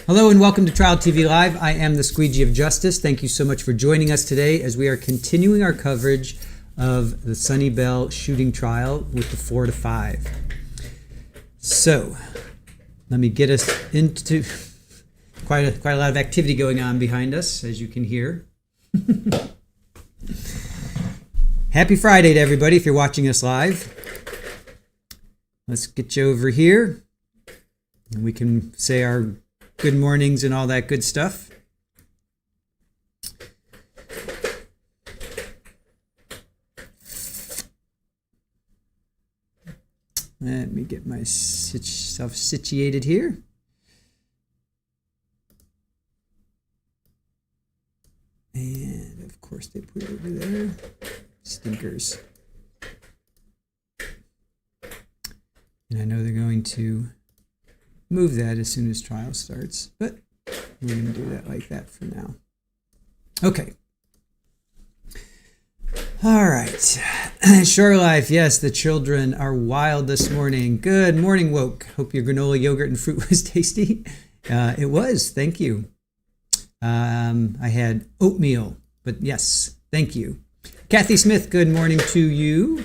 Hello and welcome to Trial TV Live. I am the Squeegee of Justice. Thank you so much for joining us today as we are continuing our coverage of the Suni Bell shooting trial with the 4 to 5. So, let me get us into quite a lot of activity going on behind us, as you can hear. Happy Friday to everybody if you're watching us live. Let's get you over here and we can say our good mornings and all that good stuff. Let me get myself situated here. And of course they put it over there. Stinkers. And I know they're going to move that as soon as trial starts, but we're going to do that like that for now. Okay. All right. Shore Life, yes, the children are wild this morning. Good morning, Woke. Hope your granola, yogurt, and fruit was tasty. It was, thank you. I had oatmeal, but yes, thank you. Kathy Smith, good morning to you.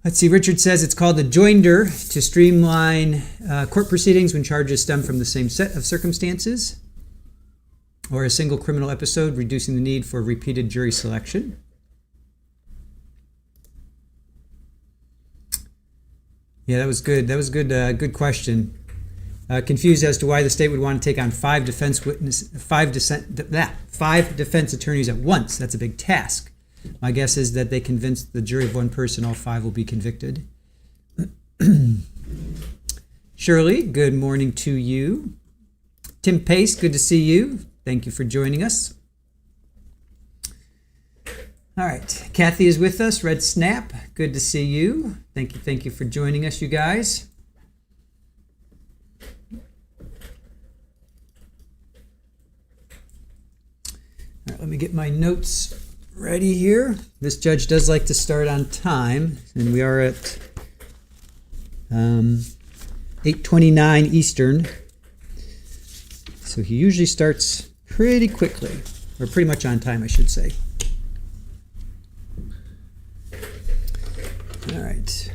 Let's see, Richard says it's called a joinder to streamline court proceedings when charges stem from the same set of circumstances or a single criminal episode, reducing the need for repeated jury selection. Yeah, that was good. That was good. Good question. Confused as to why the state would want to take on five defense attorneys at once. That's a big task. My guess is that they convinced the jury of one person, all five will be convicted. Shirley, good morning to you. Tim Pace, good to see you. Thank you for joining us. All right, Kathy is with us. Red Snap, good to see you. Thank you for joining us, you guys. All right, let me get my notes ready here. This judge does like to start on time, and we are at 8:29 Eastern. So he usually starts pretty quickly, or pretty much on time, I should say. All right.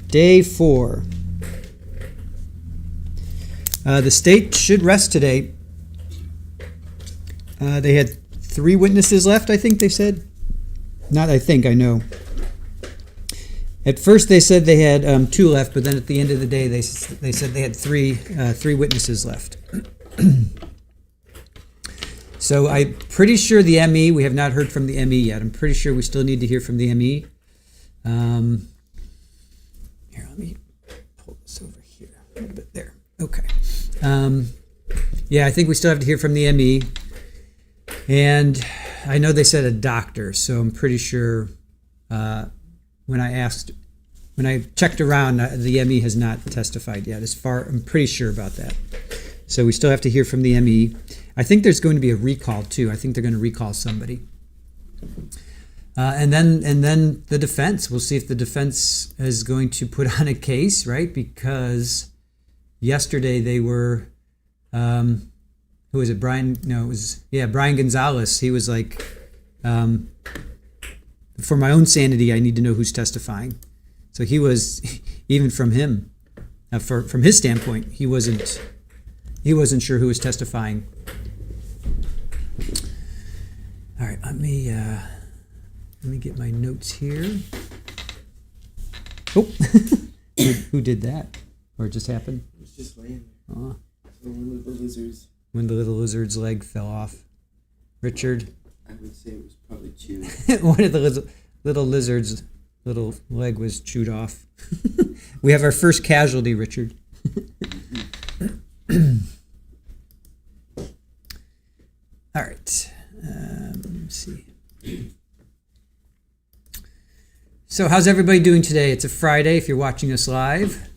Day 4. The state should rest today. They had 3 witnesses left, I think they said. Not I think, I know. At first they said they had 2 left, but then at the end of the day they said they had 3 witnesses left. So I'm pretty sure the ME, we have not heard from the ME yet. I'm pretty sure we still need to hear from the ME. Here, let me pull this over here a little bit there. Okay. Yeah, I think we still have to hear from the ME. And I know they said a doctor, so I'm pretty sure when I checked around, the ME has not testified yet. I'm pretty sure about that. So we still have to hear from the ME. I think there's going to be a recall too. I think they're going to recall somebody. And then the defense. We'll see if the defense is going to put on a case, right? Because yesterday they were. Who was it? Brian Gonzalez. He was like, for my own sanity, I need to know who's testifying. So he was, even from him, from his standpoint, he wasn't sure who was testifying. All right, let me get my notes here. Oh, who did that? Or it just happened? It was just laying there. Oh. So one of the lizards. When the little lizard's leg fell off. Richard? I would say it was probably chewed. One of the little lizard's little leg was chewed off. We have our first casualty, Richard. All right. Let me see. So how's everybody doing today? It's a Friday if you're watching us live.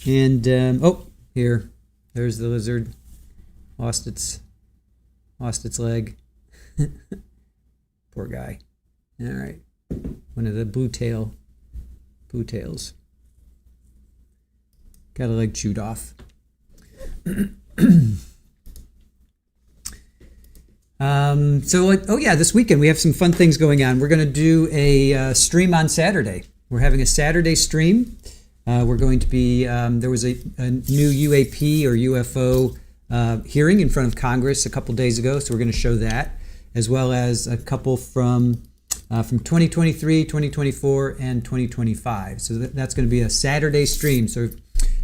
And, here. There's the lizard. Lost its leg. Poor guy. All right. One of the blue tails. got a leg chewed off. This weekend we have some fun things going on. We're going to do a stream on Saturday. We're having a Saturday stream. We're going to be, there was a new UAP or UFO hearing in front of Congress a couple days ago, so we're going to show that, as well as a couple from 2023, 2024, and 2025. So that's going to be a Saturday stream. So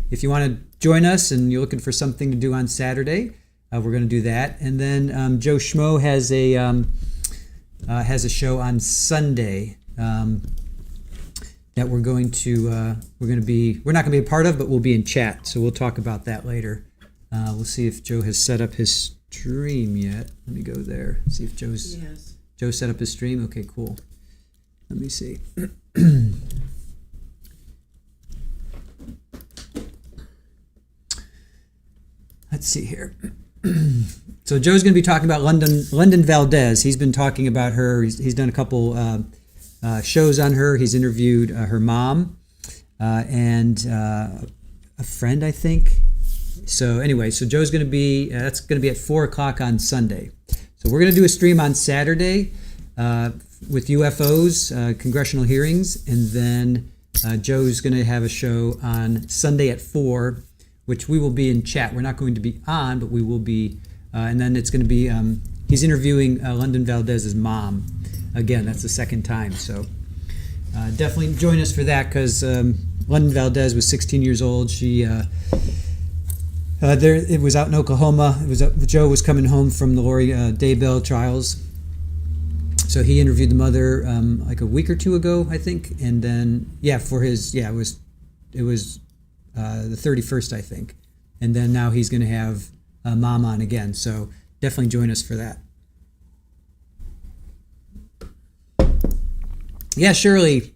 if you want to join us and you're looking for something to do on Saturday, we're going to do that. And then Joe Schmo has a show on Sunday that we're not going to be a part of, but we'll be in chat. So we'll talk about that later. We'll see if Joe has set up his stream yet. Let me go there. See if Joe set up his stream. Okay, cool. Let me see. Let's see here. So Joe's going to be talking about London Valdez. He's been talking about her. He's done a couple shows on her. He's interviewed her mom and a friend, I think. So anyway, Joe's going to be, that's going to be at 4 o'clock on Sunday. So we're going to do a stream on Saturday with UFOs, congressional hearings, and then Joe's going to have a show on Sunday at 4, which we will be in chat. We're not going to be on, but we will be, and then it's going to be, he's interviewing London Valdez's mom. Again, that's the second time, so definitely join us for that, because London Valdez was 16 years old. She, it was out in Oklahoma. Joe was coming home from the Lori Daybell trials. So he interviewed the mother like a week or two ago, I think, and then it was the 31st, I think, and then now he's going to have mom on again. So definitely join us for that. Yeah, Shirley,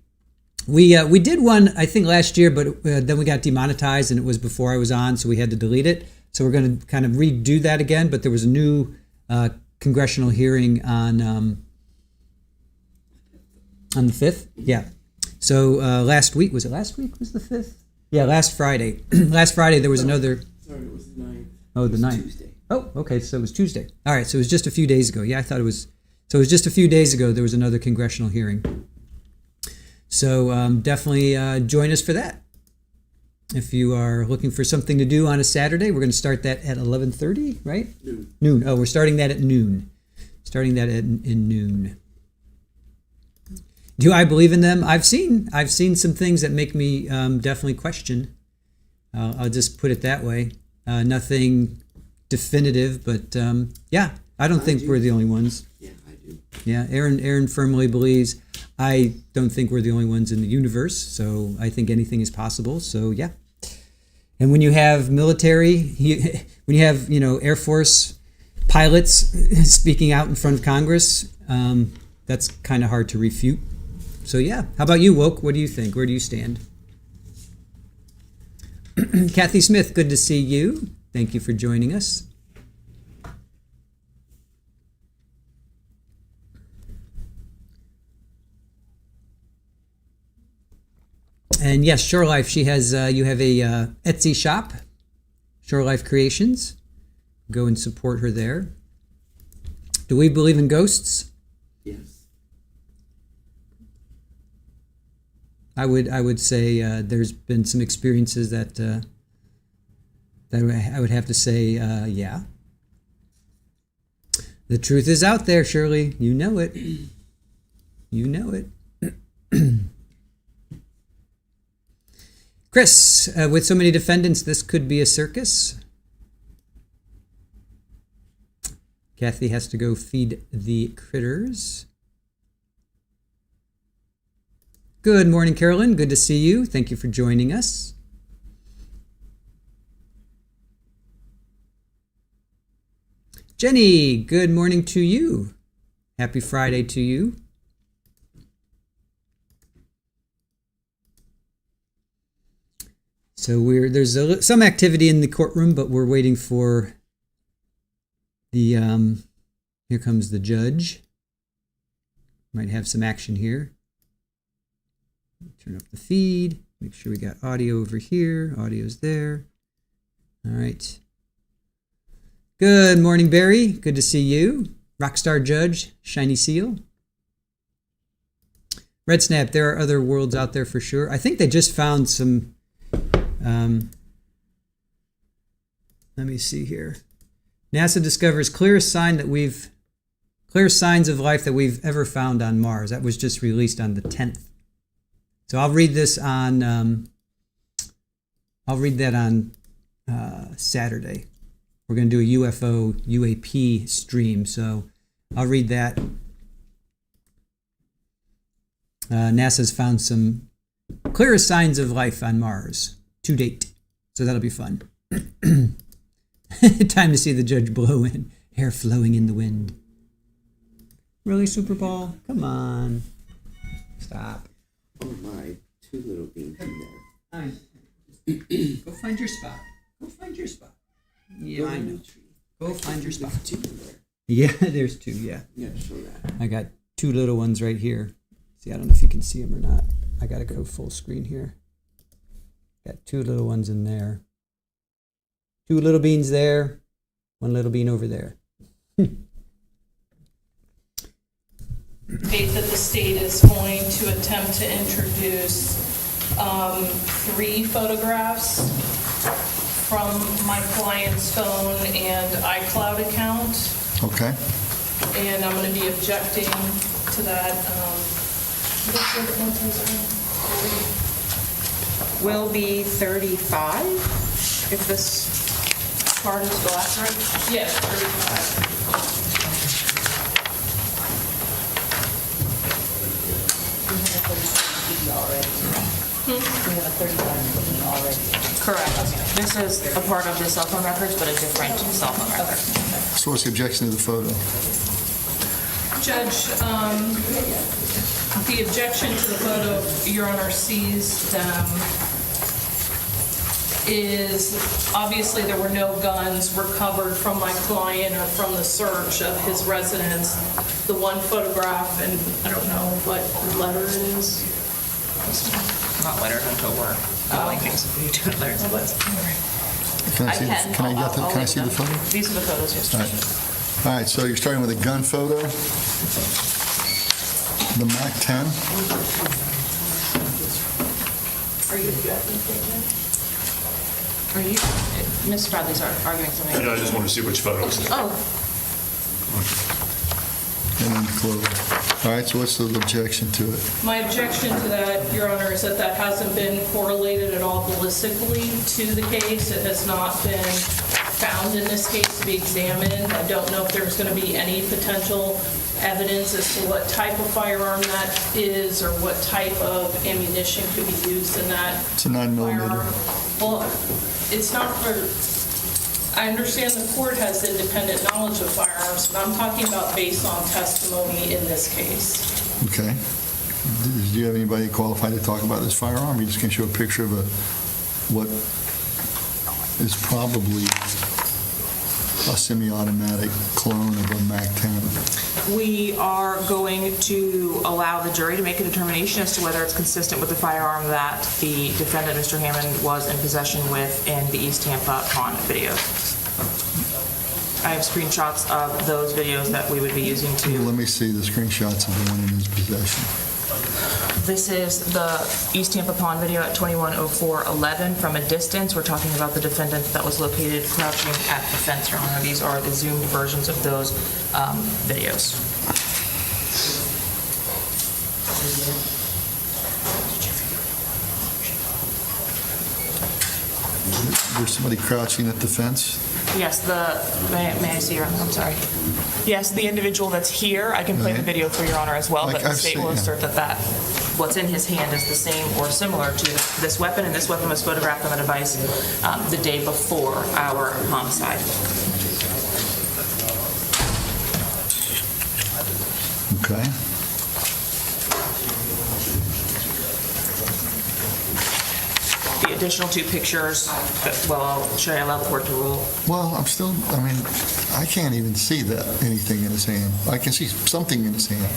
we did one I think last year, but then we got demonetized, and it was before I was on, so we had to delete it. So we're going to kind of redo that again. But there was a new congressional hearing on the 5th. Yeah. So last week was the 5th? Yeah, last Friday. Last Friday there was another. Sorry, it was the 9th. Oh, the 9th. Tuesday. Oh, okay. So it was Tuesday. All right. So it was just a few days ago. Yeah, I thought it was. So it was just a few days ago there was another congressional hearing. So definitely join us for that. If you are looking for something to do on a Saturday, we're going to start that at 11:30, right? Noon. Oh, we're starting that at noon. In noon. Do I believe in them? I've seen some things that make me definitely question. I'll just put it that way. Nothing definitive, but I don't think we're the only ones. Yeah, I do. Yeah, Aaron firmly believes. I don't think we're the only ones in the universe, so I think anything is possible. So yeah. And when you have military, when you have Air Force pilots speaking out in front of Congress, that's kind of hard to refute. So yeah, how about you, Woke? What do you think? Where do you stand? Kathy Smith, good to see you. Thank you for joining us. And yes, Shore Life, she has, you have a Etsy shop, Shore Life Creations. Go and support her there. Do we believe in ghosts? Yes. I would say there's been some experiences that I would have to say, yeah. The truth is out there, Shirley. You know it. You know it. Chris, with so many defendants, this could be a circus. Kathy has to go feed the critters. Good morning, Carolyn. Good to see you. Thank you for joining us. Jenny, good morning to you. Happy Friday to you. So there's some activity in the courtroom, but we're waiting for the, here comes the judge. Might have some action here. Turn up the feed. Make sure we got audio over here. Audio's there. All right. Good morning, Barry. Good to see you. Rockstar Judge, Shiny Seal. Red Snap, there are other worlds out there for sure. I think they just found some, let me see here. NASA discovers clearest signs of life that we've ever found on Mars. That was just released on the 10th. So I'll read this on, Saturday. We're going to do a UAP stream, so I'll read that. NASA's found some clearest signs of life on Mars to date, so that'll be fun. Time to see the judge blow in, hair flowing in the wind. Really, Super Bowl? Come on. Stop. Oh my, 2 little beans in there. Nice. Go find your spot. Go find your spot. Yeah, I know. Go find your spot. 2 in there. Yeah, there's 2, yeah. Yeah, show that. I got 2 little ones right here. See, I don't know if you can see them or not. I got to go full screen here. Got 2 little ones in there. 2 little beans there. 1 little bean over there. That the state is going to attempt to introduce 3 photographs from my client's phone and iCloud account, Okay. and I'm going to be objecting to that. Will be 35 if this card is still accurate. Yes, 35. We have a 35 already. Correct. This is a part of the cell phone records, but a different cell phone record. So what's the objection to the photo? Judge, the objection to the photo Your Honor sees is obviously there were no guns recovered from my client or from the search of his residence. The one photograph, and I don't know what letter it is. Not lettered until we're calling things. We do it letters. Can I see? Can I get the? Can I see the photo? These are the photos, yes. All right. All right. So you're starting with a gun photo. The Mac 10. Are you, Ms. Bradley's arguing something? I just wanted to see which photos. Oh, And then close. All right. So what's the objection to it? My objection to that, Your Honor, is that that hasn't been correlated at all ballistically to the case. It has not been found in this case to be examined. I don't know if there's going to be any potential evidence as to what type of firearm that is or what type of ammunition could be used in that It's a 9mm. firearm. Well, it's not for... I understand the court has independent knowledge of firearms, but I'm talking about based on testimony in this case. Okay. Do you have anybody qualified to talk about this firearm? You just can show a picture of what is probably a semi-automatic clone of a Mac 10. we are going to allow the jury to make a determination as to whether it's consistent with the firearm that the defendant, Mr. Hammond, was in possession with in the East Tampa Pond video. I have screenshots of those videos that we would be using to... Let me see the screenshots of the one in his possession. This is the East Tampa Pond video at 21:04:11 from a distance. We're talking about the defendant that was located crouching at the fence, Your Honor. These are the zoomed versions of those videos. There's somebody crouching at the fence. Yes, may I see your, I'm sorry. Yes, the individual that's here, I can play the Right. video for Your Honor as well, Like but the I've state seen, will yeah. assert that what's in his hand is the same or similar to this weapon, and this weapon was photographed on a device the day before our homicide. Okay. The additional 2 pictures, well, should I allow the court to rule? Well, I mean, I can't even see anything in his hand. I can see something in his hand.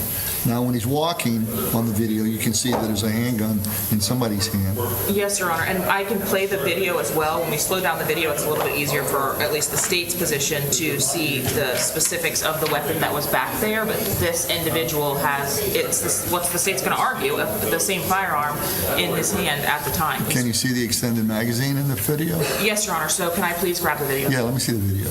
Now, when he's walking on the video, you can see that there's a handgun in somebody's hand. Yes, Your Honor, and I can play the video as well. When we slow down the video, it's a little bit easier for at least the state's position to see the specifics of the weapon that was back there, but this individual has, what the state's going to argue, the same firearm in his hand at the time. Can you see the extended magazine in the video? Yes, Your Honor, so can I please grab the video? Yeah, let me see the video.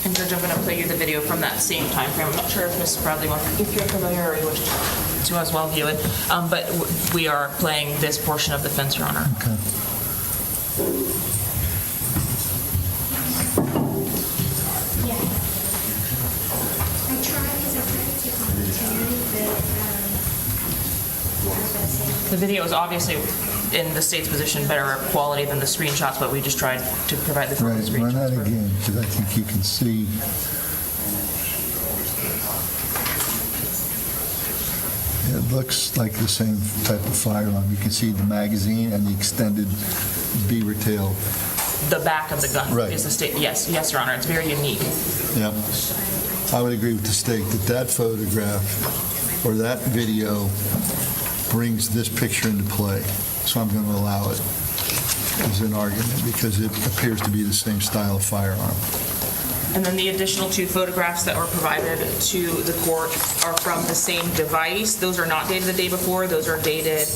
And Judge, I'm going to play you the video from that same time frame. I'm not sure if Mrs. Bradley wants, if you're familiar or you wish to as well view it, but we are playing this portion of the fence, Your Honor. Okay. The video is obviously, in the state's position, better quality than the screenshots, but we just tried to provide the Right, screenshots. run that again, because I think you can see. It looks like the same type of firearm. You can see the magazine and the extended beaver tail. The back of the gun Right. is the state. Yes, yes, Your Honor. It's very unique. Yeah. I would agree with the state that photograph or that video brings this picture into play. So I'm going to allow it as an argument because it appears to be the same style of firearm. And then the additional two photographs that were provided to the court are from the same device. Those are not dated the day before. Those are dated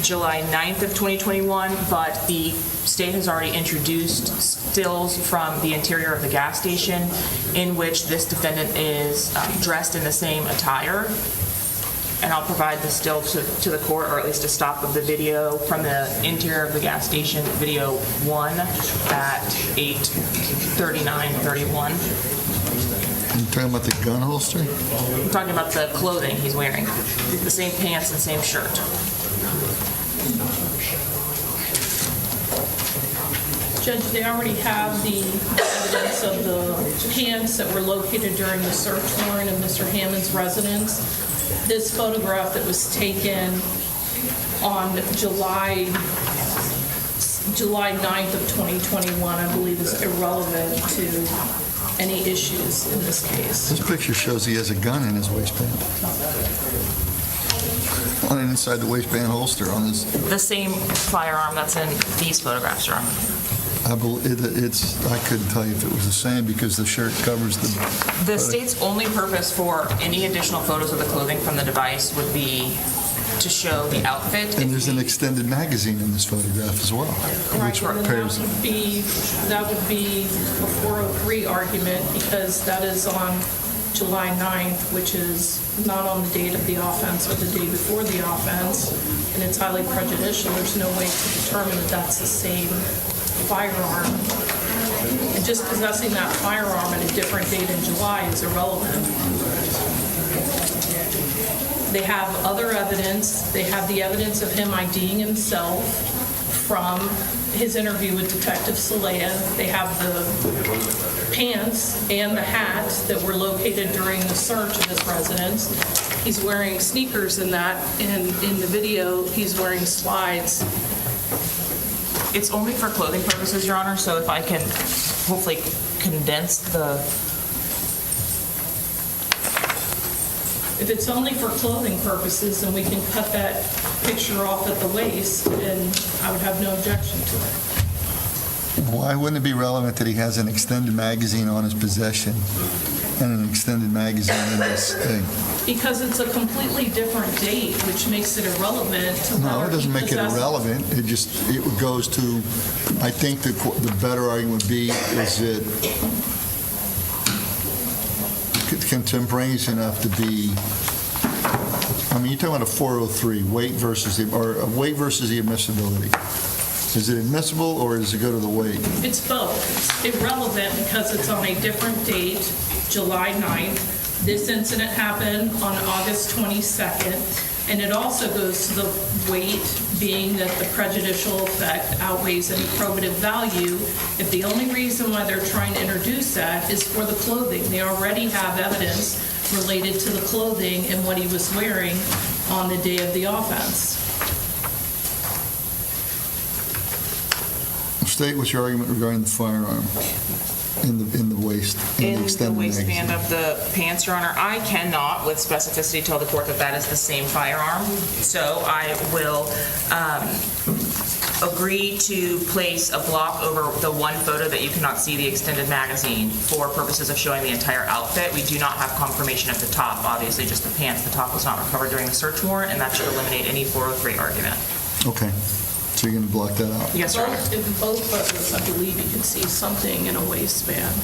July 9th of 2021, but the state has already introduced stills from the interior of the gas station in which this defendant is dressed in the same attire. And I'll provide the still to the court, or at least a stop of the video from the interior of the gas station, video 1 at 8:39:31. You talking about the gun holster? I'm talking about the clothing he's wearing, the same pants and same shirt. Judge, they already have the evidence of the pants that were located during the search warrant of Mr. Hammond's residence. This photograph that was taken on July 9th of 2021, I believe, is irrelevant to any issues in this case. This picture shows he has a gun in his waistband. On and inside the waistband holster on this. The same firearm that's in these photographs, Your Honor. I couldn't tell you if it was the same because the shirt covers the. The state's only purpose for any additional photos of the clothing from the device would be to show the outfit. And there's an extended magazine in this photograph as well. Right, and pairs. that would be a 403 argument because that is on July 9th, which is not on the date of the offense or the day before the offense, and it's highly prejudicial. There's no way to determine that that's the same firearm. And just possessing that firearm at a different date in July is irrelevant. They have other evidence. They have the evidence of him IDing himself from his interview with Detective Clea. They have the pants and the hat that were located during the search of his residence. He's wearing sneakers in that, and in the video, he's wearing slides. It's only for clothing purposes, Your Honor, so if I can hopefully condense the... If it's only for clothing purposes, then we can cut that picture off at the waist, and I would have no objection to it. Why wouldn't it be relevant that he has an extended magazine on his possession and an extended magazine in this thing? Because it's a completely different date, which makes it irrelevant to No, whether it doesn't he make it possesses- irrelevant. It goes to, I think the better argument would be is it contemporaneous enough to be, I mean, you're talking about a 403, weight versus the admissibility. Is it admissible or does it go to the weight? It's both. It's irrelevant because it's on a different date, July 9th. This incident happened on August 22nd, and it also goes to the weight, being that the prejudicial effect outweighs any probative value. If the only reason why they're trying to introduce that is for the clothing, they already have evidence related to the clothing and what he was wearing on the day of the offense. State, what's your argument regarding the firearm in the waist? In the extended waistband magazine? of the pants, Your Honor, I cannot with specificity tell the court that that is the same firearm. So I will agree to place a block over the one photo that you cannot see the extended magazine for purposes of showing the entire outfit. We do not have confirmation of the top, obviously just the pants. The top was not recovered during the search warrant, and that should eliminate any 403 argument. Okay, so you're going to block that out? Yes, Your Honor. In both photos, I believe you can see something in a waistband.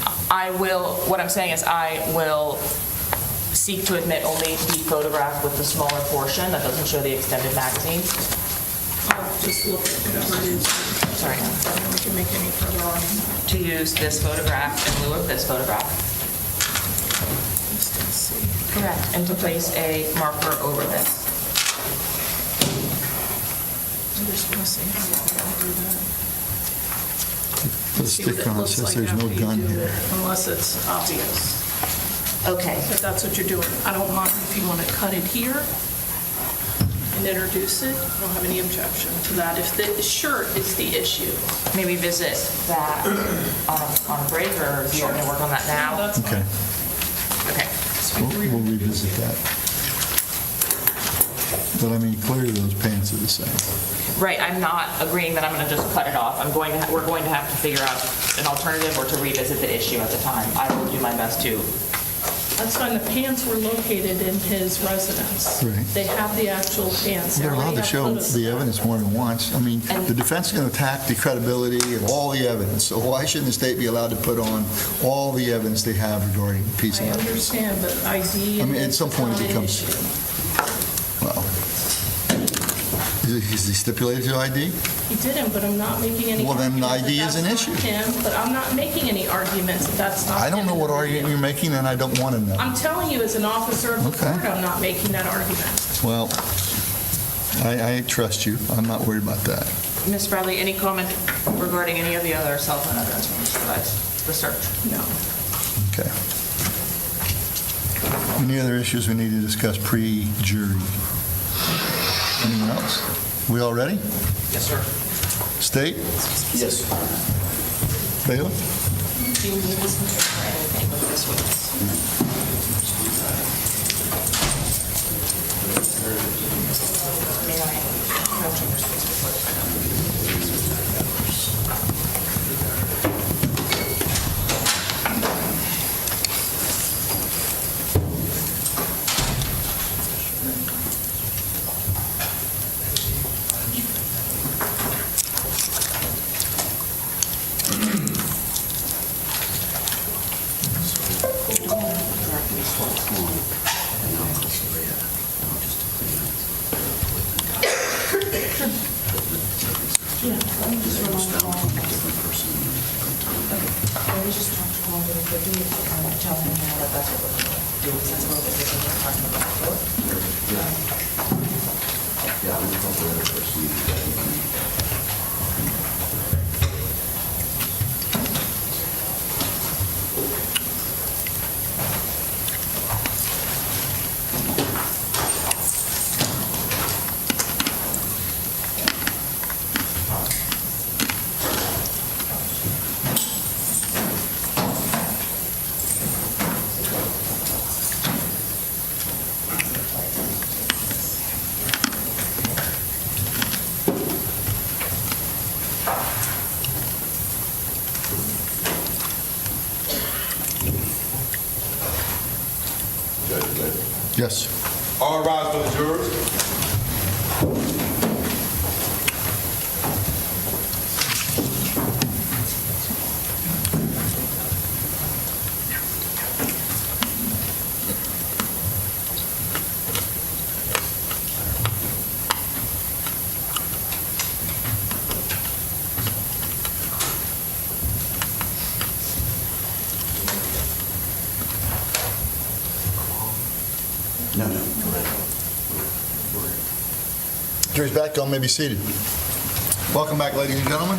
What I'm saying is I will seek to admit only the photograph with the smaller portion that doesn't show the extended magazine. I'll just look at whatever it is. Sorry. And then we can make any further argument. To use this photograph in lieu of this photograph. Just to see. Correct. And to place a marker over this. I just want to see how we're going to do that. The See what sticker it on it looks says like there's no after you gun do here. it, unless it's obvious. Okay. If that's what you're doing, I don't mind if you want to cut it here and introduce it. I don't have any objection to that. If the shirt is the issue. Maybe visit that on a break, or do you want me to work on that now? That's Okay, fine. Okay. we'll revisit that. But I mean, clearly those pants are the same. Right, I'm not agreeing that I'm going to just cut it off. We're going to have to figure out an alternative or to revisit the issue at the time. I will do my best to. That's fine. The pants were located in his residence. Right. They have the actual pants. They They're allowed already to have show photos. the evidence more than once. I mean, the defense is going to attack the credibility of all the evidence, so why shouldn't the state be allowed to put on all the evidence they have regarding the piece I of evidence? understand, but ID. I mean, at some point it is not an becomes- issue. Well, is he stipulated to ID? He didn't, but I'm not making any. Well, then argument ID that is an that's issue. not him, but I'm not making any arguments that that's not. I don't him know in what the argument video. you're making, and I don't want to know. I'm telling you, as an officer of the Okay. court, I'm not making that argument. Well, I trust you. I'm not worried about that. Ms. Bradley, any comment regarding any of the other cell phone evidence from this device, the search? No. Okay. Any other issues we need to discuss pre-jury? Anyone else? We all ready? Yes, sir. State? Yes. Bailiff? Do you need this for anything with this witness? May I approach your space before I Yes. All rise for the jurors. No. Jury's back. Y'all may be seated. Welcome back, ladies and gentlemen.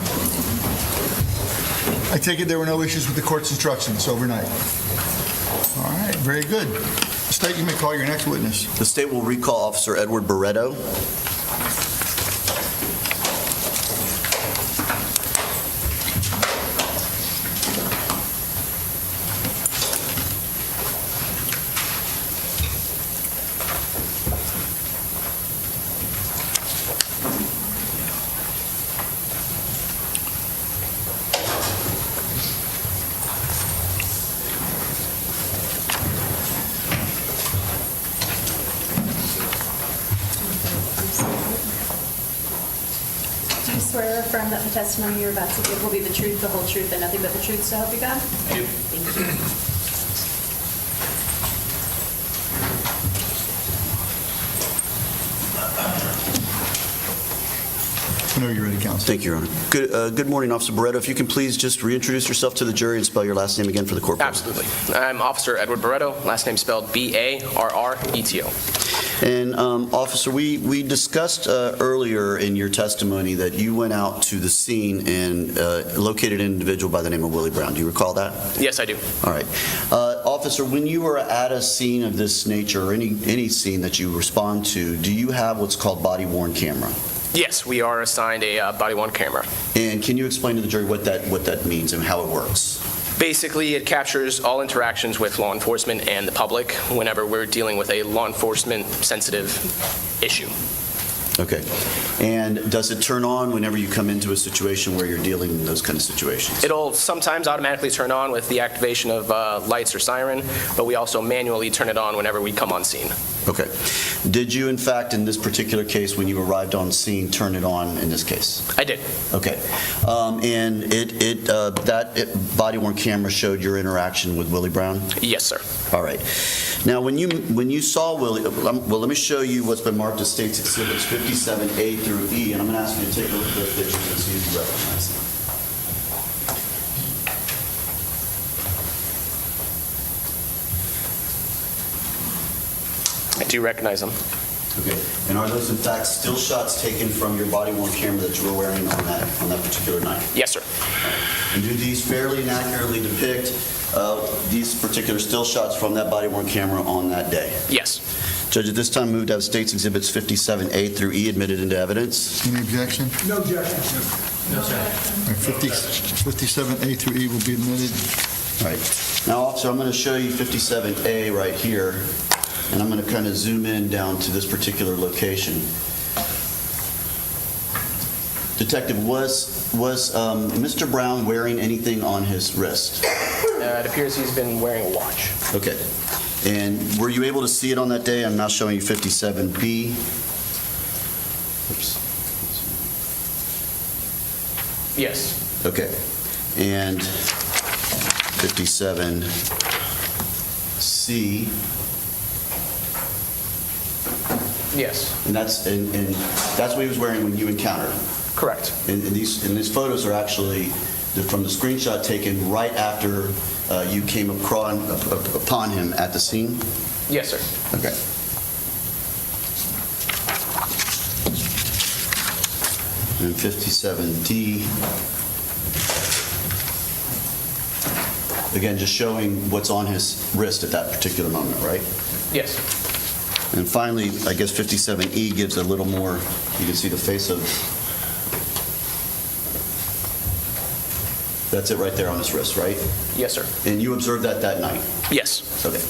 I take it there were no issues with the court's instructions overnight. All right, very good. State, you may call your next witness. The state will recall Officer Edward Beredto. Do you swear or affirm that the testimony you're about to give will be the truth, the whole truth, and nothing but the truth, so help you God? I do. Thank you. Whenever you're ready, counsel. Thank you, Your Honor. Good morning, Officer Beredto. If you can please just reintroduce yourself to the jury and spell your last name again for the court. Absolutely. I'm Officer Edward Beredto, last name spelled B-A-R-R-E-T-O. And Officer, we discussed earlier in your testimony that you went out to the scene and located an individual by the name of Willie Brown. Do you recall that? Yes, I do. All right. Officer, when you were at a scene of this nature, or any scene that you respond to, do you have what's called body-worn camera? Yes, we are assigned a body-worn camera. And can you explain to the jury what that means and how it works? Basically, it captures all interactions with law enforcement and the public whenever we're dealing with a law enforcement sensitive issue. Okay. And does it turn on whenever you come into a situation where you're dealing in those kind of situations? It'll sometimes automatically turn on with the activation of lights or siren, but we also manually turn it on whenever we come on scene. Okay. Did you, in fact, in this particular case, when you arrived on scene, turn it on in this case? I did. Okay. And that body-worn camera showed your interaction with Willie Brown? Yes, sir. All right. Now, when you saw Willie, well, let me show you what's been marked as State's Exhibits 57A through E, and I'm going to ask you to take a look at those pictures and see if you recognize them. I do recognize them. Okay. And are those, in fact, still shots taken from your body-worn camera that you were wearing on that particular night? Yes, sir. And do these fairly and accurately depict these particular still shots from that body-worn camera on that day? Yes. Judge, at this time, move to have State's Exhibits 57A through E admitted into evidence. Any objection? No objection. All right, 57A through E will be admitted. All right. Now, officer, I'm going to show you 57A right here, and I'm going to kind of zoom in down to this particular location. Detective, was Mr. Brown wearing anything on his wrist? It appears he's been wearing a watch. Okay. And were you able to see it on that day? I'm now showing you 57B. Oops. Yes. Okay. And 57C. Yes. And that's what he was wearing when you encountered him. Correct. And these photos are actually from the screenshot taken right after you came upon him at the scene? Yes, sir. Okay. And 57D. Again, just showing what's on his wrist at that particular moment, right? Yes. And finally, I guess 57E gives a little more, you can see the face of, that's it right there on his wrist, right? Yes, sir. And you observed that night? Yes. Okay.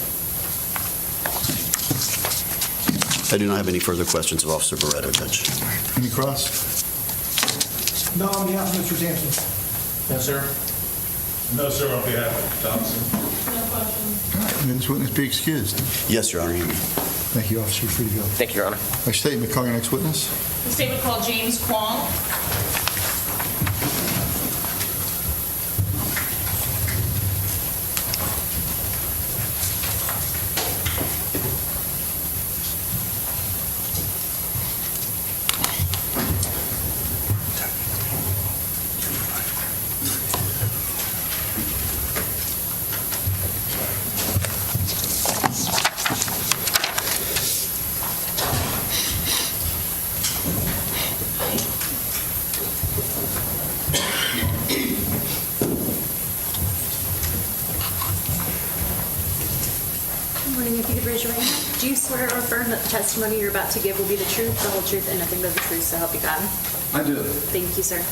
I do not have any further questions of Officer Beredto, Judge. Any cross? No, on behalf of Mr. Sampson. Yes, sir. No, sir, on behalf of Thompson. No question. May this witness be excused. Yes, Your Honor. Thank you, officer. You're free to go. Thank you, Your Honor. By statement, call your next witness. The statement called James Kwong. Good morning. If you could raise your right hand. Do you swear or affirm that the testimony you're about to give will be the truth, the whole truth, and nothing but the truth, so help you God? I do. Thank you, sir.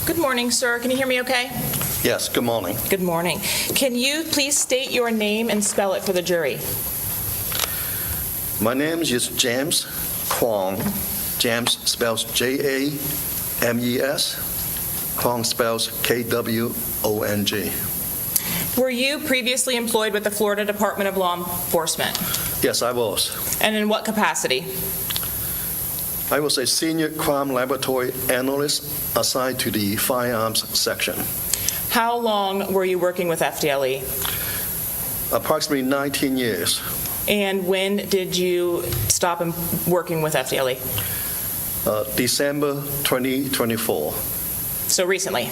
Good morning, sir. Can you hear me okay? Yes, good morning. Good morning. Can you please state your name and spell it for the jury? My name is James Kwong. James spells James. Kwong spells Kwong. Were you previously employed with the Florida Department of Law Enforcement? Yes, I was. And in what capacity? I was a senior crime laboratory analyst assigned to the firearms section. How long were you working with FDLE? Approximately 19 years. And when did you stop working with FDLE? December 2024. So recently.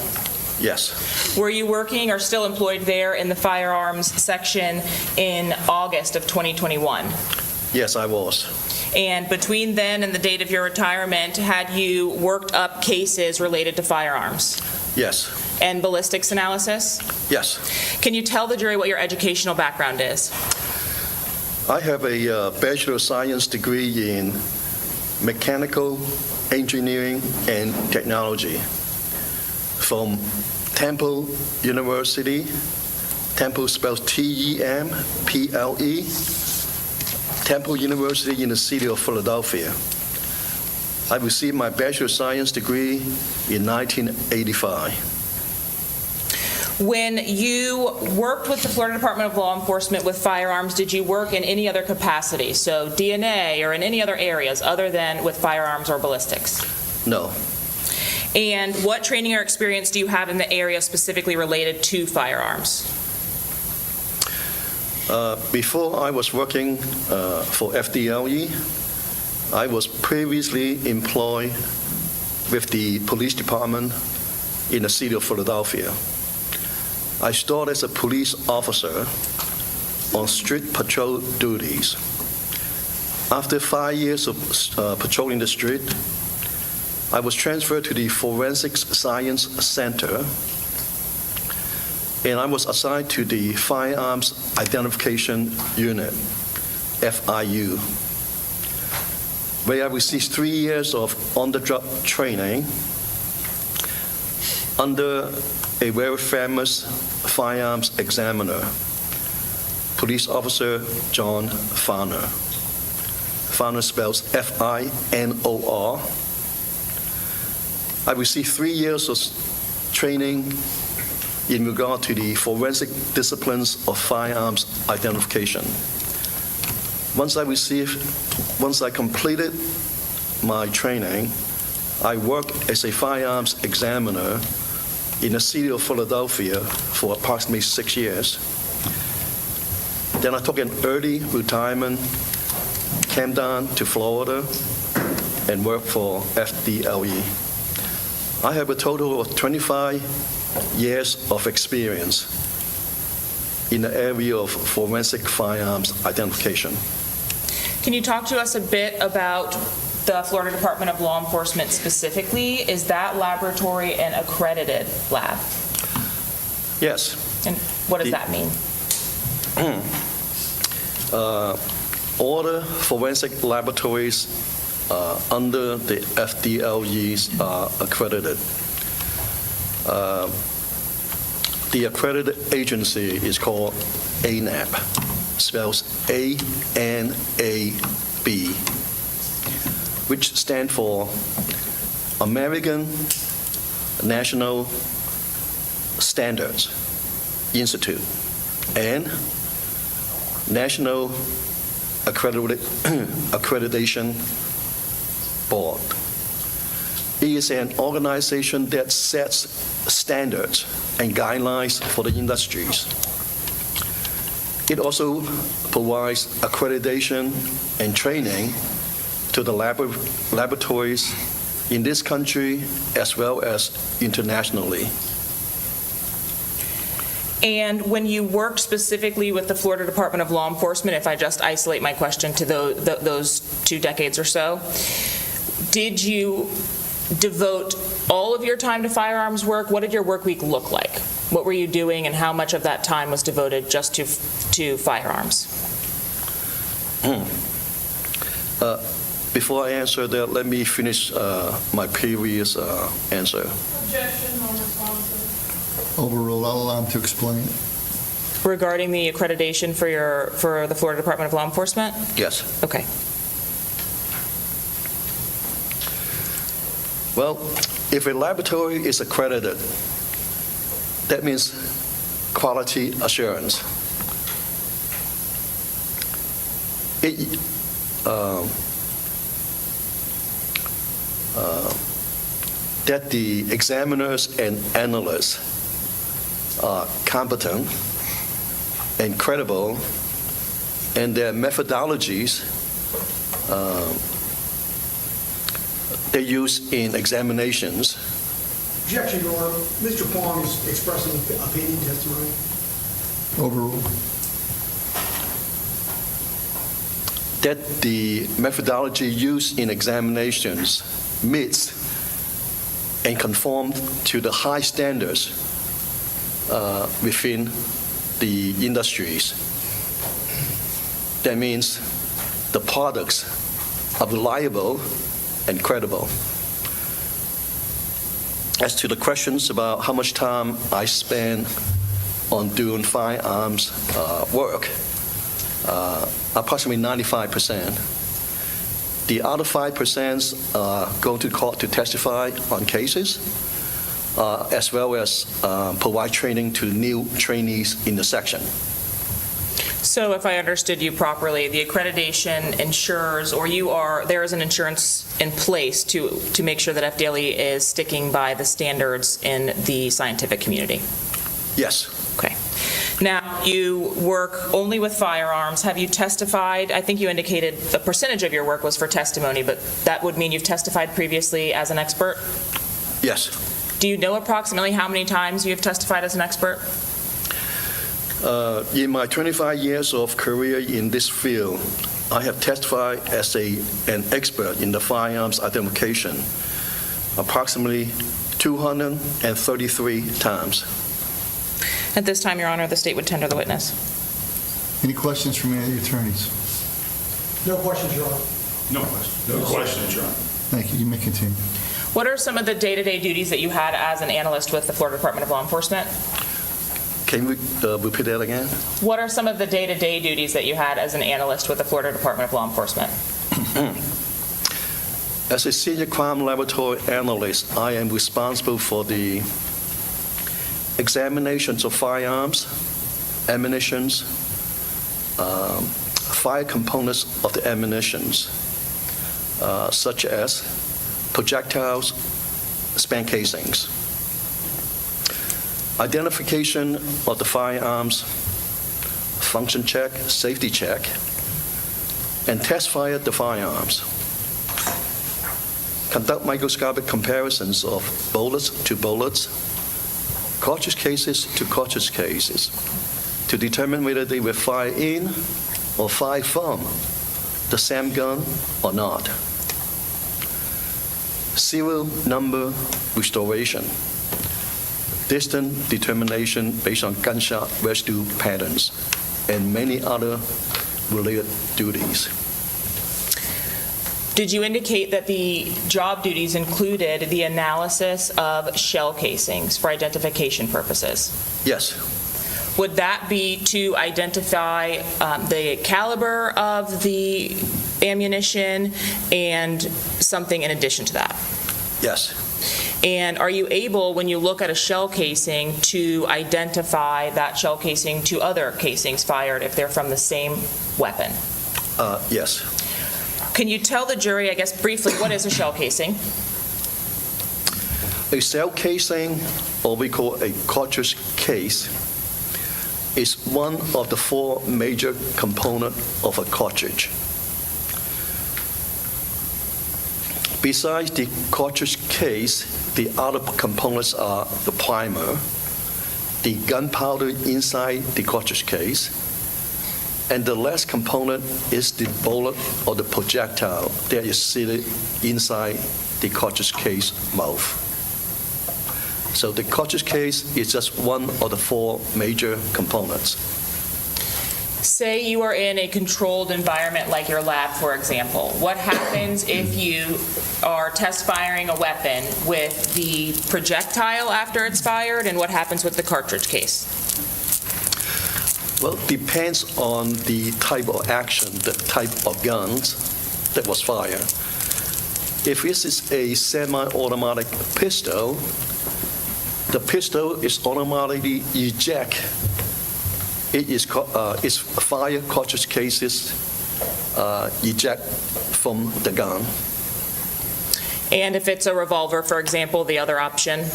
Yes. Were you working or still employed there in the firearms section in August of 2021? Yes, I was. And between then and the date of your retirement, had you worked up cases related to firearms? Yes. And ballistics analysis? Yes. Can you tell the jury what your educational background is? I have a Bachelor of Science degree in Mechanical Engineering and Technology from Temple University. Temple spells Temple. Temple University in the city of Philadelphia. I received my Bachelor of Science degree in 1985. When you worked with the Florida Department of Law Enforcement with firearms, did you work in any other capacity? So DNA or in any other areas other than with firearms or ballistics? No. And what training or experience do you have in the area specifically related to firearms? Before I was working for FDLE, I was previously employed with the police department in the city of Philadelphia. I started as a police officer on street patrol duties. After 5 years of patrolling the street, I was transferred to the Forensics Science Center, and I was assigned to the Firearms Identification Unit, FIU, where I received 3 years of on-the-job training under a very famous firearms examiner, Police Officer John Farner. Farner spells Finor. I received 3 years of training in regard to the forensic disciplines of firearms identification. Once I completed my training, I worked as a firearms examiner in the city of Philadelphia for approximately 6 years. Then I took an early retirement, came down to Florida, and worked for FDLE. I have a total of 25 years of experience in the area of forensic firearms identification. Can you talk to us a bit about the Florida Department of Law Enforcement specifically? Is that laboratory an accredited lab? Yes. And what does that mean? All the forensic laboratories under the FDLEs are accredited. The accredited agency is called ANAB, spells ANAB, which stand for American National Standards Institute and National Accreditation Board. It is an organization that sets standards and guidelines for the industries. It also provides accreditation and training to the laboratories in this country as well as internationally. And when you worked specifically with the Florida Department of Law Enforcement, if I just isolate my question to those 2 decades or so, did you devote all of your time to firearms work? What did your work week look like? What were you doing, and how much of that time was devoted just to firearms? Before I answer that, let me finish my previous answer. Objection, non-responsive. Overruled. I'll allow him to explain. Regarding the accreditation for the Florida Department of Law Enforcement? Yes. Okay. Well, if a laboratory is accredited, that means quality assurance. That the examiners and analysts are competent and credible, and their methodologies they use in examinations. Objection, Your Honor. Mr. Pong is expressing opinion testimony. Overruled. That the methodology used in examinations meets and conform to the high standards within the industries. That means the products are reliable and credible. As to the questions about how much time I spend on doing firearms work, approximately 95%. The other 5% go to court to testify on cases, as well as provide training to new trainees in the section. So if I understood you properly, the accreditation ensures, or there is an insurance in place to make sure that FDLE is sticking by the standards in the scientific community? Yes. Okay. Now, you work only with firearms. Have you testified? I think you indicated a percentage of your work was for testimony, but that would mean you've testified previously as an expert? Yes. Do you know approximately how many times you have testified as an expert? In my 25 years of career in this field, I have testified as an expert in the firearms identification approximately 233 times. At this time, Your Honor, the state would tender the witness. Any questions from any of the attorneys? No questions, Your Honor. No questions. No questions, Your Honor. Thank you. You may continue. What are some of the day-to-day duties that you had as an analyst with the Florida Department of Law Enforcement? Can we repeat that again? What are some of the day-to-day duties that you had as an analyst with the Florida Department of Law Enforcement? As a senior crime laboratory analyst, I am responsible for the examinations of firearms, ammunitions, fire components of the ammunitions, such as projectiles, span casings. Identification of the firearms, function check, safety check, and test fire the firearms. Conduct microscopic comparisons of bullets to bullets, cartridge cases to cartridge cases to determine whether they were fired in or fired from the same gun or not. Serial number restoration, distance determination based on gunshot residue patterns, and many other related duties. Did you indicate that the job duties included the analysis of shell casings for identification purposes? Yes. Would that be to identify the caliber of the ammunition and something in addition to that? Yes. And are you able, when you look at a shell casing, to identify that shell casing to other casings fired if they're from the same weapon? Yes. Can you tell the jury, I guess briefly, what is a shell casing? A shell casing, or we call a cartridge case, is one of the four major components of a cartridge. Besides the cartridge case, the other components are the primer, the gunpowder inside the cartridge case, and the last component is the bullet or the projectile that is seated inside the cartridge case mouth. So the cartridge case is just one of the four major components. Say you are in a controlled environment like your lab, for example. What happens if you are test firing a weapon with the projectile after it's fired, and what happens with the cartridge case? Well, it depends on the type of action, the type of guns that was fired. If this is a semi-automatic pistol, the pistol is automatically eject. It is fire cartridge cases eject from the gun. And if it's a revolver, for example, the other option?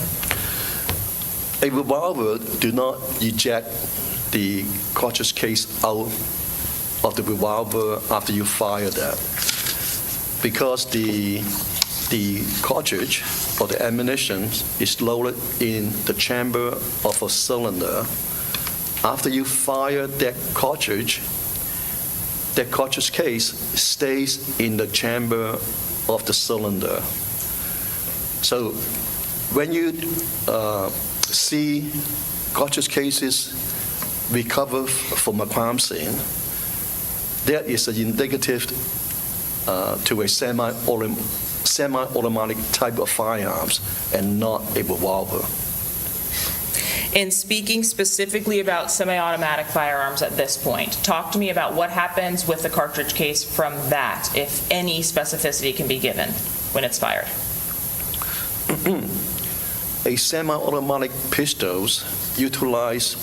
A revolver do not eject the cartridge case out of the revolver after you fire that, because the cartridge or the ammunition is loaded in the chamber of a cylinder. After you fire that cartridge case stays in the chamber of the cylinder. So when you see cartridge cases recovered from a crime scene, that is an indicative to a semi-automatic type of firearms and not a revolver. And speaking specifically about semi-automatic firearms at this point, talk to me about what happens with the cartridge case from that, if any specificity can be given when it's fired. A semi-automatic pistols utilize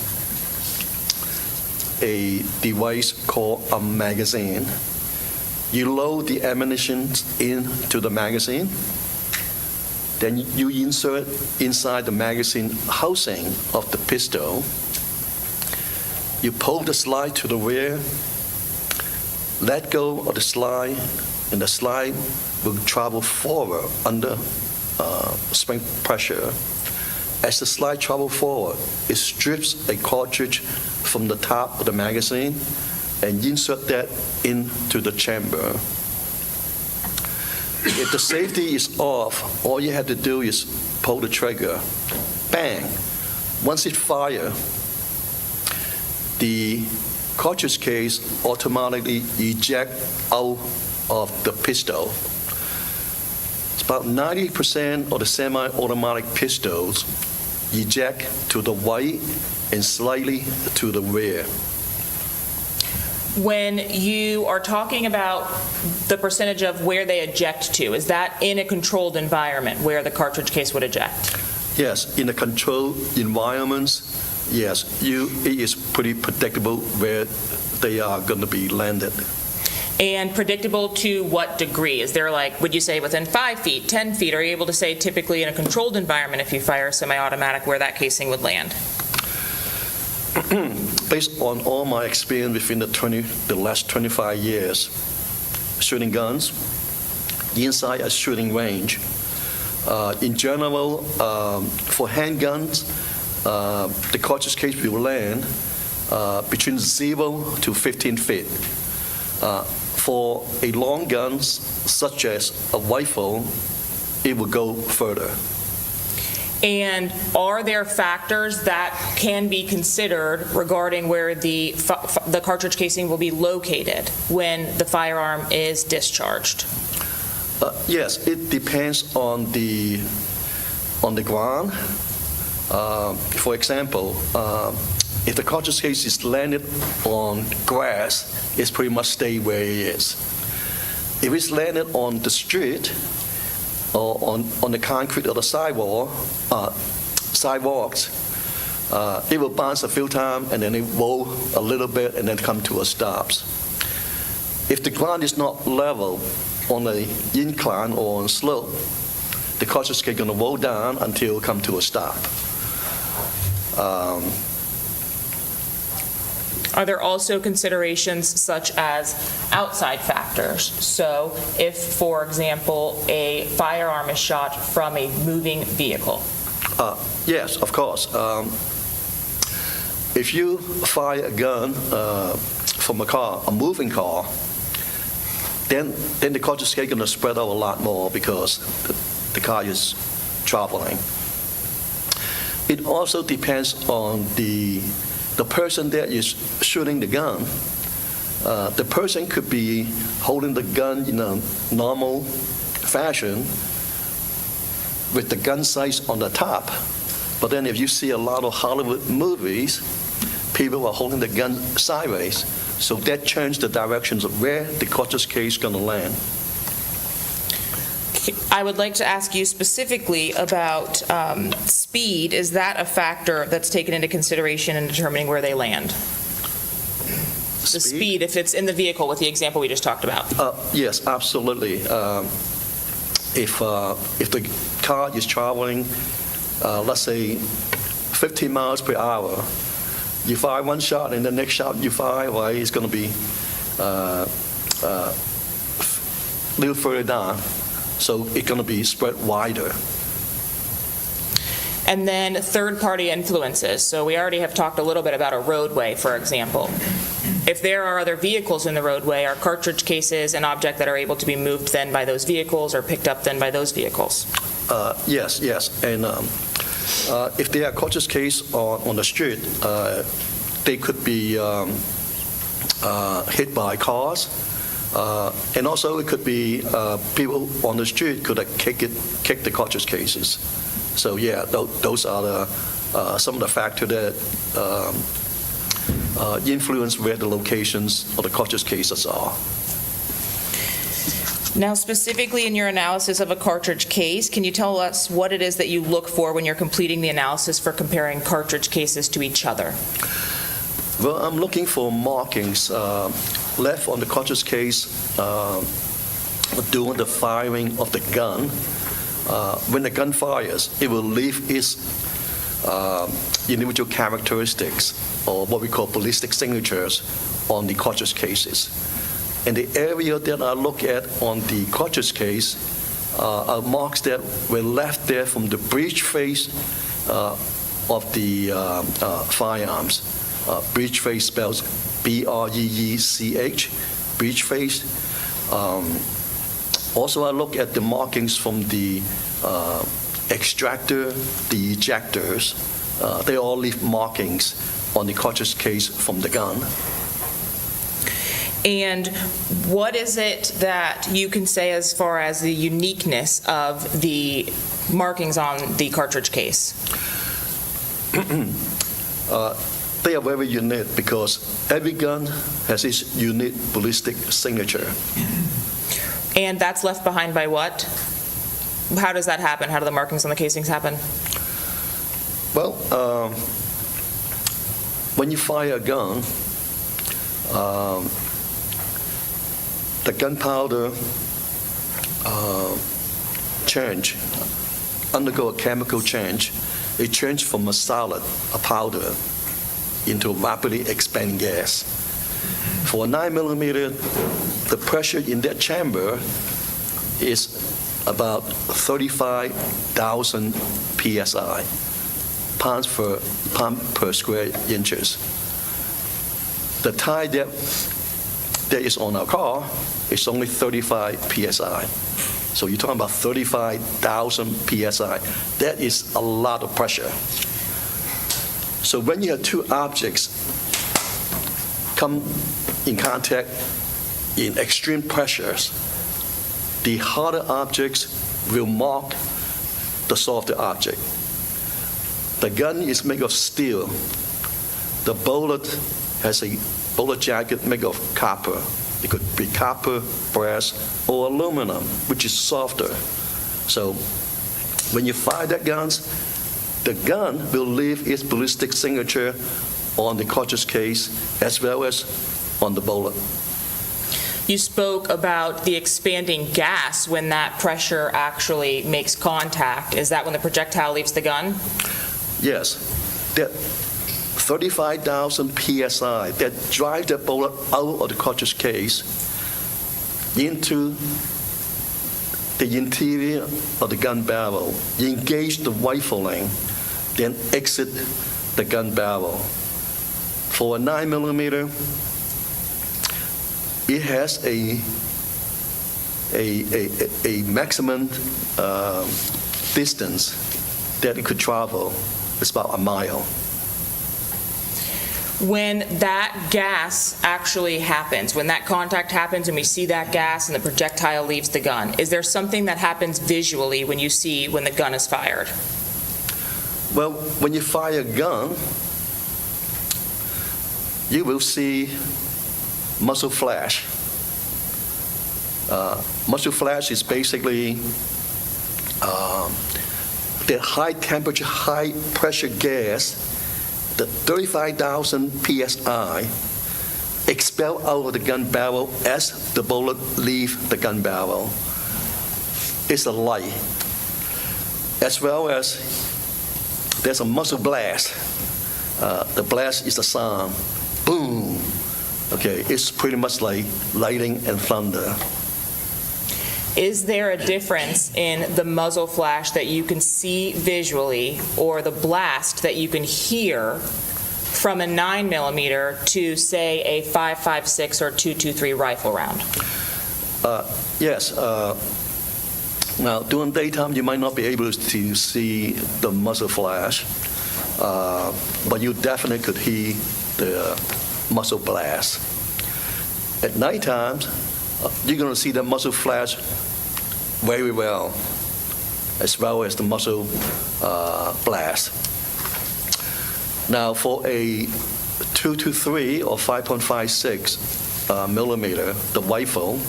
a device called a magazine. You load the ammunition into the magazine, then you insert inside the magazine housing of the pistol. You pull the slide to the rear, let go of the slide, and the slide will travel forward under spring pressure. As the slide travels forward, it strips a cartridge from the top of the magazine and insert that into the chamber. If the safety is off, all you have to do is pull the trigger. Bang! Once it fires, the cartridge case automatically ejects out of the pistol. It's about 90% of the semi-automatic pistols eject to the right and slightly to the rear. When you are talking about the percentage of where they eject to, is that in a controlled environment where the cartridge case would eject? Yes, in a controlled environments, yes, it is pretty predictable where they are going to be landed. And predictable to what degree? Is there would you say within 5 feet, 10 feet? Are you able to say typically in a controlled environment if you fire a semi-automatic where that casing would land? Based on all my experience within the last 25 years shooting guns, inside a shooting range, in general, for handguns, the cartridge case will land between 0 to 15 feet. For a long gun, such as a rifle, it will go further. And are there factors that can be considered regarding where the cartridge casing will be located when the firearm is discharged? Yes, it depends on the ground. For example, if the cartridge case is landed on grass, it's pretty much stay where it is. If it's landed on the street or on the concrete or the sidewalks, it will bounce a few times and then it roll a little bit and then come to a stop. If the ground is not level on the incline or on slope, the cartridge case is going to roll down until it come to a stop. Are there also considerations such as outside factors? So if, for example, a firearm is shot from a moving vehicle? Yes, of course. If you fire a gun from a car, a moving car, then the cartridge case is going to spread out a lot more because the car is traveling. It also depends on the person that is shooting the gun. The person could be holding the gun in a normal fashion with the gun sights on the top. But then if you see a lot of Hollywood movies, people are holding the gun sideways. So that changes the directions of where the cartridge case is going to land. I would like to ask you specifically about speed. Is that a factor that's taken into consideration in determining where they land? The speed, if it's in the vehicle with the example we just talked about. Yes, absolutely. If the car is traveling, let's say 15 miles per hour, you fire one shot and the next shot you fire, well, it's going to be a little further down. So it's going to be spread wider. And then third-party influences. So we already have talked a little bit about a roadway, for example. If there are other vehicles in the roadway, are cartridge cases an object that are able to be moved then by those vehicles or picked up then by those vehicles? Yes. And if there are cartridge case on the street, they could be hit by cars. And also it could be people on the street could kick the cartridge cases. So yeah, those are some of the factors that influence where the locations of the cartridge cases are. Now, specifically in your analysis of a cartridge case, can you tell us what it is that you look for when you're completing the analysis for comparing cartridge cases to each other? Well, I'm looking for markings left on the cartridge case during the firing of the gun. When the gun fires, it will leave its individual characteristics, or what we call ballistic signatures, on the cartridge cases. And the area that I look at on the cartridge case are marks that were left there from the breech face of the firearms. Breech face spells B-R-E-E-C-H, breech face. Also, I look at the markings from the extractor, the ejectors. They all leave markings on the cartridge case from the gun. And what is it that you can say as far as the uniqueness of the markings on the cartridge case? They are very unique because every gun has its unique ballistic signature. And that's left behind by what? How does that happen? How do the markings on the casings happen? Well, when you fire a gun, the gunpowder undergo a chemical change. It changes from a solid, a powder, into a rapidly expanding gas. For a 9mm, the pressure in that chamber is about 35,000 psi, pound per square inches. The tire that is on our car is only 35 psi. So you're talking about 35,000 psi. That is a lot of pressure. So when you have two objects come in contact in extreme pressures, the harder objects will mark the softer object. The gun is made of steel. The bullet has a bullet jacket made of copper. It could be copper, brass, or aluminum, which is softer. So when you fire that gun, the gun will leave its ballistic signature on the cartridge case as well as on the bullet. You spoke about the expanding gas when that pressure actually makes contact. Is that when the projectile leaves the gun? Yes. That 35,000 psi that drive the bullet out of the cartridge case into the interior of the gun barrel, engage the rifling, then exit the gun barrel. For a 9mm, it has a maximum distance that it could travel. It's about a mile. When that gas actually happens, when that contact happens and we see that gas and the projectile leaves the gun, is there something that happens visually when you see when the gun is fired? Well, when you fire a gun, you will see muzzle flash. Muzzle flash is basically the high temperature, high pressure gas, the 35,000 psi expelled out of the gun barrel as the bullet leaves the gun barrel. It's a light. As well as there's a muzzle blast. The blast is a sound. Boom. Okay, it's pretty much like lightning and thunder. Is there a difference in the muzzle flash that you can see visually or the blast that you can hear from a 9mm to, say, a 5.56 or 2.23 rifle round? Yes. Now, during daytime, you might not be able to see the muzzle flash, but you definitely could hear the muzzle blast. At nighttime, you're going to see the muzzle flash very well, as well as the muzzle blast. Now, for a 2.23 or 5.56 millimeter, the rifle,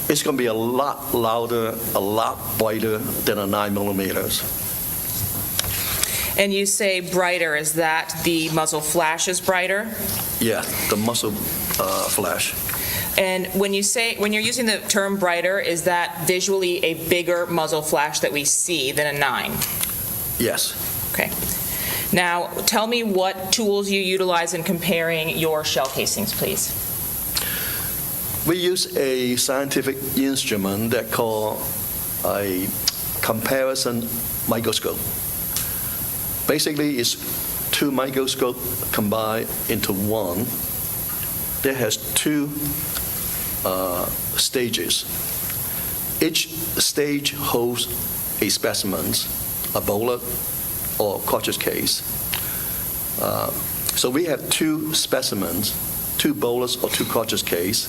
it's going to be a lot louder, a lot brighter than a 9mm. And you say brighter, is that the muzzle flash is brighter? Yeah, the muzzle flash. And when you're using the term brighter, is that visually a bigger muzzle flash that we see than a 9? Yes. Okay. Now, tell me what tools you utilize in comparing your shell casings, please. We use a scientific instrument that called a comparison microscope. Basically, it's two microscopes combined into one. That has two stages. Each stage holds a specimen, a bullet or cartridge case. So we have two specimens, two bullets or two cartridge case.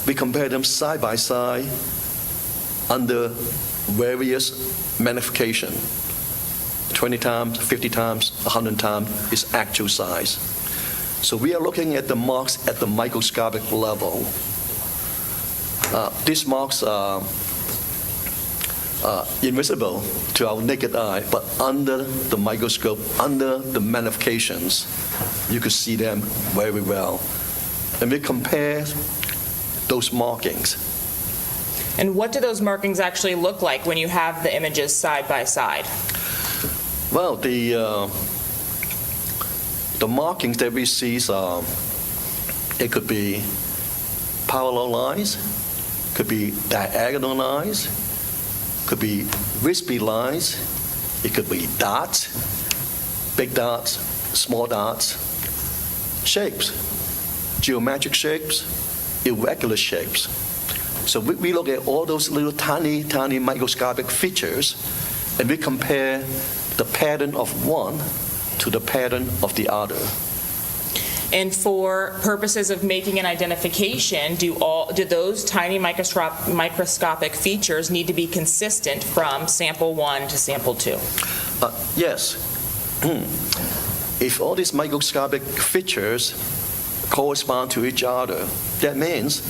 We compare them side by side under various magnification. 20 times, 50 times, 100 times is actual size. So we are looking at the marks at the microscopic level. These marks are invisible to our naked eye, but under the microscope, under the magnifications, you could see them very well. And we compare those markings. And what do those markings actually look like when you have the images side by side? Well, the markings that we see, it could be parallel lines, could be diagonal lines, could be wispy lines, It could be darts, big darts, small darts, shapes, geometric shapes, irregular shapes. So we look at all those little tiny, tiny microscopic features, and we compare the pattern of one to the pattern of the other. And for purposes of making an identification, do those tiny microscopic features need to be consistent from sample 1 to sample 2? Yes. If all these microscopic features correspond to each other, that means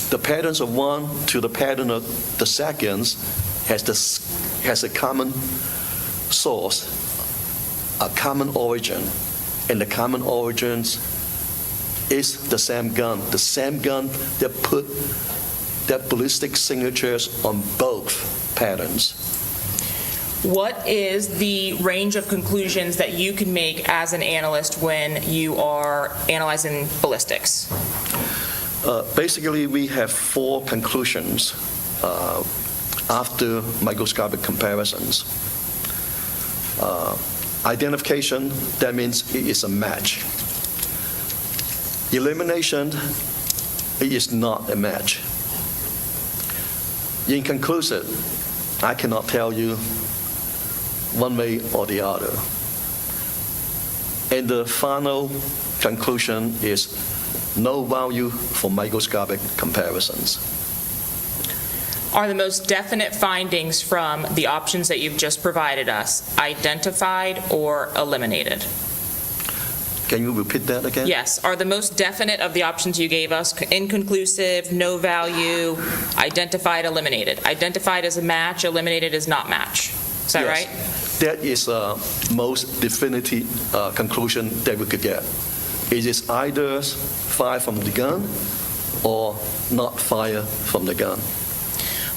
the patterns of one to the pattern of the seconds has a common source, a common origin, and the common origins is the same gun that put that ballistic signatures on both patterns. What is the range of conclusions that you can make as an analyst when you are analyzing ballistics? Basically, we have 4 conclusions after microscopic comparisons. Identification, that means it is a match. Elimination, it is not a match. Inconclusive, I cannot tell you one way or the other. And the final conclusion is no value for microscopic comparisons. Are the most definite findings from the options that you've just provided us identified or eliminated? Can you repeat that again? Yes. Are the most definite of the options you gave us inconclusive, no value, identified, eliminated? Identified as a match, eliminated as not match. Is that right? That is the most definitive conclusion that we could get. It is either fire from the gun or not fire from the gun.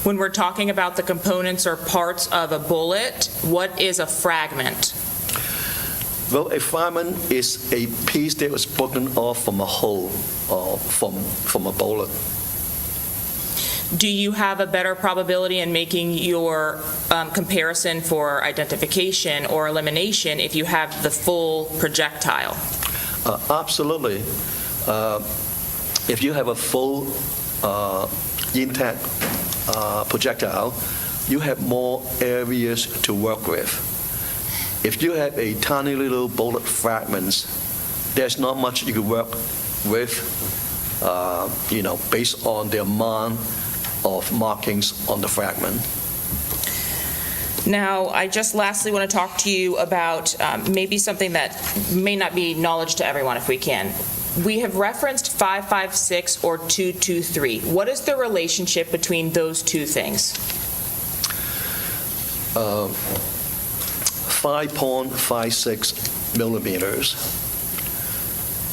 When we're talking about the components or parts of a bullet, what is a fragment? Well, a fragment is a piece that was broken off from a hole or from a bullet. Do you have a better probability in making your comparison for identification or elimination if you have the full projectile? Absolutely. If you have a full intact projectile, you have more areas to work with. If you have a tiny little bullet fragments, there's not much you can work with, based on the amount of markings on the fragment. Now, I just lastly want to talk to you about maybe something that may not be knowledge to everyone, if we can. We have referenced 5.56 or 2.23. What is the relationship between those two things? 5.56 millimeters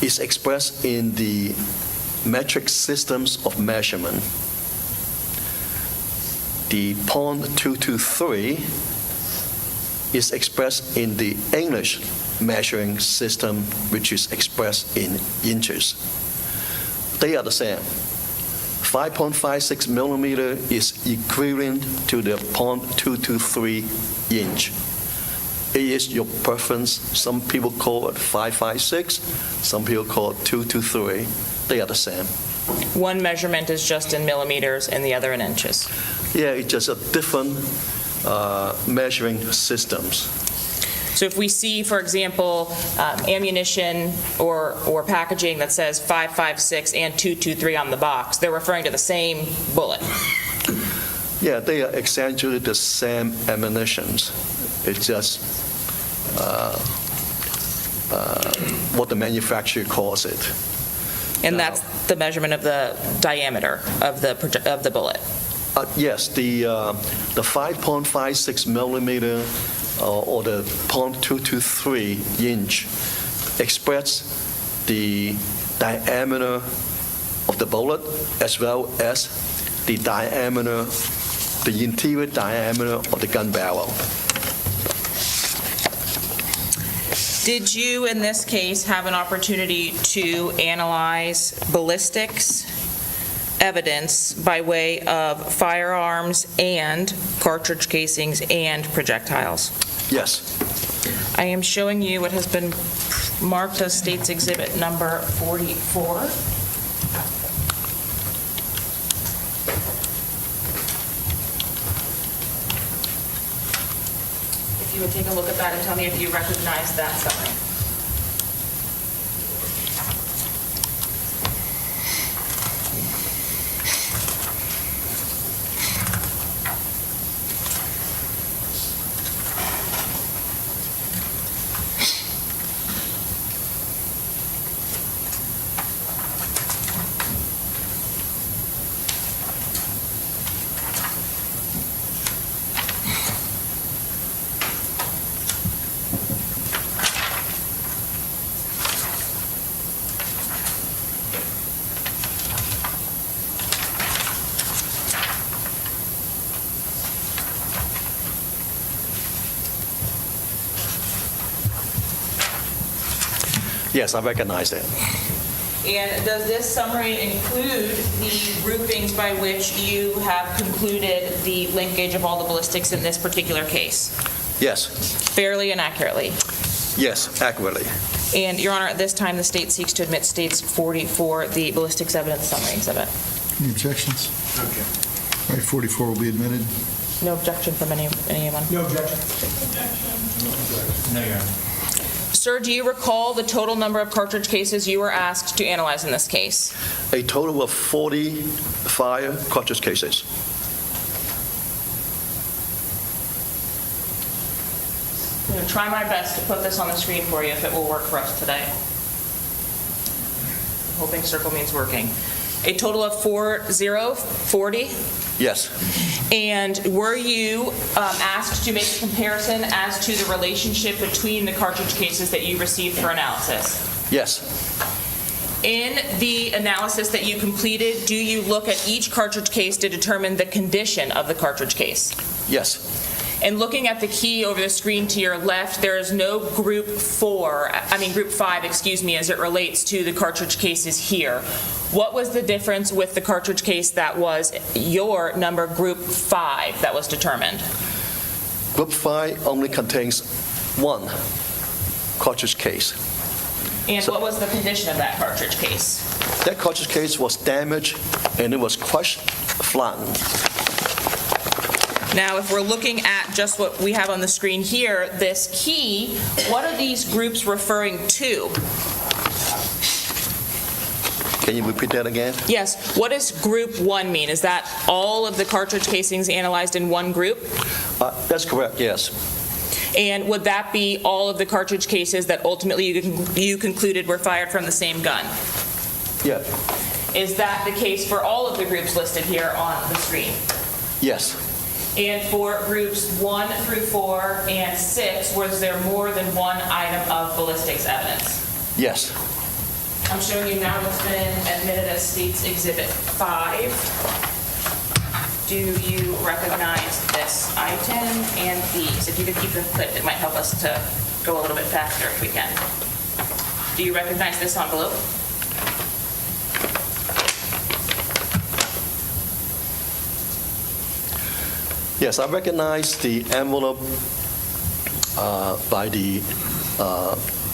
is expressed in the metric systems of measurement. The .223 is expressed in the English measuring system, which is expressed in inches. They are the same. 5.56 millimeter is equivalent to the .223 inch. It is your preference. Some people call it 5.56, some people call it 2.23. They are the same. One measurement is just in millimeters and the other in inches. Yeah, it's just a different measuring systems. So if we see, for example, ammunition or packaging that says 5.56 and 2.23 on the box, they're referring to the same bullet. Yeah, they are essentially the same ammunitions. It's just what the manufacturer calls it. And that's the measurement of the diameter of the bullet. Yes, the 5.56 millimeter or the .223 inch express the diameter of the bullet as well as the diameter, the interior diameter of the gun barrel. Did you, in this case, have an opportunity to analyze ballistics evidence by way of firearms and cartridge casings and projectiles. Yes. I am showing you what has been marked as State's Exhibit number 44. If you would take a look at that and tell me if you recognize that summary. Yes, I recognize that. And does this summary include the groupings by which you have concluded the linkage of all the ballistics in this particular case? Yes. Fairly and accurately? Yes, accurately. And, Your Honor, at this time, the state seeks to admit State's 44, the ballistics evidence summary exhibit. Any objections? Okay. All right, 44 will be admitted. No objection from anyone? No objection. No, Your Honor. Sir, do you recall the total number of cartridge cases you were asked to analyze in this case? A total of 45 cartridge cases. I'm going to try my best to put this on the screen for you if it will work for us today. I'm hoping circle means working. A total of 40? Yes. And were you asked to make a comparison as to the relationship between the cartridge cases that you received for analysis? Yes. In the analysis that you completed, do you look at each cartridge case to determine the condition of the cartridge case? Yes. And looking at the key over the screen to your left, there is no group 5, as it relates to the cartridge cases here. What was the difference with the cartridge case that was your number group 5 that was determined? Group 5 only contains one cartridge case. And what was the condition of that cartridge case? That cartridge case was damaged and it was crushed, flattened. Now, if we're looking at just what we have on the screen here, this key, what are these groups referring to? Can you repeat that again? Yes. What does group 1 mean? Is that all of the cartridge casings analyzed in one group? That's correct, yes. And would that be all of the cartridge cases that ultimately you concluded were fired from the same gun? Yeah. Is that the case for all of the groups listed here on the screen? Yes. And for groups 1 through 4 and 6, was there more than one item of ballistics evidence? Yes. I'm showing you now what's been admitted as State's Exhibit 5. Do you recognize this item and these? If you could keep them clipped, it might help us to go a little bit faster if we can. Do you recognize this envelope? Yes, I recognize the envelope by the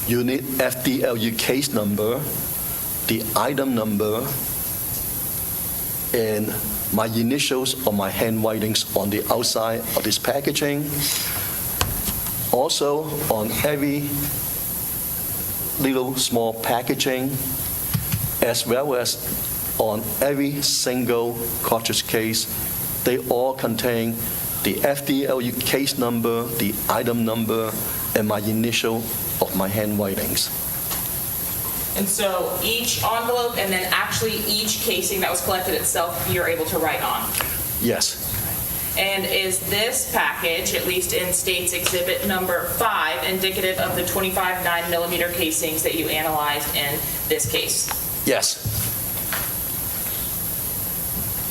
unit FDLU case number, the item number, and my initials or my handwritings on the outside of this packaging. Also, on every little small packaging, as well as on every single cartridge case, they all contain the FDLU case number, the item number, and my initial of my handwritings. And so each envelope and then actually each casing that was collected itself, you're able to write on? Yes. And is this package, at least in State's Exhibit number 5, indicative of the 25 9mm casings that you analyzed in this case? Yes.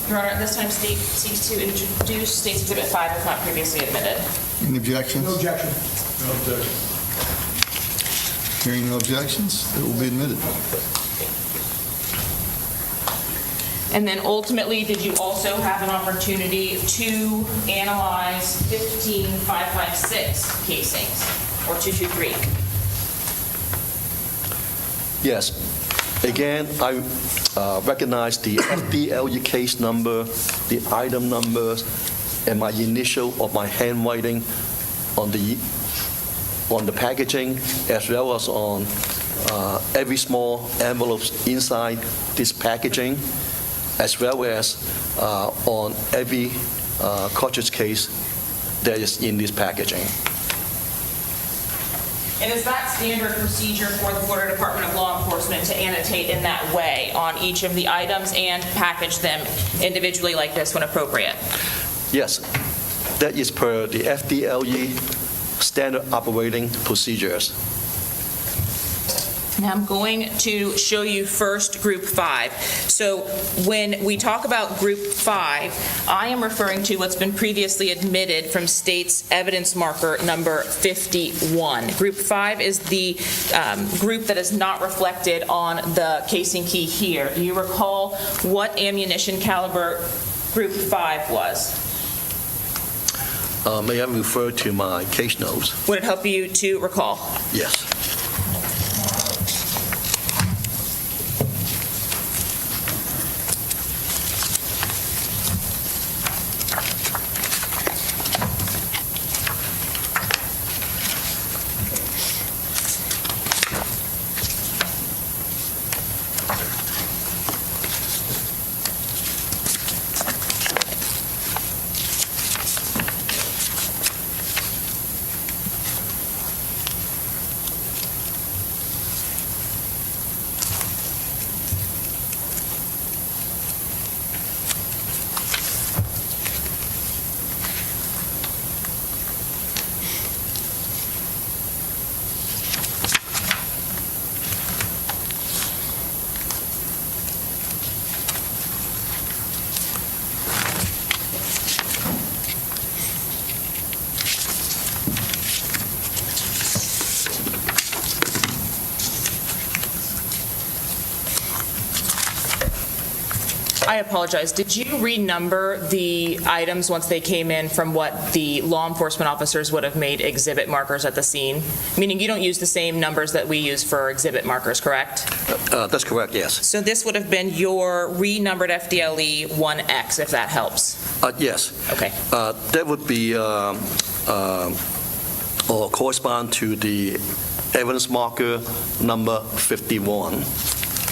Your Honor, at this time, State seeks to introduce State's Exhibit 5 if not previously admitted. Any objections? No objection. No objection. Hearing no objections, it will be admitted. And then ultimately, did you also have an opportunity to analyze 15556 casings or 223? Yes. Again, I recognize the FDLE case number, the item numbers, and my initial of my handwriting on the packaging, as well as on every small envelopes inside this packaging, as well as on every cartridge case that is in this packaging. And is that standard procedure for the Florida Department of Law Enforcement to annotate in that way on each of the items and package them individually like this when appropriate? Yes, that is per the FDLE standard operating procedures. Now I'm going to show you first Group 5. So when we talk about Group 5, I am referring to what's been previously admitted from state's evidence marker number 51. Group 5 is the group that is not reflected on the casing key here. Do you recall what ammunition caliber Group 5 was? May I refer to my case notes? Would it help you to recall? Yes. I apologize. Did you renumber the items once they came in from what the law enforcement officers would have made exhibit markers at the scene? Meaning you don't use the same numbers that we use for exhibit markers, correct? That's correct, yes. So this would have been your renumbered FDLE 1X, if that helps. Yes. Okay. That would be or correspond to the evidence marker number 51.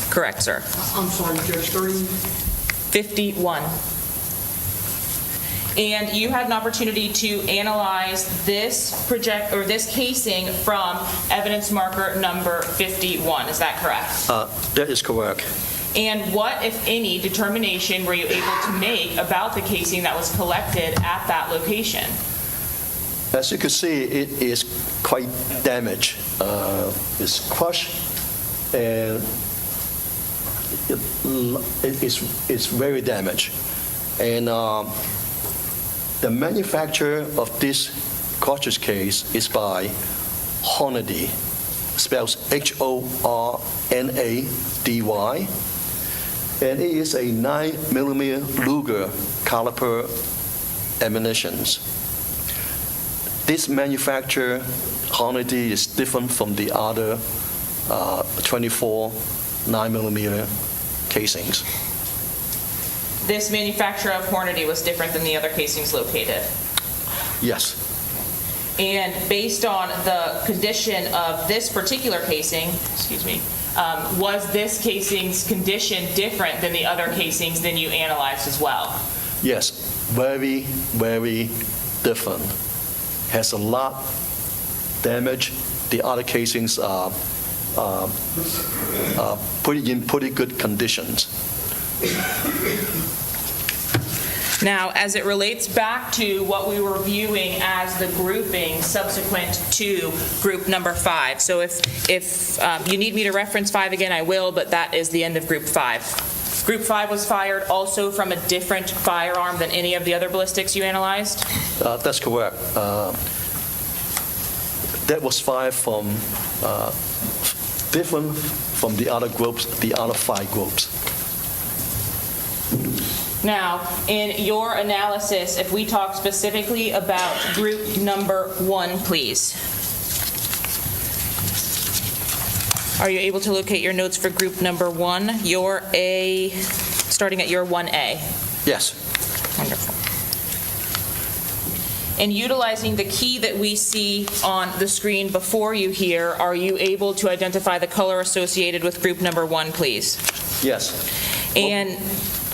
Correct, sir. I'm sorry, Judge, 51. And you had an opportunity to analyze this this casing from evidence marker number 51. Is that correct? That is correct. And what, if any, determination were you able to make about the casing that was collected at that location? As you can see, it is quite damaged. It's crushed, and it's very damaged. And the manufacturer of this cartridge case is by Hornady, spells Hornady, and it is a 9mm Luger caliber ammunitions. This manufacturer, Hornady, is different from the other 24 9mm casings. This manufacturer of Hornady was different than the other casings located. Yes. And based on the condition of this particular casing, was this casing's condition different than the other casings than you analyzed as well? Yes, very, very different. Has a lot damage. The other casings are pretty good conditions. Now, as it relates back to what we were viewing as the grouping subsequent to group number 5. So if you need me to reference 5 again, I will, but that is the end of group 5. Group 5 was fired also from a different firearm than any of the other ballistics you analyzed? That's correct. That was fired from different from the other groups, the other 5 groups. Now, in your analysis, if we talk specifically about group number 1, please. Are you able to locate your notes for group number 1? Your A, starting at your 1A. Yes. Wonderful. And utilizing the key that we see on the screen before you here, are you able to identify the color associated with group number 1, please? Yes. And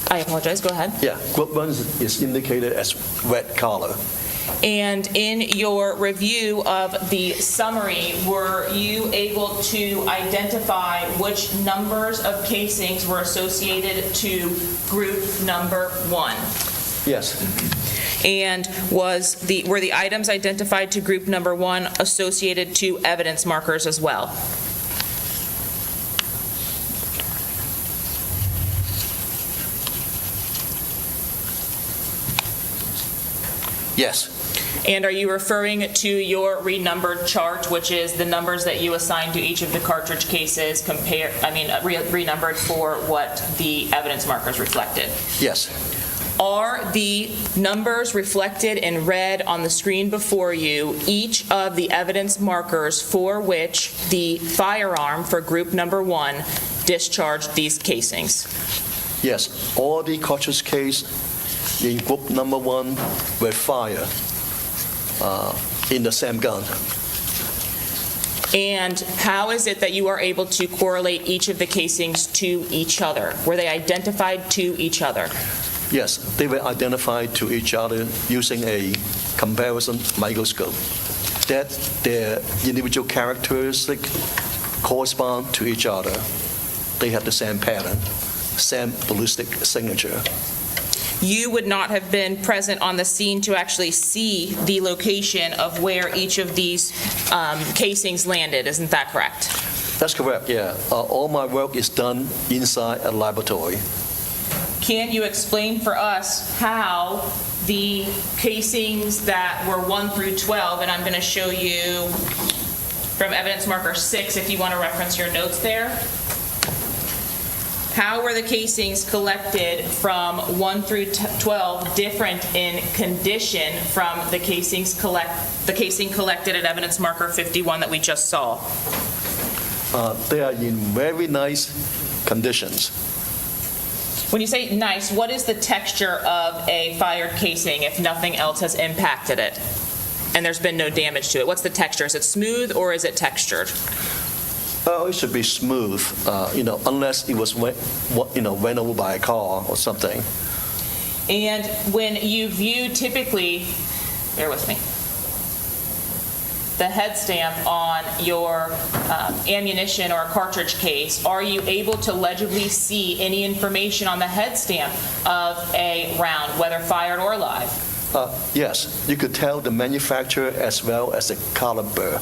I apologize, go ahead. Yeah, group 1 is indicated as red color. And in your review of the summary, were you able to identify which numbers of casings were associated to group number 1? Yes. And were the items identified to group number 1 associated to evidence markers as well? Yes. And are you referring to your renumbered chart, which is the numbers that you assign to each of the cartridge cases, renumbered for what the evidence markers reflected? Yes. Are the numbers reflected in red on the screen before you each of the evidence markers for which the firearm for group number 1 discharged these casings? Yes. All the cartridge case in group number 1 were fired in the same gun. And how is it that you are able to correlate each of the casings to each other? Were they identified to each other? Yes, they were identified to each other using a comparison microscope. That their individual characteristics correspond to each other. They have the same pattern, same ballistic signature. You would not have been present on the scene to actually see the location of where each of these casings landed, isn't that correct? That's correct, yeah. All my work is done inside a laboratory. Can you explain for us how the casings that were 1 through 12, and I'm going to show you from evidence marker 6 if you want to reference your notes there. How were the casings collected from 1 through 12 different in condition from the casing collected at evidence marker 51 that we just saw? They are in very nice conditions. When you say nice, what is the texture of a fired casing if nothing else has impacted it and there's been no damage to it? What's the texture? Is it smooth or is it textured? It should be smooth, unless it was ran over by a car or something. And when you view typically, bear with me, the head stamp on your ammunition or cartridge case, are you able to legibly see any information on the head stamp of a round, whether fired or live? Yes, you could tell the manufacturer as well as the caliber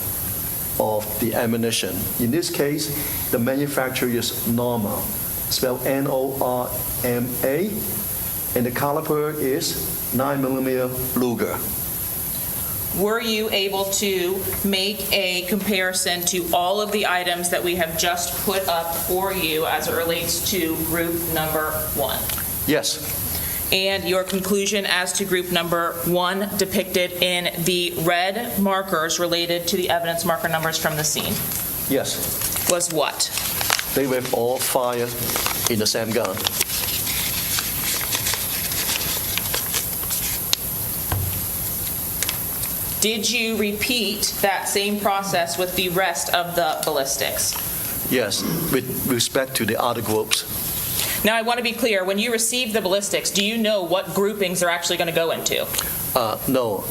of the ammunition. In this case, the manufacturer is Norma, spelled N-O-R-M-A, and the caliber is 9mm Luger. Were you able to make a comparison to all of the items that we have just put up for you as it relates to group number 1? Yes. And your conclusion as to group number 1 depicted in the red markers related to the evidence marker numbers from the scene? Yes. Was what? They were all fired in the same gun. Did you repeat that same process with the rest of the ballistics? Yes, with respect to the other groups. Now, I want to be clear. When you receive the ballistics, do you know what groupings they're actually going to go into? No,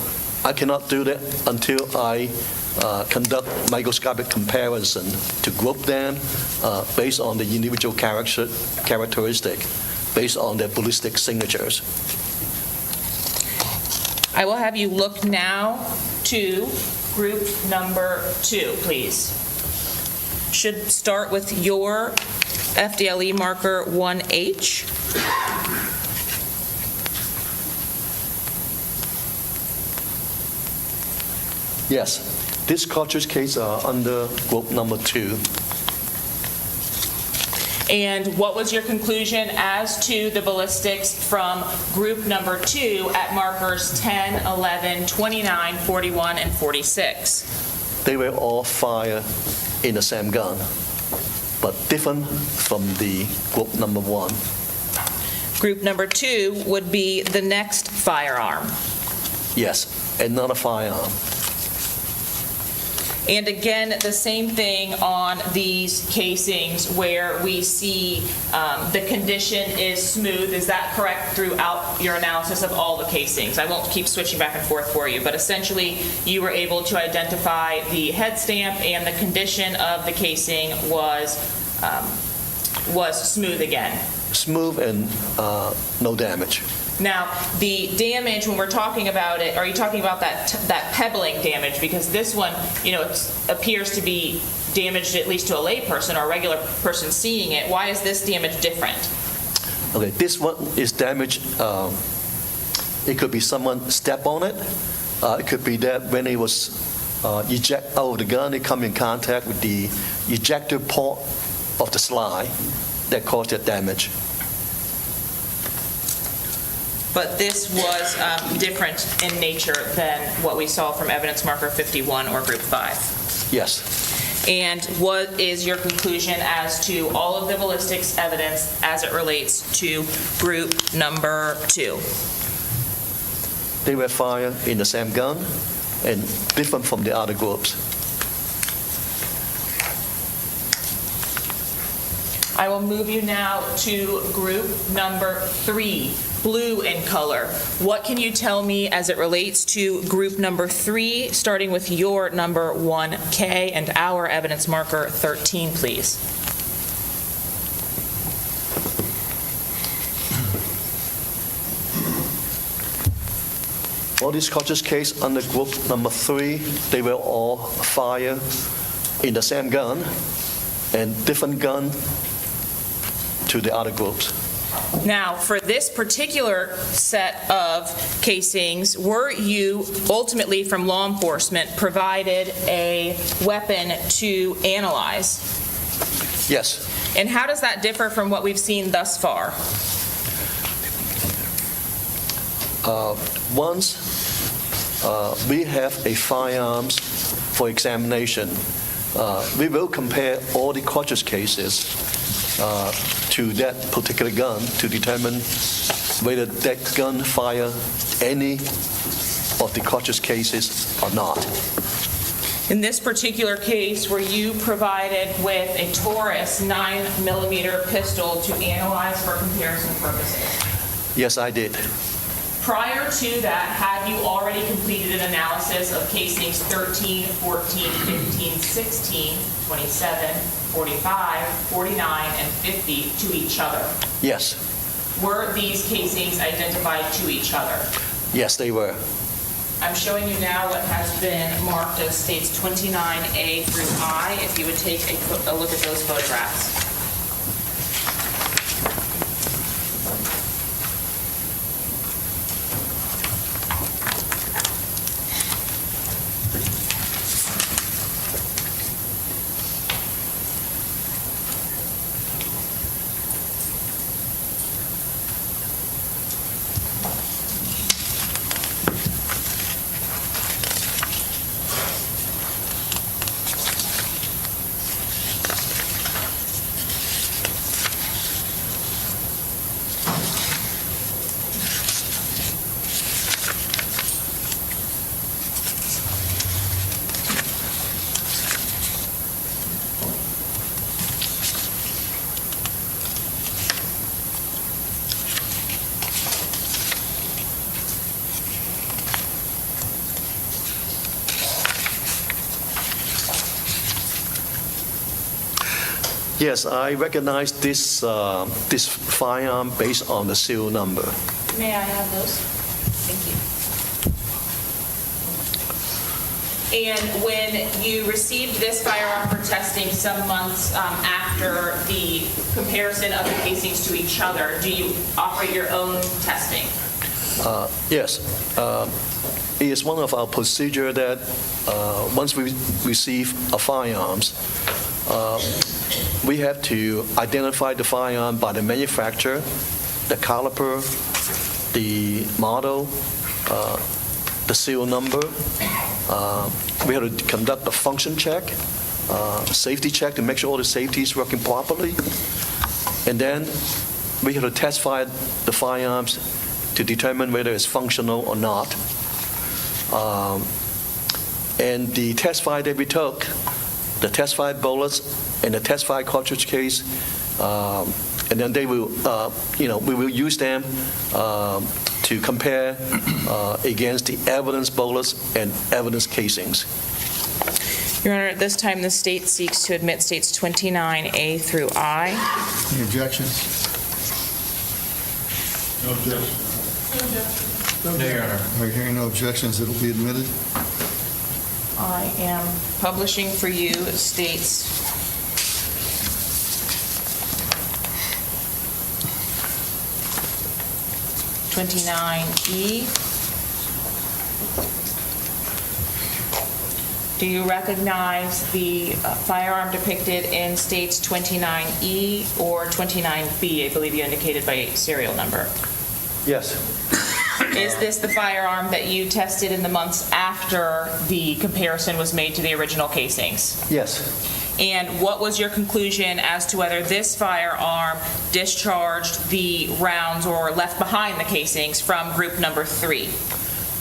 I cannot do that until I conduct microscopic comparison to group them based on the individual characteristic, based on their ballistic signatures. I will have you look now to group number 2, please. Should start with your FDLE marker 1H. Yes, this cartridge case are under group number 2. And what was your conclusion as to the ballistics from group number 2 at markers 10, 11, 29, 41, and 46? They were all fired in the same gun, but different from the group number 1. Group number 2 would be the next firearm. Yes, another firearm. And again, the same thing on these casings where we see the condition is smooth. Is that correct throughout your analysis of all the casings? I won't keep switching back and forth for you, but essentially you were able to identify the head stamp and the condition of the casing was smooth again. Smooth and no damage. Now, the damage, when we're talking about it, are you talking about that pebbling damage? Because this one, it appears to be damaged at least to a layperson or a regular person seeing it. Why is this damage different? Okay, this one is damaged. It could be someone step on it. It could be that when it was eject out of the gun, it come in contact with the ejector port of the slide that caused that damage. But this was different in nature than what we saw from evidence marker 51 or group 5. Yes. And what is your conclusion as to all of the ballistics evidence as it relates to group number 2? They were fired in the same gun and different from the other groups. I will move you now to group number 3, blue in color. What can you tell me as it relates to group number 3, starting with your number 1K and our evidence marker 13, please? All these cartridge case under group number 3, they were all fired in the same gun and different gun to the other groups. Now, for this particular set of casings, were you ultimately from law enforcement provided a weapon to analyze? Yes. And how does that differ from what we've seen thus far? Once we have a firearms for examination, we will compare all the cartridge cases to that particular gun to determine whether that gun fire any of the cartridge cases or not. In this particular case, were you provided with a Taurus 9mm pistol to analyze for comparison purposes? Yes, I did. Prior to that, had you already completed an analysis of casings 13, 14, 15, 16, 27, 45, 49, and 50 to each other? Yes. Were these casings identified to each other? Yes, they were. I'm showing you now what has been marked as states 29A through I, if you would take a look at those photographs. Yes, I recognize this this firearm based on the serial number. May I have those? Thank you. And when you received this firearm for testing some months after the comparison of the casings to each other, do you operate your own testing? Yes. It is one of our procedure that once we receive a firearms, we have to identify the firearm by the manufacturer, the caliber, the model, the serial number. We have to conduct a function check, safety check to make sure all the safety is working properly. And then we have to test fire the firearms to determine whether it's functional or not. And the test fire that we took, the test fire bullets and the test fire cartridge case, and then they will, we will use them to compare against the evidence bullets and evidence casings. Your Honor, at this time, the state seeks to admit states 29A through I. Any objections? No objection. No, Your Honor. All right, hearing no objections, it'll be admitted. I am publishing for you states 29E. Do you recognize the firearm depicted in states 29E or 29B? I believe you indicated by serial number. Yes. Is this the firearm that you tested in the months after the comparison was made to the original casings? Yes. And what was your conclusion as to whether this firearm discharged the rounds or left behind the casings from group number 3?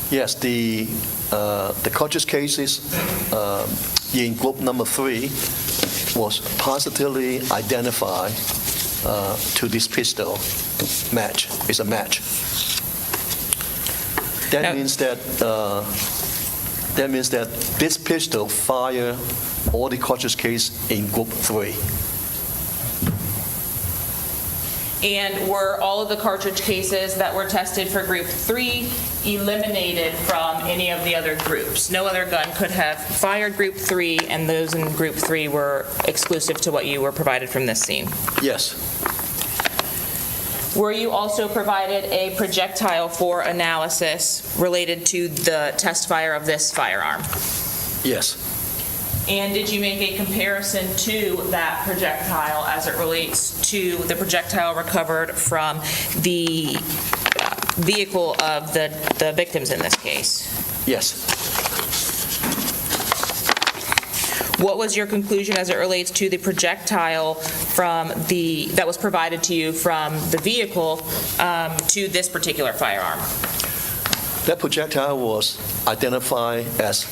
Yes, the cartridge cases in group number 3 was positively identified to this pistol match. It's a match. That means that this pistol fired all the cartridge case in group 3. And were all of the cartridge cases that were tested for group 3 eliminated from any of the other groups? No other gun could have fired group 3, and those in group 3 were exclusive to what you were provided from this scene? Yes. Were you also provided a projectile for analysis related to the test fire of this firearm? Yes. And did you make a comparison to that projectile as it relates to the projectile recovered from the vehicle of the victims in this case? Yes. What was your conclusion as it relates to the projectile that was provided to you from the vehicle to this particular firearm? That projectile was identified as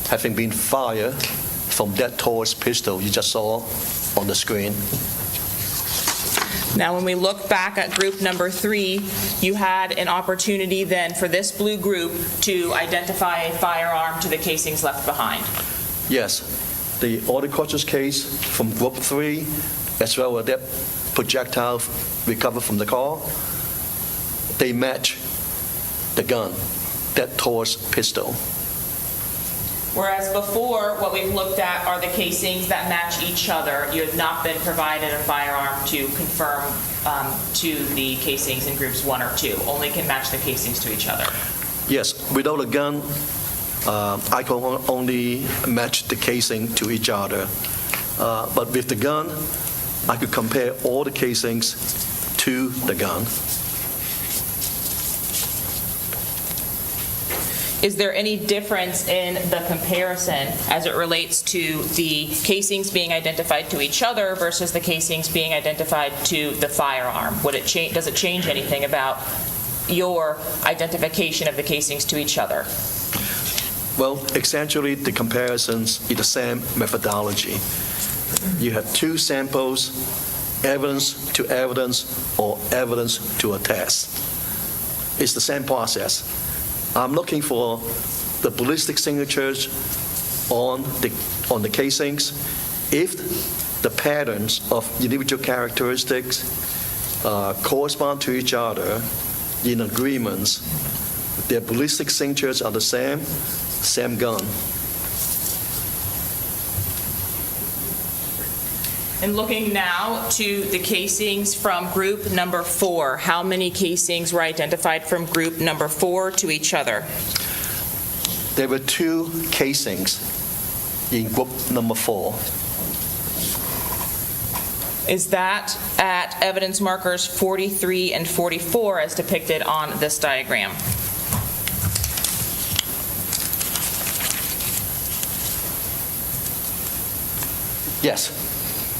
having been fired from that Taurus pistol you just saw on the screen. Now, when we look back at group number 3, you had an opportunity then for this blue group to identify a firearm to the casings left behind. Yes. The auto cartridge case from group 3, as well as that projectile recovered from the car, they match the gun, that Taurus pistol. Whereas before, what we've looked at are the casings that match each other. You have not been provided a firearm to confirm to the casings in groups 1 or 2. Only can match the casings to each other. Yes, without a gun, I can only match the casing to each other. But with the gun, I could compare all the casings to the gun. Is there any difference in the comparison as it relates to the casings being identified to each other versus the casings being identified to the firearm? Does it change anything about your identification of the casings to each other? Well, essentially, the comparisons is the same methodology. You have 2 samples, evidence to evidence or evidence to a test. It's the same process. I'm looking for the ballistic signatures on the casings. If the patterns of individual characteristics correspond to each other in agreements, their ballistic signatures are the same gun. And looking now to the casings from group number 4, how many casings were identified from group number 4 to each other? There were 2 casings in group number 4. Is that at evidence markers 43 and 44 as depicted on this diagram? Yes.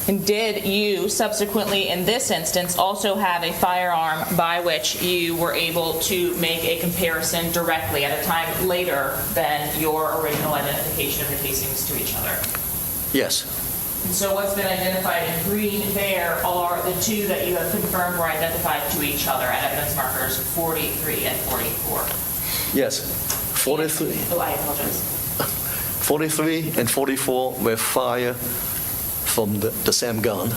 And did you subsequently, in this instance, also have a firearm by which you were able to make a comparison directly at a time later than your original identification of the casings to each other? Yes. And so what's been identified in green there are the two that you have confirmed were identified to each other at evidence markers 43 and 44. Yes. 43. Oh, I apologize. 43 and 44 were fired from the same gun.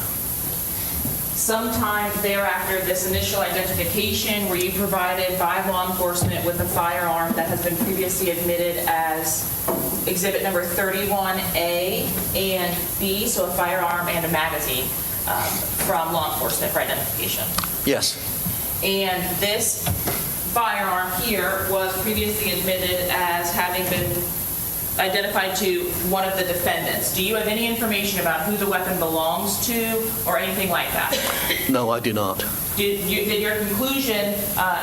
Sometime thereafter, this initial identification, were you provided by law enforcement with a firearm that has been previously admitted as exhibit number 31A and B, so a firearm and a magazine from law enforcement for identification? Yes. And this firearm here was previously admitted as having been identified to one of the defendants. Do you have any information about who the weapon belongs to or anything like that? No, I do not. Did your conclusion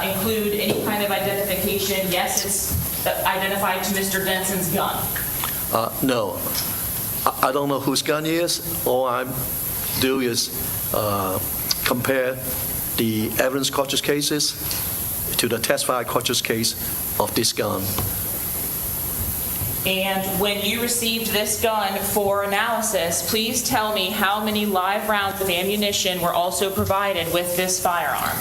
include any kind of identification? Yes, it's identified to Mr. Denson's gun. No. I don't know whose gun it is. All I do is compare the evidence cartridge cases to the test fire cartridge case of this gun. And when you received this gun for analysis, please tell me how many live rounds of ammunition were also provided with this firearm.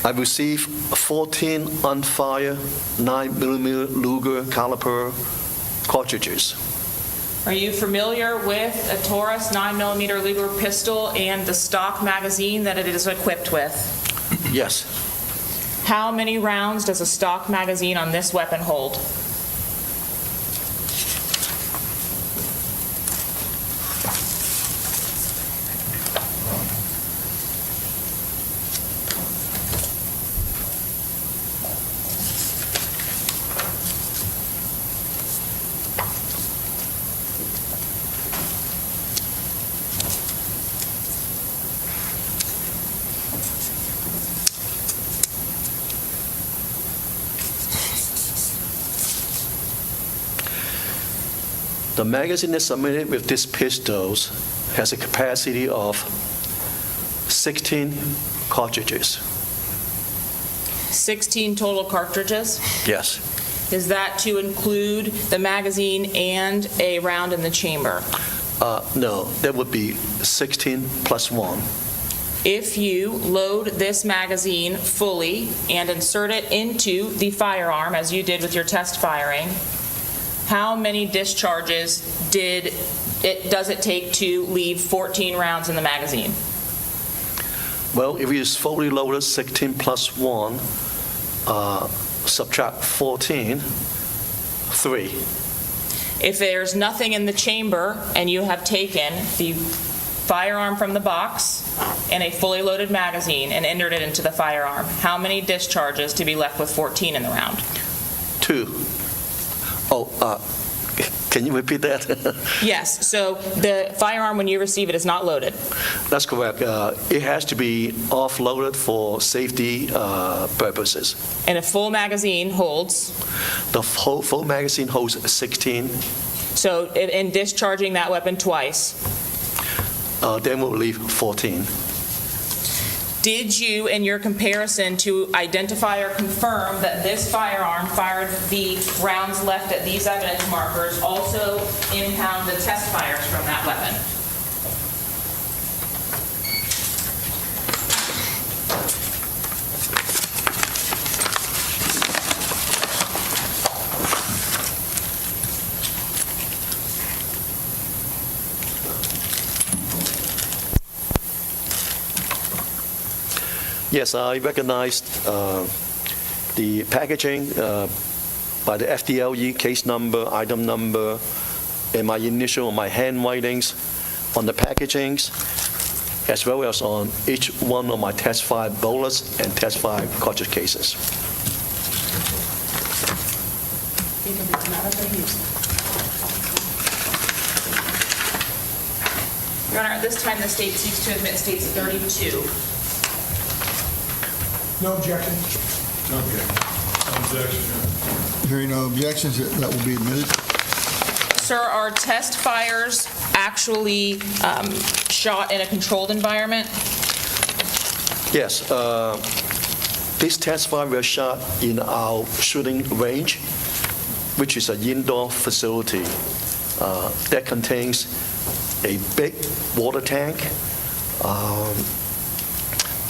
I received 14 unfired 9mm Luger caliber cartridges. Are you familiar with a Taurus 9mm Luger pistol and the stock magazine that it is equipped with? Yes. How many rounds does a stock magazine on this weapon hold? The magazine that's submitted with these pistols has a capacity of 16 cartridges. 16 total cartridges? Yes. Is that to include the magazine and a round in the chamber? No, that would be 16 plus 1. If you load this magazine fully and insert it into the firearm, as you did with your test firing, how many discharges does it take to leave 14 rounds in the magazine? Well, if it is fully loaded, 16 plus 1, subtract 14, 3. If there's nothing in the chamber and you have taken the firearm from the box and a fully loaded magazine and entered it into the firearm, how many discharges to be left with 14 in the round? 2. Oh, can you repeat that? Yes, so the firearm, when you receive it, is not loaded. That's correct. It has to be offloaded for safety purposes. And a full magazine holds? The full magazine holds 16. So in discharging that weapon twice? Then we'll leave 14. Did you, in your comparison, to identify or confirm that this firearm fired the rounds left at these evidence markers, also impound the test fires from that weapon? Yes, I recognized the packaging by the FDLE case number, item number, and my initial, my handwritings on the packagings, as well as on each one of my test fire bullets and test fire cartridge cases. Your Honor, at this time, the state seeks to admit states 32. No objection. Hearing no objections, that will be admitted. Sir, are test fires actually shot in a controlled environment? Yes, this test fire was shot in our shooting range, which is an indoor facility that contains a big water tank.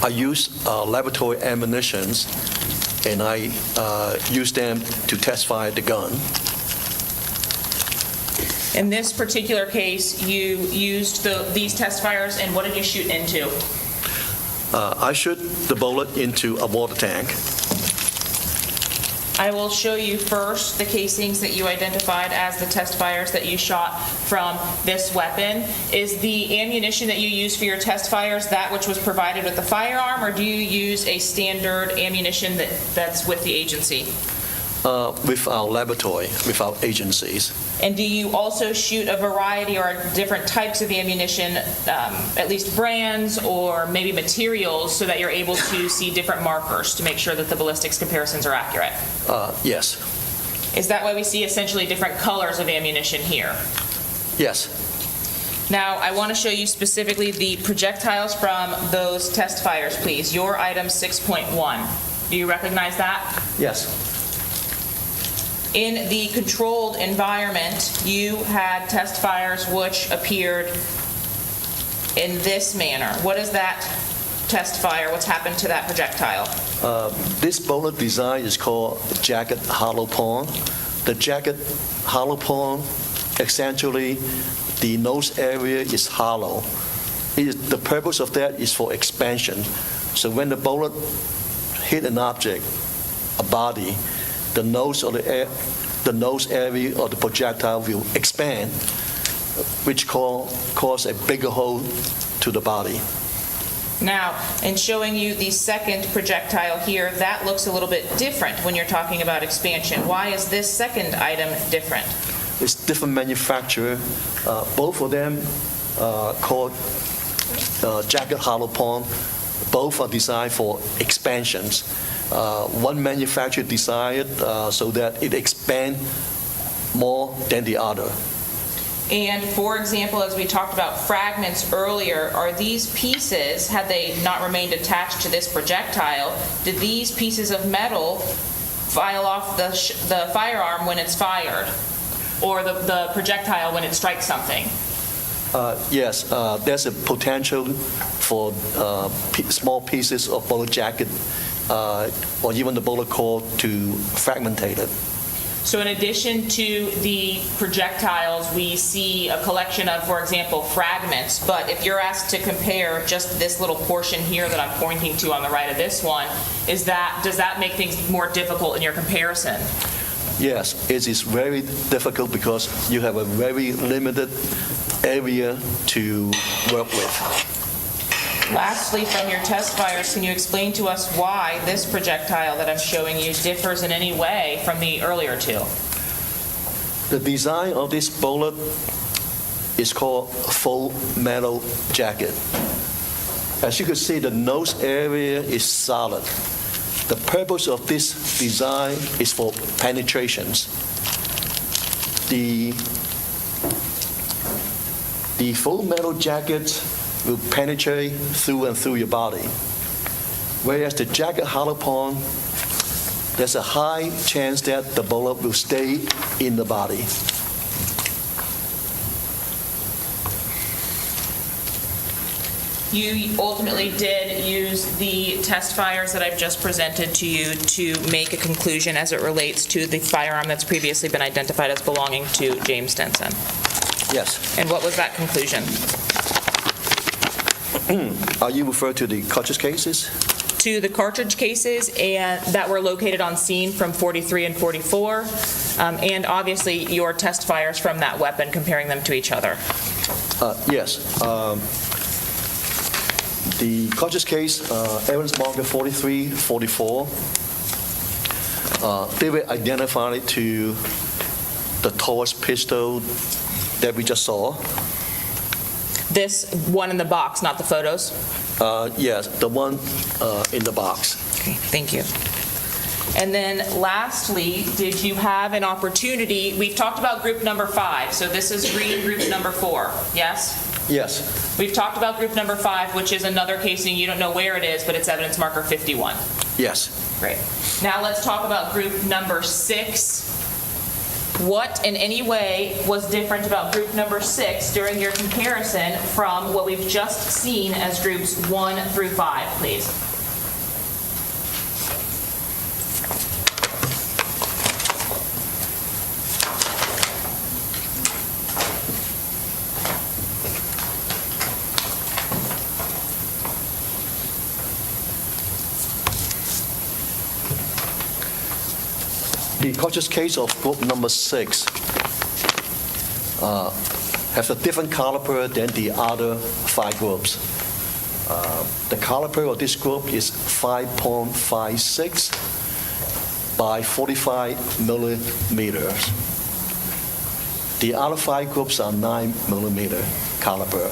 I use laboratory ammunitions, and I use them to test fire the gun. In this particular case, you used these test fires, and what did you shoot into? I shoot the bullet into a water tank. I will show you first the casings that you identified as the test fires that you shot from this weapon. Is the ammunition that you use for your test fires that which was provided with the firearm, or do you use a standard ammunition that's with the agency? With our laboratory, with our agencies. And do you also shoot a variety or different types of ammunition, at least brands or maybe materials, so that you're able to see different markers to make sure that the ballistics comparisons are accurate? Yes. Is that why we see essentially different colors of ammunition here? Yes. Now, I want to show you specifically the projectiles from those test fires, please. Your item 6.1. Do you recognize that? Yes. In the controlled environment, you had test fires which appeared in this manner. What is that test fire? What's happened to that projectile? This bullet design is called jacket hollow point. The jacket hollow point, essentially, the nose area is hollow. The purpose of that is for expansion. So when the bullet hit an object, a body, the nose area of the projectile will expand, which cause a bigger hole to the body. Now, in showing you the second projectile here, that looks a little bit different when you're talking about expansion. Why is this second item different? It's different manufacturer. Both of them called jacket hollow point. Both are designed for expansions. One manufacturer designed so that it expands more than the other. And for example, as we talked about fragments earlier, are these pieces, had they not remained attached to this projectile, did these pieces of metal file off the firearm when it's fired, or the projectile when it strikes something? Yes, there's a potential for small pieces of bullet jacket or even the bullet core to fragmentate it. So in addition to the projectiles, we see a collection of, for example, fragments. But if you're asked to compare just this little portion here that I'm pointing to on the right of this one, does that make things more difficult in your comparison? Yes, it is very difficult because you have a very limited area to work with. Lastly, from your test fires, can you explain to us why this projectile that I'm showing you differs in any way from the earlier two? The design of this bullet is called full metal jacket. As you can see, the nose area is solid. The purpose of this design is for penetrations. The full metal jacket will penetrate through and through your body. Whereas the jacket hollow point, there's a high chance that the bullet will stay in the body. You ultimately did use the test fires that I've just presented to you to make a conclusion as it relates to the firearm that's previously been identified as belonging to James Denson. Yes. And what was that conclusion? Are you referring to the cartridge cases? To the cartridge cases and that were located on scene from 43 and 44, and obviously your test fires from that weapon, comparing them to each other. Yes. The cartridge case, evidence marker 43, 44. they were identified to the Taurus pistol that we just saw. This one in the box, not the photos? Yes, the one in the box. Okay, thank you. And then lastly, did you have an opportunity, we've talked about group number 5, so this is green group number 4, yes? Yes, We've talked about group number 5, which is another casing, you don't know where it is, but it's evidence marker 51. yes. Great. Now let's talk about group number 6. What in any way was different about group number 6 during your comparison from what we've just seen as groups 1 through 5, please? The cautious case of group number 6 has a different caliber than the other 5 groups. The caliber of this group is 5.56 by 45 millimeters. The other 5 groups are 9 millimeter caliber.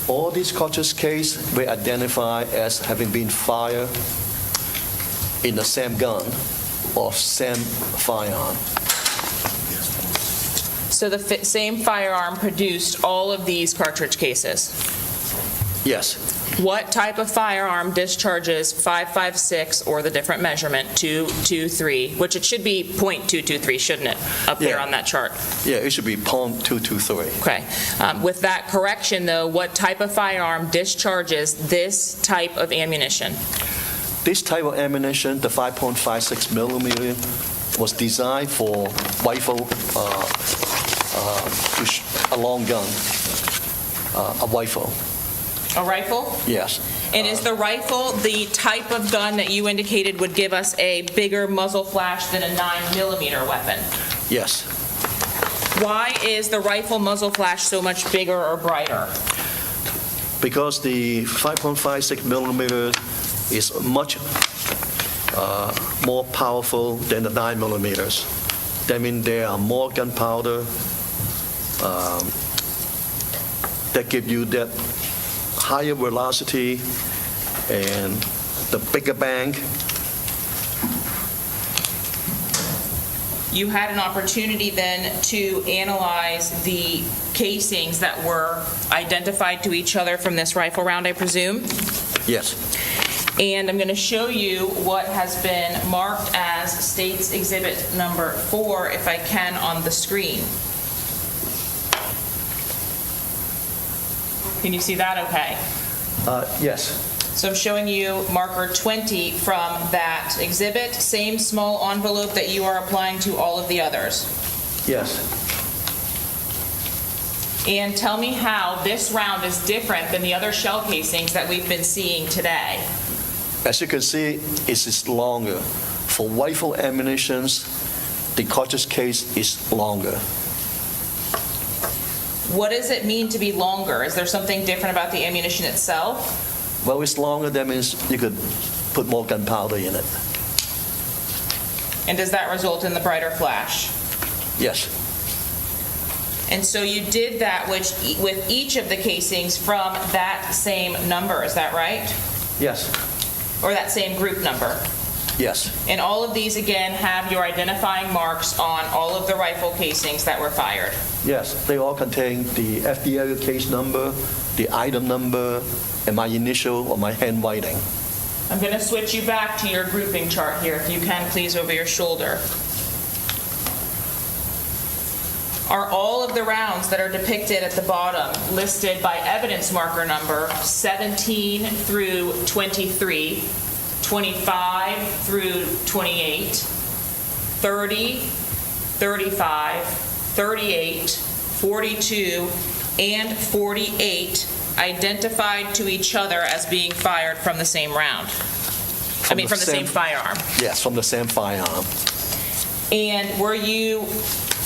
All these cautious cases were identified as having been fired in the same gun or same firearm. So the same firearm produced all of these cartridge cases. Yes, What type of firearm discharges 5.56 or the different measurement 223, which it should be .223, shouldn't it, up there Yeah. on that chart? yeah, it should be .223. Okay. With that correction, though, what type of firearm discharges this type of ammunition? This type of ammunition, the 5.56 millimeter, was designed for rifle, a long gun, a rifle. A rifle? Yes, And is the rifle the type of gun that you indicated would give us a bigger muzzle flash than a 9mm weapon? yes. Why is the rifle muzzle flash so much bigger or brighter? Because the 5.56 millimeter is much more powerful than the 9 millimeters. That means there are more gunpowder that give you that higher velocity and the bigger bang. You had an opportunity then to analyze the casings that were identified to each other from this rifle round, I presume? Yes, And I'm going to show you what has been marked as State's Exhibit number 4, if I can, on the screen. Can you see that okay? yes, So I'm showing you marker 20 from that exhibit, same small envelope that you are applying to all of the others. yes. And tell me how this round is different than the other shell casings that we've been seeing today. As you can see, it is longer. For rifle ammunitions, the cartridge case is longer. What does it mean to be longer? Is there something different about the ammunition itself? Well, it's longer, that means you could put more gunpowder in it. And does that result in the brighter flash? Yes, And so you did that with each of the casings from that same number, is that right? yes, Or that same group number? yes, And all of these, again, have your identifying marks on all of the rifle casings that were fired. yes. They all contain the FDA case number, the item number, and my initial or my handwriting. I'm going to switch you back to your grouping chart here, if you can, please, over your shoulder. Are all of the rounds that are depicted at the bottom listed by evidence marker number 17 through 23, 25 through 28, 30, 35, 38, 42, and 48 identified to each other as being fired from the same round? From the same firearm. Yes, from the same firearm. And were you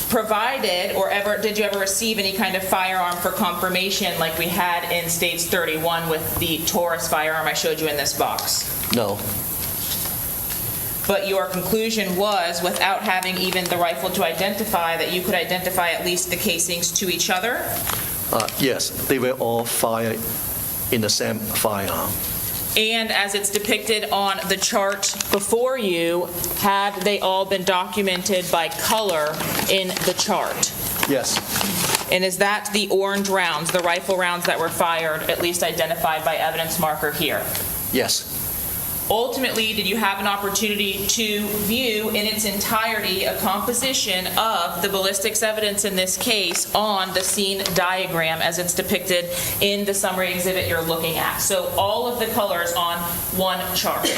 provided, or did you ever receive any kind of firearm for confirmation like we had in States 31 with the Taurus firearm I showed you in this box? No, but your conclusion was, without having even the rifle to identify, that you could identify at least the casings to each other? Yes, they were all fired in the same firearm. And as it's depicted on the chart before you, had they all been documented by color in the chart? Yes, And is that the orange rounds, the rifle rounds that were fired, at least identified by evidence marker here? yes, Ultimately, did you have an opportunity to view in its entirety a composition of the ballistics evidence in this case on the scene diagram as it's depicted in the summary exhibit you're looking at? So all of the colors on one chart.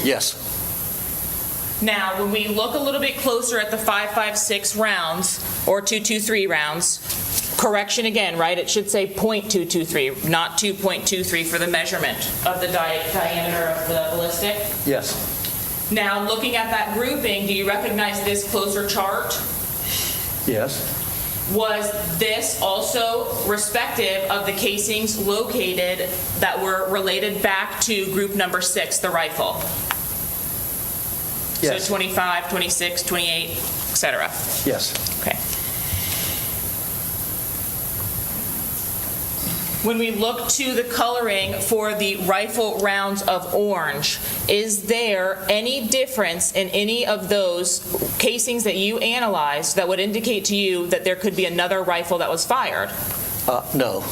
yes, Now, when we look a little bit closer at the 5.56 rounds, or 223 rounds, correction again, right? It should say .223, not 2.23 for the measurement of the diameter of the ballistic. yes, Now, looking at that grouping, do you recognize this closer chart? yes, Was this also respective of the casings located that were related back to group number 6, the rifle? yes, So 25, 26, 28, et cetera. yes. Okay. When we look to the coloring for the rifle rounds of orange, is there any difference in any of those casings that you analyzed that would indicate to you that there could be another rifle that was fired? No,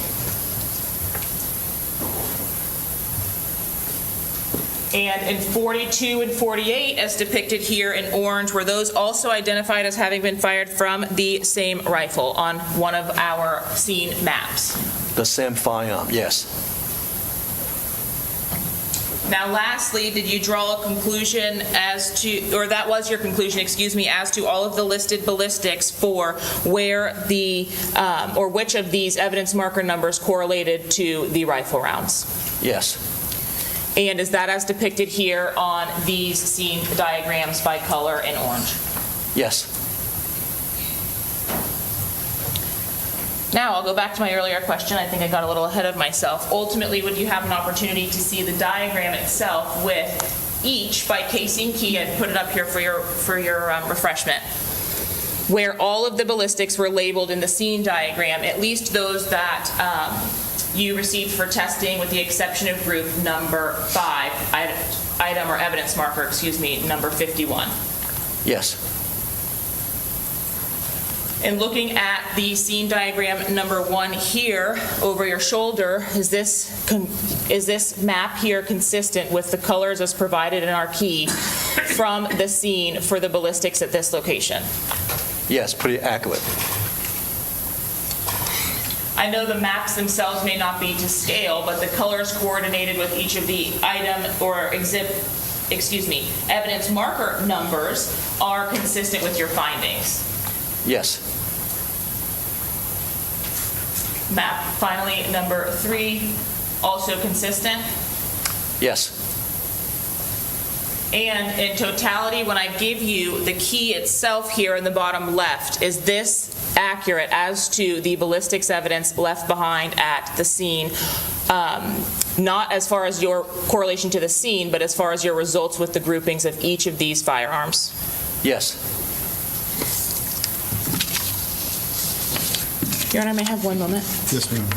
And in 42 and 48, as depicted here in orange, were those also identified as having been fired from the same rifle on one of our scene maps? the same firearm, yes. Now, lastly, did you draw a conclusion as to, or that was your conclusion, excuse me, as to all of the listed ballistics for where the, or which of these evidence marker numbers correlated to the rifle rounds? Yes, And is that as depicted here on these scene diagrams by color in orange? yes, Now, I'll go back to my earlier question. I think I got a little ahead of myself. Ultimately, would you have an opportunity to see the diagram itself with each by casing key? I'd put it up here for your refreshment, where all of the ballistics were labeled in the scene diagram, at least those that you received for testing, with the exception of group number 5, item or evidence marker, excuse me, number 51. yes, And looking at the scene diagram number 1 here over your shoulder, is this map here consistent with the colors as provided in our key from the scene for the ballistics at this location? yes, pretty accurate. I know the maps themselves may not be to scale, but the colors coordinated with each of the item or evidence marker numbers are consistent with your findings. Yes, Map, finally, number 3, also consistent. yes, And in totality, when I give you the key itself here in the bottom left, is this accurate as to the ballistics evidence left behind at the scene? Not as far as your correlation to the scene, but as far as your results with the groupings of each of these firearms? yes. Your Honor, may I have one moment? Yes, ma'am.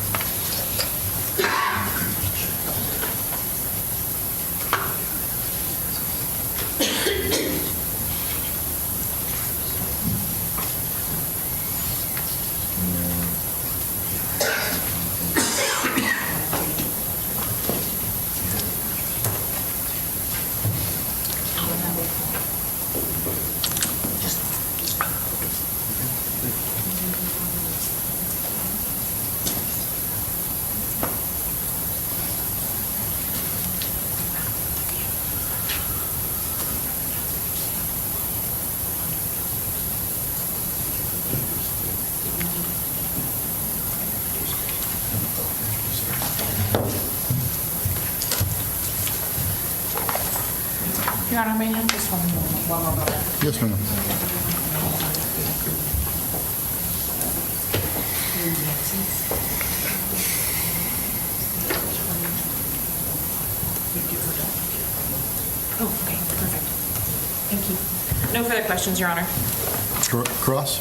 Your Honor, may I have just one more moment? Yes, ma'am. Oh, okay, perfect. No further questions, Your Honor. Cross?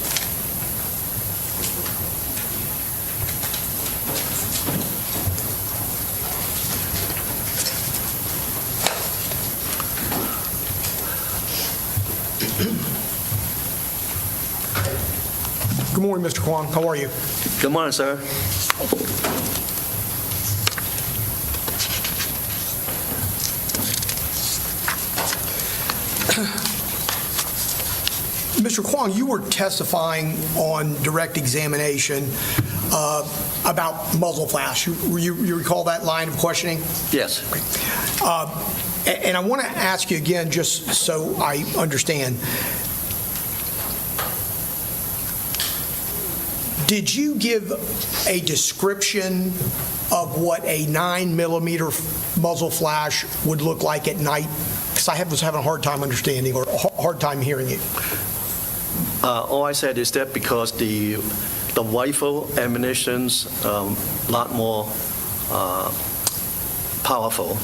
Good morning, Mr. Kwan. How are you? Good morning, sir. Mr. Kwong, you were testifying on direct examination about muzzle flash. You recall that line of questioning? Yes. And I want to ask you again, just so I understand. Did you give a description of what a 9mm muzzle flash would look like at night? Because I was having a hard time understanding or a hard time hearing you. All I said is that because the rifle ammunition's a lot more powerful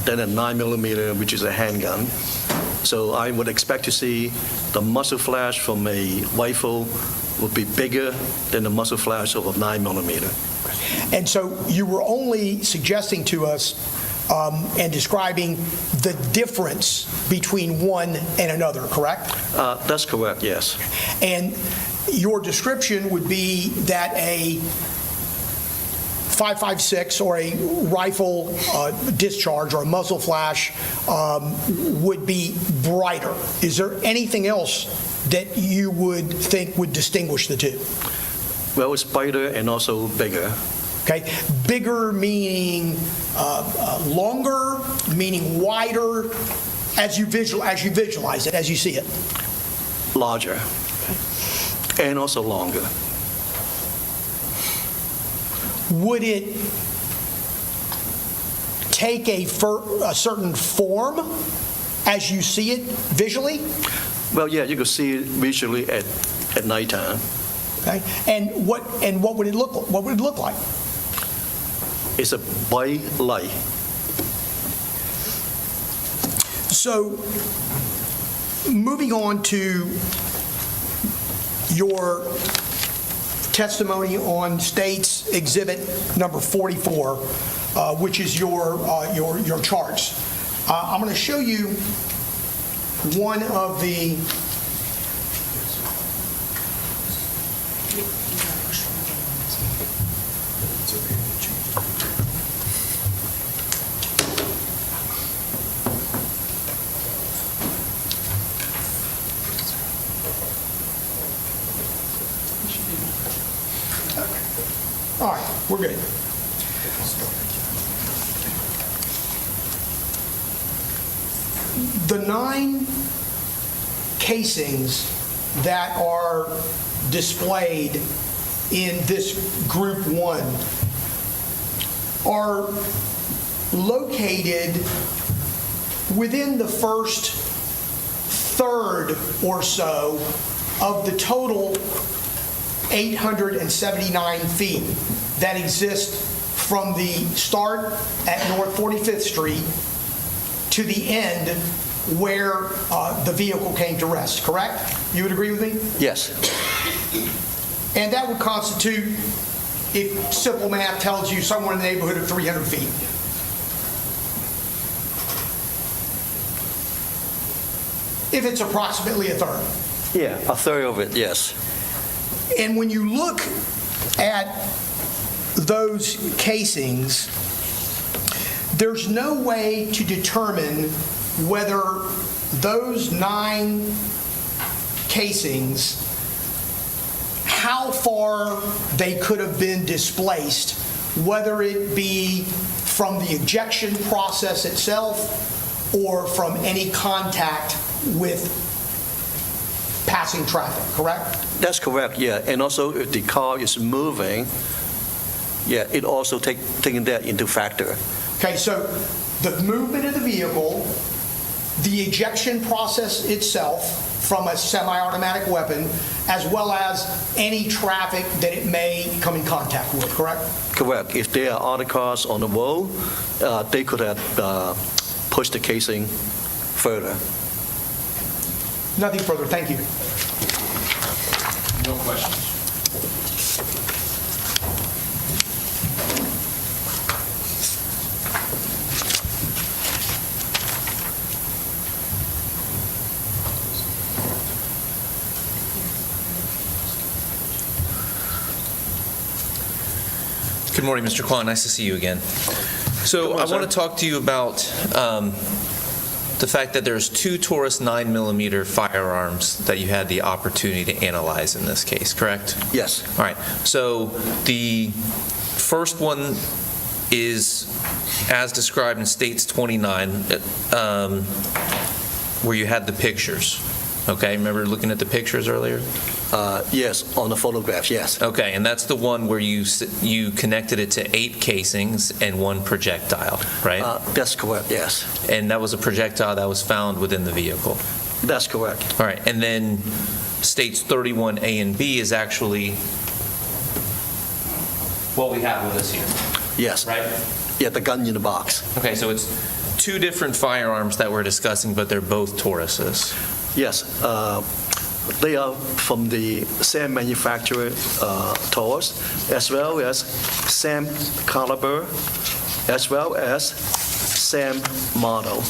than a 9mm, which is a handgun. So I would expect to see the muzzle flash from a rifle would be bigger than the muzzle flash of a 9mm. And so you were only suggesting to us and describing the difference between one and another, correct? That's correct, yes. And your description would be that a 5.56 or a rifle discharge or a muzzle flash would be brighter. Is there anything else that you would think would distinguish the two? Well, it's brighter and also bigger. Okay, bigger meaning longer, meaning wider, as you visualize it, as you see it. Larger and also longer. Would it take a certain form as you see it visually? Well, yeah, you could see it visually at nighttime. Okay, and what would it look? What would it look like? It's a bright light. So, moving on to your testimony on State's Exhibit number 44, which is your charts. I'm going to show you one of the All right, we're good. The 9 casings that are displayed in this Group 1 are located within the first third or so of the total 879 feet that exist from the start at North 45th Street to the end where the vehicle came to rest, correct? You would agree with me? Yes. And that would constitute, if simple math tells you, somewhere in the neighborhood of 300 feet. If it's approximately a third. Yeah, a third of it, yes. And when you look at those casings, there's no way to determine whether those 9 casings, how far they could have been displaced, whether it be from the ejection process itself or from any contact with passing traffic, correct? That's correct, yeah. And also, if the car is moving, yeah, it also taking that into factor. Okay, so the movement of the vehicle, the ejection process itself from a semi-automatic weapon, as well as any traffic that it may come in contact with, correct? Correct. If there are other cars on the road, they could have pushed the casing further. Nothing further, thank you. No questions. Good morning, Mr. Kwon. Nice to see you again. So I want to talk to you about the fact that there's 2 Taurus 9mm firearms that you had the opportunity to analyze in this case, correct? Yes. All right. So the first one is as described in States 29, where you had the pictures. Okay, remember looking at the pictures earlier? Yes, on the photograph, yes. Okay, and that's the one where you connected it to 8 casings and 1 projectile, right? That's correct, yes. And that was a projectile that was found within the vehicle. That's correct. All right, and then States 31A and B is actually what we have with us here. Yes. Right? Yeah, the gun in the box. Okay, so it's 2 different firearms that we're discussing, but they're both Tauruses. Yes. They are from the same manufacturer, Taurus, as well as same caliber, as well as same model.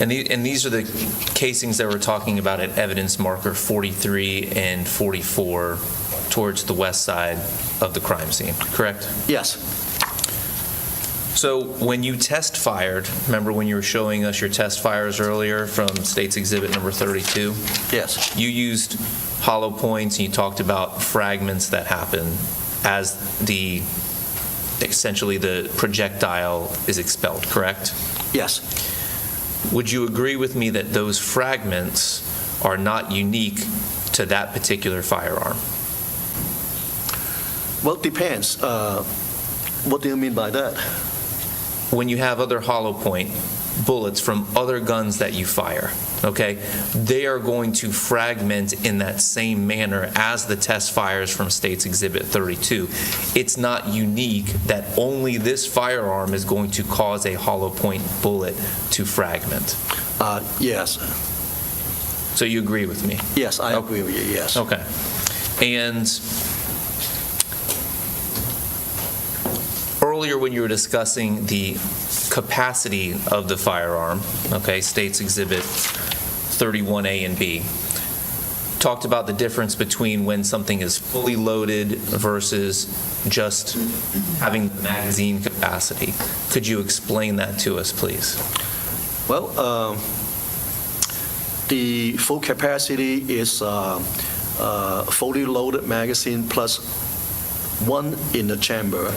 And these are the casings that we're talking about at evidence marker 43 and 44 towards the west side of the crime scene, correct? Yes. So when you test fired, remember when you were showing us your test fires earlier from State's Exhibit number 32? Yes. You used hollow points and you talked about fragments that happen as essentially the projectile is expelled, correct? Yes. Would you agree with me that those fragments are not unique to that particular firearm? Well, it depends. What do you mean by that? When you have other hollow point bullets from other guns that you fire, okay, they are going to fragment in that same manner as the test fires from State's Exhibit 32. It's not unique that only this firearm is going to cause a hollow point bullet to fragment. Yes. So you agree with me? Yes, I agree with you, yes. Okay. And earlier when you were discussing the capacity of the firearm, okay, State's Exhibit 31A and B, talked about the difference between when something is fully loaded versus just having the magazine capacity. Could you explain that to us, please? Well, the full capacity is fully loaded magazine plus 1 in the chamber.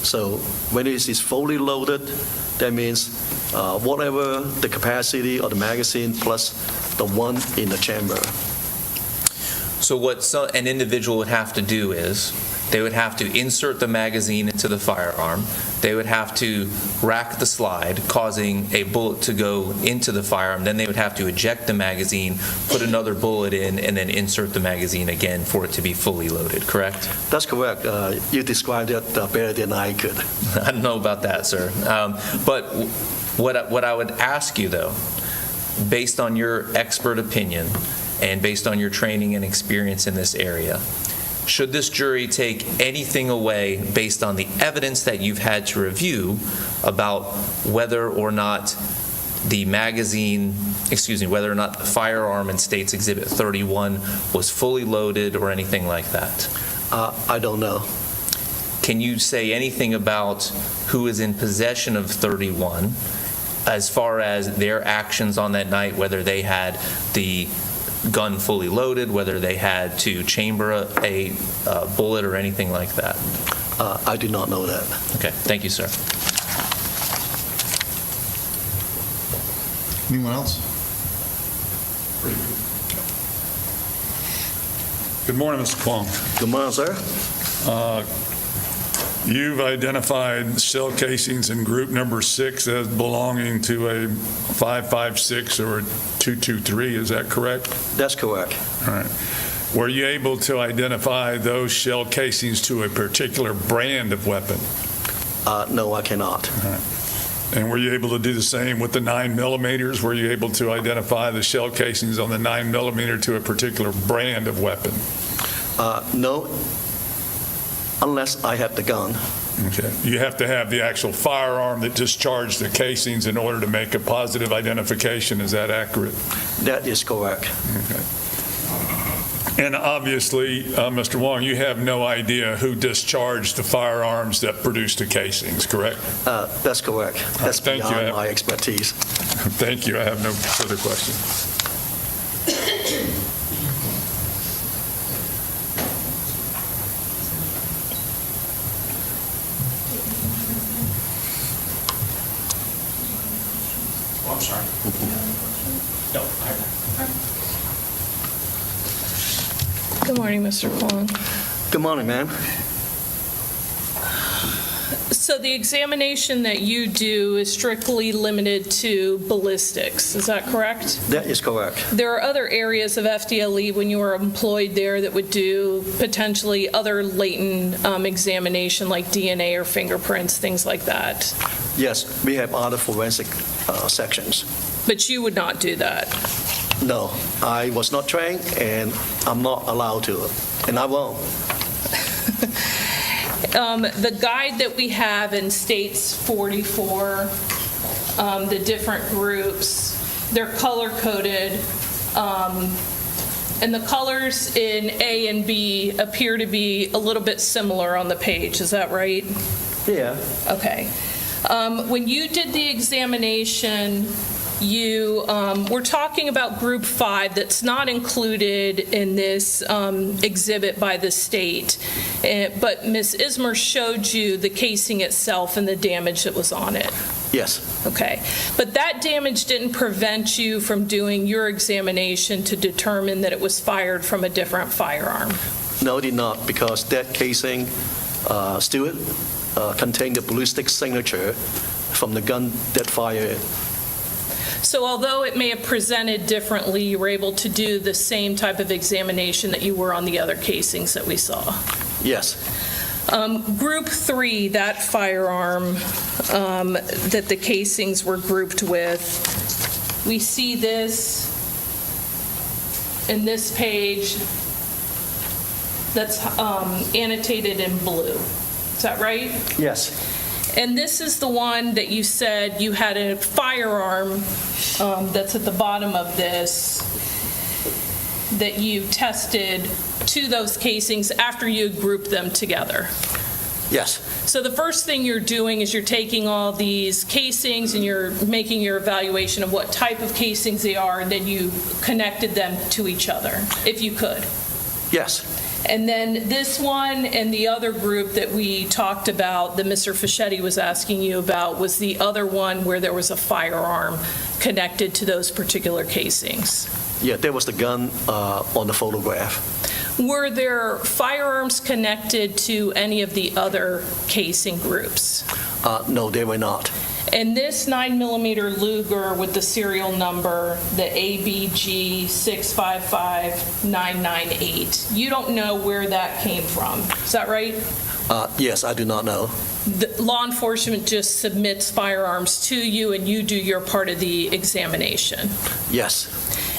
So when it is fully loaded, that means whatever the capacity of the magazine plus the 1 in the chamber. So what an individual would have to do is they would have to insert the magazine into the firearm. They would have to rack the slide, causing a bullet to go into the firearm. Then they would have to eject the magazine, put another bullet in, and then insert the magazine again for it to be fully loaded, correct? That's correct. You described it better than I could. I don't know about that, sir. But what I would ask you, though, based on your expert opinion and based on your training and experience in this area, should this jury take anything away based on the evidence that you've had to review about whether or not the whether or not the firearm in State's Exhibit 31 was fully loaded or anything like that? I don't know. Can you say anything about who is in possession of 31 as far as their actions on that night, whether they had the gun fully loaded, whether they had to chamber a bullet or anything like that? I do not know that. Okay, thank you, sir. Anyone else? Good morning, Mr. Kwong. Good morning, sir. You've identified shell casings in group number 6 as belonging to a 5.56 or a 2.23, is that correct? That's correct. All right. Were you able to identify those shell casings to a particular brand of weapon? No, I cannot. All right. And were you able to do the same with the 9mm? Were you able to identify the shell casings on the 9mm to a particular brand of weapon? No, unless I have the gun. Okay. You have to have the actual firearm that discharged the casings in order to make a positive identification. Is that accurate? That is correct. Okay. And obviously, Mr. Wong, you have no idea who discharged the firearms that produced the casings, correct? That's correct. That's thank you. beyond my expertise. Thank you. I have no further questions. Oh, I'm sorry. No, Good morning, Mr. Kwong. Good morning, ma'am. So the examination that you do is strictly limited to ballistics, is that correct? That is correct. There are other areas of FDLE when you were employed there that would do potentially other latent examination like DNA or fingerprints, things like that. Yes, we have other forensic sections. But you would not do that? No, I was not trained, and I'm not allowed to, and I won't. The guide that we have in States 44, the different groups, they're color-coded, and the colors in A and B appear to be a little bit similar on the page. Is that right? Yeah. Okay. When you did the examination, you were talking about Group 5 that's not included in this exhibit by the state, but Ms. Ismer showed you the casing itself and the damage that was on it. Yes. Okay. But that damage didn't prevent you from doing your examination to determine that it was fired from a different firearm? No, it did not, because that casing, Stuart, contained the ballistic signature from the gun that fired. So although it may have presented differently, you were able to do the same type of examination that you were on the other casings that we saw? Yes. Group 3, that firearm that the casings were grouped with, we see this in this page that's annotated in blue. Is that right? Yes. And this is the one that you said you had a firearm that's at the bottom of this that you tested to those casings after you grouped them together. Yes. So the first thing you're doing is you're taking all these casings and you're making your evaluation of what type of casings they are, and then you connected them to each other, if you could. Yes. And then this one and the other group that we talked about, that Mr. Fischetti was asking you about, was the other one where there was a firearm connected to those particular casings. Yeah, there was the gun on the photograph. Were there firearms connected to any of the other casing groups? No, they were not. And this 9mm Luger with the serial number, the ABG 655998, you don't know where that came from. Is that right? Yes, I do not know. The law enforcement just submits firearms to you and you do your part of the examination. Yes.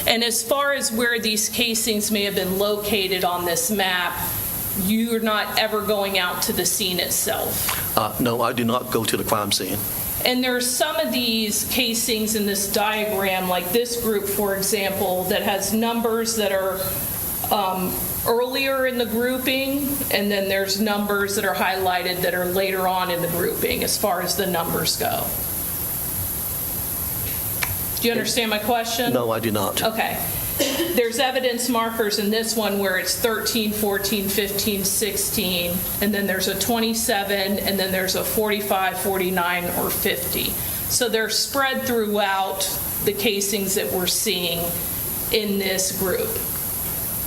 And as far as where these casings may have been located on this map, you're not ever going out to the scene itself? No, I do not go to the crime scene. And there's some of these casings in this diagram, like this group, for example, that has numbers that are earlier in the grouping, and then there's numbers that are highlighted that are later on in the grouping as far as the numbers go. Do you understand my question? No, I do not. Okay. There's evidence markers in this one where it's 13, 14, 15, 16, and then there's a 27, and then there's a 45, 49, or 50. So they're spread throughout the casings that we're seeing in this group.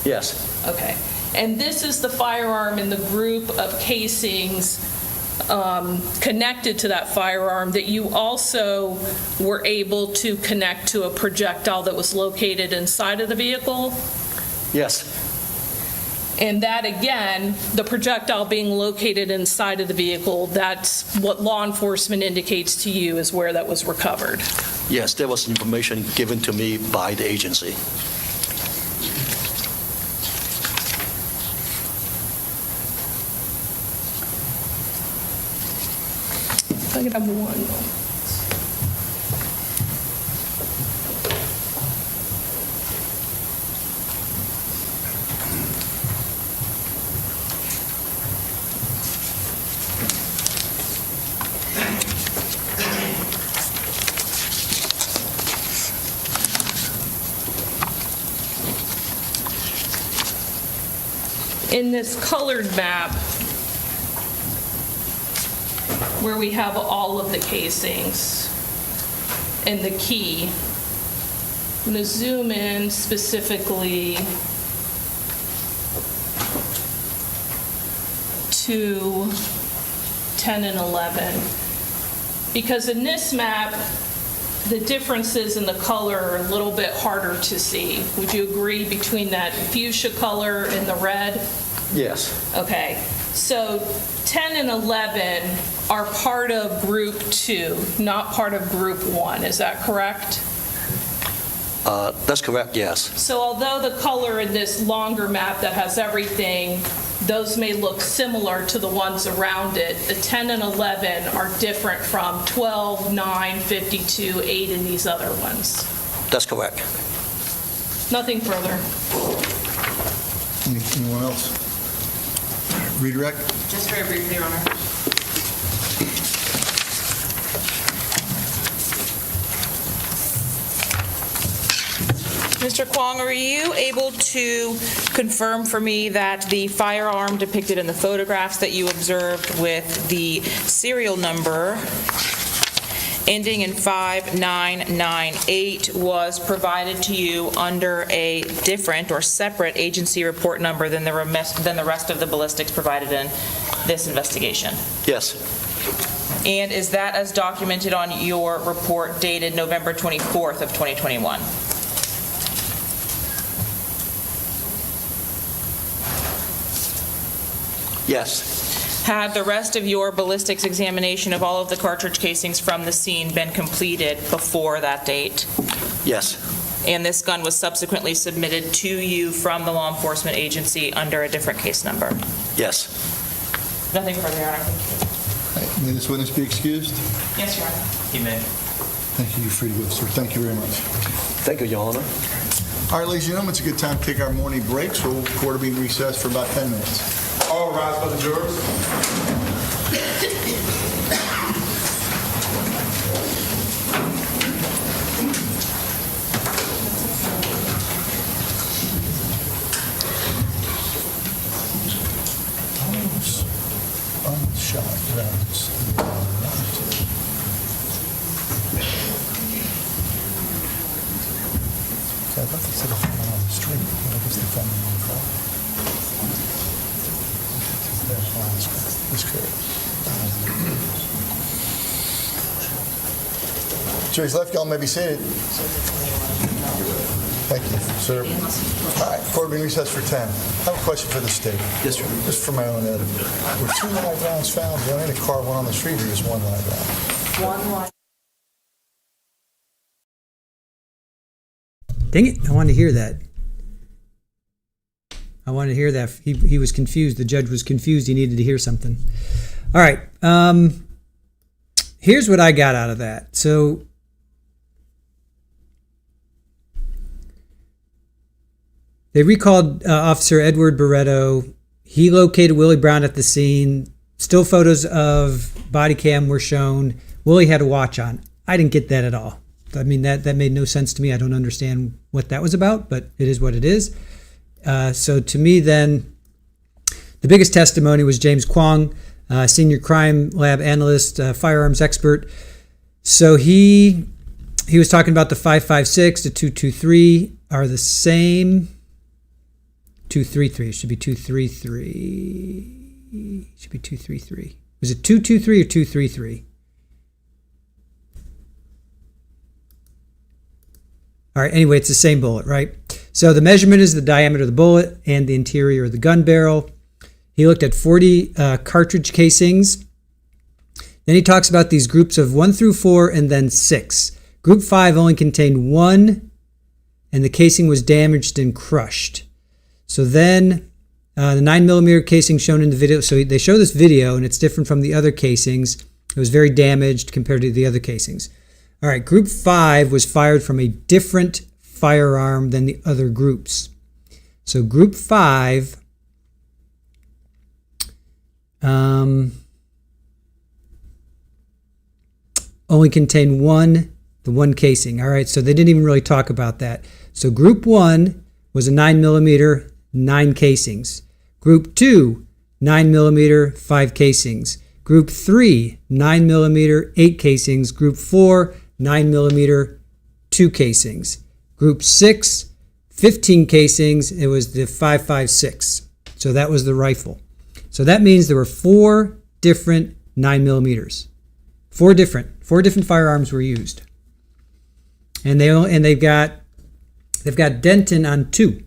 Yes. Okay. And this is the firearm in the group of casings connected to that firearm that you also were able to connect to a projectile that was located inside of the vehicle? Yes. And that, again, the projectile being located inside of the vehicle, that's what law enforcement indicates to you is where that was recovered. Yes, there was information given to me by the agency. I could have one. In this colored map, where we have all of the casings and the key, I'm going to zoom in specifically to 10 and 11. Because in this map, the differences in the color are a little bit harder to see. Would you agree between that fuchsia color and the red? Yes. Okay, so 10 and 11 are part of group 2, not part of group 1, is that correct? That's correct, yes. So although the color in this longer map that has everything, those may look similar to the ones around it, the 10 and 11 are different from 12, 9, 52, 8, and these other ones. That's correct. Nothing further. Anyone else? Redirect? Just very briefly, Your Honor. Mr. Kwong, are you able to confirm for me that the firearm depicted in the photographs that you observed with the serial number ending in 5998 was provided to you under a different or separate agency report number than the rest of the ballistics provided in this investigation? Yes. And is that as documented on your report dated November 24th of 2021? Yes. Had the rest of your ballistics examination of all of the cartridge casings from the scene been completed before that date? Yes. And this gun was subsequently submitted to you from the law enforcement agency under a different case number? Yes. Nothing further, Your Honor. May this witness be excused? Yes, Your Honor. He may. Thank you. You're free to go, sir. Thank you very much. Thank you, Your Honor. All right, ladies and gentlemen, it's a good time to take our morning break, so court will be in recess for about 10 minutes. All rise for the jurors. I thought they said it was on the street, but I guess they found it on the car. That's correct. Jury's left, y'all may be seated. Thank you, sir. All right, court will be in recess for 10. I have a question for the state. Yes, sir. Just for my own editor. Were 2 live rounds found? Was in a car, one on the street, or just 1 live round? One live. Dang it, I wanted to hear that. I wanted to hear that. He was confused. The judge was confused. He needed to hear something. All right. Here's what I got out of that. So they recalled Officer Edward Beredto. He located Willie Brown at the scene. Still photos of body cam were shown. Willie had a watch on. I didn't get that at all. I mean, that made no sense to me. I don't understand what that was about, but it is what it is. So to me then, the biggest testimony was James Kwong, senior crime lab analyst, firearms expert. So he was talking about the 5.56 to 2.23 are the same. 2.33, it should be 2.33. It should be 2.33. Was it 2.23 or 2.33? All right, anyway, it's the same bullet, right? So the measurement is the diameter of the bullet and the interior of the gun barrel. He looked at 40 cartridge casings. Then he talks about these groups of 1 through 4 and then 6. Group 5 only contained 1, and the casing was damaged and crushed. So then the 9mm casing shown in the video, so they show this video, and it's different from the other casings. It was very damaged compared to the other casings. All right, Group 5 was fired from a different firearm than the other groups. So Group 5 only contained the one casing. All right, so they didn't even really talk about that. So Group 1 was a 9mm, 9 casings. Group 2, 9mm, 5 casings. Group 3, 9mm, 8 casings. Group 4, 9mm, 2 casings. Group 6, 15 casings. It was the 5.56. So that was the rifle. So that means there were 4 different 9mm. Four different firearms were used. And they've got Denton on 2.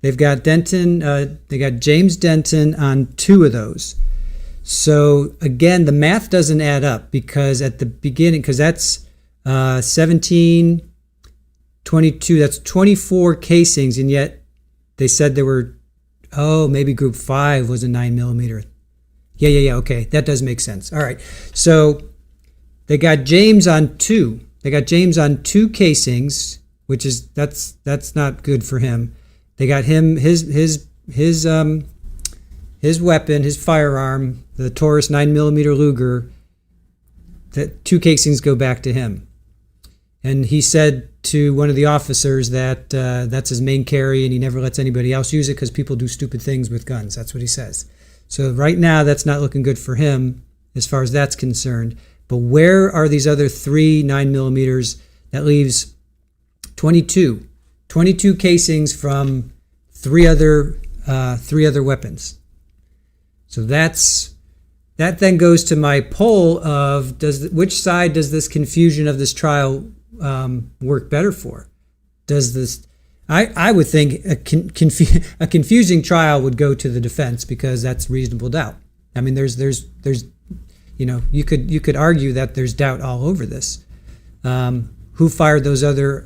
They've got Denton, they got James Denton on 2 of those. So again, the math doesn't add up because at the beginning, because that's 17, 22, that's 24 casings, and yet they said there were, maybe Group 5 was a 9mm. Yeah, okay, that does make sense. All right, so they got James on 2. They got James on 2 casings, which is that's not good for him. They got him his weapon, his firearm, the Taurus 9mm Luger. That 2 casings go back to him, and he said to one of the officers that that's his main carry, and he never lets anybody else use it because people do stupid things with guns. That's what he says. So right now, that's not looking good for him as far as that's concerned. But where are these other 3 9mm? That leaves 22 casings from three other weapons. So that then goes to my poll of which side does this confusion of this trial work better for? Does this? I would think a confusing trial would go to the defense because that's reasonable doubt. I mean, there's you could argue that there's doubt all over this. Who fired those other?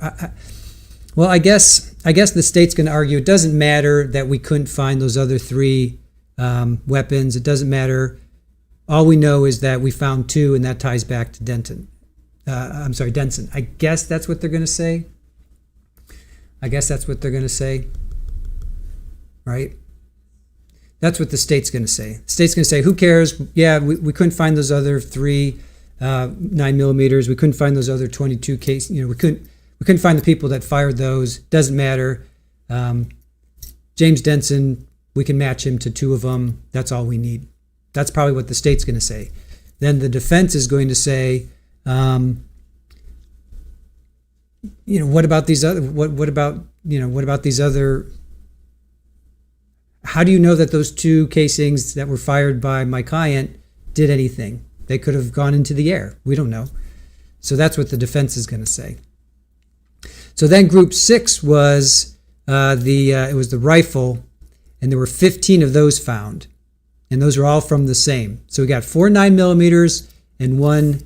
Well, I guess the state's going to argue it doesn't matter that we couldn't find those other 3 weapons. It doesn't matter. All we know is that we found 2, and that ties back to Denton. Denson. I guess that's what they're going to say. Right? That's what the state's going to say. The state's going to say, who cares? Yeah, we couldn't find those other 3 9mm. We couldn't find those other 22 cases. We couldn't find the people that fired those. Doesn't matter. James Denson, we can match him to 2 of them. That's all we need. That's probably what the state's going to say. Then the defense is going to say, what about these other? What about these other? How do you know that those 2 casings that were fired by my client did anything? They could have gone into the air. We don't know. So that's what the defense is going to say. So then Group 6 was it was the rifle, and there were 15 of those found, and those are all from the same. So we got 4 9mm and one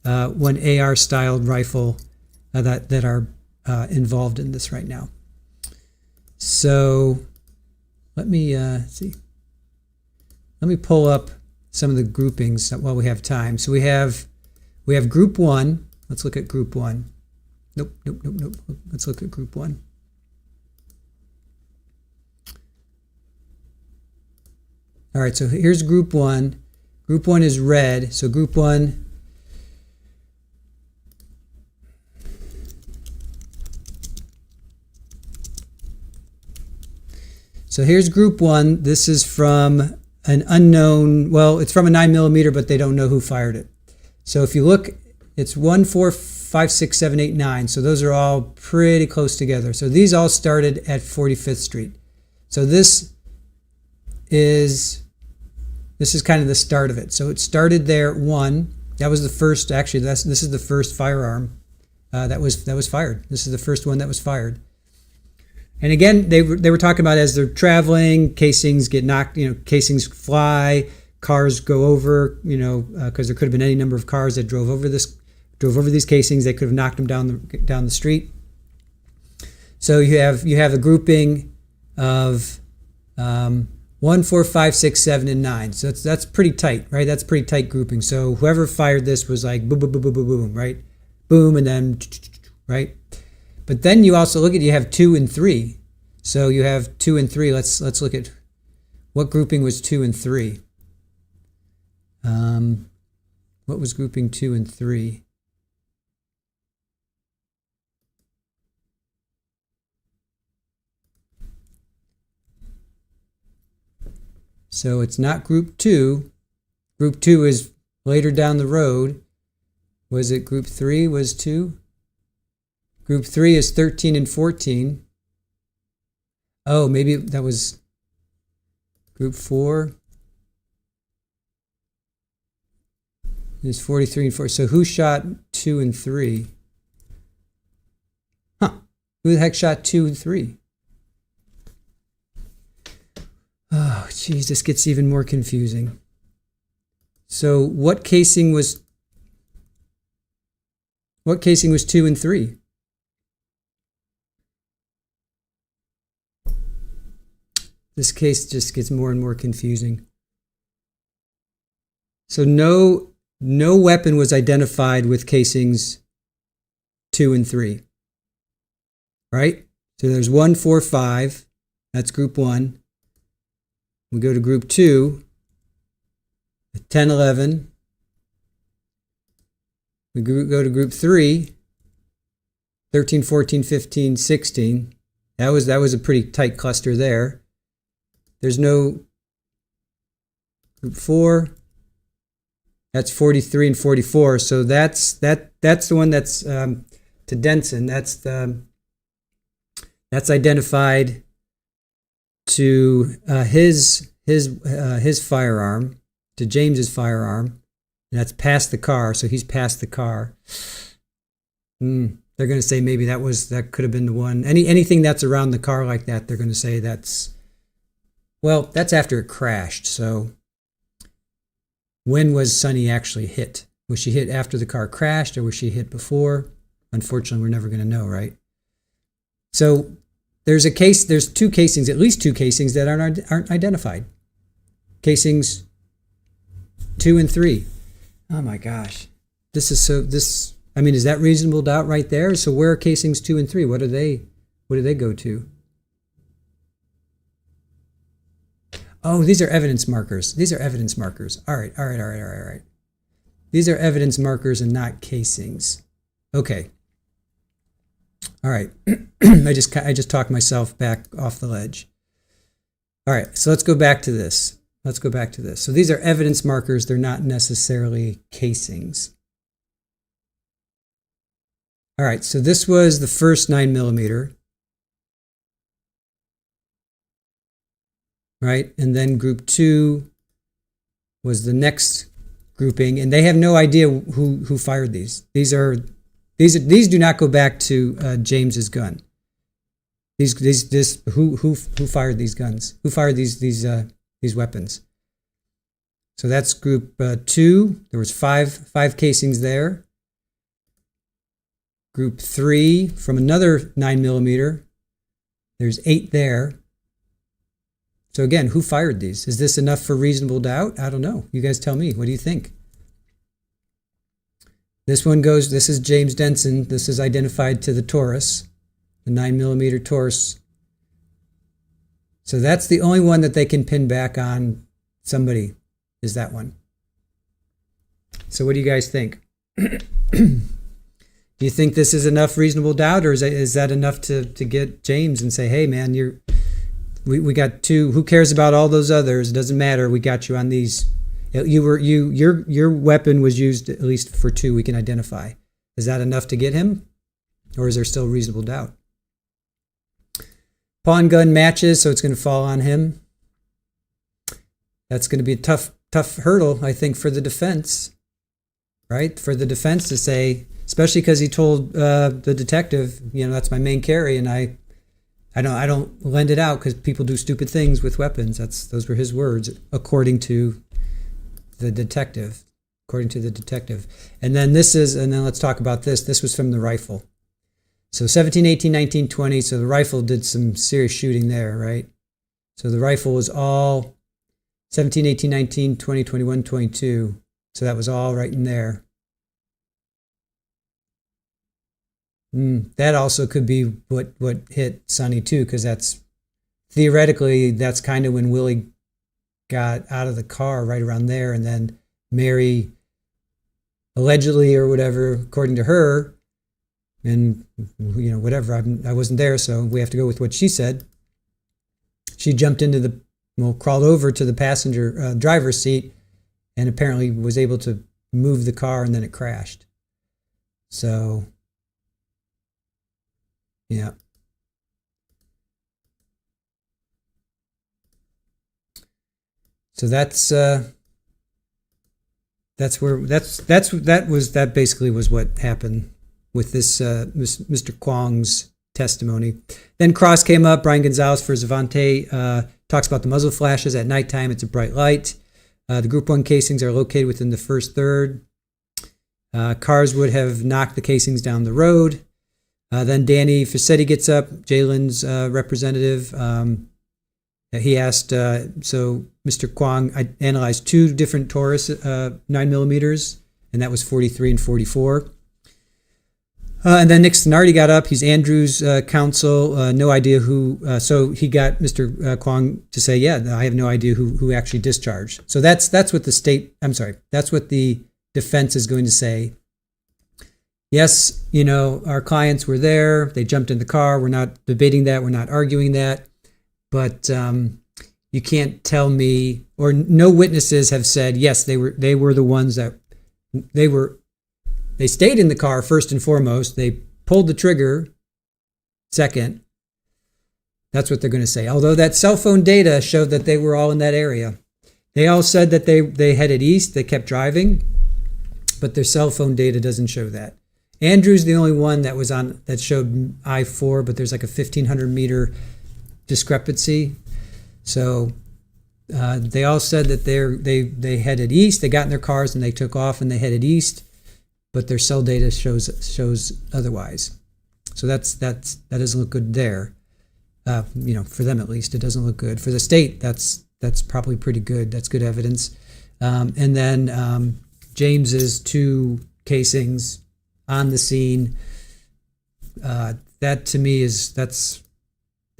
AR-styled rifle that are involved in this right now. So let me see. Let me pull up some of the groupings while we have time. So we have Group 1. Let's look at Group 1. Nope. Let's look at Group 1. All right, so here's Group 1. Group 1 is red. So Group 1. So here's Group 1. This is from an unknown, it's from a 9mm, but they don't know who fired it. So if you look, it's 1, 4, 5, 6, 7, 8, 9. So those are all pretty close together. So these all started at 45th Street. So this is kind of the start of it. So it started there at 1. That was the first, actually, this is the first firearm that was fired. This is the first one that was fired. And again, they were talking about as they're traveling, casings get knocked, casings fly, cars go over, because there could have been any number of cars that drove over these casings. They could have knocked them down the street. So you have a grouping of 1, 4, 5, 6, 7, and 9. So that's pretty tight, right? That's pretty tight grouping. So whoever fired this was like boom, boom, boom, boom, boom, boom, right? Boom, and then right. But then you also you have 2 and 3. So you have 2 and 3. Let's look at what grouping was 2 and 3. What was grouping 2 and 3? So it's not group 2. Group 2 is later down the road. Was it group 3 was 2? Group 3 is 13 and 14. Oh, maybe that was group 4. It's 43 and 4. So who shot 2 and 3? Huh. Who the heck shot 2 and 3? Oh, geez, this gets even more confusing. So what casing was 2 and 3? This case just gets more and more confusing. So no weapon was identified with casings 2 and 3. Right? So there's 1, 4, 5. That's group 1. We go to group 2, 10, 11. We go to group 3, 13, 14, 15, 16. That was a pretty tight cluster there. There's no group 4. That's 43 and 44. So that's the one that's to Denson. That's identified to his firearm, to James's firearm. And that's past the car. So he's past the car. They're going to say maybe that could have been the one. Anything that's around the car like that, they're going to say that's after it crashed. So when was Suni actually hit? Was she hit after the car crashed or was she hit before? Unfortunately, we're never going to know, right? So there's two casings, at least 2 casings that aren't identified. Casings 2 and 3. Oh my gosh. Is that reasonable doubt right there? So where are casings 2 and 3? What do they go to? Oh, these are evidence markers. All right. These are evidence markers and not casings. Okay. All right. I just talked myself back off the ledge. All right. So let's go back to this. So these are evidence markers. They're not necessarily casings. All right. So this was the first 9mm. Right? And then group 2 was the next grouping, and they have no idea who fired these. These do not go back to James's gun. Who fired these guns? Who fired these weapons? So that's group 2. There was five casings there. Group 3 from another 9mm. There's 8 there. So again, who fired these? Is this enough for reasonable doubt? I don't know. You guys tell me. What do you think? This is James Denson. This is identified to the Taurus, the 9mm Taurus. So that's the only one that they can pin back on somebody, is that one. So what do you guys think? Do you think this is enough reasonable doubt, or is that enough to get James and say, hey man, we got 2. Who cares about all those others? It doesn't matter. We got you on these. Your weapon was used at least for 2 we can identify. Is that enough to get him, or is there still reasonable doubt? Pawn gun matches, so it's going to fall on him. That's going to be a tough hurdle, I think, for the defense, right? For the defense to say, especially because he told the detective, that's my main carry, and I don't lend it out because people do stupid things with weapons. Those were his words, according to the detective. And then let's talk about this. This was from the rifle. So 17, 18, 19, 20. So the rifle did some serious shooting there, right? So the rifle was all 17, 18, 19, 20, 21, 22. So that was all right in there. That also could be what hit Suni too, because that's kind of when Willie got out of the car right around there, and then Mary allegedly or whatever, according to her, and whatever. I wasn't there, so we have to go with what she said. She jumped into crawled over to the passenger driver's seat, and apparently was able to move the car, and then it crashed. So. Yeah. So that basically was what happened with this Mr. Kwong's testimony. Then Cross came up. Brian Gonzalez for Zavante talks about the muzzle flashes at nighttime. It's a bright light. The Group 1 casings are located within the first third. Cars would have knocked the casings down the road. Then Danny Fassetti gets up, Jalen's representative. He asked, so Mr. Kwong analyzed two different Taurus 9mm, and that was 43 and 44. And then Nick Stenardi got up. He's Andrew's counsel. No idea who. So he got Mr. Kwong to say, yeah, I have no idea who actually discharged. So that's what that's what the defense is going to say. Yes, our clients were there. They jumped in the car. We're not debating that. We're not arguing that. But you can't tell me, or no witnesses have said, yes, they were the ones that they stayed in the car first and foremost. They pulled the trigger second. That's what they're going to say. Although that cell phone data showed that they were all in that area. They all said that they headed east. They kept driving, but their cell phone data doesn't show that. Andrew's the only one that showed I-4, but there's like a 1,500 meter discrepancy. So they all said that they headed east. They got in their cars and they took off and they headed east, but their cell data shows otherwise. So that doesn't look good there. For them at least, it doesn't look good. For the state, that's probably pretty good. That's good evidence. And then James's two casings on the scene. That to me that's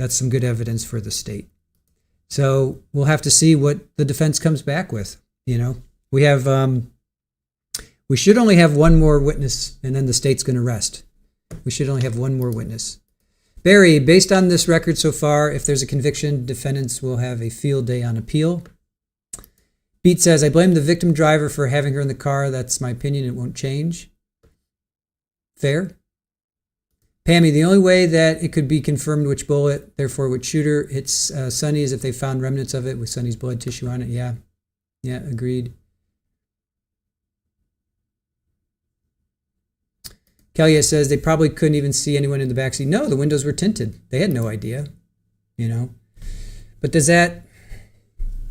some good evidence for the state. So we'll have to see what the defense comes back with. We should only have one more witness, and then the state's going to rest. We should only have one more witness. Barry, based on this record so far, if there's a conviction, defendants will have a field day on appeal. Beat says, I blame the victim driver for having her in the car. That's my opinion. It won't change. Fair. Pammy, the only way that it could be confirmed which bullet, therefore which shooter hits Suni, is if they found remnants of it with Suni's blood tissue on it. Yeah, agreed. Clea says they probably couldn't even see anyone in the backseat. No, the windows were tinted. They had no idea, But does that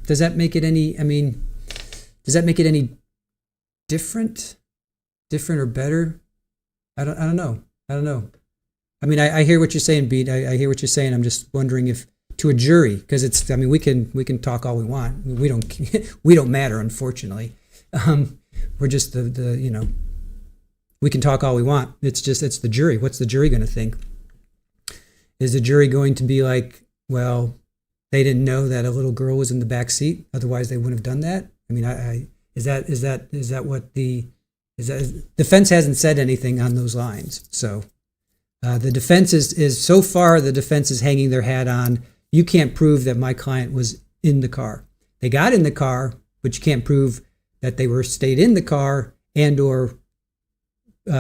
make it any? Does that make it any different or better? I don't know. I hear what you're saying, Beat. I hear what you're saying. I'm just wondering if to a jury, because it's. We can talk all we want. We don't matter, unfortunately. We're just the. We can talk all we want. It's the jury. What's the jury going to think? Is the jury going to be like, well, they didn't know that a little girl was in the back seat, otherwise they wouldn't have done that? Is that what the defense hasn't said anything on those lines? So the defense is so far the defense is hanging their hat on. You can't prove that my client was in the car. They got in the car, but you can't prove that they stayed in the car and or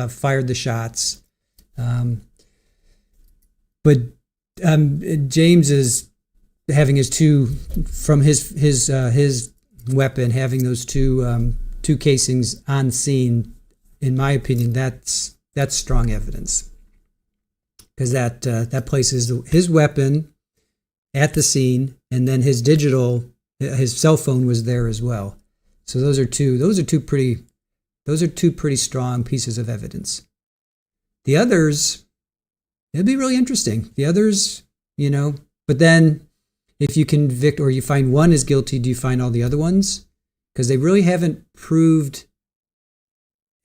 fired the shots. But James is having his weapon, having those two casings on scene. In my opinion, that's strong evidence. because that places his weapon at the scene, and then his cell phone was there as well. So those are two pretty strong pieces of evidence. The others, it'd be really interesting. The others, but then if you convict or you find one is guilty, do you find all the other ones? Because they really haven't proved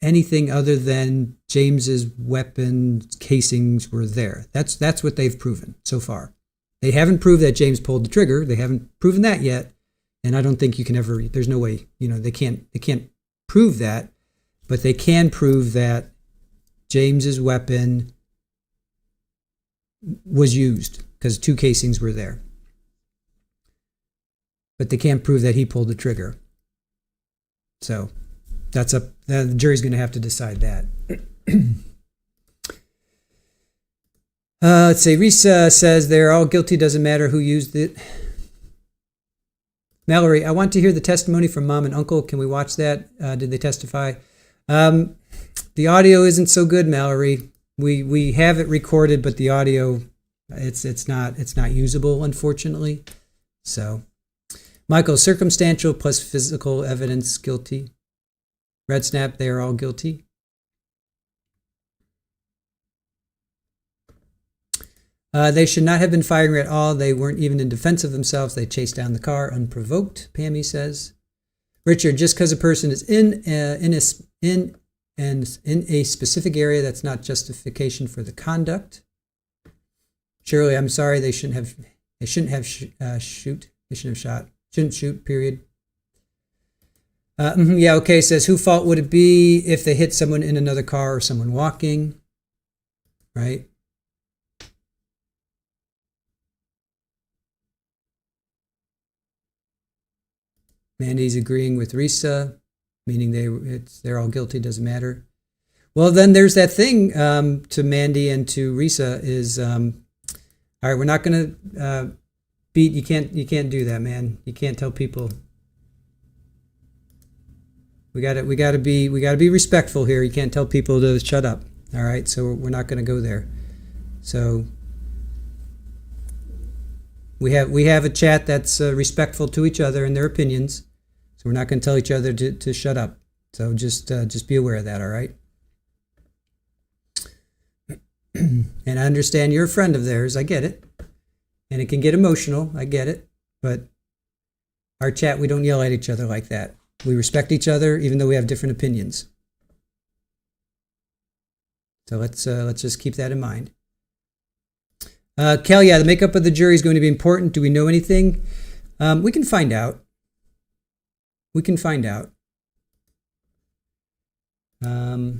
anything other than James's weapon casings were there. That's what they've proven so far. They haven't proved that James pulled the trigger. They haven't proven that yet. And I don't think you can ever, there's no way, they can't prove that, but they can prove that James's weapon was used because 2 casings were there. But they can't prove that he pulled the trigger. So the jury's going to have to decide that. Let's see. Risa says they're all guilty. Doesn't matter who used it. Mallory, I want to hear the testimony from mom and uncle. Can we watch that? Did they testify? The audio isn't so good, Mallory. We have it recorded, but the audio it's not usable, unfortunately. So, Michael, circumstantial plus physical evidence guilty. Red Snap, they are all guilty. They should not have been firing at all. They weren't even in defense of themselves. They chased down the car unprovoked, Pammy says. Richard, just because a person is in a specific area, that's not justification for the conduct. Shirley, I'm sorry. They shouldn't have shot. Shouldn't shoot. Period. Yeah. Okay. Says whose fault would it be if they hit someone in another car or someone walking? Right. Mandy's agreeing with Risa, meaning they're all guilty, doesn't matter. Well, then there's that thing to Mandy and to Risa is, all right, we're not going to beat. You can't do that, man. You can't tell people. We got to be respectful here. You can't tell people to shut up. All right, so we're not going to go there. So we have a chat that's respectful to each other and their opinions. So we're not going to tell each other to shut up. So just be aware of that. All right. And I understand you're a friend of theirs. I get it. And it can get emotional. I get it. But our chat, we don't yell at each other like that. We respect each other, even though we have different opinions. So let's just keep that in mind. Kel, yeah, the makeup of the jury is going to be important. Do we know anything? We can find out. We can find out. All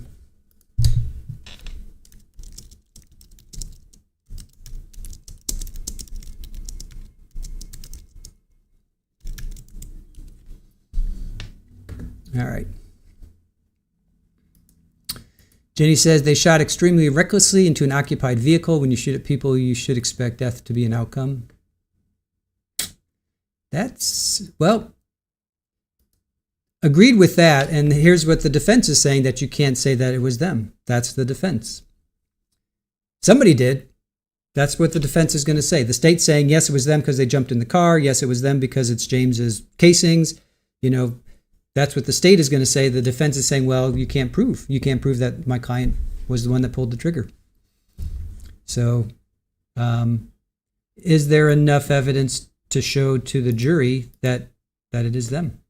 right. Jenny says they shot extremely recklessly into an occupied vehicle. When you shoot at people, you should expect death to be an outcome. Agreed with that. And here's what the defense is saying, that you can't say that it was them. That's the defense. Somebody did. That's what the defense is going to say. The state's saying, yes, it was them because they jumped in the car. Yes, it was them because it's James's casings. That's what the state is going to say. The defense is saying, well, you can't prove that my client was the one that pulled the trigger. So, is there enough evidence to show to the jury that it is them?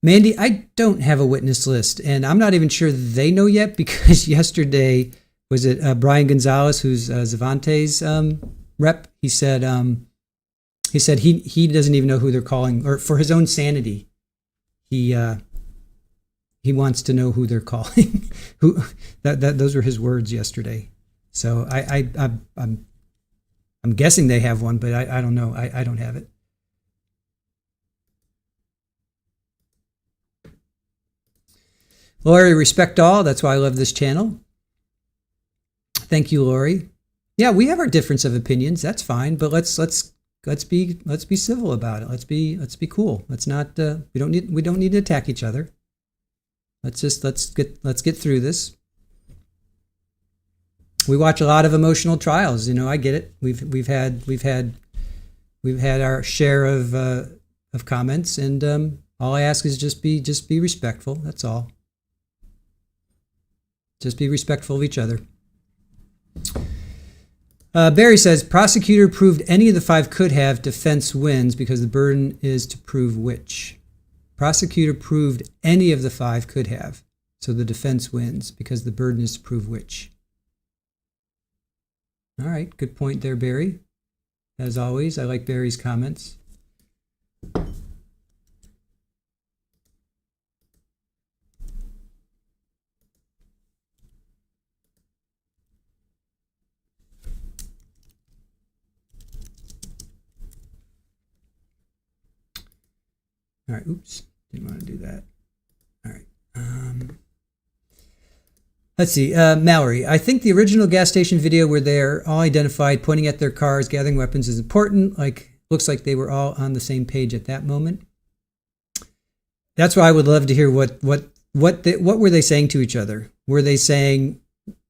Mandy, I don't have a witness list, and I'm not even sure they know yet, because yesterday, was it Brian Gonzalez, who's Zavante's rep? He said he doesn't even know who they're calling, or for his own sanity, he wants to know who they're calling. Those were his words yesterday. So I'm guessing they have one, but I don't know. I don't have it. Lori, respect all. That's why I love this channel. Thank you, Lori. Yeah, we have our difference of opinions. That's fine, but let's be civil about it. Let's be cool. Let's not. We don't need to attack each other. Let's get through this. We watch a lot of emotional trials. I get it. We've had our share of comments, and all I ask is just be respectful. That's all. Just be respectful of each other. Barry says, prosecutor proved any of the 5 could have, defense wins because the burden is to prove which. Prosecutor proved any of the 5 could have, so the defense wins because the burden is to prove which. All right, good point there, Barry. As always, I like Barry's comments. All right, oops, didn't want to do that. All right. Let's see, Mallory, I think the original gas station video where they're all identified, pointing at their cars, gathering weapons is important. Looks like they were all on the same page at that moment. That's why I would love to hear what were they saying to each other? Were they saying,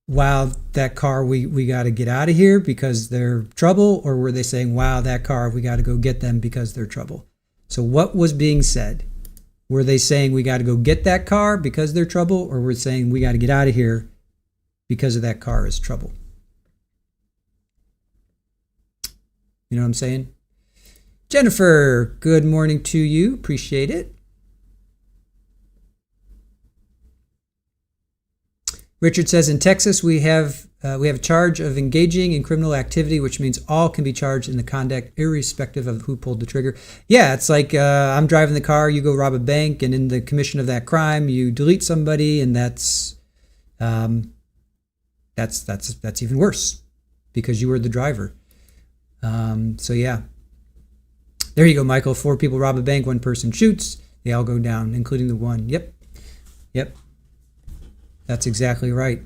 wow, that car, we got to get out of here because they're trouble? Or were they saying, wow, that car, we got to go get them because they're trouble? So what was being said? Were they saying we got to go get that car because they're trouble, or were they saying we got to get out of here because of that car is trouble? You know what I'm saying? Jennifer, good morning to you. Appreciate it. Richard says, in Texas, we have a charge of engaging in criminal activity, which means all can be charged in the conduct, irrespective of who pulled the trigger. Yeah, it's like I'm driving the car, you go rob a bank, and in the commission of that crime, you delete somebody, and that's even worse because you were the driver. So yeah, there you go, Michael. 4 people rob a bank, 1 person shoots, they all go down, including the one. Yep. That's exactly right.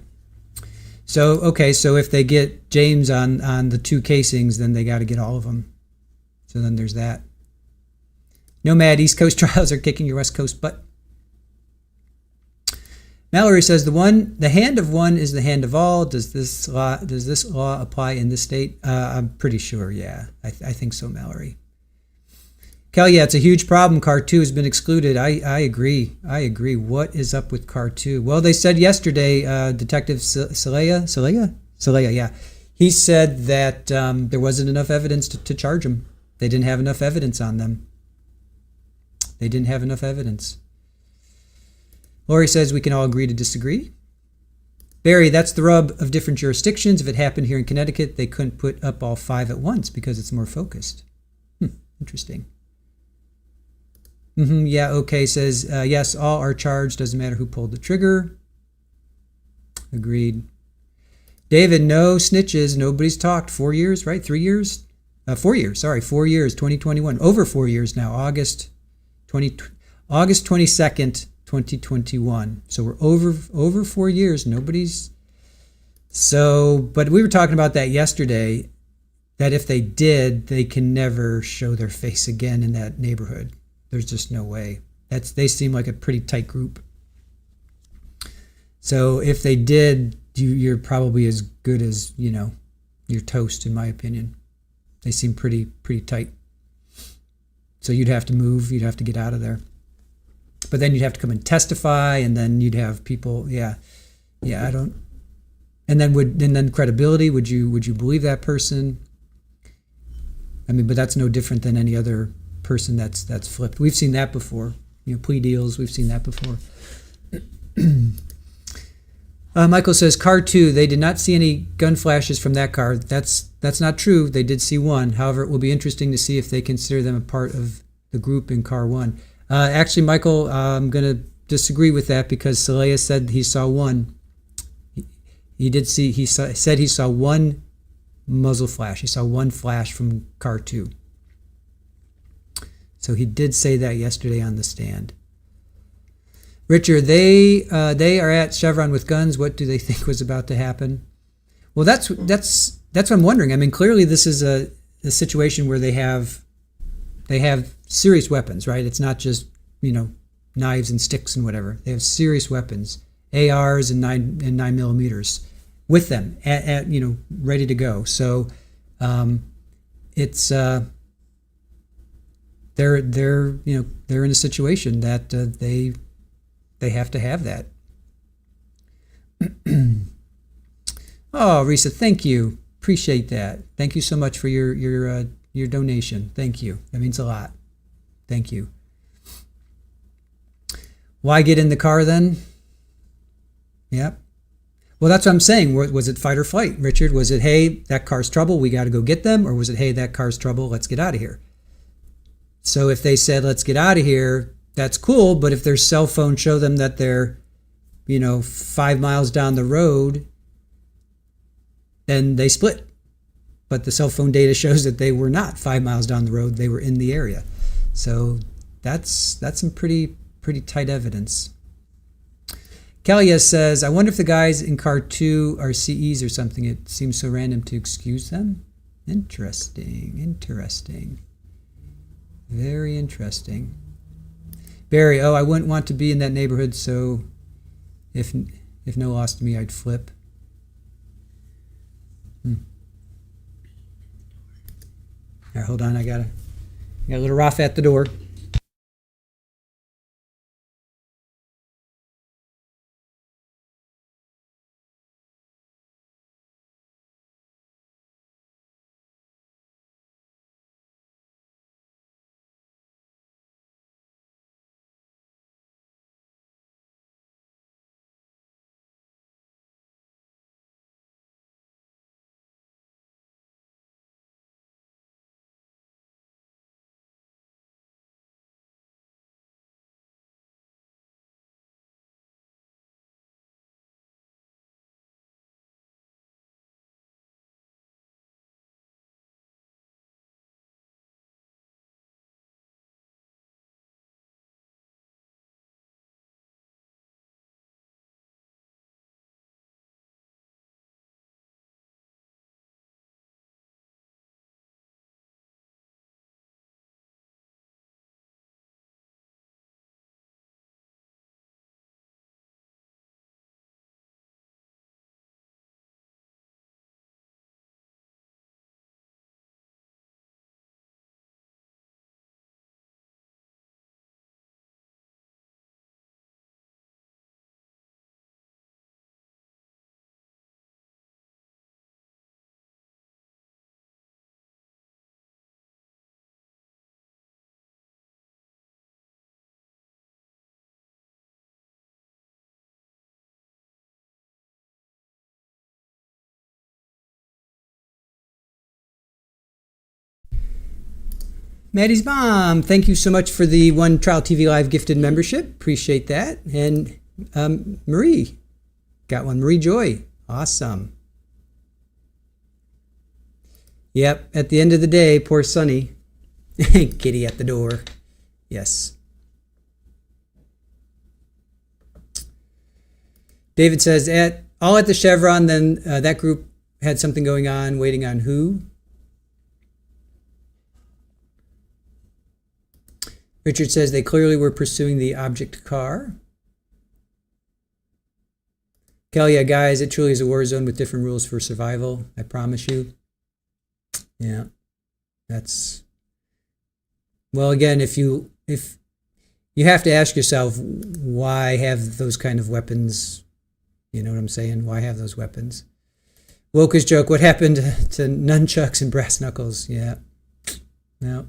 So, okay, so if they get James on the 2 casings, then they got to get all of them. So then there's that. Nomad East Coast trials are kicking your West Coast butt. Mallory says the hand of one is the hand of all. Does this law apply in this state? I'm pretty sure, yeah. I think so, Mallory. Kelly, yeah, it's a huge problem. Car 2 has been excluded. I agree. What is up with Car 2? Well, they said yesterday, Detective Clea, yeah. He said that there wasn't enough evidence to charge them. They didn't have enough evidence on them. Lori says we can all agree to disagree. Barry, that's the rub of different jurisdictions. If it happened here in Connecticut, they couldn't put up all 5 at once because it's more focused. Interesting. Yeah, okay, says, yes, all are charged, doesn't matter who pulled the trigger. Agreed. David, no snitches, nobody's talked. 4 years, right? 3 years? 4 years, 2021. Over 4 years now, August 22nd, 2021. So we're over 4 years, nobody's... So, but we were talking about that yesterday, that if they did, they can never show their face again in that neighborhood. There's just no way. They seem like a pretty tight group. So if they did, you're probably as good as, you're toast, in my opinion. They seem pretty tight. So you'd have to move, you'd have to get out of there. But then you'd have to come and testify, and then you'd have people, I don't. And then credibility, would you believe that person? I mean, but that's no different than any other person that's flipped. We've seen that before. Plea deals, we've seen that before. Michael says, car 2, they did not see any gun flashes from that car. That's not true. They did see one. However, it will be interesting to see if they consider them a part of the group in car 1. Actually, Michael, I'm going to disagree with that because Clea said he saw one. He said he saw one muzzle flash. He saw one flash from car 2. So he did say that yesterday on the stand. Richard, they are at Chevron with guns. What do they think was about to happen? Well, that's what I'm wondering. I mean, clearly this is a situation where they have serious weapons, right? It's not just knives and sticks and whatever. They have serious weapons, ARs and 9 millimeters with them at ready to go. So it's they're in a situation that they have to have that. Oh, Risa, thank you. Appreciate that. Thank you so much for your donation. Thank you. That means a lot. Thank you. Why get in the car then? Yep. Well, that's what I'm saying. Was it fight or flight, Richard? Was it, hey, that car's trouble, we got to go get them? Or was it, hey, that car's trouble, let's get out of here? So if they said, let's get out of here, that's cool. But if their cell phone show them that they're, 5 miles down the road, then they split. But the cell phone data shows that they were not 5 miles down the road. They were in the area. So that's some pretty tight evidence. Clea says, I wonder if the guys in car 2 are CEs or something. It seems so random to excuse them. Interesting. Very interesting. Barry, I wouldn't want to be in that neighborhood, so if no loss to me, I'd flip. All right, hold on. I got a little rough at the door. Maddie's mom, thank you so much for the One Trial TV Live gifted membership. Appreciate that. And Marie got one. Marie Joy. Awesome. Yep, at the end of the day, poor Sonny. Kitty at the door. Yes. David says, all at the Chevron, then that group had something going on, waiting on who? Richard says they clearly were pursuing the object car. Clea, guys, it truly is a war zone with different rules for survival. I promise you. Yeah, that's, well, again, if you have to ask yourself, why have those kind of weapons? You know what I'm saying? Why have those weapons? Woka's joke, what happened to nunchucks and brass knuckles? Yeah. No.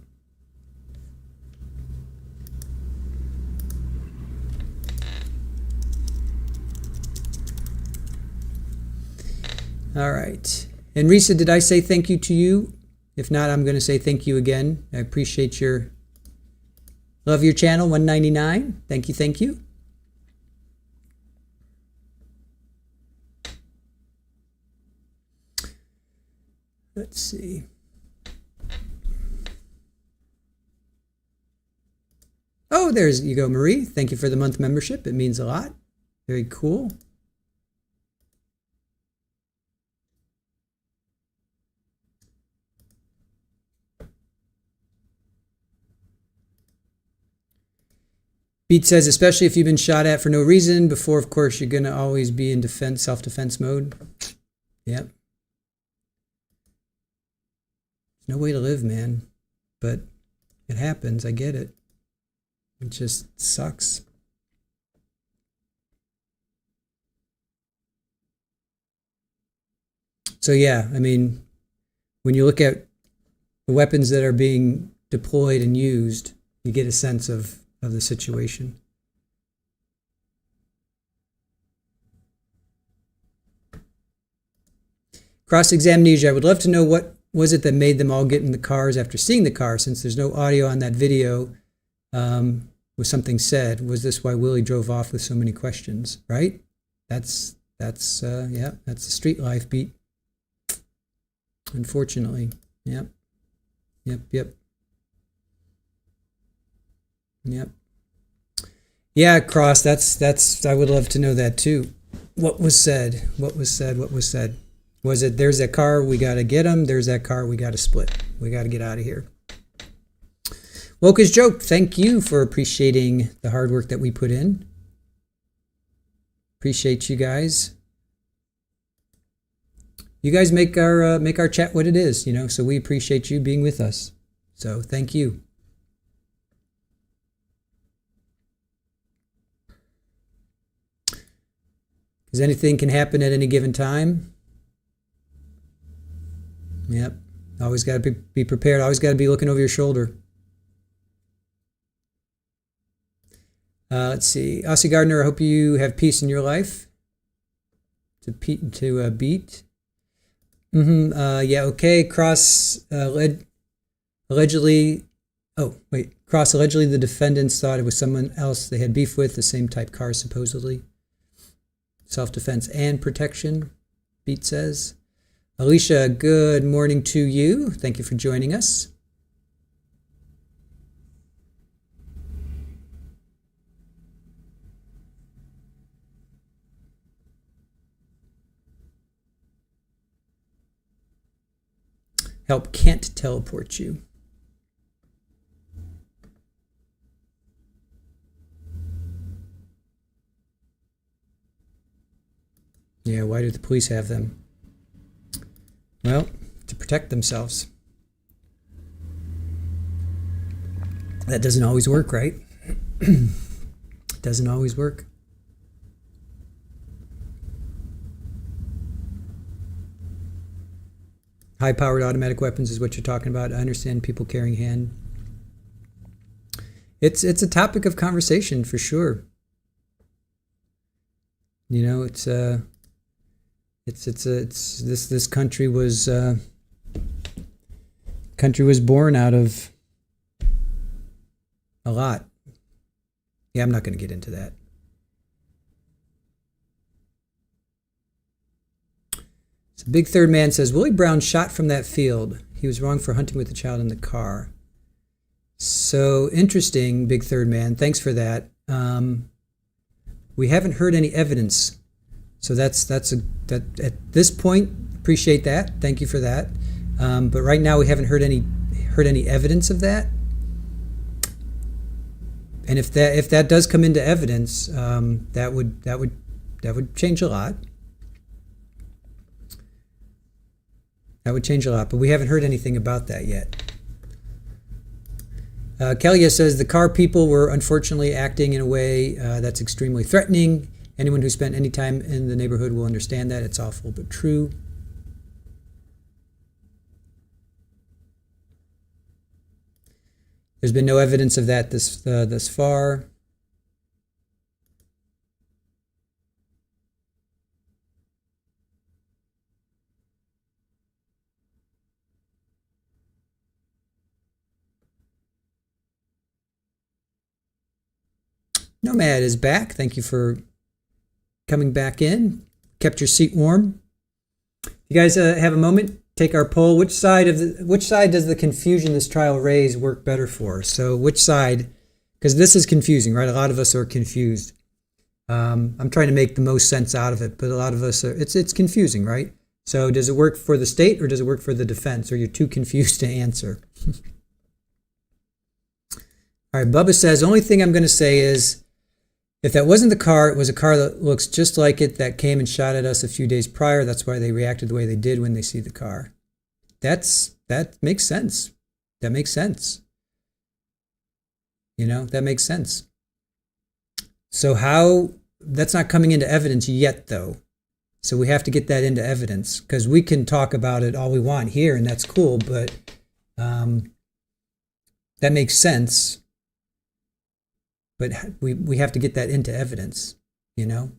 All right. And Risa, did I say thank you to you? If not, I'm going to say thank you again. I appreciate your love your channel, 199. Thank you, thank you. Let's see. Oh, there's you go, Marie. Thank you for the month membership. It means a lot. Very cool. Beat says, especially if you've been shot at for no reason before, of course, you're going to always be in self-defense mode. Yep. No way to live, man. But it happens. I get it. It just sucks. So yeah, I mean, when you look at the weapons that are being deployed and used, you get a sense of the situation. Cross-examnesia. I would love to know what was it that made them all get in the cars after seeing the car, since there's no audio on that video. Was something said? Was this why Willie drove off with so many questions? Right? That's the street life, Beat. Unfortunately. Yep. Yeah, Cross, that's I would love to know that too. What was said? Was it, there's that car, we got to get him, there's that car, we got to split. We got to get out of here. Woke's joke, thank you for appreciating the hard work that we put in. Appreciate you guys. You guys make our chat what it is, you know, so we appreciate you being with us. So thank you. Because anything can happen at any given time. Yep. Always got to be prepared. Always got to be looking over your shoulder. Let's see. Aussie Gardner, I hope you have peace in your life. To beat. Yeah, okay. Cross allegedly. Oh, wait. Cross allegedly the defendants thought it was someone else they had beef with, the same type car supposedly. Self-defense and protection, Beat says. Alicia, good morning to you. Thank you for joining us. Help can't teleport you. Yeah, why do the police have them? Well, to protect themselves. That doesn't always work, right? Doesn't always work. High-powered automatic weapons is what you're talking about. I understand people carrying hand. It's a topic of conversation for sure. You know, this country was born out of a lot. Yeah, I'm not going to get into that. So Big Third Man says, Willie Brown shot from that field. He was wrong for hunting with the child in the car. So interesting, Big Third Man. Thanks for that. We haven't heard any evidence. So that at this point, appreciate that. Thank you for that. But right now we haven't heard any evidence of that. And if that does come into evidence, that would change a lot. That would change a lot, but we haven't heard anything about that yet. Clea says the car people were unfortunately acting in a way that's extremely threatening. Anyone who spent any time in the neighborhood will understand that. It's awful, but true. There's been no evidence of that thus far. Nomad is back. Thank you for coming back in. Kept your seat warm. You guys have a moment? Take our poll. Which side does the confusion this trial raise work better for? So which side? Because this is confusing, right? A lot of us are confused. I'm trying to make the most sense out of it, but a lot of us are. It's confusing, right? So does it work for the state or does it work for the defense? Or you're too confused to answer? All right, Bubba says, only thing I'm going to say is, if that wasn't the car, it was a car that looks just like it that came and shot at us a few days prior. That's why they reacted the way they did when they see the car. That makes sense. That makes sense. You know, that makes sense. So how, that's not coming into evidence yet, though. So we have to get that into evidence, because we can talk about it all we want here, and that's cool, but that makes sense. But we have to get that into evidence, you know?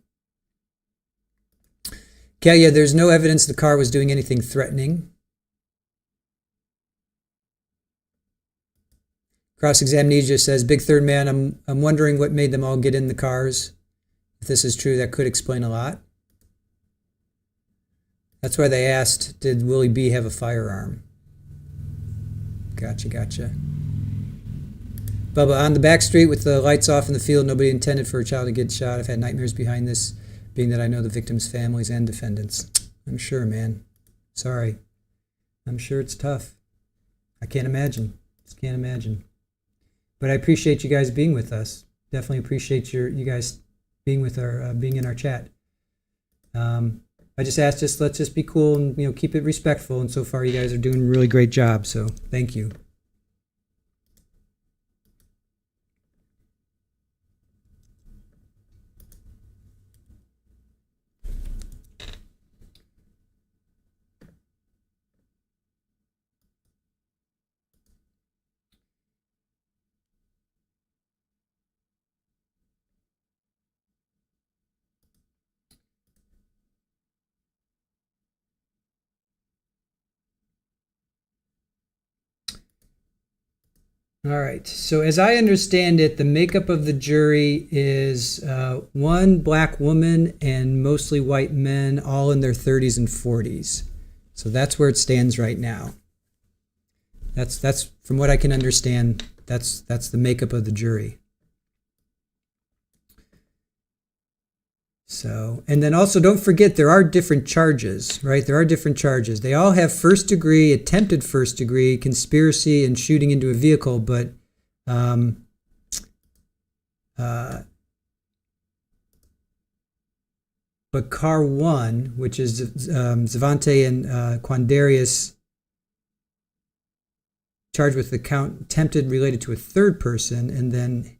Clea, there's no evidence the car was doing anything threatening. Cross-Examnesia says, Big Third Man, I'm wondering what made them all get in the cars. If this is true, that could explain a lot. That's why they asked, did Willie B have a firearm? Gotcha. Bubba, on the back street with the lights off in the field, nobody intended for a child to get shot. I've had nightmares behind this, being that I know the victims' families and defendants. I'm sure, man. Sorry. I'm sure it's tough. I can't imagine. Just can't imagine. But I appreciate you guys being with us. Definitely appreciate you guys being with our being in our chat. I just asked, let's just be cool and keep it respectful. And so far, you guys are doing a really great job. So thank you. All right. So as I understand it, the makeup of the jury is one black woman and mostly white men, all in their 30s and 40s. So that's where it stands right now. That's from what I can understand. That's the makeup of the jury. So, and then also don't forget there are different charges, right? There are different charges. They all have first degree, attempted first degree, conspiracy, and shooting into a vehicle, but car one, which is Zavante and Quandarius, charged with the count attempted related to a third person, and then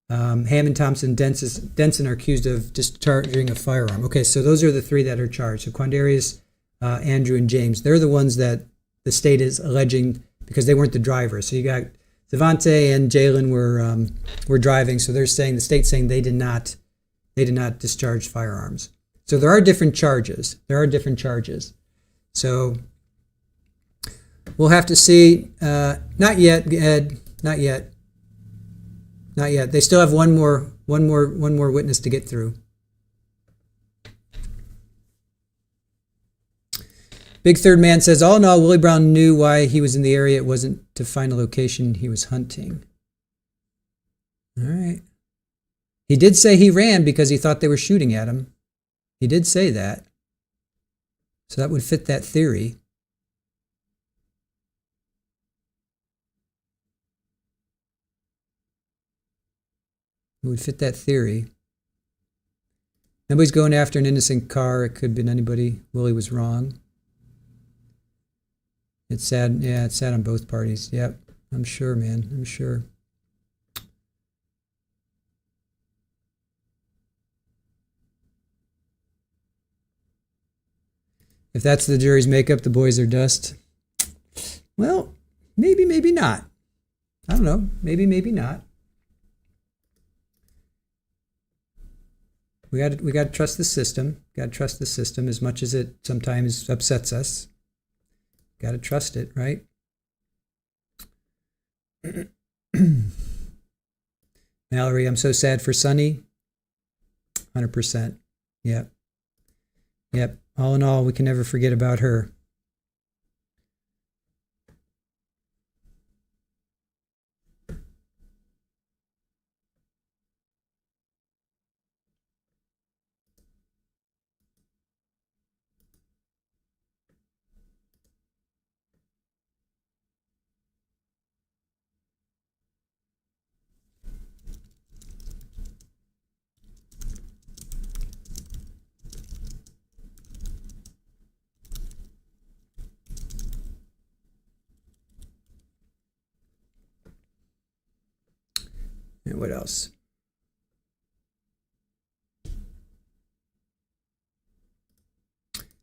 Hammond, Thompson, Denson are accused of discharging a firearm. Okay, so those are the three that are charged. So Quandarius, Andrew, and James, they're the ones that the state is alleging because they weren't the drivers. So you got Zavante and Jalen were driving, so they're saying, the state's saying they did not discharge firearms. So there are different charges. So we'll have to see. Not yet, Ed. Not yet. They still have one more witness to get through. Big Third Man says, all in all, Willie Brown knew why he was in the area. It wasn't to find a location he was hunting. All right. He did say he ran because he thought they were shooting at him. He did say that. So that would fit that theory. It would fit that theory. Nobody's going after an innocent car. It could have been anybody. Willie was wrong. It's sad. Yeah, it's sad on both parties. Yep. I'm sure, man. I'm sure. If that's the jury's makeup, the boys are dust. Well, maybe, maybe not. I don't know. Maybe, maybe not. We got to trust the system. Got to trust the system as much as it sometimes upsets us. Got to trust it, right? Mallory, I'm so sad for Sunny. 100%. Yep. Yep. All in all, we can never forget about her. And what else?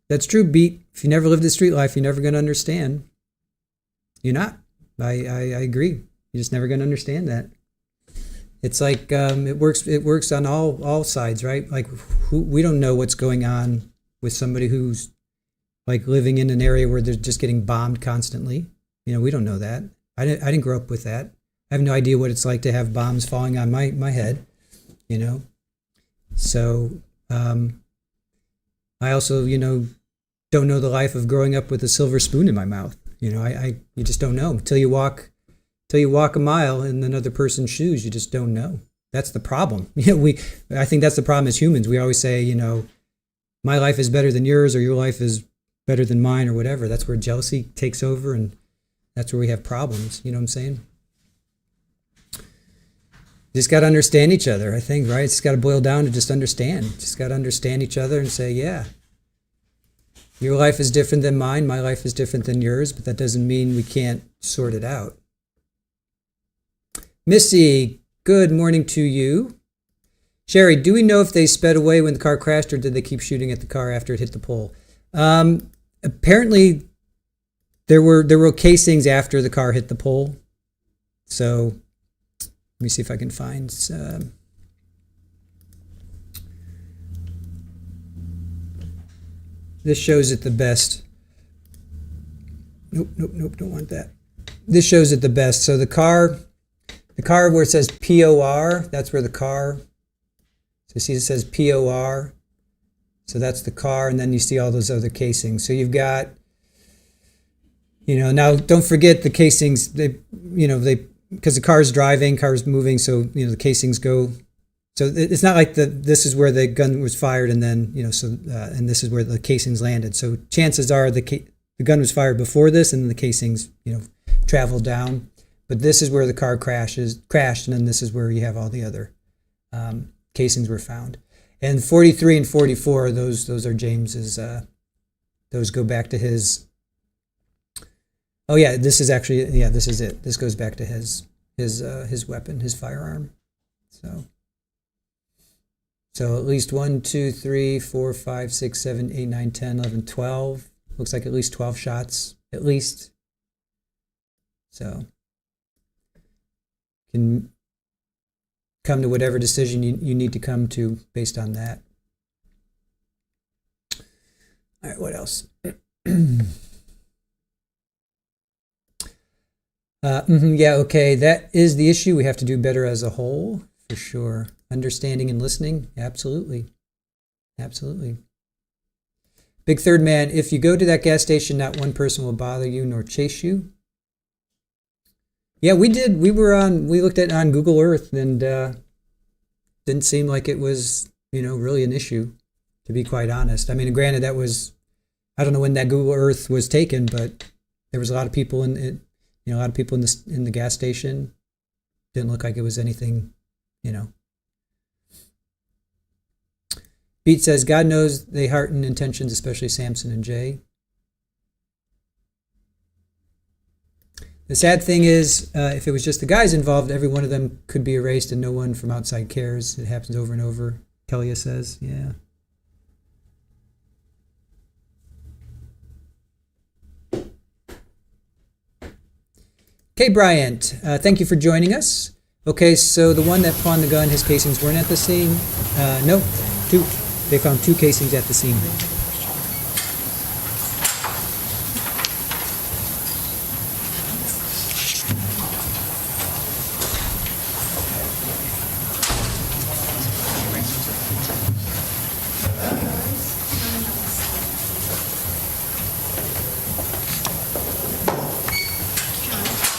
That's true, Beat. If you never lived the street life, you're never going to understand. You're not. I agree. You're just never going to understand that. It's like it works on all sides, right? Like we don't know what's going on with somebody who's like living in an area where they're just getting bombed constantly. You know, we don't know that. I didn't grow up with that. I have no idea what it's like to have bombs falling on my head, you know. So I also, you know, don't know the life of growing up with a silver spoon in my mouth. You know, you just don't know until you walk a mile in another person's shoes. You just don't know. That's the problem. You know, I think that's the problem as humans. We always say, you know, my life is better than yours, or your life is better than mine, or whatever. That's where jealousy takes over, and that's where we have problems. You know what I'm saying? Just got to understand each other, I think, right? It's got to boil down to just understand. Just got to understand each other and say, yeah, your life is different than mine. My life is different than yours, but that doesn't mean we can't sort it out. Missy, good morning to you. Sherry, do we know if they sped away when the car crashed, or did they keep shooting at the car after it hit the pole? Apparently, there were casings after the car hit the pole. So let me see if I can find this shows it the best. Nope, don't want that. This shows it the best. So the car where it says POR, that's where the car, so see it says POR. So that's the car, and then you see all those other casings. So you've got, you know, now don't forget the casings, because the car's driving, car's moving, so, you know, the casings go. So it's not like this is where the gun was fired, and then, you know, so and this is where the casings landed. So chances are the gun was fired before this, and then the casings, you know, traveled down. But this is where the car crashed, and then this is where you have all the other casings were found. And 43 and 44, those are James's. Those go back to his. Oh yeah, this is it. This goes back to his weapon, his firearm. So at least 1, 2, 3, 4, 5, 6, 7, 8, 9, 10, 11, 12. Looks like at least 12 shots, at least. So can come to whatever decision you need to come to based on that. All right, what else? Yeah, okay, that is the issue. We have to do better as a whole, for sure. Understanding and listening, absolutely. Absolutely. Big Third Man, if you go to that gas station, not one person will bother you nor chase you. Yeah, we did. We looked at it on Google Earth, and didn't seem like it was, you know, really an issue, to be quite honest. I mean, granted, that was, I don't know when that Google Earth was taken, but there was a lot of people in it, you know, a lot of people in the gas station. Didn't look like it was anything, you know. Beat says, God knows they hearten intentions, especially Samson and Jay. The sad thing is, if it was just the guys involved, every one of them could be erased and no one from outside cares. It happens over and over, Clea says. Yeah. Okay, Bryant, thank you for joining us. Okay, so the one that pawned the gun, his casings weren't at the scene? No, 2. They found 2 casings at the scene.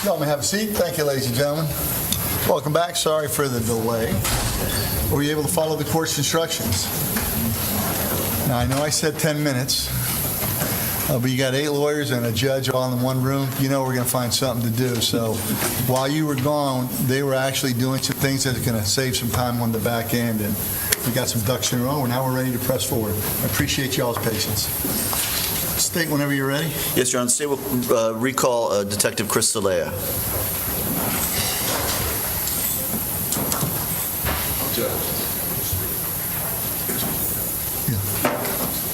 Y'all may have a seat. Thank you, ladies and gentlemen. Welcome back. Sorry for the delay. Were you able to follow the court's instructions? Now, I know I said 10 minutes, but you got 8 lawyers and a judge all in one room. You know we're going to find something to do. So while you were gone, they were actually doing some things that are going to save some time on the back end, and we got some ducks in a row, and now we're ready to press forward. I appreciate y'all's patience. State whenever you're ready. Yes, Your Honor. State will recall Detective Clea.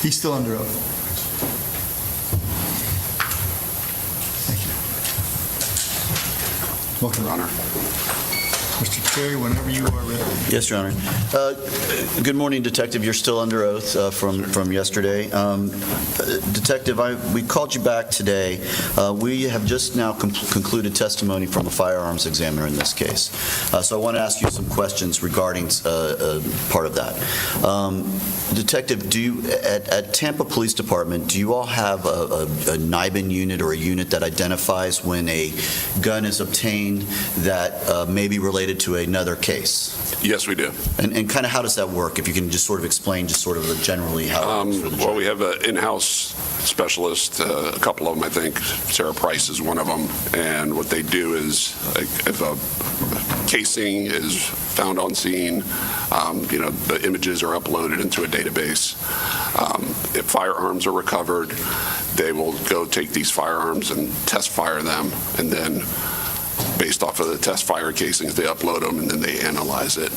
He's still under oath. Thank you. Welcome, Your Honor. Mr. Terry, whenever you are ready. Yes, Your Honor. Good morning, Detective. You're still under oath from yesterday. Detective, we called you back today. We have just now concluded testimony from a firearms examiner in this case. So I want to ask you some questions regarding part of that. Detective, at Tampa Police Department, do you all have a NIBIN unit or a unit that identifies when a gun is obtained that may be related to another case? Yes, we do. And kind of how does that work? If you can just sort of explain just sort of generally how it works for the jury. Well, we have an in-house specialist, a couple of them, I think. Sarah Price is one of them. And what they do is, like, if a casing is found on scene, the images are uploaded into a database. If firearms are recovered, they will go take these firearms and test fire them, and then based off of the test fire casings, they upload them, and then they analyze it.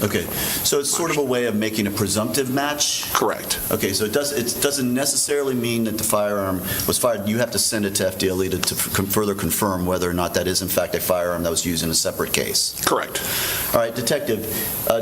Okay, so it's sort of a way of making a presumptive match? Correct. Okay, so it doesn't necessarily mean that the firearm was fired. You have to send it to FDLE to further confirm whether or not that is in fact a firearm that was used in a separate case. Correct. All right, Detective,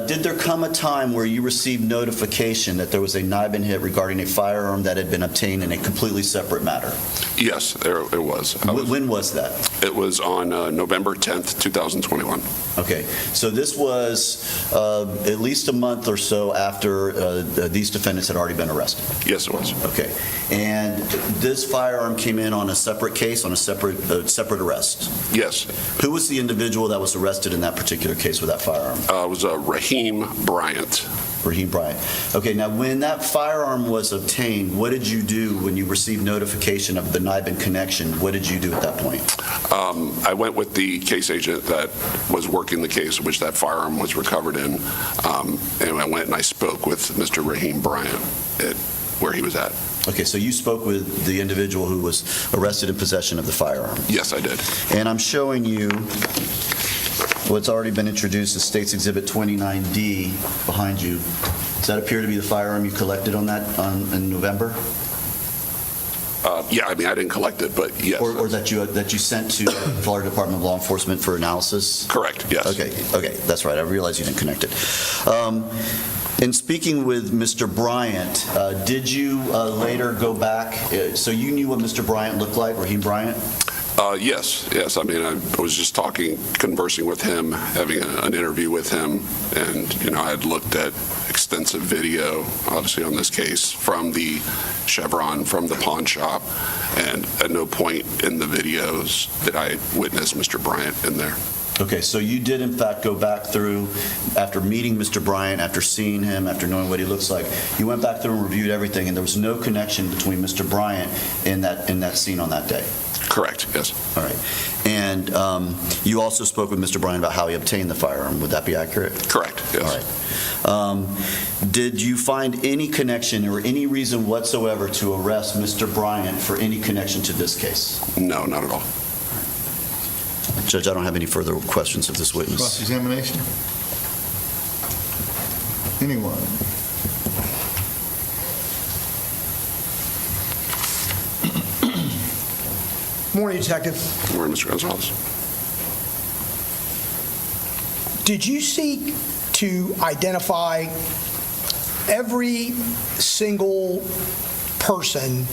did there come a time where you received notification that there was a NIBIN hit regarding a firearm that had been obtained in a completely separate matter? Yes, it was. When was that? It was on November 10th, 2021. Okay, so this was at least a month or so after these defendants had already been arrested? Yes, it was. Okay, and this firearm came in on a separate case, on a separate arrest? Yes. Who was the individual that was arrested in that particular case with that firearm? It was Raheem Bryant. Raheem Bryant. Okay, now when that firearm was obtained, what did you do when you received notification of the NIBIN connection? What did you do at that point? I went with the case agent that was working the case which that firearm was recovered in, and I went and I spoke with Mr. Raheem Bryant at where he was at. Okay, so you spoke with the individual who was arrested in possession of the firearm? Yes, I did. And I'm showing you what's already been introduced as State's Exhibit 29D behind you. Does that appear to be the firearm you collected on that in November? Yeah, I mean, I didn't collect it, but yes. Or that you sent to the Florida Department of Law Enforcement for analysis? Correct, yes. Okay, that's right. I realized you didn't connect it. In speaking with Mr. Bryant, did you later go back? So you knew what Mr. Bryant looked like, Raheem Bryant? Yes. I mean, I was just conversing with him, having an interview with him, and, I had looked at extensive video, obviously, on this case from the Chevron, from the pawn shop, and at no point in the videos did I witness Mr. Bryant in there. Okay, so you did in fact go back through, after meeting Mr. Bryant, after seeing him, after knowing what he looks like, you went back through and reviewed everything, and there was no connection between Mr. Bryant and that scene on that day? Correct, yes. All right. And you also spoke with Mr. Bryant about how he obtained the firearm. Would that be accurate? Correct, yes. All right. Did you find any connection or any reason whatsoever to arrest Mr. Bryant for any connection to this case? No, not at all. Judge, I don't have any further questions of this witness. Cross-examination? Anyone? Morning, Detective. Good morning, Mr. Gonzalez. Did you seek to identify every single person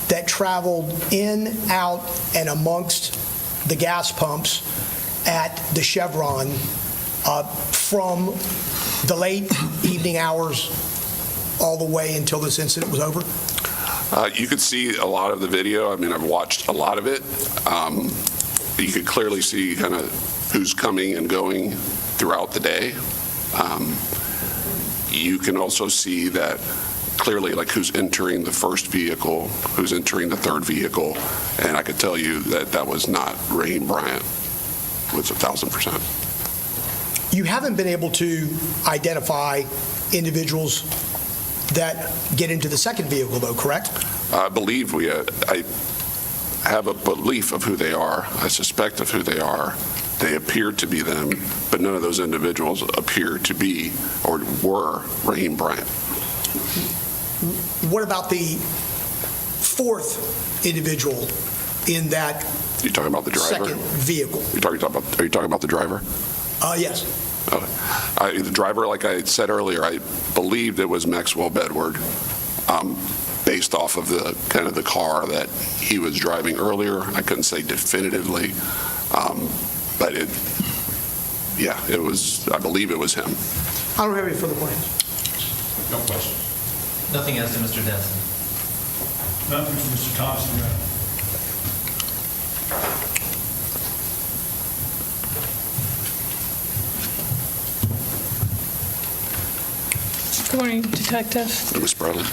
that traveled in, out, and amongst the gas pumps at the Chevron from the late evening hours all the way until this incident was over? You could see a lot of the video. I mean, I've watched a lot of it. You could clearly see kind of who's coming and going throughout the day. You can also see that clearly, like, who's entering the first vehicle, who's entering the third vehicle, and I could tell you that that was not Raheem Bryant. It's 1,000%. You haven't been able to identify individuals that get into the second vehicle, though, correct? I believe I have a belief of who they are. I suspect of who they are. they appeared to be them, but none of those individuals appear to be or were Raheem Bryant. What about the fourth individual in that You talking about the driver? second vehicle? Are you talking about the driver? Yes. The driver, like I said earlier, I believed it was Maxwell Bedward, based off of the kind of the car that he was driving earlier. I couldn't say definitively, but it was. I believe it was him. I don't have any further questions. No question. Nothing else to Mr. Denson. Nothing from Mr. Thompson, Your Honor. Good morning, Detective. Ms. Bradley.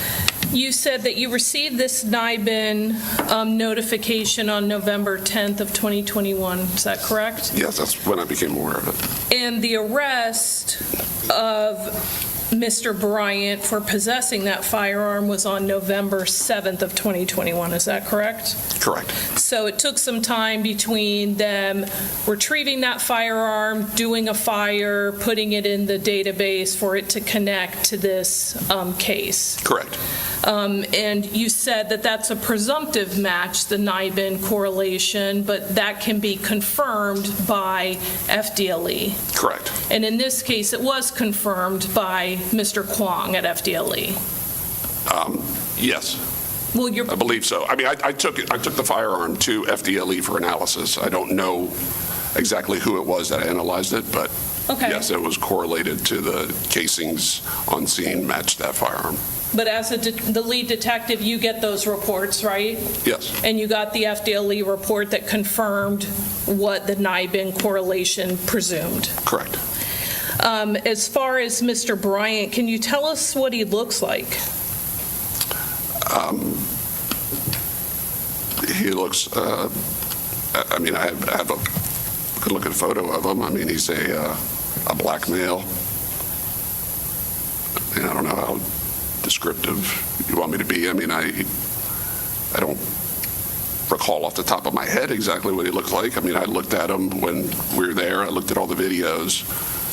You said that you received this NIBIN notification on November 10th of 2021. Is that correct? Yes, that's when I became aware of it. And the arrest of Mr. Bryant for possessing that firearm was on November 7th of 2021. Is that correct? Correct. So it took some time between them retrieving that firearm, doing a fire, putting it in the database for it to connect to this case. Correct. And you said that that's a presumptive match, the NIBIN correlation, but that can be confirmed by FDLE. Correct. And in this case, it was confirmed by Mr. Kwong at FDLE. Yes. Well, I believe so. I mean, I took the firearm to FDLE for analysis. I don't know exactly who it was that analyzed it, but okay. Yes, it was correlated to the casings on scene matched that firearm. But as the lead detective, you get those reports, right? Yes. And you got the FDLE report that confirmed what the NIBIN correlation presumed. Correct. As far as Mr. Bryant, can you tell us what he looks like? He looks, I mean, I have a good looking photo of him. I mean, he's a black male. And I don't know how descriptive you want me to be. I mean, I don't recall off the top of my head exactly what he looked like. I mean, I looked at him when we were there. I looked at all the videos.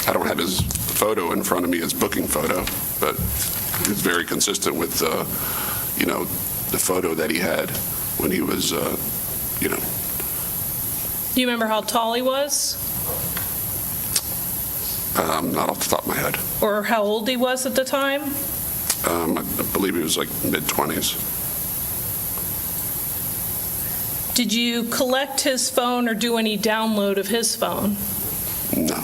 I don't have his photo in front of me, his booking photo, but it's very consistent with, the photo that he had when he was, Do you remember how tall he was? Not off the top of my head. Or how old he was at the time? I believe he was like mid-20s. Did you collect his phone or do any download of his phone? No.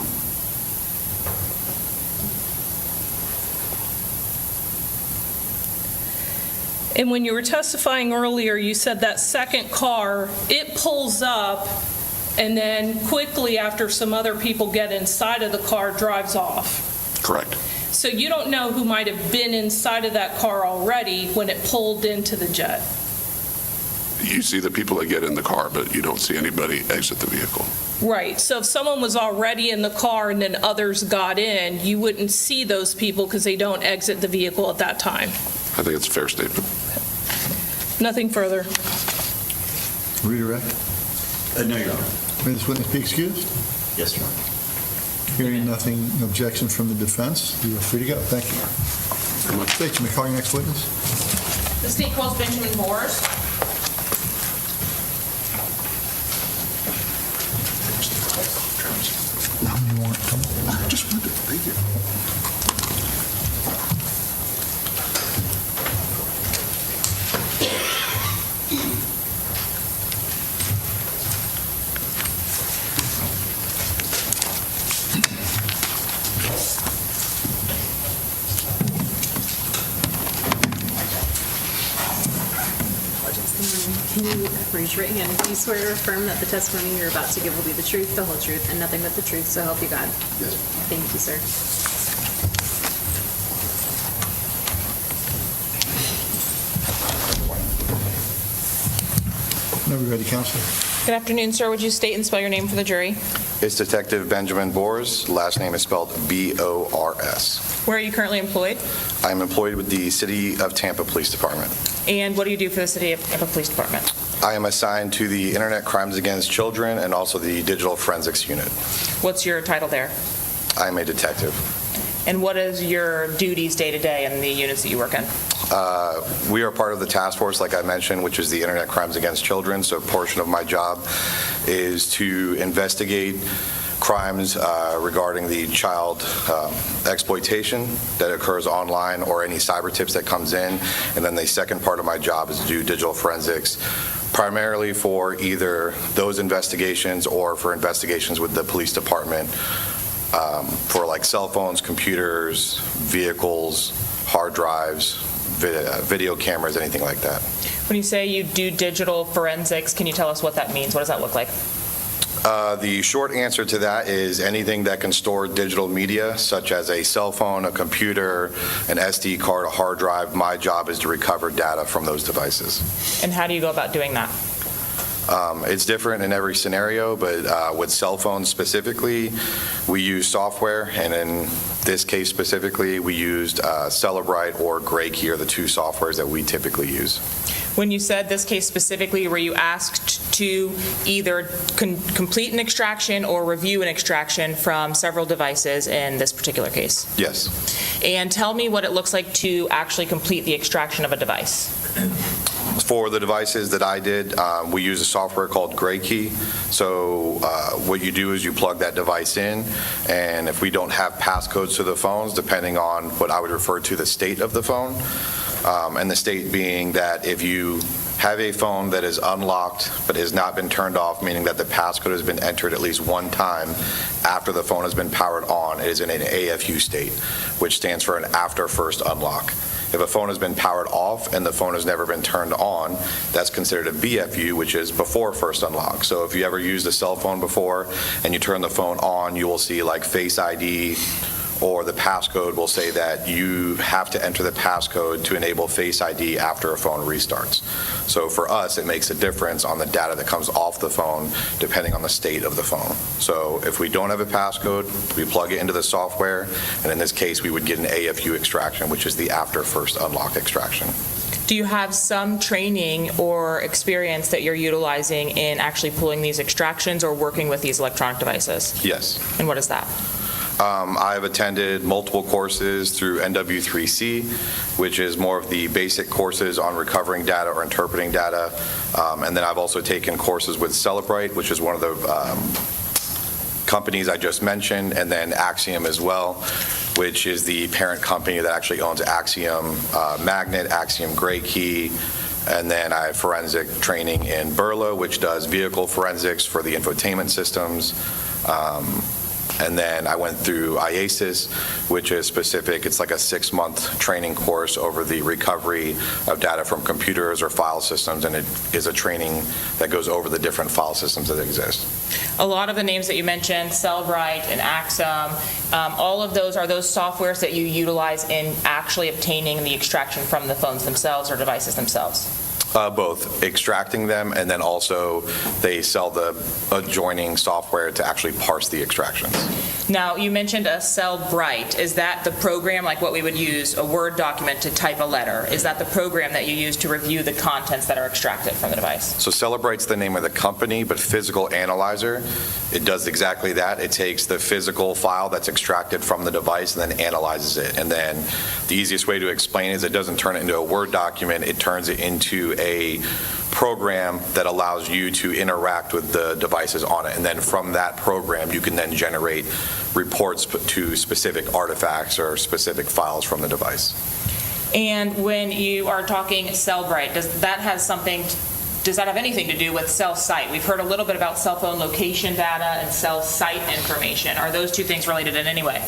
And when you were testifying earlier, you said that second car, it pulls up and then quickly after some other people get inside of the car, drives off. Correct. So you don't know who might have been inside of that car already when it pulled into the jet. You see the people that get in the car, but you don't see anybody exit the vehicle. Right. So if someone was already in the car and then others got in, you wouldn't see those people because they don't exit the vehicle at that time. I think it's a fair statement. Nothing further. Redirect. No, Your Honor. May this witness be excused? Yes, Your Honor. Hearing nothing, no objection from the defense, you are free to go. Thank you. State, you may call your next witness. The state calls Benjamin Moores. How many you want? Come on. I just wanted to thank you. Can you raise your right hand? Do you swear or affirm that the testimony you're about to give will be the truth, the whole truth, and nothing but the truth, so help you God? Yes. Thank you, sir. Whenever you're ready, Counselor. Good afternoon, sir. Would you state and spell your name for the jury? It's Detective Benjamin Bors. Last name is spelled B-O-R-S. Where are you currently employed? I'm employed with the City of Tampa Police Department. And what do you do for the City of Tampa Police Department? I am assigned to the Internet Crimes Against Children and also the Digital Forensics Unit. What's your title there? I am a detective. And what is your duties day-to-day in the units that you work in? We are part of the task force, like I mentioned, which is the Internet Crimes Against Children. So a portion of my job is to investigate crimes regarding the child exploitation that occurs online or any cyber tips that comes in. And then the second part of my job is to do digital forensics, primarily for either those investigations or for investigations with the police department for like cell phones, computers, vehicles, hard drives, video cameras, anything like that. When you say you do digital forensics, can you tell us what that means? What does that look like? The short answer to that is anything that can store digital media, such as a cell phone, a computer, an SD card, a hard drive. My job is to recover data from those devices. And how do you go about doing that? It's different in every scenario, but with cell phones specifically, we use software, and in this case specifically, we used Cellebrite or Grey Key are the two softwares that we typically use. When you said this case specifically, were you asked to either complete an extraction or review an extraction from several devices in this particular case? Yes. And tell me what it looks like to actually complete the extraction of a device. For the devices that I did, we use a software called Grey Key. So what you do is you plug that device in, and if we don't have passcodes to the phones, depending on what I would refer to the state of the phone, and the state being that if you have a phone that is unlocked but has not been turned off, meaning that the passcode has been entered at least one time after the phone has been powered on, it is in an AFU state, which stands for an after first unlock. If a phone has been powered off and the phone has never been turned on, that's considered a BFU, which is before first unlock. So if you ever used a cell phone before and you turn the phone on, you will see like Face ID, or the passcode will say that you have to enter the passcode to enable Face ID after a phone restarts. So for us, it makes a difference on the data that comes off the phone depending on the state of the phone. So if we don't have a passcode, we plug it into the software, and in this case, we would get an AFU extraction, which is the after first unlock extraction. Do you have some training or experience that you're utilizing in actually pulling these extractions or working with these electronic devices? Yes. And what is that? I've attended multiple courses through NW3C, which is more of the basic courses on recovering data or interpreting data. And then I've also taken courses with Cellebrite, which is one of the companies I just mentioned, and then Axiom as well, which is the parent company that actually owns Axiom Magnet, Axiom Grey Key. And then I have forensic training in Beredto, which does vehicle forensics for the infotainment systems. And then I went through IASIS, which is specific. It's like a 6-month training course over the recovery of data from computers or file systems, and it is a training that goes over the different file systems that exist. A lot of the names that you mentioned, Cellebrite and Axiom, all of those, are those softwares that you utilize in actually obtaining the extraction from the phones themselves or devices themselves? Both, extracting them, and then also they sell the adjoining software to actually parse the extractions. Now, you mentioned a Cellebrite. Is that the program, like what we would use a Word document to type a letter? Is that the program that you use to review the contents that are extracted from the device? So Cellebrite's the name of the company, but Physical Analyzer, it does exactly that. It takes the physical file that's extracted from the device and then analyzes it. And then the easiest way to explain is it doesn't turn it into a Word document, it turns it into a program that allows you to interact with the devices on it. And then from that program, you can then generate reports to specific artifacts or specific files from the device. And when you are talking Cellebrite, does that have anything to do with cell site? We've heard a little bit about cell phone location data and cell site information. Are those two things related in any way?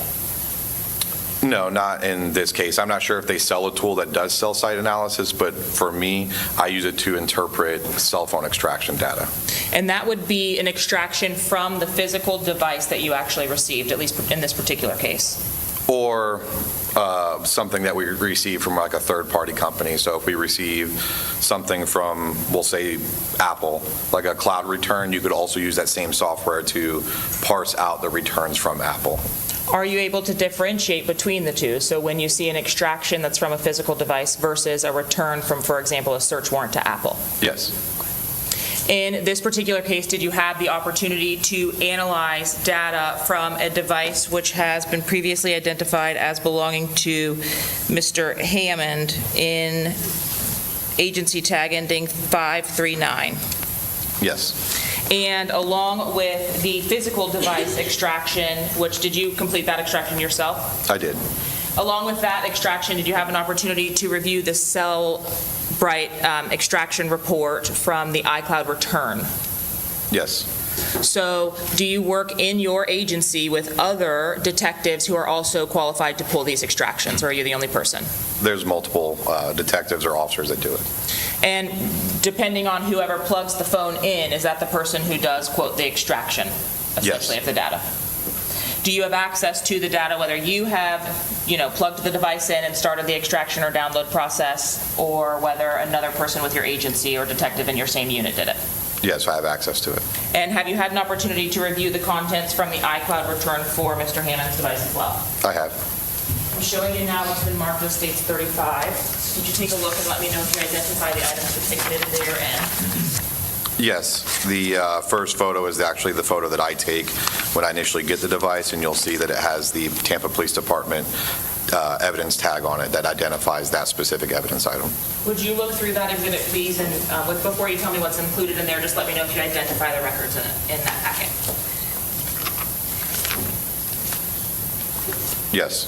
No, not in this case. I'm not sure if they sell a tool that does cell site analysis, but for me, I use it to interpret cell phone extraction data. And that would be an extraction from the physical device that you actually received, at least in this particular case? Or something that we receive from like a third-party company. So if we receive something from, we'll say, Apple, like a cloud return, you could also use that same software to parse out the returns from Apple. Are you able to differentiate between the two? So when you see an extraction that's from a physical device versus a return from, for example, a search warrant to Apple? Yes. In this particular case, did you have the opportunity to analyze data from a device which has been previously identified as belonging to Mr. Hammond in agency tag ending 539? Yes, And along with the physical device extraction, which, did you complete that extraction yourself? I did. Along with that extraction, did you have an opportunity to review the Cellbrite extraction report from the iCloud return? Yes. So do you work in your agency with other detectives who are also qualified to pull these extractions, or are you the only person? There's multiple detectives or officers that do it. And depending on whoever plugs the phone in, is that the person who does, quote, the extraction, essentially, of the data? Do you have access to the data, whether you have, plugged the device in and started the extraction or download process, or whether another person with your agency or detective in your same unit did it? Yes, I have access to it. And have you had an opportunity to review the contents from the iCloud return for Mr. Hammond's device as well? I have. I'm showing you now what's been marked as states 35. Could you take a look and let me know if you identify the items depicted therein? Yes, the first photo is actually the photo that I take when I initially get the device, and you'll see that it has the Tampa Police Department evidence tag on it that identifies that specific evidence item. Would you look through that exhibit, please, and before you tell me what's included in there, just let me know if you identify the records in that packet. Yes.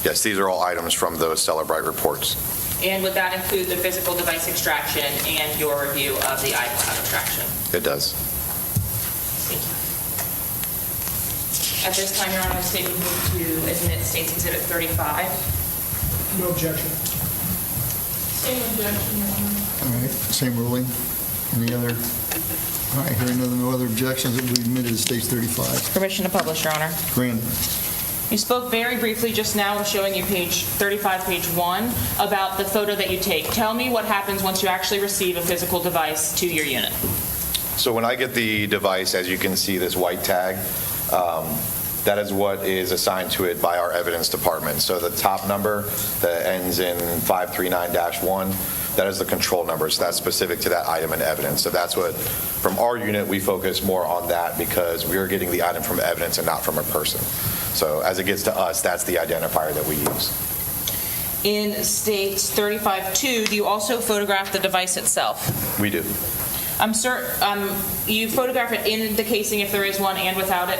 Yes, these are all items from those Cellbrite reports. And would that include the physical device extraction and your review of the iCloud extraction? It does. Thank you. At this time, Your Honor, I'm stating to admit State's Exhibit 35. No objection. Same objection, Your Honor. All right, same ruling. Any other? All right, hearing no other objections, it will be admitted to State's 35. Permission to publish, Your Honor. Granted. You spoke very briefly just now, I'm showing you page 35, page 1, about the photo that you take. Tell me what happens once you actually receive a physical device to your unit. So when I get the device, as you can see, this white tag, that is what is assigned to it by our evidence department. So the top number that ends in 539-1, that is the control number. So that's specific to that item in evidence. So that's what, from our unit, we focus more on that because we are getting the item from evidence and not from a person. So as it gets to us, that's the identifier that we use. In States 35-2, do you also photograph the device itself? We do. I'm certain you photograph it in the casing if there is one and without it?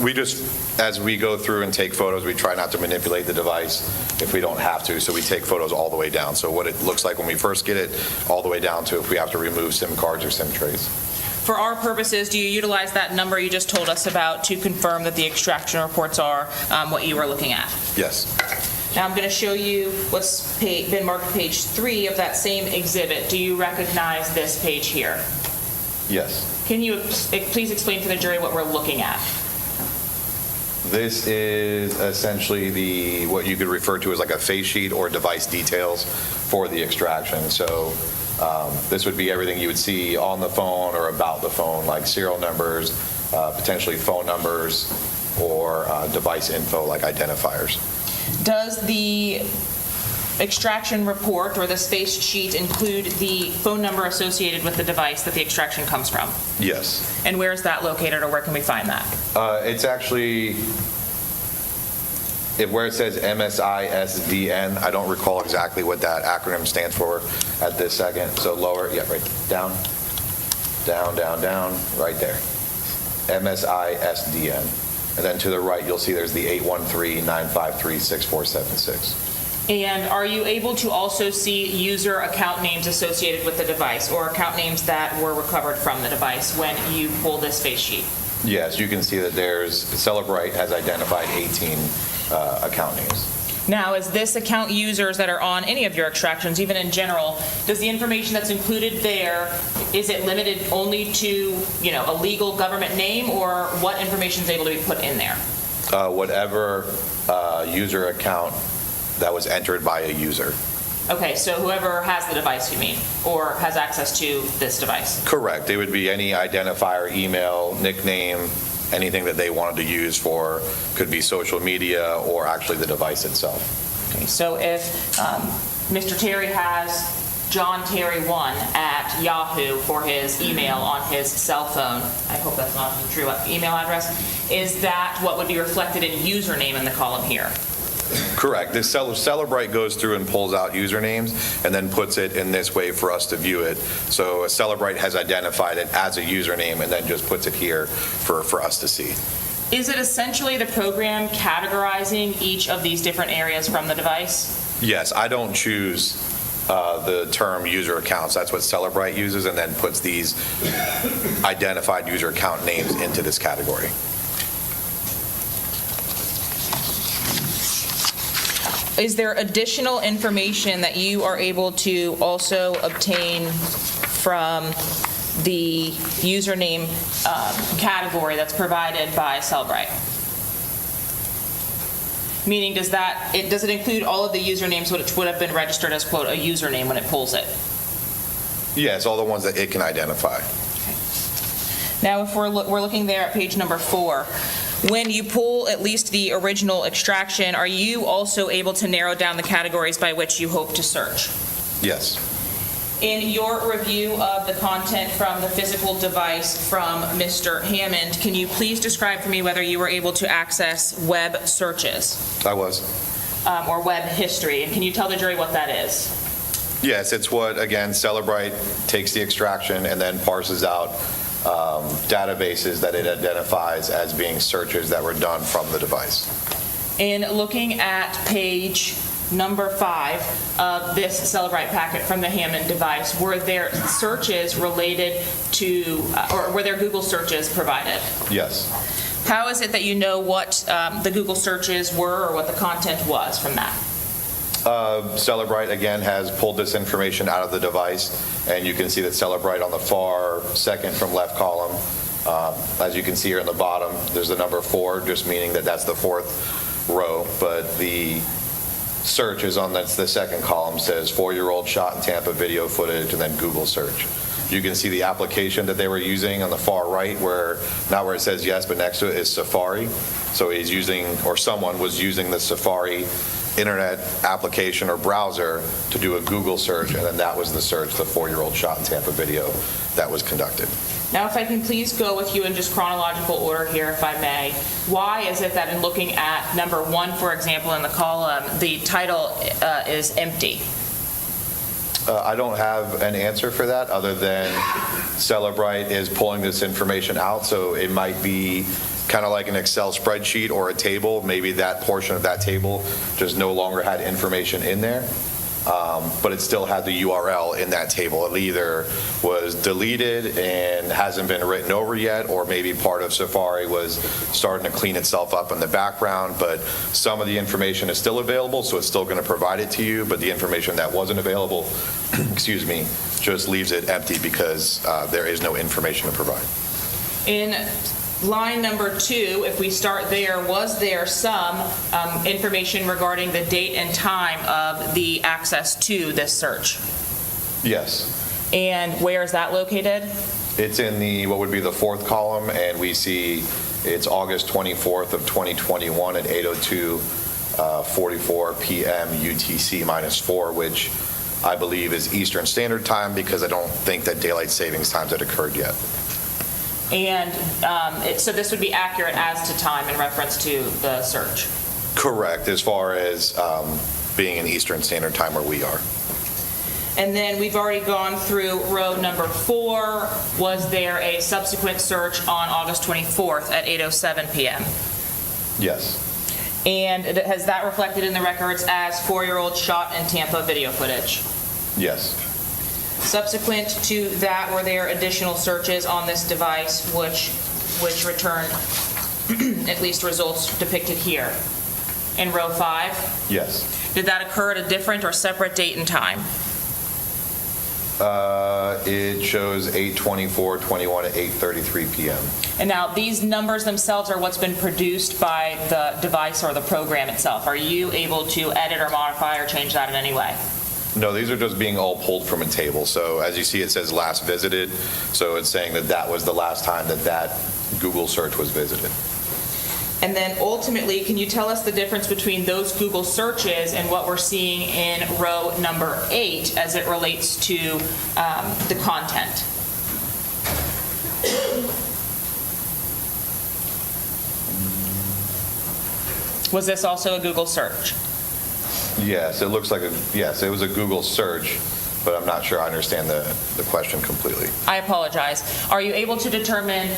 We just, as we go through and take photos, we try not to manipulate the device if we don't have to, so we take photos all the way down. So what it looks like when we first get it, all the way down to if we have to remove SIM cards or SIM trays. For our purposes, do you utilize that number you just told us about to confirm that the extraction reports are what you were looking at? Yes. Now I'm going to show you what's been marked page 3 of that same exhibit. Do you recognize this page here? Yes. Can you please explain to the jury what we're looking at? This is essentially what you could refer to as like a face sheet or device details for the extraction. So this would be everything you would see on the phone or about the phone, like serial numbers, potentially phone numbers, or device info like identifiers. Does the extraction report or this face sheet include the phone number associated with the device that the extraction comes from? Yes. And where is that located, or where can we find that? It's actually, where it says MSISDN, I don't recall exactly what that acronym stands for at this second. So lower, yeah, right, down, down, down, down, right there. MSISDN. And then to the right, you'll see there's the 813-953-6476. And are you able to also see user account names associated with the device, or account names that were recovered from the device when you pull this face sheet? Yes, you can see that Cellbrite has identified 18 account names. Now, is this account users that are on any of your extractions, even in general, does the information that's included there, is it limited only to, a legal government name, or what information is able to be put in there? Whatever user account that was entered by a user. Okay, so whoever has the device, you mean, or has access to this device? Correct. It would be any identifier, email, nickname, anything that they wanted to use for, could be social media or actually the device itself. Okay, so if Mr. Terry has johnterry1@yahoo for his email on his cell phone. I hope that's not the true email address. Is that what would be reflected in username in the column here? Correct. This Celebrite goes through and pulls out usernames and then puts it in this way for us to view it. So Celebrite has identified it as a username and then just puts it here for us to see. Is it essentially the program categorizing each of these different areas from the device? Yes, I don't choose the term user accounts. That's what Celebrite uses and then puts these identified user account names into this category. Is there additional information that you are able to also obtain from the username category that's provided by Celebrite? Meaning, does it include all of the usernames which would have been registered as, quote, a username when it pulls it? Yes, all the ones that it can identify. Okay. Now, if we're looking there at page number 4, when you pull at least the original extraction, are you also able to narrow down the categories by which you hope to search? Yes. In your review of the content from the physical device from Mr. Hammond, can you please describe for me whether you were able to access web searches? I was. Or web history, and can you tell the jury what that is? Yes, it's what, again, Celebrite takes the extraction and then parses out databases that it identifies as being searches that were done from the device. In looking at page number 5 of this Celebrite packet from the Hammond device, were there searches related to, or were there Google searches provided? Yes. How is it that you know what the Google searches were or what the content was from that? Celebrite, again, has pulled this information out of the device, and you can see that Celebrite on the far second from left column. As you can see here in the bottom, there's the number 4, just meaning that that's the 4th row, but the search is on the second column, says 4-year-old shot in Tampa video footage, and then Google search. You can see the application that they were using on the far right, where not where it says yes, but next to it is Safari. So he's using, or someone was using the Safari internet application or browser to do a Google search, and then that was the search, the 4-year-old shot in Tampa video that was conducted. Now, if I can please go with you in just chronological order here, if I may. Why is it that in looking at number 1, for example, in the column, the title is empty? I don't have an answer for that other than Celebrite is pulling this information out, so it might be kind of like an Excel spreadsheet or a table. Maybe that portion of that table just no longer had information in there, but it still had the URL in that table. It either was deleted and hasn't been written over yet, or maybe part of Safari was starting to clean itself up in the background, but some of the information is still available, so it's still going to provide it to you, but the information that wasn't available, excuse me, just leaves it empty because there is no information to provide. In line number 2, if we start there, was there some information regarding the date and time of the access to this search? Yes. And where is that located? It's in the, what would be the 4th column, and we see it's August 24th of 2021 at 8:02:44 p.m. UTC -4, which I believe is Eastern Standard Time because I don't think that daylight savings times had occurred yet. And so this would be accurate as to time in reference to the search? Correct, as far as being in Eastern Standard Time where we are. And then we've already gone through row number 4. Was there a subsequent search on August 24th at 8:07 p.m.? Yes. And has that reflected in the records as 4-year-old shot in Tampa video footage? Yes. Subsequent to that, were there additional searches on this device which returned at least results depicted here? In row 5? Yes. Did that occur at a different or separate date and time? It shows 8:24:21 at 8:33 p.m. And now these numbers themselves are what's been produced by the device or the program itself. Are you able to edit or modify or change that in any way? No, these are just being all pulled from a table. So as you see, it says last visited. So it's saying that that was the last time that Google search was visited. And then ultimately, can you tell us the difference between those Google searches and what we're seeing in row number 8 as it relates to the content? Was this also a Google search? Yes, it looks like yes, it was a Google search, but I'm not sure I understand the question completely. I apologize. Are you able to determine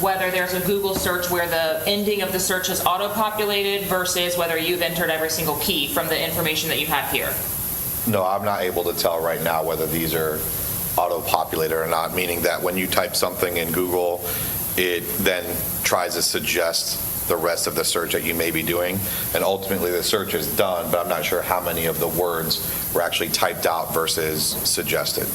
whether there's a Google search where the ending of the search is auto-populated versus whether you've entered every single key from the information that you have here? No, I'm not able to tell right now whether these are auto-populated or not, meaning that when you type something in Google, it then tries to suggest the rest of the search that you may be doing, and ultimately the search is done, but I'm not sure how many of the words were actually typed out versus suggested.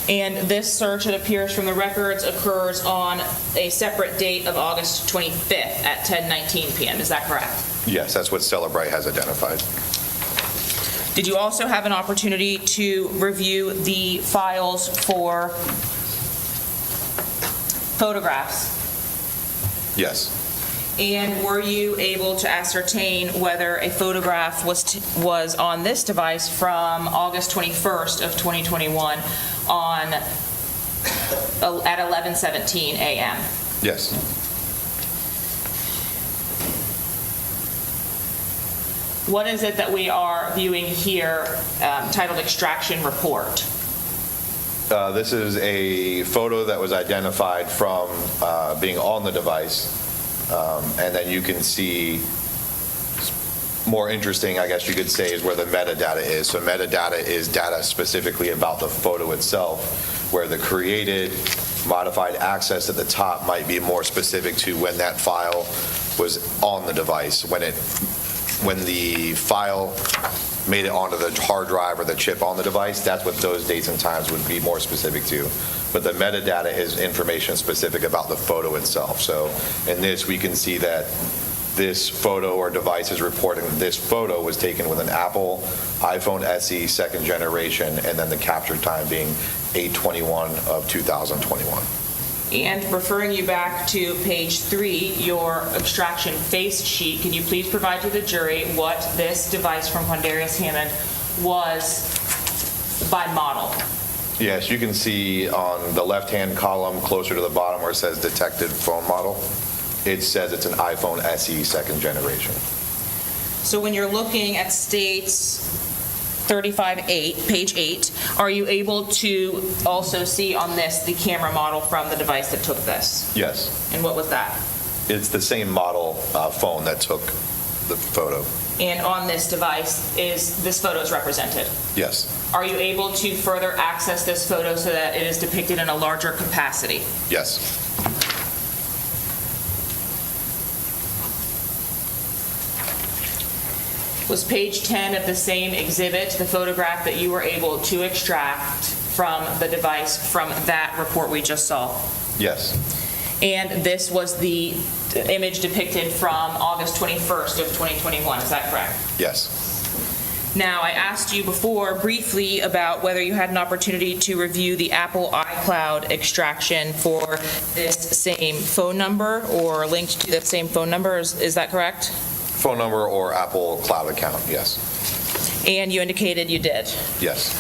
And this search, it appears from the records, occurs on a separate date of August 25th at 10:19 p.m. Is that correct? Yes, that's what Celebrate has identified. Did you also have an opportunity to review the files for photographs? Yes. And were you able to ascertain whether a photograph was on this device from August 21st of 2021 at 11:17 a.m.? Yes. What is it that we are viewing here titled Extraction Report? This is a photo that was identified from being on the device. And then you can see, more interesting, I guess you could say, is where the metadata is. So metadata is data specifically about the photo itself, where the created modified access at the top might be more specific to when that file was on the device, when the file made it onto the hard drive or the chip on the device. That's what those dates and times would be more specific to. But the metadata is information specific about the photo itself. So in this, we can see that this photo or device is reporting that this photo was taken with an Apple iPhone SE 2nd generation, and then the capture time being 8/21 of 2021. And referring you back to page 3, your extraction face sheet, can you please provide to the jury what this device from Quandarius Hammond was by model? Yes, you can see on the left-hand column closer to the bottom where it says detected phone model, it says it's an iPhone SE 2nd generation. So when you're looking at states 35.8, page 8, are you able to also see on this the camera model from the device that took this? Yes. And what was that? It's the same model phone that took the photo. And on this device, this photo is represented? Yes. Are you able to further access this photo so that it is depicted in a larger capacity? Yes. Was page 10 of the same exhibit the photograph that you were able to extract from the device from that report we just saw? Yes. And this was the image depicted from August 21st of 2021, is that correct? Yes. Now, I asked you before briefly about whether you had an opportunity to review the Apple iCloud extraction for this same phone number or linked to that same phone number, is that correct? Phone number or Apple Cloud account, yes. And you indicated you did? Yes.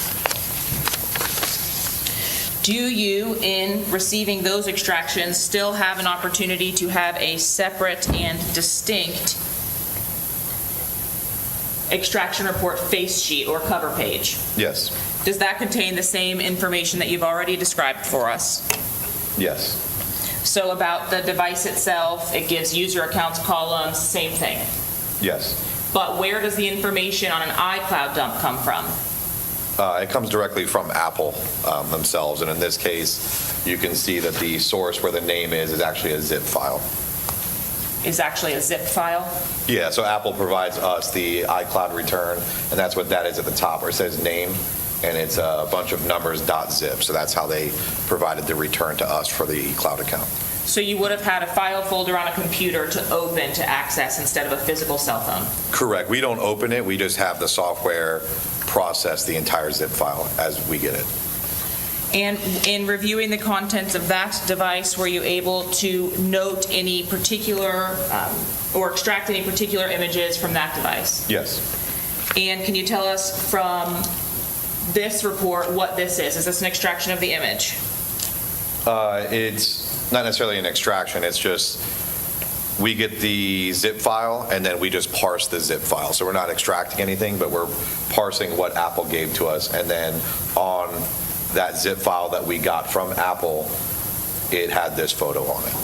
Do you, in receiving those extractions, still have an opportunity to have a separate and distinct extraction report face sheet or cover page? Yes. Does that contain the same information that you've already described for us? Yes. So about the device itself, it gives user accounts columns, same thing? Yes. But where does the information on an iCloud dump come from? It comes directly from Apple themselves, and in this case, you can see that the source where the name is actually a zip file. Is actually a zip file? Yeah, so Apple provides us the iCloud return, and that's what that is at the top where it says name, and it's a bunch of numbers .zip, so that's how they provided the return to us for the cloud account. So you would have had a file folder on a computer to open to access instead of a physical cell phone? Correct. We don't open it. We just have the software process the entire zip file as we get it. And in reviewing the contents of that device, were you able to note any particular or extract any particular images from that device? Yes. And can you tell us from this report what this is? Is this an extraction of the image? It's not necessarily an extraction, it's just we get the zip file and then we just parse the zip file. So we're not extracting anything, but we're parsing what Apple gave to us. And then on that zip file that we got from Apple, it had this photo on it.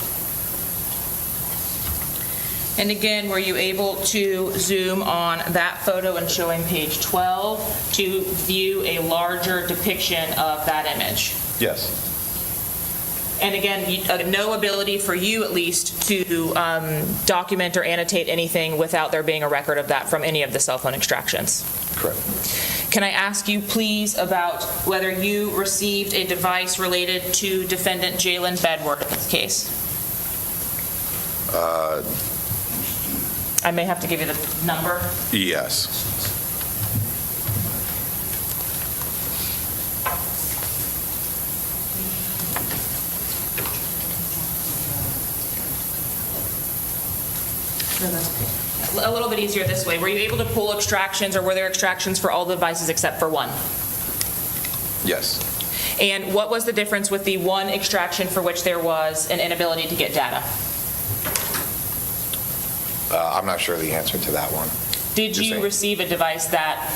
And again, were you able to zoom on that photo and showing page 12 to view a larger depiction of that image? Yes. And again, no ability for you, at least, to document or annotate anything without there being a record of that from any of the cell phone extractions? Correct. Can I ask you, please, about whether you received a device related to defendant Jalen Bedward in this case? I may have to give you the number. Yes. A little bit easier this way. Were you able to pull extractions, or were there extractions for all the devices except for one? Yes. And what was the difference with the one extraction for which there was an inability to get data? I'm not sure the answer to that one. Did you receive a device that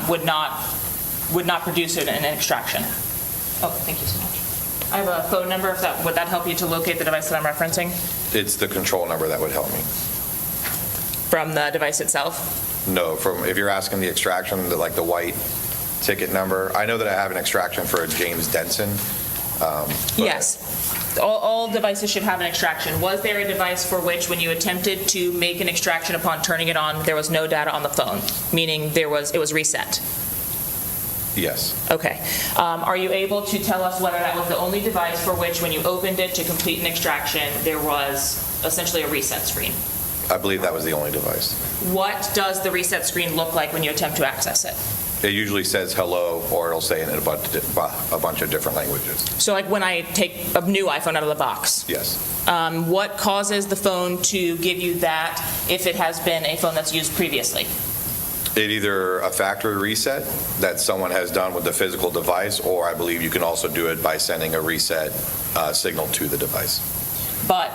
would not produce an extraction? Oh, thank you so much. I have a phone number. Would that help you to locate the device that I'm referencing? It's the control number that would help me. From the device itself? No, if you're asking the extraction, like the white ticket number, I know that I have an extraction for a James Denson. Yes. All devices should have an extraction. Was there a device for which, when you attempted to make an extraction upon turning it on, there was no data on the phone, meaning it was reset? Yes. Okay. Are you able to tell us whether that was the only device for which, when you opened it to complete an extraction, there was essentially a reset screen? I believe that was the only device. What does the reset screen look like when you attempt to access it? It usually says hello, or it'll say it in a bunch of different languages. So like when I take a new iPhone out of the box? Yes. What causes the phone to give you that if it has been a phone that's used previously? It either a factory reset that someone has done with the physical device, or I believe you can also do it by sending a reset signal to the device. But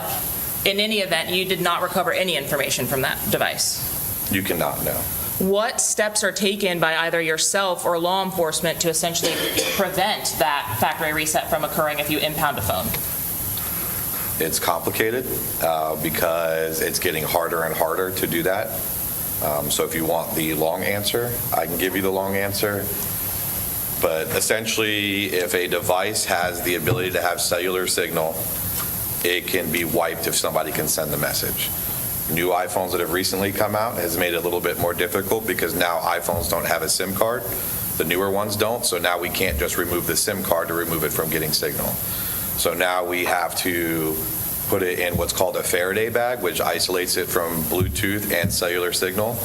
in any event, you did not recover any information from that device? You cannot, no. What steps are taken by either yourself or law enforcement to essentially prevent that factory reset from occurring if you impound a phone? It's complicated because it's getting harder and harder to do that. So if you want the long answer, I can give you the long answer. But essentially, if a device has the ability to have cellular signal, it can be wiped if somebody can send the message. New iPhones that have recently come out has made it a little bit more difficult because now iPhones don't have a SIM card. The newer ones don't, so now we can't just remove the SIM card to remove it from getting signal. So now we have to put it in what's called a Faraday bag, which isolates it from Bluetooth and cellular signal.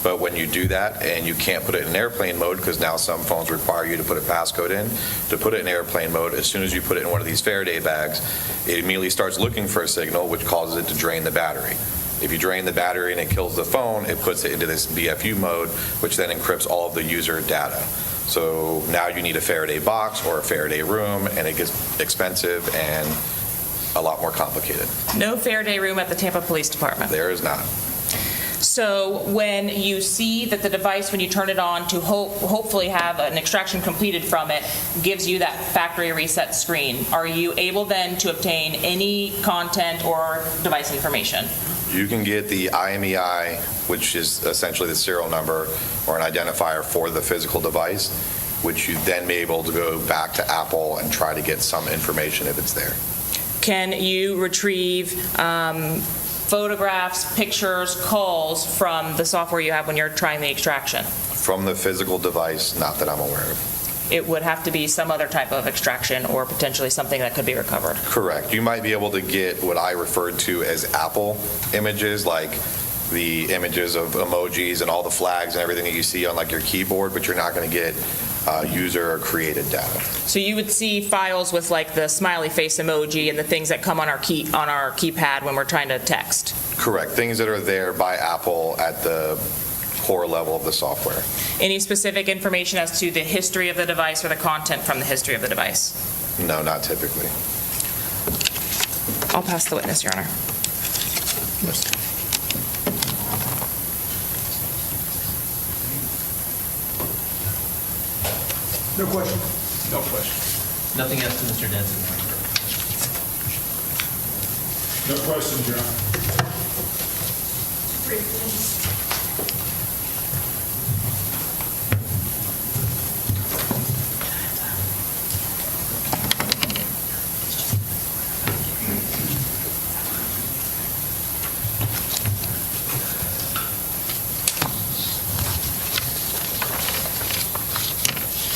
But when you do that and you can't put it in airplane mode, because now some phones require you to put a passcode in, to put it in airplane mode, as soon as you put it in one of these Faraday bags, it immediately starts looking for a signal, which causes it to drain the battery. If you drain the battery and it kills the phone, it puts it into this BFU mode, which then encrypts all of the user data. So now you need a Faraday box or a Faraday room, and it gets expensive and a lot more complicated. No Faraday room at the Tampa Police Department? There is not. So when you see that the device, when you turn it on to hopefully have an extraction completed from it, gives you that factory reset screen, are you able then to obtain any content or device information? You can get the IMEI, which is essentially the serial number or an identifier for the physical device, which you then be able to go back to Apple and try to get some information if it's there. Can you retrieve photographs, pictures, calls from the software you have when you're trying the extraction? From the physical device, not that I'm aware of. It would have to be some other type of extraction or potentially something that could be recovered. Correct. You might be able to get what I referred to as Apple images, like the images of emojis and all the flags and everything that you see on like your keyboard, but you're not going to get user or created data. So you would see files with like the smiley face emoji and the things that come on our keypad when we're trying to text. Correct. Things that are there by Apple at the core level of the software. Any specific information as to the history of the device or the content from the history of the device? No, not typically. I'll pass the witness, Your Honor. No question. No question. Nothing else to Mr. Denson? No questions, Your Honor.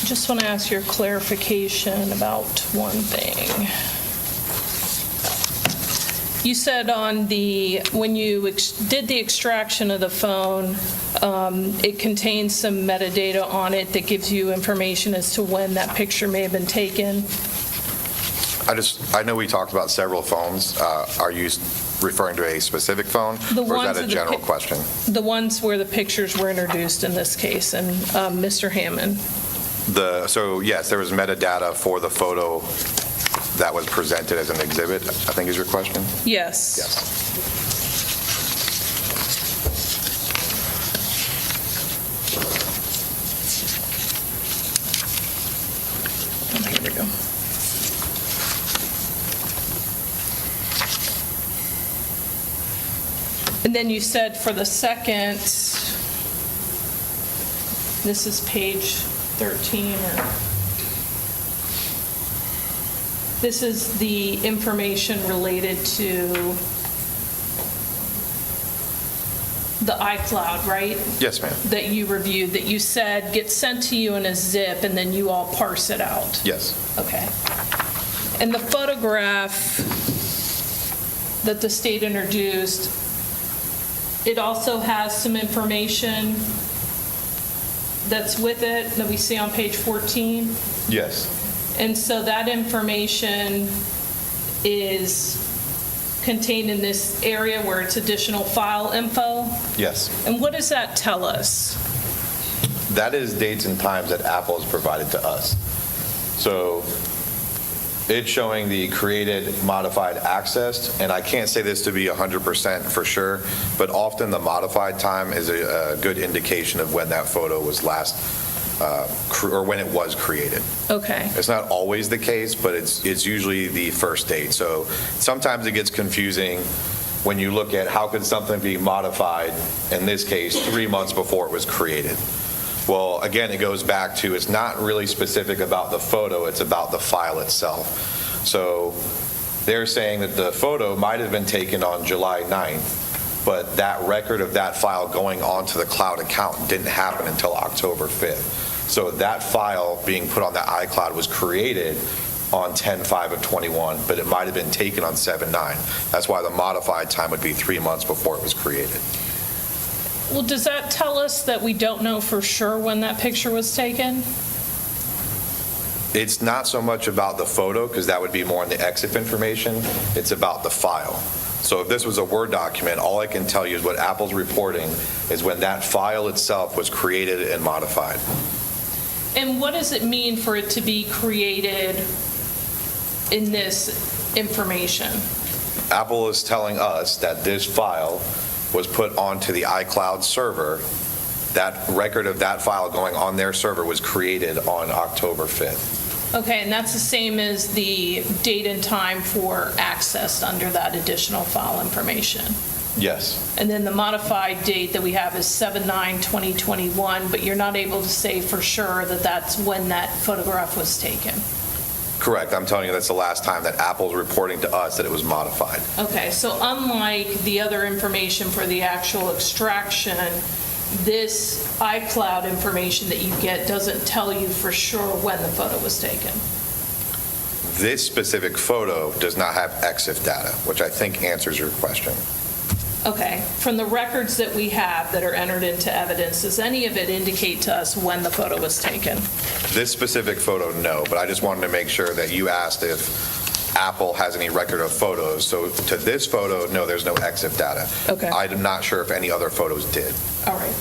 Just want to ask your clarification about one thing. You said when you did the extraction of the phone, it contains some metadata on it that gives you information as to when that picture may have been taken. I know we talked about several phones. Are you referring to a specific phone, or is that a general question? The ones where the pictures were introduced in this case, and Mr. Hammond. So yes, there was metadata for the photo that was presented as an exhibit, I think is your question? Yes. Yes. Here we go. And then you said for the second, this is page 13, this is the information related to the iCloud, right? Yes, ma'am. That you reviewed, that you said gets sent to you in a zip and then you all parse it out. Yes. Okay. And the photograph that the state introduced, it also has some information that's with it that we see on page 14? Yes. And so that information is contained in this area where it's additional file info? Yes. And what does that tell us? That is dates and times that Apple has provided to us. So it's showing the created, modified, accessed, and I can't say this to be 100% for sure, but often the modified time is a good indication of when that photo was last, or when it was created. Okay. It's not always the case, but it's usually the first date. So sometimes it gets confusing when you look at how could something be modified, in this case, 3 months before it was created. Well, again, it goes back to it's not really specific about the photo, it's about the file itself. So they're saying that the photo might have been taken on July 9th, but that record of that file going onto the cloud account didn't happen until October 5th. So that file being put on the iCloud was created on 10/5/21, but it might have been taken on 7/9. That's why the modified time would be 3 months before it was created. Well, does that tell us that we don't know for sure when that picture was taken? It's not so much about the photo, because that would be more in the EXIF information. It's about the file. So if this was a Word document, all I can tell you is what Apple's reporting is when that file itself was created and modified. And what does it mean for it to be created in this information? Apple is telling us that this file was put onto the iCloud server. That record of that file going on their server was created on October 5th. Okay, and that's the same as the date and time for access under that additional file information. Yes. And then the modified date that we have is 7/9/2021, but you're not able to say for sure that that's when that photograph was taken. Correct. I'm telling you that's the last time that Apple's reporting to us that it was modified. Okay, so unlike the other information for the actual extraction, this iCloud information that you get doesn't tell you for sure when the photo was taken. This specific photo does not have EXIF data, which I think answers your question. Okay, from the records that we have that are entered into evidence, does any of it indicate to us when the photo was taken? This specific photo, no, but I just wanted to make sure that you asked if Apple has any record of photos. So to this photo, no, there's no EXIF data. Okay. I'm not sure if any other photos did. All right.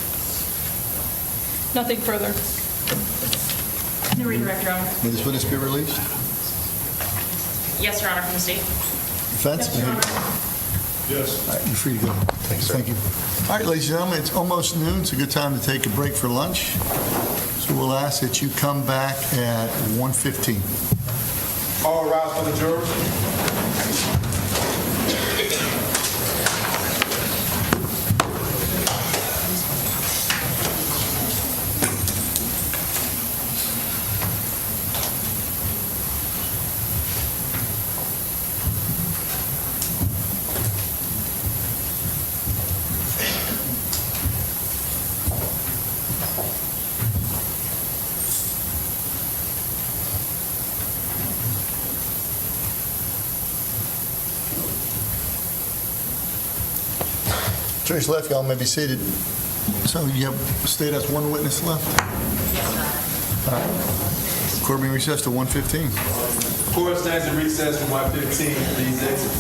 Nothing further. No redirect, Your Honor. May this witness be released? Yes, Your Honor, from the state. Defense? Yes, Your Honor. Yes. All right, you're free to go. Thanks, sir. Thank you. All right, ladies and gentlemen, it's almost noon. It's a good time to take a break for lunch. So we'll ask that you come back at 1:15. All rise for the jurors. Jury's left, y'all may be seated. So you have, state has one witness left? All right. Court being recessed to 1:15. Court stands in recess from 1:15. Please exit.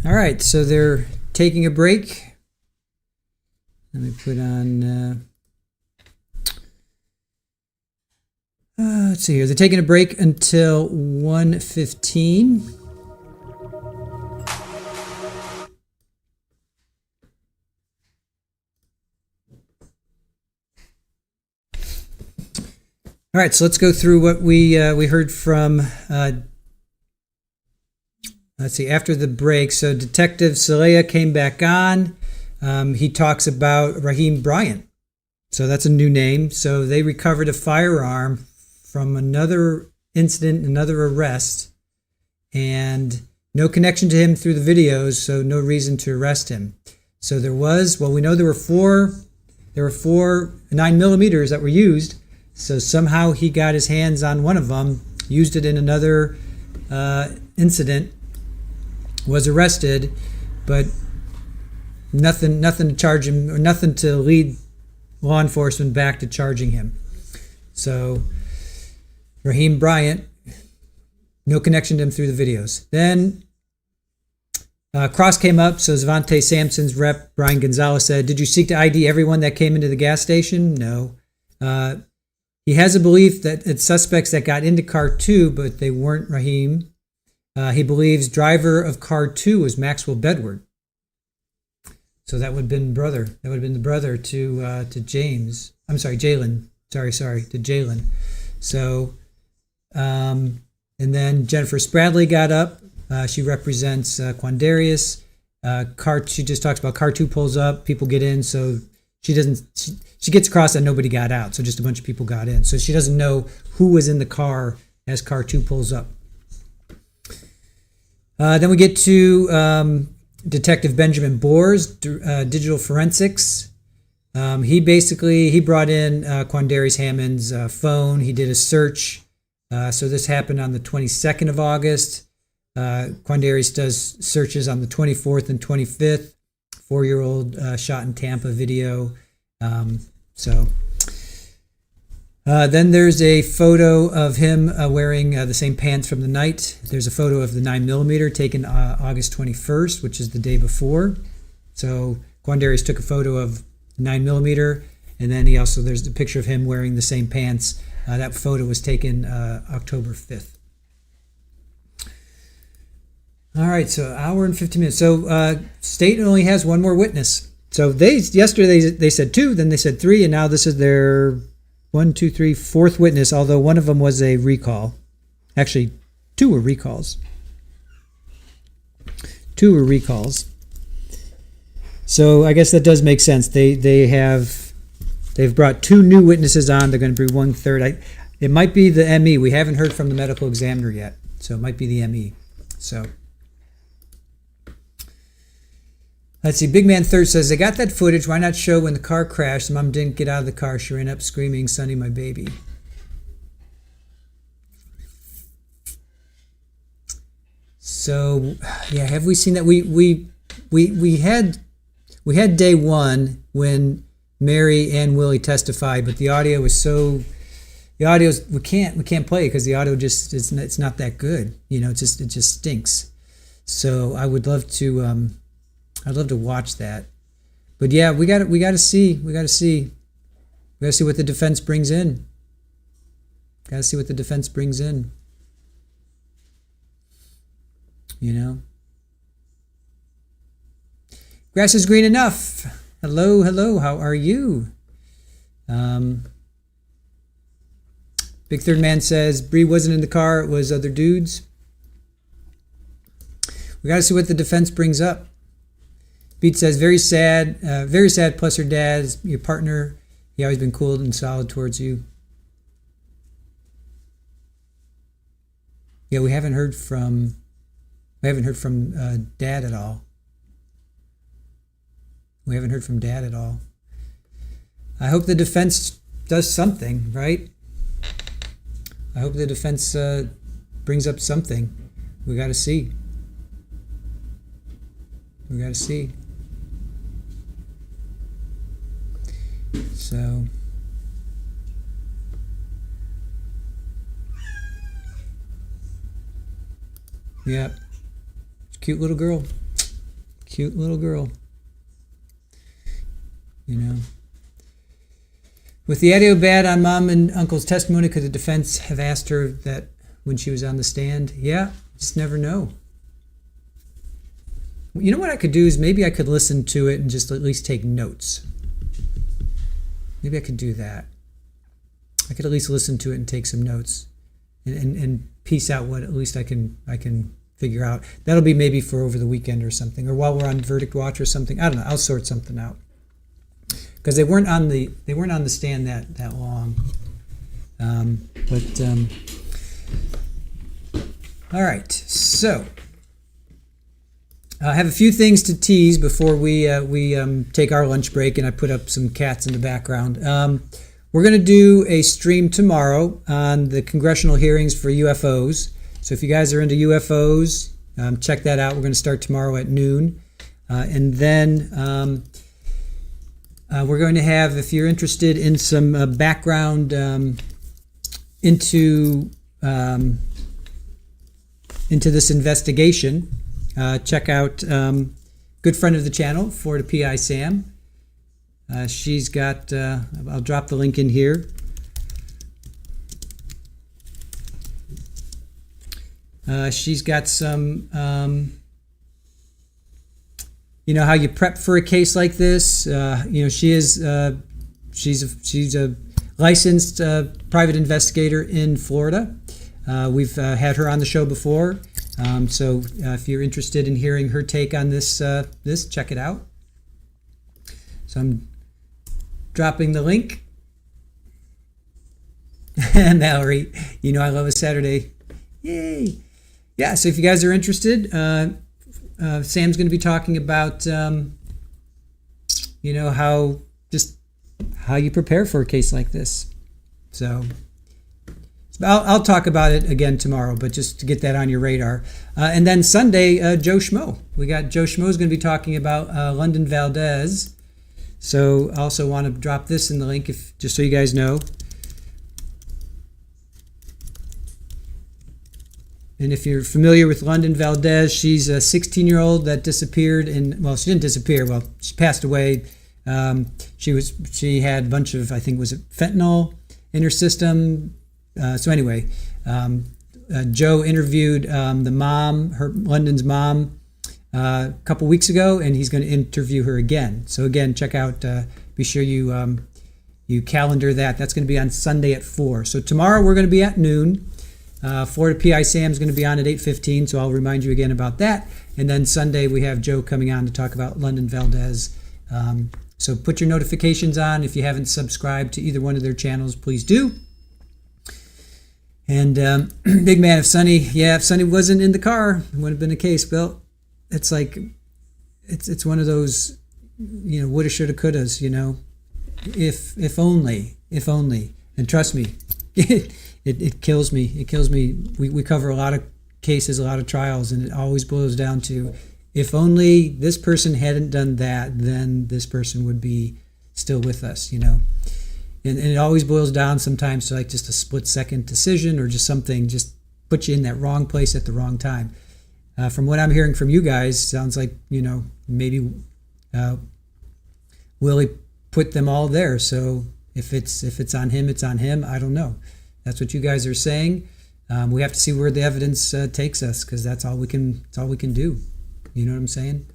All right, so they're taking a break. Let me put on. Let's see here. They're taking a break until 1:15. All right, so let's go through what we heard from. Let's see, after the break, so Detective Clea came back on. He talks about Raheem Bryant. So that's a new name. So they recovered a firearm from another incident, another arrest, and no connection to him through the videos, so no reason to arrest him. So there was, well, we know there were four 9mm that were used. So somehow he got his hands on one of them, used it in another incident, was arrested, but nothing to charge him, or nothing to lead law enforcement back to charging him. So Raheem Bryant, no connection to him through the videos. Then cross came up, so Zavante Sampson's rep, Brian Gonzalez, said, "Did you seek to ID everyone that came into the gas station?" No. He has a belief that it's suspects that got into car 2, but they weren't Raheem. He believes driver of car 2 was Maxwell Bedward. So that would have been brother. That would have been the brother to James. I'm sorry, Jalen. Sorry, to Jalen. So, and then Jennifer Spradley got up. She represents Quandarius. She just talks about car 2 pulls up, people get in, so she doesn't. She gets across that nobody got out, so just a bunch of people got in. So she doesn't know who was in the car as car 2 pulls up. Then we get to Detective Benjamin Boers, digital forensics. He brought in Quandarius Hammond's phone. He did a search. So this happened on the 22nd of August. Quandarius does searches on the 24th and 25th. 4-year-old shot in Tampa video. Then there's a photo of him wearing the same pants from the night. There's a photo of the 9mm taken August 21st, which is the day before. So Quandarius took a photo of 9mm, and then there's a picture of him wearing the same pants. That photo was taken October 5th. All right, so hour and 15 minutes. So state only has one more witness. So yesterday they said 2, then they said 3, and now this is their 4th witness, although one of them was a recall. Actually, 2 were recalls. 2 were recalls. So I guess that does make sense. They've brought 2 new witnesses on. They're going to be 1/3. It might be the ME. We haven't heard from the medical examiner yet, so it might be the ME. So let's see. Big Man Third says, they got that footage. Why not show when the car crashed? Mom didn't get out of the car. She ran up screaming, "Sonny, my baby." So yeah, have we seen that? We had day 1 when Mary and Willie testified, but the audio was we can't play it because the audio just it's not that good. You know, it just stinks. So I would love to I'd love to watch that. But yeah, we got to see what the defense brings in. Got to see what the defense brings in. You know. Grass is green enough. Hello, how are you? Big Third Man says, Bree wasn't in the car, it was other dudes. We got to see what the defense brings up. Beat says, very sad, plus her dad, your partner, he always been cool and solid towards you. Yeah, we haven't heard from Dad at all. We haven't heard from Dad at all. I hope the defense does something, right? I hope the defense brings up something. We got to see. We got to see. So. Yeah. Cute little girl. Cute little girl. You know. With the audio bad on Mom and Uncle's testimony, could the defense have asked her that when she was on the stand? Yeah, just never know. You know what I could do is maybe I could listen to it and just at least take notes. Maybe I could do that. I could at least listen to it and take some notes and piece out what at least I can figure out. That'll be maybe for over the weekend or something, or while we're on verdict watch or something. I don't know. I'll sort something out. Because they weren't on the stand that long, all right. So I have a few things to tease before we take our lunch break, and I put up some cats in the background. We're going to do a stream tomorrow on the congressional hearings for UFOs. So if you guys are into UFOs, check that out. We're going to start tomorrow at noon, and then. We're going to have, if you're interested in some background into this investigation, check out good friend of the channel, Florida PI Sam. She's got, I'll drop the link in here. She's got some... you know how you prep for a case like this. You know, she's a licensed private investigator in Florida. We've had her on the show before. So if you're interested in hearing her take on this, check it out. So I'm dropping the link. Mallory, you know I love a Saturday. Yay! Yeah. So if you guys are interested. Sam's going to be talking about, you know, how you prepare for a case like this. So I'll talk about it again tomorrow, but just to get that on your radar. And then Sunday, Joe Schmo. We got Joe Schmo's going to be talking about London Valdez. So I also want to drop this in the link, just so you guys know. And if you're familiar with London Valdez, she's a 16-year-old that disappeared she didn't disappear. Well, she passed away. She had a bunch of, I think, was it fentanyl in her system? So anyway, Joe interviewed the mom, London's mom, a couple weeks ago, and he's going to interview her again. So again, check out, be sure you calendar that. That's going to be on Sunday at 4. So tomorrow we're going to be at noon. Florida PI Sam's going to be on at 8:15, so I'll remind you again about that. And then Sunday we have Joe coming on to talk about London Valdez. So put your notifications on. If you haven't subscribed to either one of their channels, please do. And big man, if Sonny wasn't in the car, it wouldn't have been the case. Well, it's like, it's one of those, woulda, shoulda, couldas, if only. And trust me, it kills me. It kills me. We cover a lot of cases, a lot of trials, and it always boils down to, if only this person hadn't done that, then this person would be still with us, And it always boils down sometimes to like just a split-second decision or just something, just put you in that wrong place at the wrong time. From what I'm hearing from you guys, sounds like, maybe Willie put them all there. So if it's on him, it's on him. I don't know. That's what you guys are saying. We have to see where the evidence takes us, because that's all we can do. You know what I'm saying?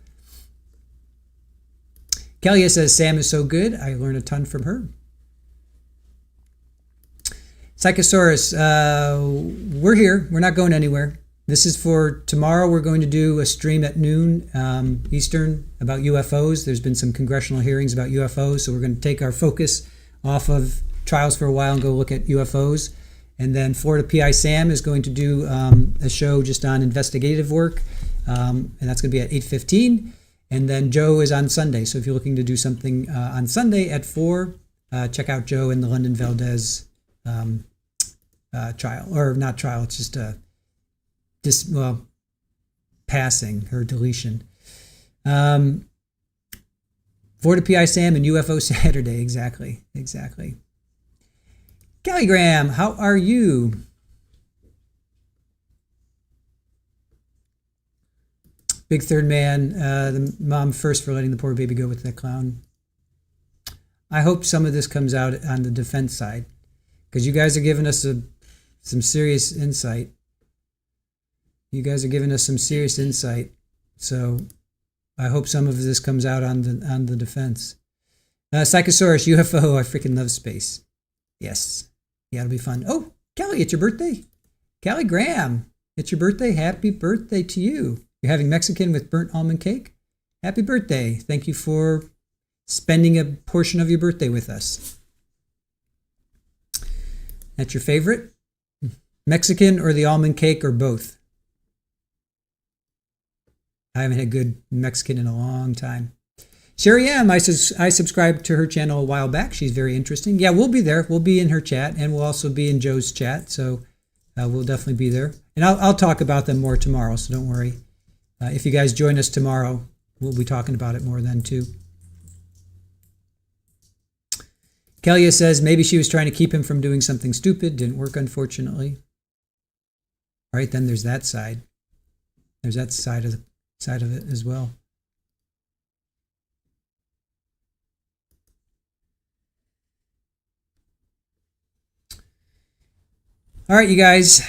Clea says, Sam is so good. I learned a ton from her. Psychosaurus, we're here. We're not going anywhere. This is for tomorrow. We're going to do a stream at noon Eastern about UFOs. There's been some congressional hearings about UFOs, so we're going to take our focus off of trials for a while and go look at UFOs. And then Florida PI Sam is going to do a show just on investigative work, and that's going to be at 8:15. And then Joe is on Sunday. So if you're looking to do something on Sunday at 4, check out Joe in the London Valdez trial, or not trial. It's just passing or deletion. Florida PI Sam and UFO Saturday. Exactly. Kelly Graham, how are you? Big Third Man, the mom first for letting the poor baby go with that clown. I hope some of this comes out on the defense side, because you guys are giving us some serious insight. So I hope some of this comes out on the defense. Psychosaurus, UFO, I freaking love space. Yes. Yeah, it'll be fun. Oh, Kelly, it's your birthday. Kelly Graham, it's your birthday. Happy birthday to you. You're having Mexican with burnt almond cake. Happy birthday. Thank you for spending a portion of your birthday with us. That's your favorite? Mexican or the almond cake, or both? I haven't had good Mexican in a long time. Sherry M, I subscribed to her channel a while back. She's very interesting. Yeah, we'll be there. We'll be in her chat, and we'll also be in Joe's chat. So we'll definitely be there. And I'll talk about them more tomorrow, so don't worry. If you guys join us tomorrow, we'll be talking about it more then too. Clea says maybe she was trying to keep him from doing something stupid. Didn't work, unfortunately. All right, then there's that side. There's that side of it as well. All right, you guys.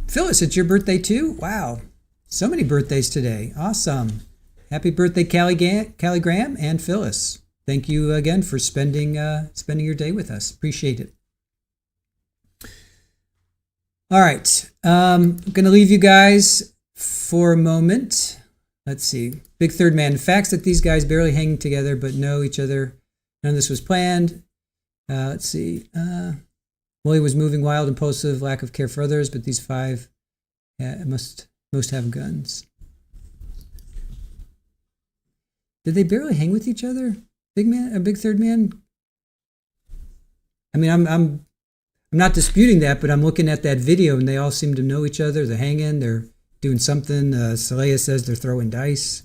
Phyllis, it's your birthday too? Wow. So many birthdays today. Awesome. Happy birthday, Callie Graham and Phyllis. Thank you again for spending your day with us. Appreciate it. All right. I'm going to leave you guys for a moment. Let's see. Big Third Man. Facts that these guys barely hang together but know each other. None of this was planned. Let's see. Willie was moving wild, impulsive, lack of care for others, but these 5 most have guns. Did they barely hang with each other? Big Third Man? I mean, I'm not disputing that, but I'm looking at that video and they all seem to know each other. They're hanging, they're doing something. Clea says they're throwing dice.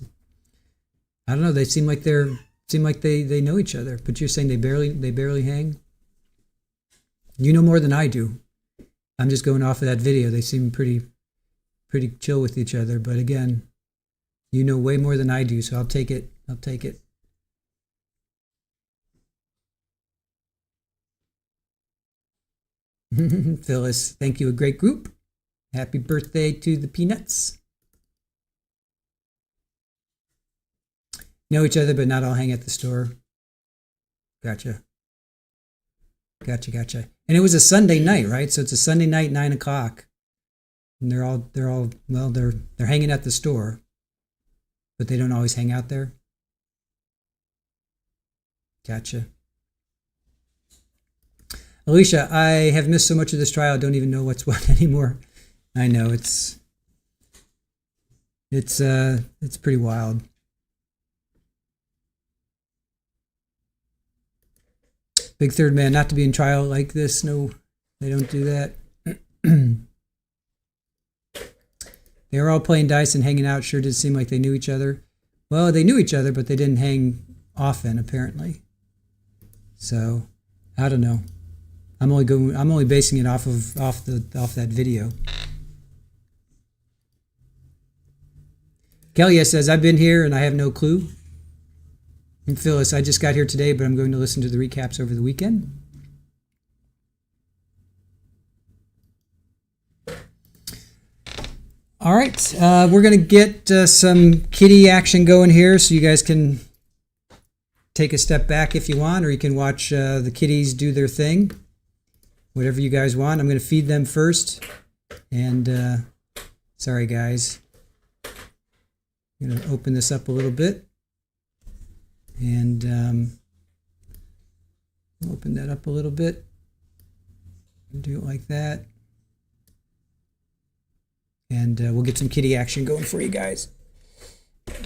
I don't know. They seem like they know each other, but you're saying they barely hang? You know more than I do. I'm just going off of that video. They seem pretty chill with each other, but again, you know way more than I do, so I'll take it. Phyllis, thank you. A great group. Happy birthday to the Peanuts. Know each other, but not all hang at the store. Gotcha. Gotcha. And it was a Sunday night, right? So it's a Sunday night, 9 o'clock. And they're all well, they're hanging at the store, but they don't always hang out there. Gotcha. Alicia, I have missed so much of this trial, I don't even know what's what anymore. I know it's pretty wild. Big third man, not to be in trial like this. No, they don't do that. They were all playing dice and hanging out. Sure did seem like they knew each other. Well, they knew each other, but they didn't hang often, apparently. So, I don't know. I'm only basing it off that video. Kelly says, I've been here and I have no clue. And Phyllis, I just got here today, but I'm going to listen to the recaps over the weekend. All right, we're going to get some kitty action going here so you guys can take a step back if you want, or you can watch the kitties do their thing. Whatever you guys want. I'm going to feed them first. And sorry, guys. I'm going to open this up a little bit. And open that up a little bit. Do it like that. And we'll get some kitty action going for you guys.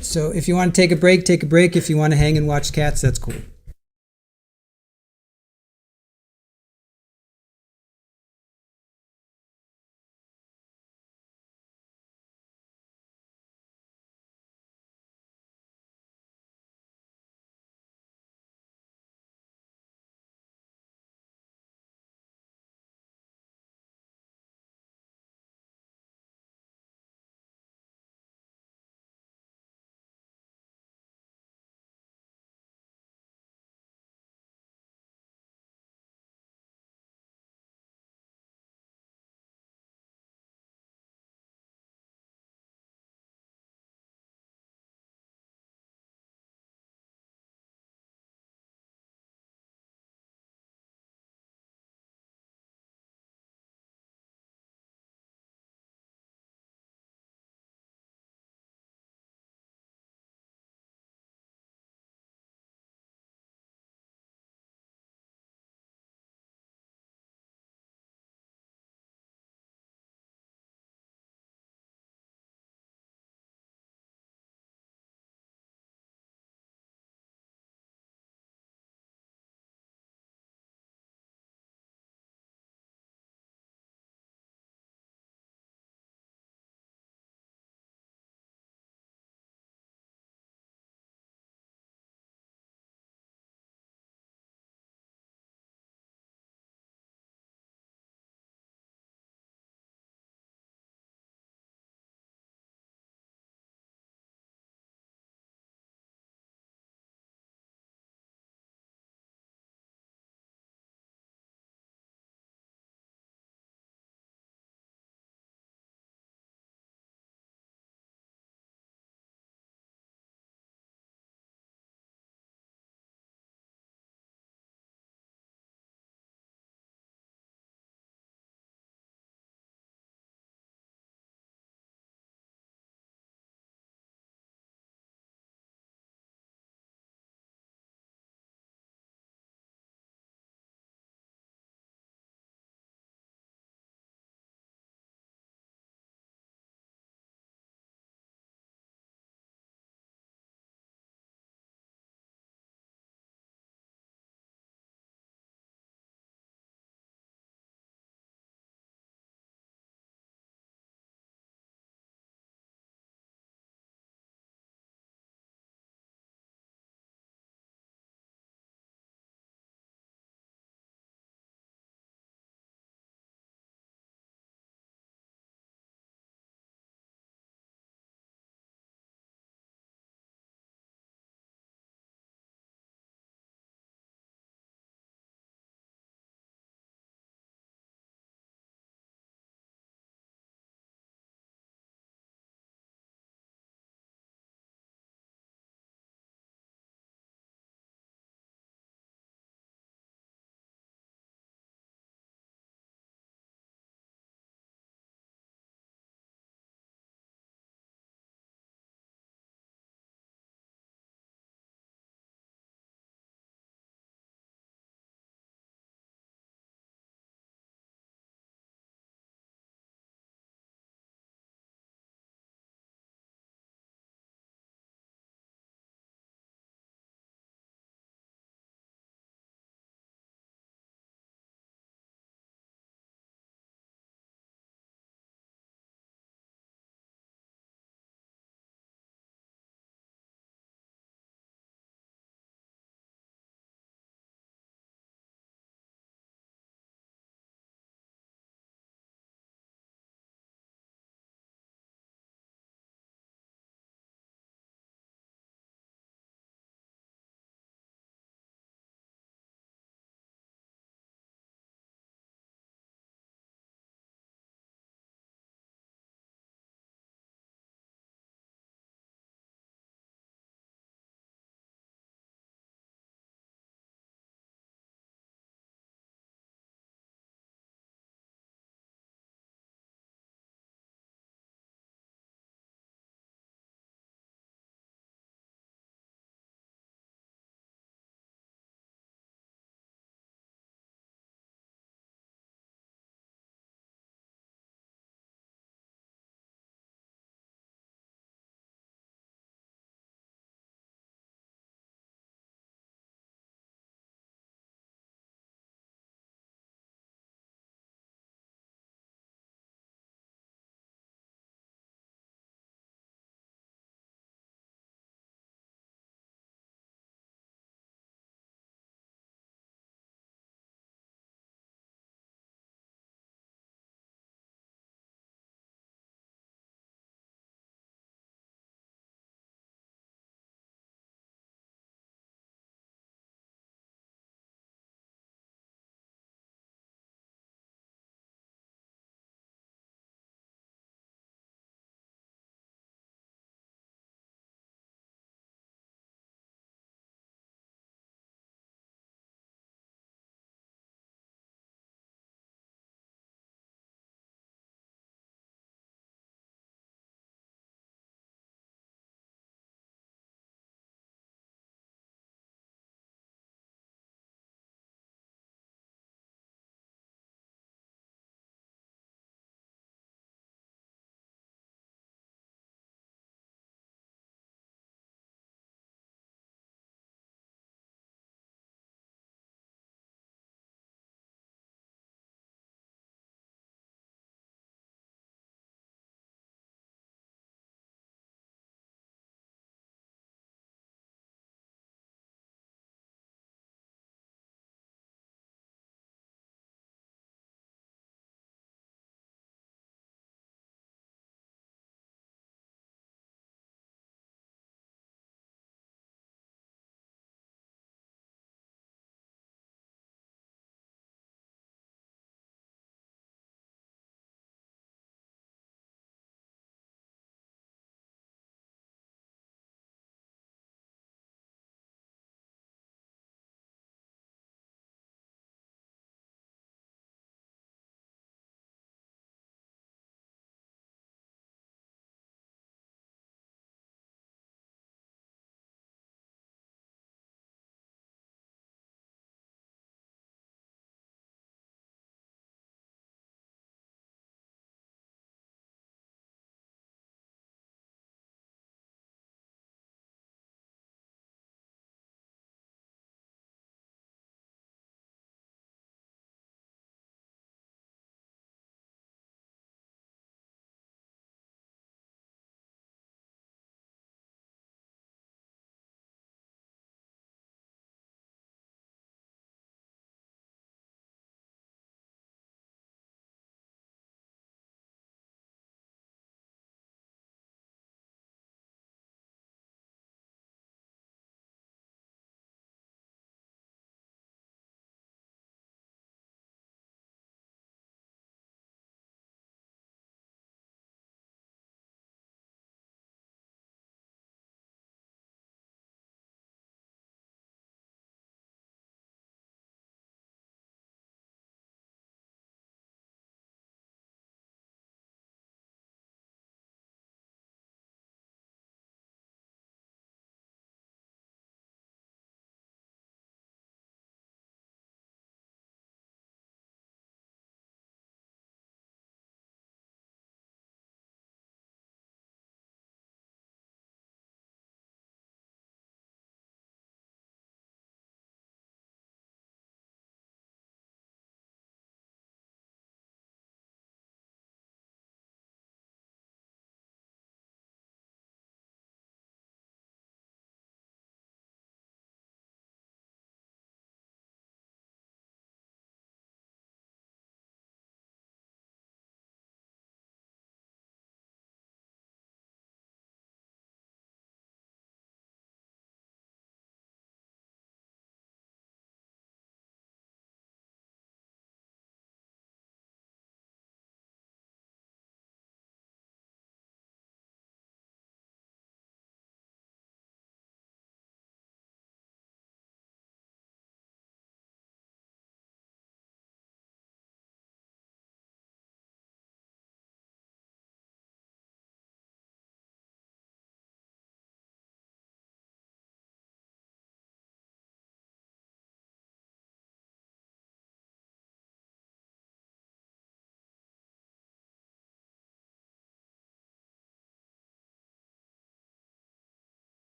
So if you want to take a break, take a break. If you want to hang and watch cats, that's cool.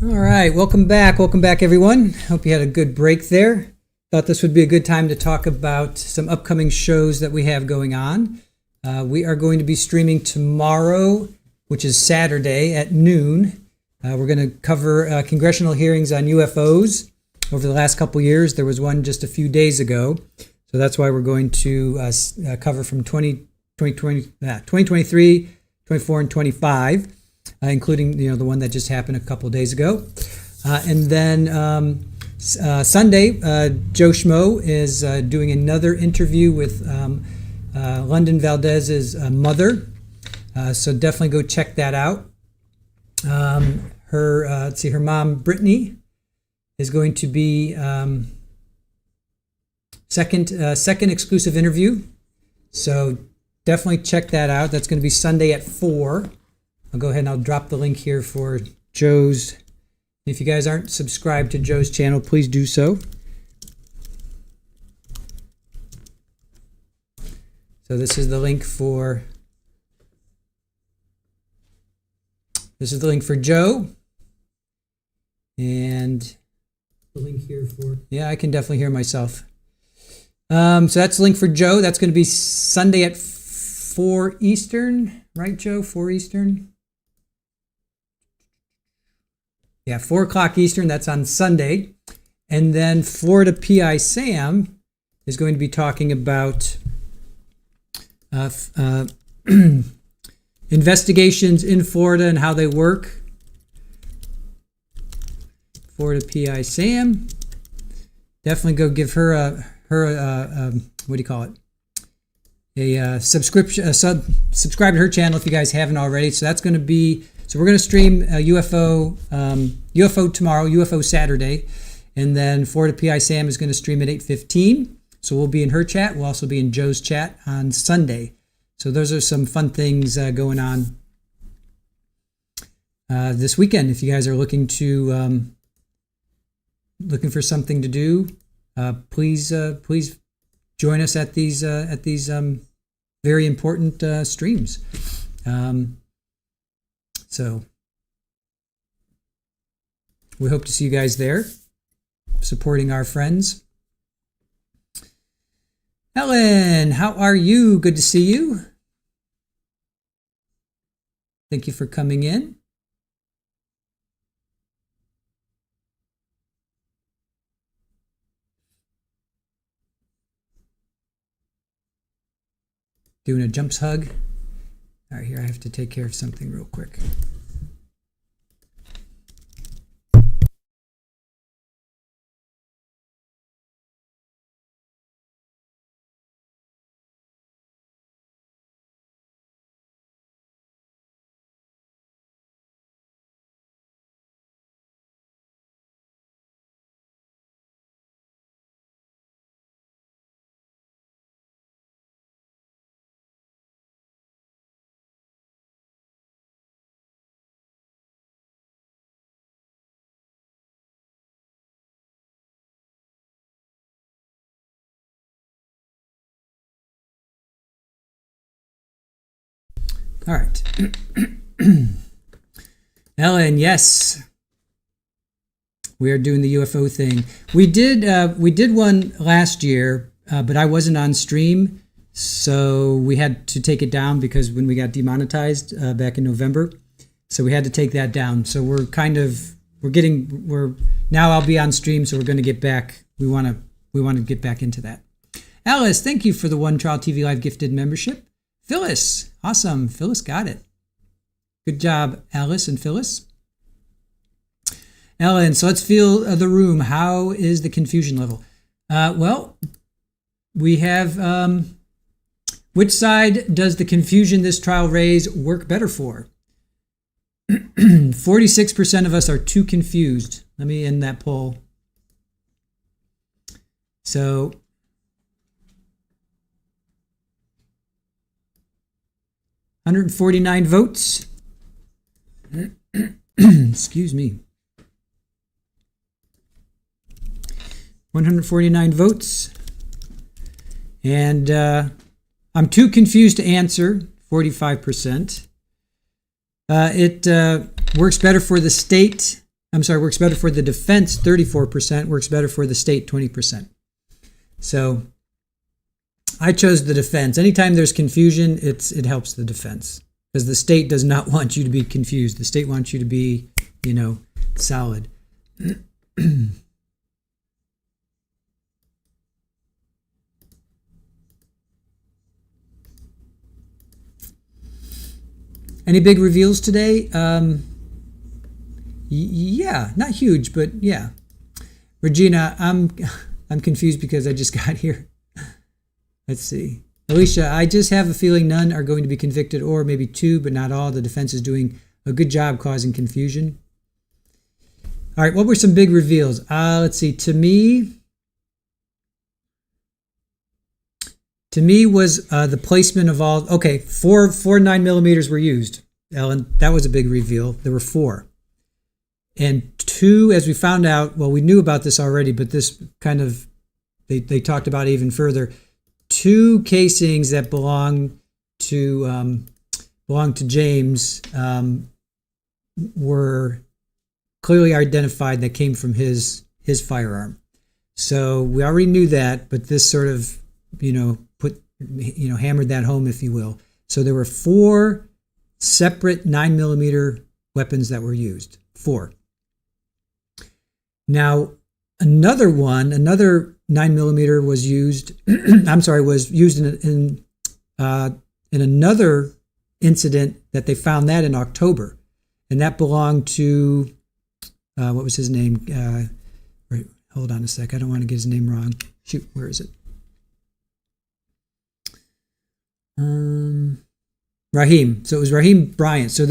All right, welcome back. Welcome back, everyone. Hope you had a good break there. Thought this would be a good time to talk about some upcoming shows that we have going on. We are going to be streaming tomorrow, which is Saturday at noon. We're going to cover congressional hearings on UFOs over the last couple years. There was one just a few days ago. So that's why we're going to cover from 2023, 24, and 25, including the one that just happened a couple days ago. And then Sunday, Joe Schmo is doing another interview with London Valdez's mother. So definitely go check that out. Her mom, Brittany, is going to be second exclusive interview. So definitely check that out. That's going to be Sunday at 4. I'll go ahead and I'll drop the link here for Joe's. If you guys aren't subscribed to Joe's channel, please do so. So this is the link for Joe. And the link here for, I can definitely hear myself. So that's the link for Joe. That's going to be Sunday at 4 Eastern, right, Joe? 4 Eastern? Yeah, 4 o'clock Eastern. That's on Sunday. And then Florida PI Sam is going to be talking about investigations in Florida and how they work. Florida PI Sam. Definitely go give her what do you call it? A subscription. Subscribe to her channel if you guys haven't already. So that's going to be. So we're going to stream UFO tomorrow, UFO Saturday, and then Florida PI Sam is going to stream at 8:15. So we'll be in her chat. We'll also be in Joe's chat on Sunday. So those are some fun things going on this weekend. If you guys are looking for something to do, please join us at these very important streams. So we hope to see you guys there, supporting our friends. Ellen, how are you? Good to see you. Thank you for coming in. Doing a jumps hug. All right, here I have to take care of something real quick. All right. Ellen, yes. We are doing the UFO thing. We did one last year, but I wasn't on stream, so we had to take it down because when we got demonetized back in November, so we had to take that down. So we're now I'll be on stream, so we're going to get back. We want to get back into that. Alice, thank you for the One Trial TV Live gifted membership. Phyllis, awesome. Phyllis got it. Good job, Alice and Phyllis. Ellen, so let's feel the room. How is the confusion level? Well, we have, which side does the confusion this trial raise work better for? 46% of us are too confused. Let me end that poll. So, $149 votes. Excuse me. 149 votes. And I'm too confused to answer, 45%. It works better for the state works better for the defense 34%, works better for the state 20%. So I chose the defense. Anytime there's confusion, it helps the defense, because the state does not want you to be confused. The state wants you to be, solid. Any big reveals today? Yeah, not huge, but yeah. Regina, I'm confused because I just got here. Let's see. Alicia, I just have a feeling none are going to be convicted, or maybe two, but not all. The defense is doing a good job causing confusion. All right, what were some big reveals? Let's see. To me was the placement of all. Okay, four 9mm were used. Ellen, that was a big reveal. There were 4. And 2, as we found out, well, we knew about this already, but this kind of, they talked about it even further. 2 casings that belong to James were clearly identified that came from his firearm. So we already knew that, but this sort of, hammered that home, if you will. So there were 4 separate 9mm weapons that were used. 4. Now, another 9mm was used. Was used in another incident that they found that in October, and that belonged to what was his name? Right, hold on a sec. I don't want to get his name wrong. Shoot, where is it? Raheem. So it was Raheem Bryant. So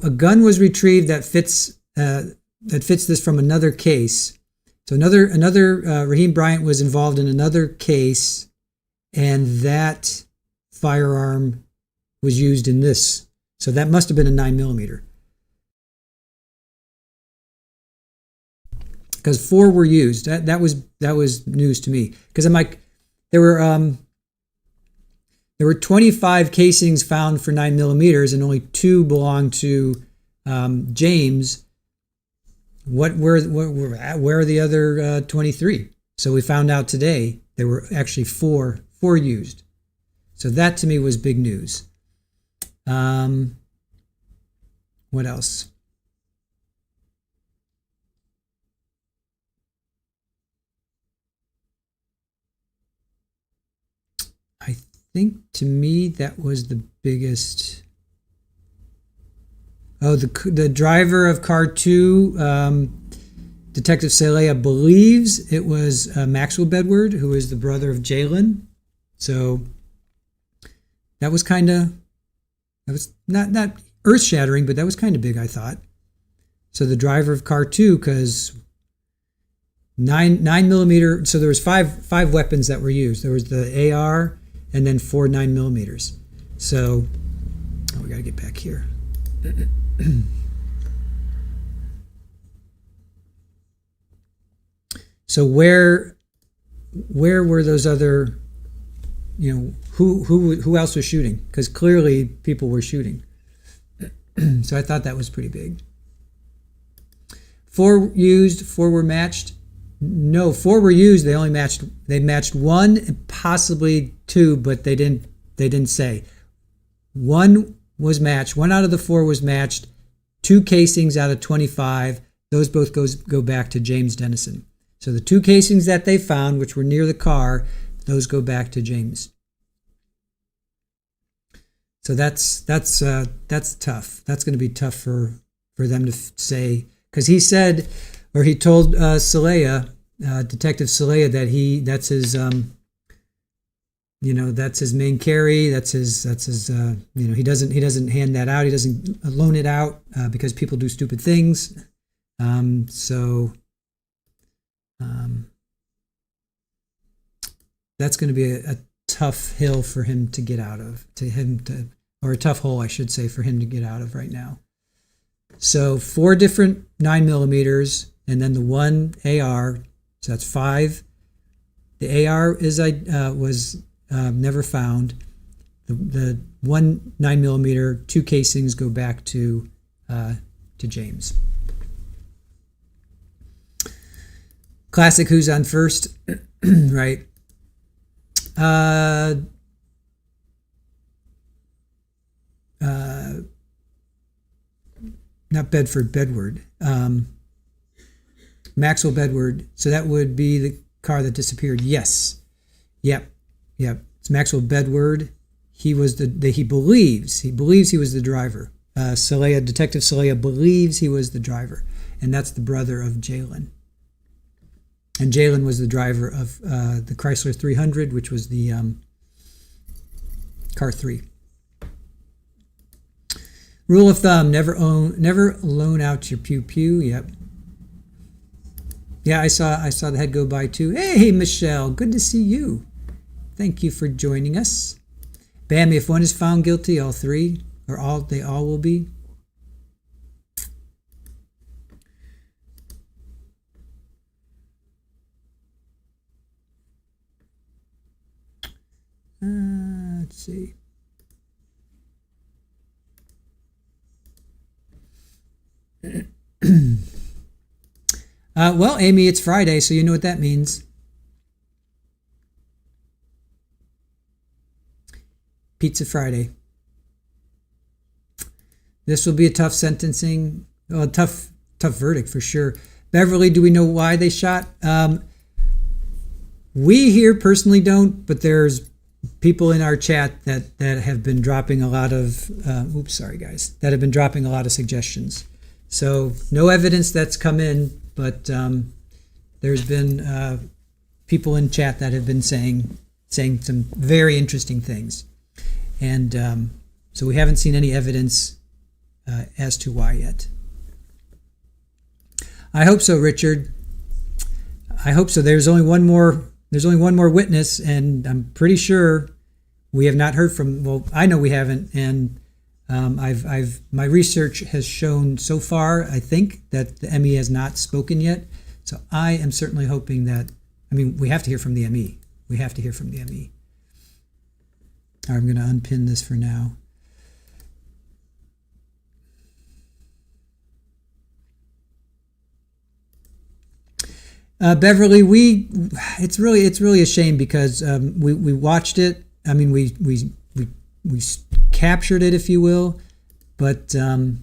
a gun was retrieved that fits this from another case. So another Raheem Bryant was involved in another case, and that firearm was used in this. So that must have been a 9mm. Because 4 were used. That was news to me. Because I'm like, there were 25 casings found for 9mm, and only 2 belonged to James. Where are the other 23? So we found out today there were actually 4 used. So that to me was big news. What else? I think to me that was the biggest. Oh, the driver of car 2, Detective Clea believes it was Maxwell Bedward, who is the brother of Jalen. So that was not earth-shattering, but that was kind of big, I thought. So the driver of car 2, because 9mm. So there was five weapons that were used. There was the AR and then 4 9mm. So we got to get back here. So where were those other, who else was shooting? Because clearly people were shooting. So I thought that was pretty big. 4 used, 4 were matched. No, 4 were used. They matched 1, possibly 2, but they didn't say. 1 was matched. 1 out of the 4 was matched. 2 casings out of 25. Those both go back to James Dennison. So the 2 casings that they found, which were near the car, those go back to James. So that's tough. That's going to be tough for them to say, because he said, or he told Clea, Detective Clea, that that's his that's his main carry. That's his he doesn't hand that out. He doesn't loan it out because people do stupid things. That's going to be a tough hill for him to get out of, or a tough hole, I should say, for him to get out of right now. So 4 different 9mm, and then the 1 AR. So that's 5. The AR was never found. The 1 9mm, 2 casings go back to James. Classic who's on first, right? Not Bedford, Bedward. Maxwell Bedward. So that would be the car that disappeared. Yes. Yep. It's Maxwell Bedward. He was he believes he was the driver. Detective Celea believes he was the driver, and that's the brother of Jalen. And Jalen was the driver of the Chrysler 300, which was the car 3. Rule of thumb: never loan out your pew pew. Yep. Yeah, I saw the head go by too. Hey, Michelle, good to see you. Thank you for joining us. Bam, if one is found guilty, all three, or they all will be. Let's see. Well, Amy, it's Friday, so you know what that means. Pizza Friday. This will be a tough sentencing, a tough verdict for sure. Beverly, do we know why they shot? We here personally don't, but there's people in our chat that have been dropping a lot of, that have been dropping a lot of suggestions. So no evidence that's come in, but there's been people in chat that have been saying some very interesting things. And so we haven't seen any evidence as to why yet. I hope so, Richard. I hope so. There's only one more witness, and I'm pretty sure we have not heard from. Well, I know we haven't, and my research has shown so far, I think, that the ME has not spoken yet. So I am certainly hoping that. I mean, we have to hear from the ME. We have to hear from the ME. I'm going to unpin this for now. Beverly, it's really a shame because we watched it. I mean, we captured it, if you will, but the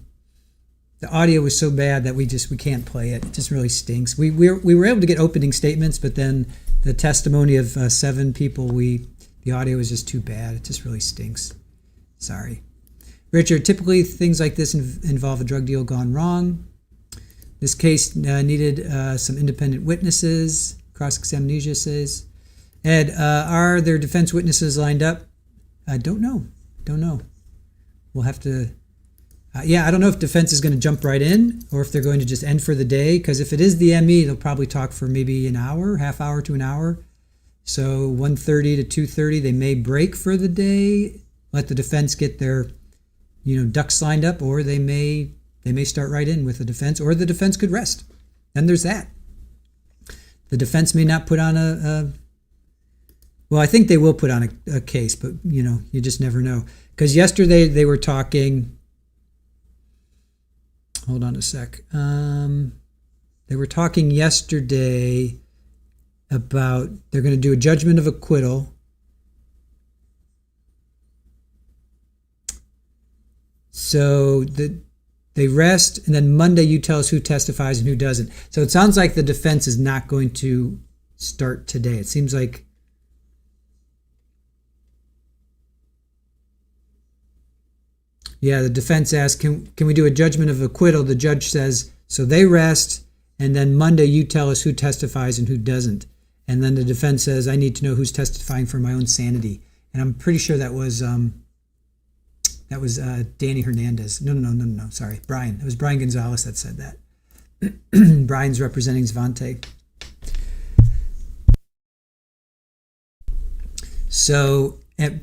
audio was so bad that we can't play it. It just really stinks. We were able to get opening statements, but then the testimony of 7 people, the audio was just too bad. It just really stinks. Sorry. Richard, typically things like this involve a drug deal gone wrong. This case needed some independent witnesses. Cross-examination says. Ed, are there defense witnesses lined up? I don't know. We'll have to... I don't know if defense is going to jump right in or if they're going to just end for the day, because if it is the ME, they'll probably talk for maybe an hour, half hour to an hour. So 1:30 to 2:30, they may break for the day, let the defense get their, ducks lined up, or they may start right in with the defense, or the defense could rest. And there's that. The defense may not put on I think they will put on a case, but you just never know. Because yesterday they were talking. Hold on a sec. They were talking yesterday about they're going to do a judgment of acquittal. So they rest, and then Monday you tell us who testifies and who doesn't. So it sounds like the defense is not going to start today. It seems like the defense asked, can we do a judgment of acquittal? The judge says, so they rest, and then Monday you tell us who testifies and who doesn't. And then the defense says, I need to know who's testifying for my own sanity. And I'm pretty sure that was Danny Hernandez. No, sorry, Brian. It was Brian Gonzalez that said that. Brian's representing Zvante. So at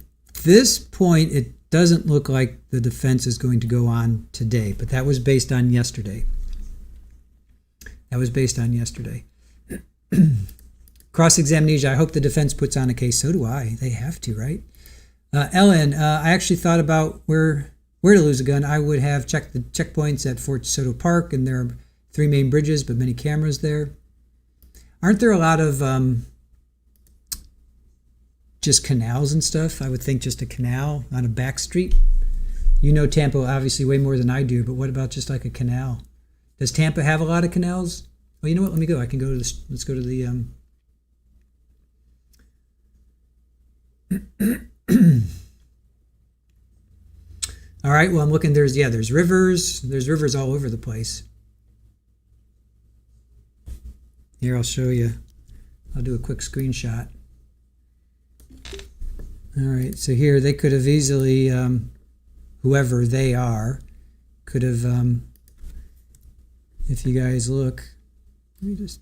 this point, it doesn't look like the defense is going to go on today, but that was based on yesterday. Cross-examination, I hope the defense puts on a case. So do I. They have to, right? Ellen, I actually thought about where to lose a gun. I would have checked the checkpoints at Fort DeSoto Park, and there are 3 main bridges, but many cameras there. aren't there a lot of just canals and stuff? I would think just a canal on a back street. You know Tampa obviously way more than I do, but what about just like a canal? Does Tampa have a lot of canals? Well, you know what? Let me go. I can go to this. Let's go to the. All right. Well, I'm looking. There's rivers. There's rivers all over the place. Here, I'll show you. I'll do a quick screenshot. All right. So here, they could have easily, whoever they are, could have. If you guys look, let me just.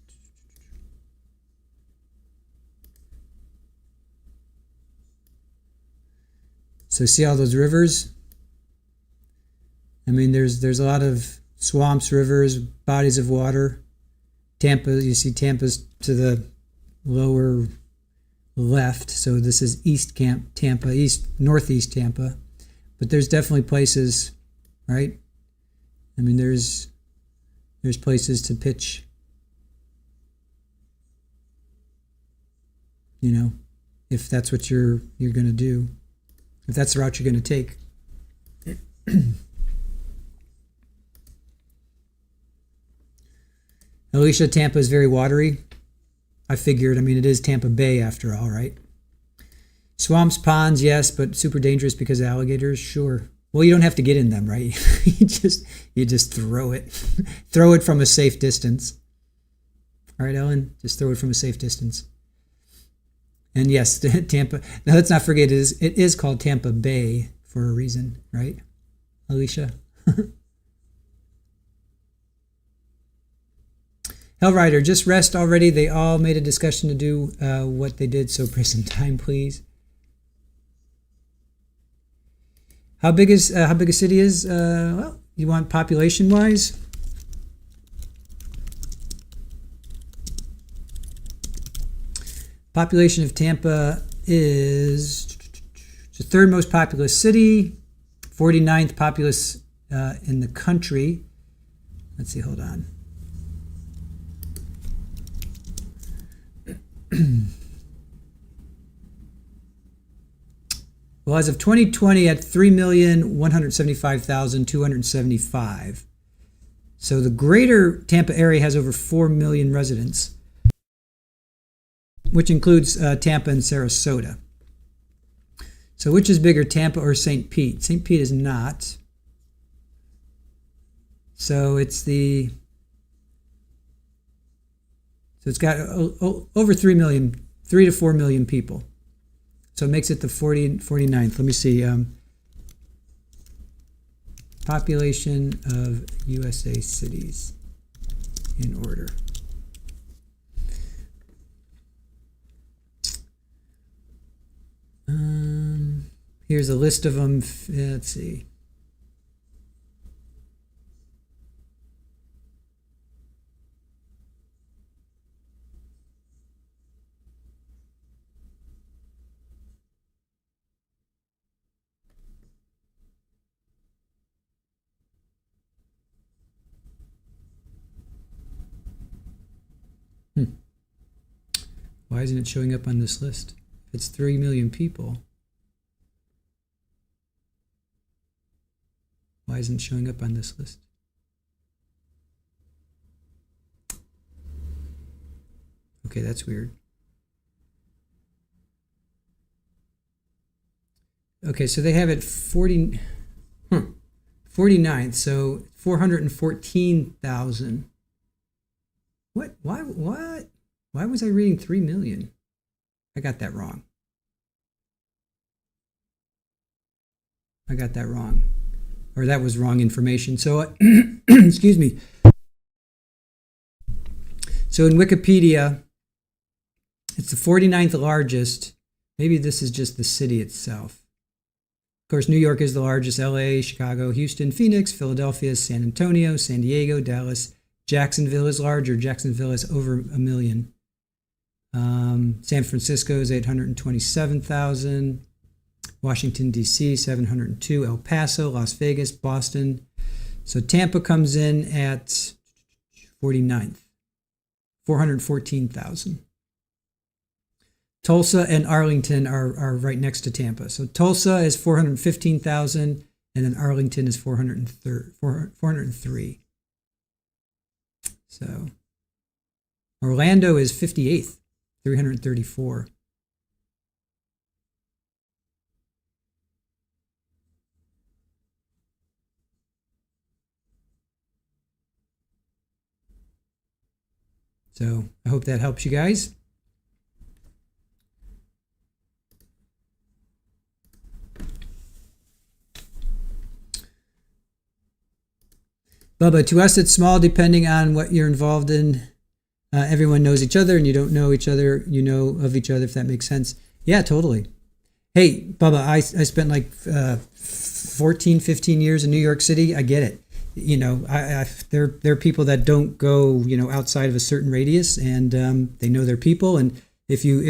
So see all those rivers? I mean, there's a lot of swamps, rivers, bodies of water. Tampa, you see Tampa's to the lower left. So this is Tampa, northeast Tampa. But there's definitely places, right? I mean, there's places to pitch, you know, if that's what you're going to do, if that's the route you're going to take. Alicia, Tampa is very watery. I figured, I mean, it is Tampa Bay after all, right? Swamps, ponds, yes, but super dangerous because of alligators, sure. Well, you don't have to get in them, right? you just throw it. Throw it from a safe distance. All right, Ellen? Just throw it from a safe distance. And yes, Tampa. Now, let's not forget, it is called Tampa Bay for a reason, right, Alicia? Hellrider, just rest already. They all made a discussion to do what they did, so prison time, please. How big a city is? Well, you want population wise? Population of Tampa is the third most populous city, 49th populous in the country. Let's see, hold on. Well, as of 2020, at 3,175,275. So the greater Tampa area has over 4 million residents, which includes Tampa and Sarasota. So which is bigger, Tampa or St. Pete? St. Pete is not. So it's got over 3 to 4 million people. So it makes it the 49th. Let me see. Population of USA cities in order. Here's a list of them. Let's see. Why isn't it showing up on this list? If it's 3 million people, why isn't it showing up on this list? Okay, that's weird. Okay, so they have it 49th, so 414,000. What? What? Why was I reading 3 million? I got that wrong. Or that was wrong information. So, excuse me. So in Wikipedia, it's the 49th largest. Maybe this is just the city itself. Of course, New York is the largest. LA, Chicago, Houston, Phoenix, Philadelphia, San Antonio, San Diego, Dallas. Jacksonville is larger. Jacksonville is over 1 million. San Francisco is 827,000. Washington, D.C., 702. El Paso, Las Vegas, Boston. So Tampa comes in at 49th. 414,000. Tulsa and Arlington are right next to Tampa. So Tulsa is 415,000, and then Arlington is 403. So Orlando is 58th, 334. So I hope that helps you guys. Bubba, to us it's small depending on what you're involved in. Everyone knows each other and you don't know each other, you know of each other, if that makes sense. Yeah, totally. Hey, Bubba, I spent like 14, 15 years in New York City. I get it. You know, there are people that don't go, you know, outside of a certain radius, and they know their people. And if you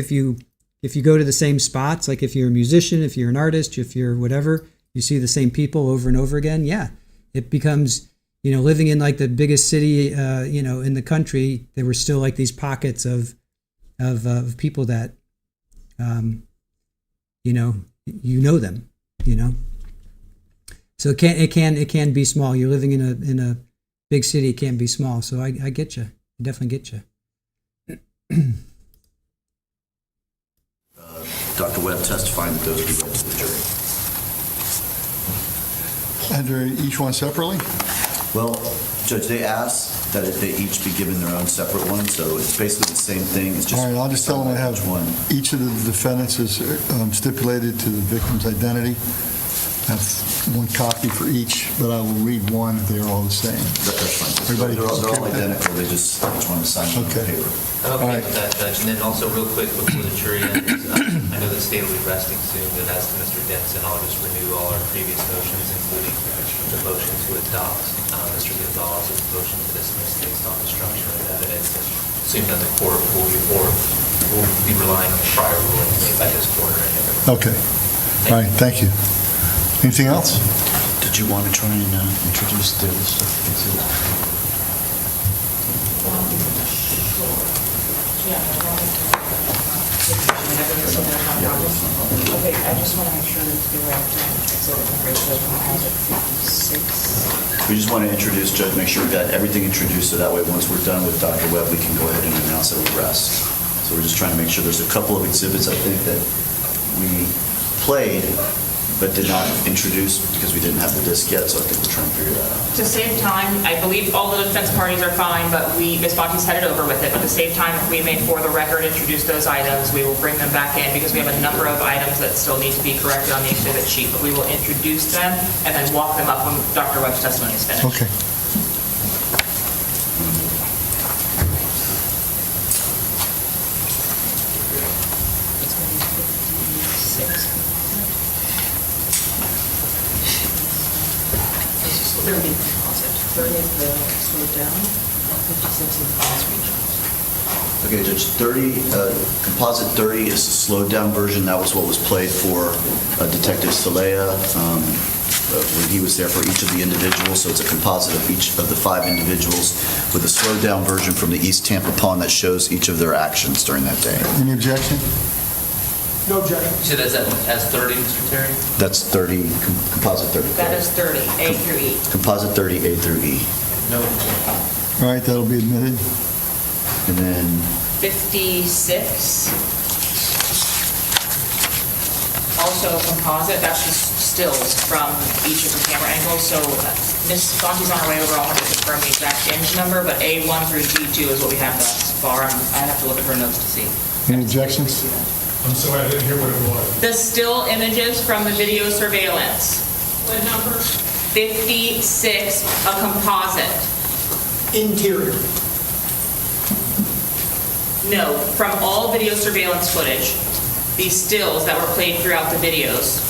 go to the same spots, like if you're a musician, if you're an artist, if you're whatever, you see the same people over and over again. Yeah, it becomes, you know, living in like the biggest city, you know, in the country, there were still like these pockets of people that, you know them, you know. So it can be small. You're living in a big city. It can be small. So I get you. I definitely get you. Dr. Webb testifying that those be read to the jury. And are each one separately? Well, Judge, they asked that they each be given their own separate one, so it's basically the same thing. It's just All right, I'll just tell them I have one. Each of the defendants is stipulated to the victim's identity. I have one copy for each, but I will read one if they're all the same. That's fine. Everybody They're all okay with that? identical. They just each one is signed on Okay. paper. Okay, with that, Judge. And then also real quick before the jury ends, I know the state will be resting soon, but as to Mr. Denson, I'll just renew all our previous motions, including the motion to adopt Mr. Gonzalez's motion to dismiss based on destruction of evidence. And assume that the court will be relying on the prior rulings made by this court. Okay. All right, thank you. Anything else? Did you want to try and introduce the other stuff? Okay, I just want to make sure that it's correct. We just want to introduce, Judge, make sure we got everything introduced, so that way once we're done with Dr. Webb, we can go ahead and announce that we rest. So we're just trying to make sure there's a couple of exhibits, I think, that we played but did not introduce because we didn't have the disc yet, so I think we're trying to figure that out. To save time, I believe all the defense parties are fine, but Ms. Bonte's headed over with it. But to save time, if we may, for the record, introduce those items, we will bring them back in because we have a number of items that still need to be corrected on the exhibit sheet. But we will introduce them and then walk them up when Dr. Webb's testimony is finished. Okay. Okay, Judge, 30, composite 30 is the slowed down version. That was what was played for Detective Clea when he was there for each of the individuals. So it's a composite of each of the 5 individuals with a slowed down version from the East Tampa Pond that shows each of their actions during that day. Any objection? No objection. So that's as 30, Mr. Terry? That's 30, composite 30. That is 30, A through E. Composite 30, A through E. No. All right, that'll be admitted. And then 56. Also a composite, that's just stills from each of the camera angles. So Ms. Bonte's on her way over, I'll have to confirm the exact image number, but A1 through D2 is what we have thus far. I have to look at her notes to see. Any objections? I'm sorry, I didn't hear what it was. The still images from the video surveillance. What number? 56, a composite. Interior. No, from all video surveillance footage, these stills that were played throughout the videos.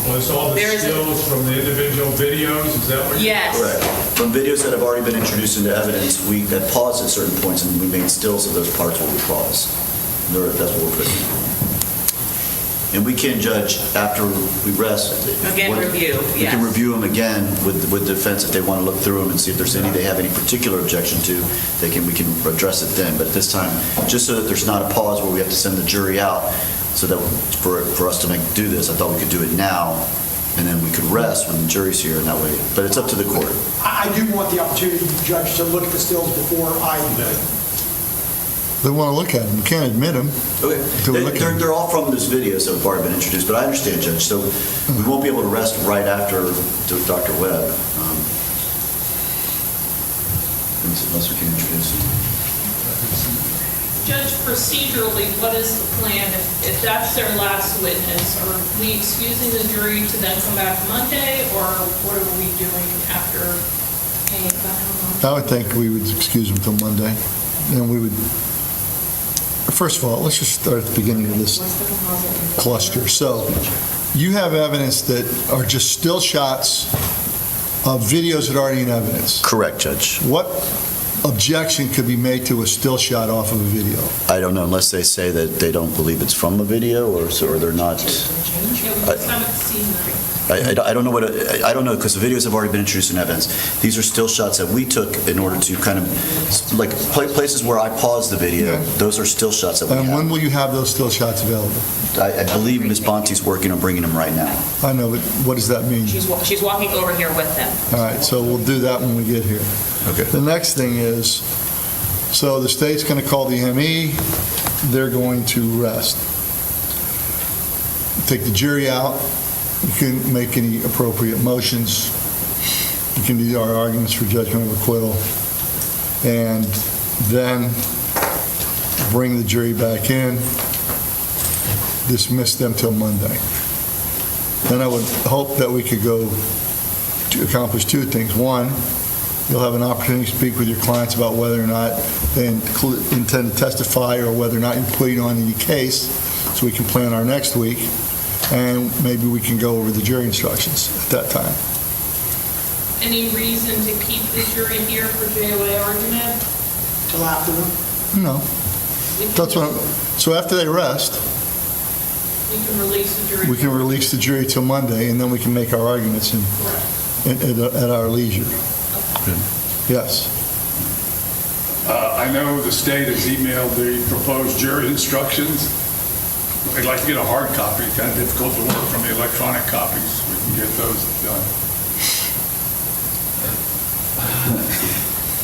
Well, it's all the There's a- stills from the individual videos, is that what you're... Yes. correct. From videos that have already been introduced into evidence, we had paused at certain points and we made stills of those parts where we paused. That's what we're putting in. And we can judge after we rest. Again, review, We can yes. review them again with the defense if they want to look through them and see if there's any they have any particular objection to. We can address it then. But at this time, just so that there's not a pause where we have to send the jury out, so that for us to do this, I thought we could do it now, and then we could rest when the jury's here, and that way. But it's up to the court. I do want the opportunity, Judge, to look at the stills before I... They want to look at them. You can't admit them. Okay. Until we look at them. They're all from this video, so have already been introduced, but I understand, Judge. So we won't be able to rest right after Dr. Webb, unless we can introduce him. Judge, procedurally, what is the plan if that's their last witness? Are we excusing the jury to then come back Monday, or what are we doing after paying that? I would think we would excuse them till Monday. And we would, first of all, let's just start at the beginning of this cluster. So you have evidence that are just still shots of videos that are already in evidence. Correct, Judge. What objection could be made to a still shot off of a video? I don't know, unless they say that they don't believe it's from a video, or they're not. I don't know I don't know, because the videos have already been introduced in evidence. These are still shots that we took in order to kind of, like places where I paused the video, those are still shots that we have. And when will you have those still shots available? I believe Ms. Bonte's working on bringing them right now. I know, but what does that mean? She's walking over here with them. All right, so we'll do that when we get here. Okay. The next thing is, so the state's going to call the ME, they're going to rest. Take the jury out, you can make any appropriate motions, you can do our arguments for judgment of acquittal, and then bring the jury back in, dismiss them till Monday. Then I would hope that we could go to accomplish two things. One, you'll have an opportunity to speak with your clients about whether or not they intend to testify or whether or not you plead on any case, so we can plan our next week, and maybe we can go over the jury instructions at that time. Any reason to keep the jury here for JOA argument? Till after them? No. That's what so after they rest, We can release the jury. we can release the jury till Monday, and then we can make our arguments at our leisure. Yes. I know the state has emailed the proposed jury instructions. I'd like to get a hard copy. It's kind of difficult to work from the electronic copies. We can get those done.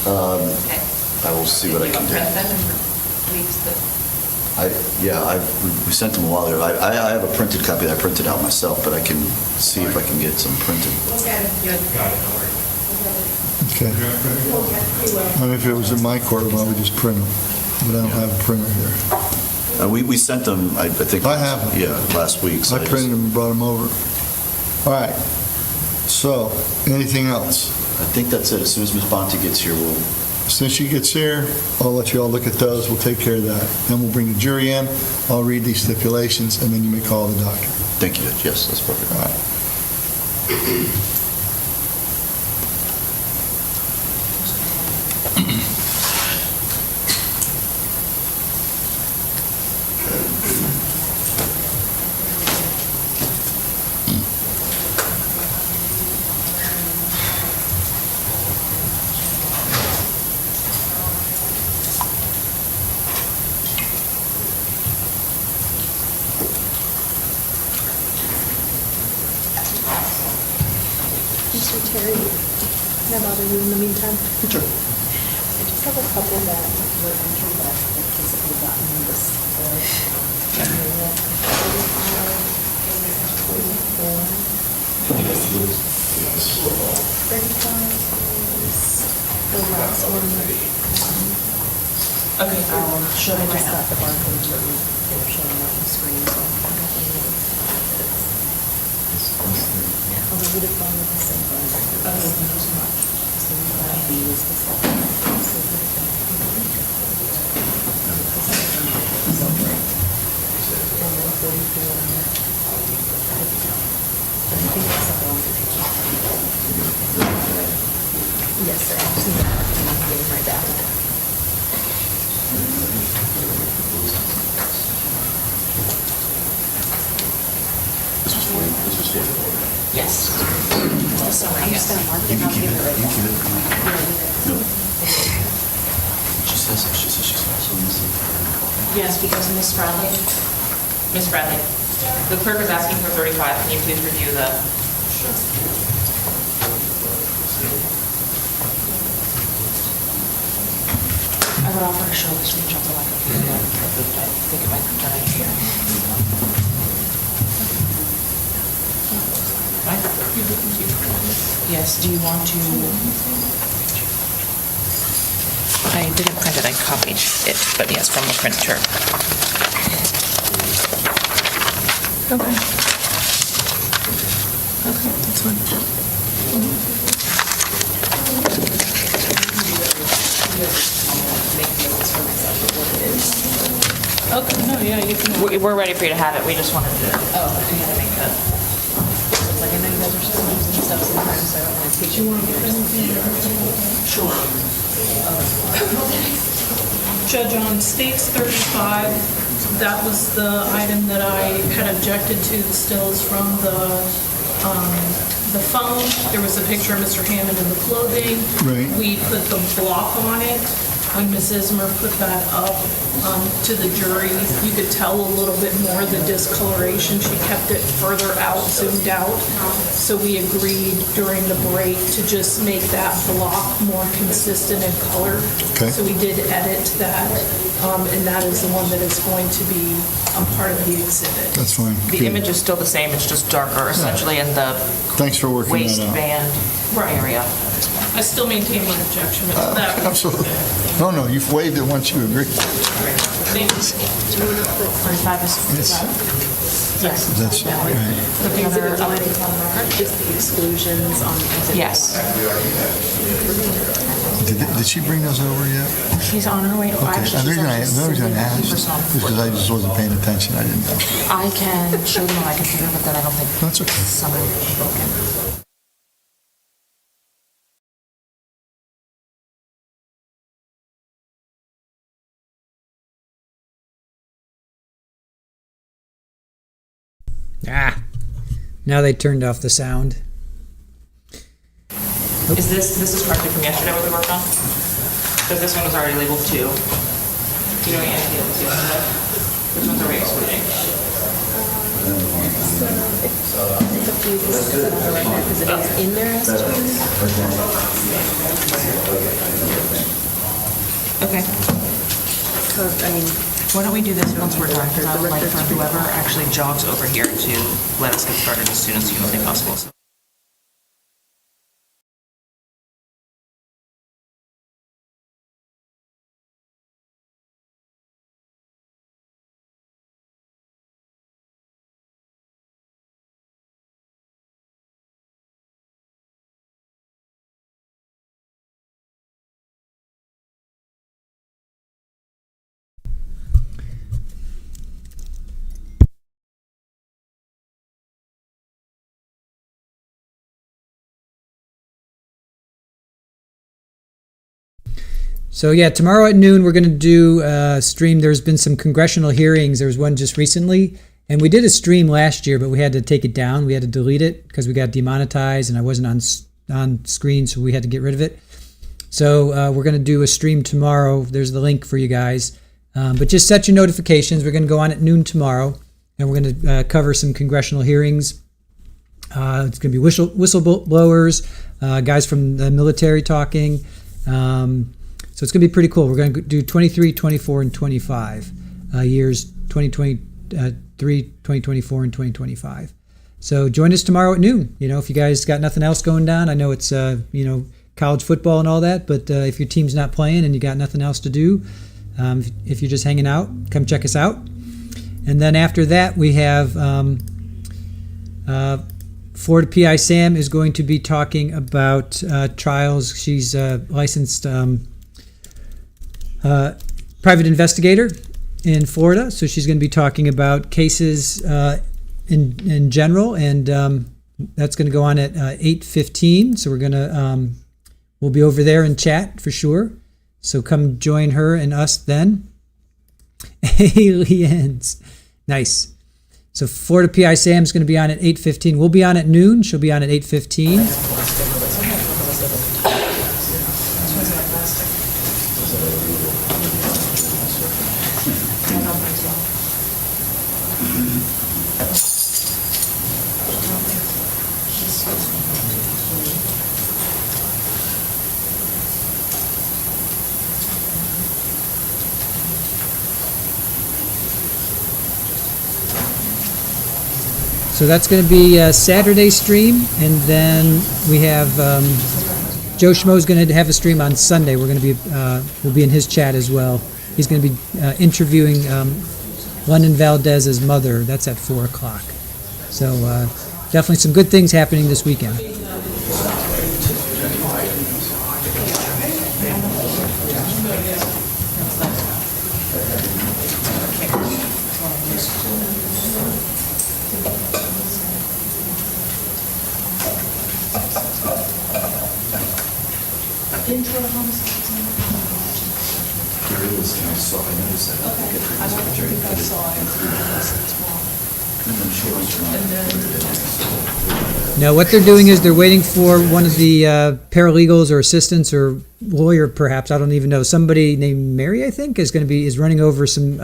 I will see what I can do. We sent them a while ago. I have a printed copy that I printed out myself, but I can see if I can get some printed. Okay. I mean, if it was in my courtroom, I would just print them, but I don't have a printer here. We sent them, I think. I have them. Yeah, last week. So I printed them and brought them over. All right. So, anything else? I think that's it. As soon as Ms. Bonte gets here, we'll... Since she gets here, I'll let you all look at those. We'll take care of that. Then we'll bring the jury in. I'll read these stipulations, and then you may call the doctor. Thank you, Judge. Yes, that's perfect. All right. Mr. Terry, can I bother you in the meantime? Sure. I just have a couple that were entered that have physically gotten in this. 35 is the last one. Okay, show I me right just now. got the barcodes written. They're showing up on the screen, so I don't know. Although we would have gone with the same one. Okay, thank you so much. So that B is the second. So it would have been- And then 44. I think it's the one. Yes, sir. I'll see that. And I'm getting right back. Yes. So I'm just gonna mark it and I'll give it right back. She says. Yes, because Miss Bradley. Miss Bradley, the clerk is asking for 35. Can you please review the? I would offer to show the screenshot of my computer. I think it might be done here. Yes, do you want to? I didn't print it, I copied it, but yes, from the printer. Okay. Okay, that's fine. Okay, no, yeah, you can. We're ready for you to have it, we just wanted to. Oh, we had to make that. Like, I know you guys are still using stuff sometimes, so I don't want to teach you. Sure. Judge, on States 35, that was the item that I had objected to, the stills from the phone. There was a picture of Mr. Hammond in the clothing. Right. We put the block on it. When Ms. Ismer put that up to the jury, you could tell a little bit more the discoloration. She kept it further out, zoomed out. So we agreed during the break to just make that block more consistent in color. Okay. So we did edit that, and that is the one that is going to be a part of the exhibit. That's fine. The Good. image is still the same, it's just darker, essentially in the Thanks for working that out. waistband area. I still maintain my objection to that. Absolutely. No, you've waived it once you agree. Thank you. 35 is. Yes. That's right. The other, Just the exclusions on the exhibit. yes. Did she bring those over yet? She's on her way. Okay. Actually, The she's reason I actually asked sending is because I just wasn't paying attention. I didn't know. I can show them on my computer, but then I don't think That's okay. someone broken. Now they turned off the sound. Is this corrected from yesterday what we worked on? Because this one was already labeled 2. Do you know any idea what's yesterday? Which ones are we excluding? It's up to you, because it's not right now, because it is in there as two. Okay. Because, I mean, Why don't we do this once we're done? I would like for whoever actually jogs over here to let us get started as soon as humanly possible. So yeah, tomorrow at noon we're going to do a stream. There's been some congressional hearings. There was one just recently, and we did a stream last year, but we had to take it down. We had to delete it because we got demonetized, and I wasn't on screen, so we had to get rid of it. So we're going to do a stream tomorrow. There's the link for you guys. But just set your notifications. We're going to go on at noon tomorrow, and we're going to cover some congressional hearings. It's going to be whistleblowers, guys from the military talking. So it's going to be pretty cool. We're going to do 23, 24, and 25 years, 2023, 2024, and 2025. So join us tomorrow at noon. You know, if you guys got nothing else going down, I know it's, college football and all that, but if your team's not playing and you got nothing else to do, if you're just hanging out, come check us out. And then after that, we have Florida PI Sam is going to be talking about trials. She's licensed private investigator in Florida, so she's going to be talking about cases in general, and that's going to go on at 8:15. So we're going to we'll be over there and chat for sure. So come join her and us then. Aliens, nice. So Florida PI Sam's going to be on at 8:15. We'll be on at noon. She'll be on at 8:15. So that's going to be a Saturday stream, and then we have Joe Schmo's going to have a stream on Sunday. We're going to be we'll be in his chat as well. He's going to be interviewing London Valdez's mother. That's at 4 o'clock. So definitely some good things happening this weekend. Intro to homicides. There is, and I saw, I noticed that. Okay, I don't think I saw it. Now, what they're doing is they're waiting for one of the paralegals or assistants or lawyer, perhaps, I don't even know, somebody named Mary, I think, is running over some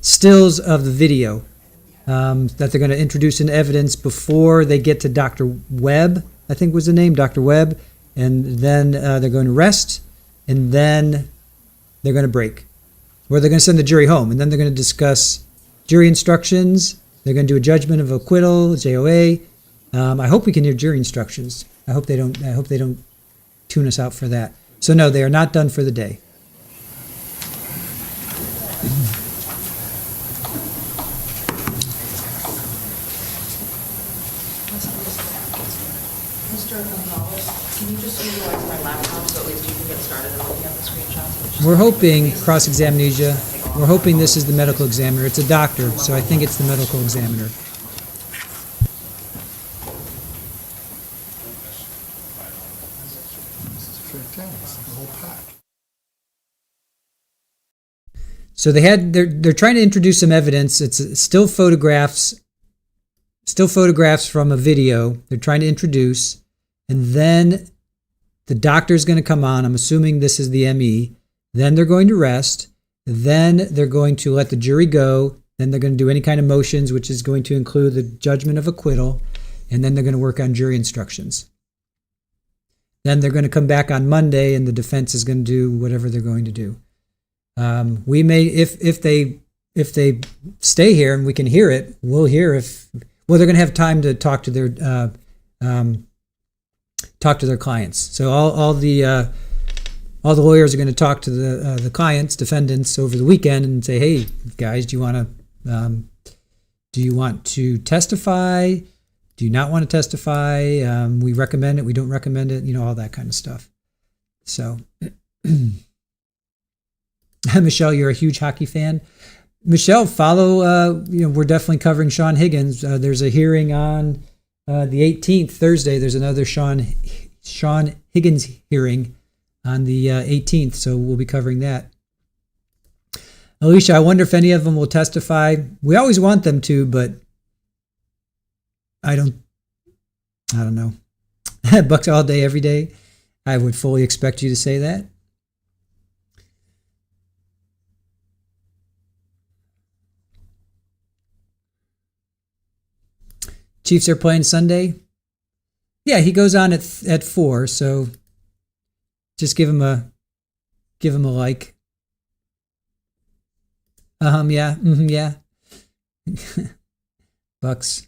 stills of the video that they're going to introduce in evidence before they get to Dr. Webb, I think was the name, Dr. Webb, and then they're going to rest, and then they're going to break, or they're going to send the jury home, and then they're going to discuss jury instructions. They're going to do a judgment of acquittal, JOA. I hope we can hear jury instructions. I hope they don't tune us out for that. So no, they are not done for the day. Mr. Gonzalez, can you just utilize my laptop so at least you can get started on looking at the screenshots? We're hoping cross-examnesia. We're hoping this is the medical examiner. It's a doctor, so I think it's the medical examiner. So they're trying to introduce some evidence. It's still photographs from a video they're trying to introduce, and then the doctor's going to come on. I'm assuming this is the ME. Then they're going to rest. Then they're going to let the jury go. Then they're going to do any kind of motions, which is going to include the judgment of acquittal, and then they're going to work on jury instructions. Then they're going to come back on Monday, and the defense is going to do whatever they're going to do. We may, if they stay here and we can hear it, we'll hear they're going to have time to talk to their clients. So all the lawyers are going to talk to the clients, defendants over the weekend and say, hey guys, do you want to testify? Do you not want to testify? We recommend it. We don't recommend it. All that kind of stuff. So. Michelle, you're a huge hockey fan. Michelle, follow, we're definitely covering Sean Higgins. There's a hearing on the 18th, Thursday. There's another Sean Higgins hearing on the 18th, so we'll be covering that. Alicia, I wonder if any of them will testify. We always want them to, but I don't know. Bucks all day, every day. I would fully expect you to say that. Chiefs are playing Sunday. Yeah, he goes on at 4, so just give him a like. Yeah, yeah. Bucks.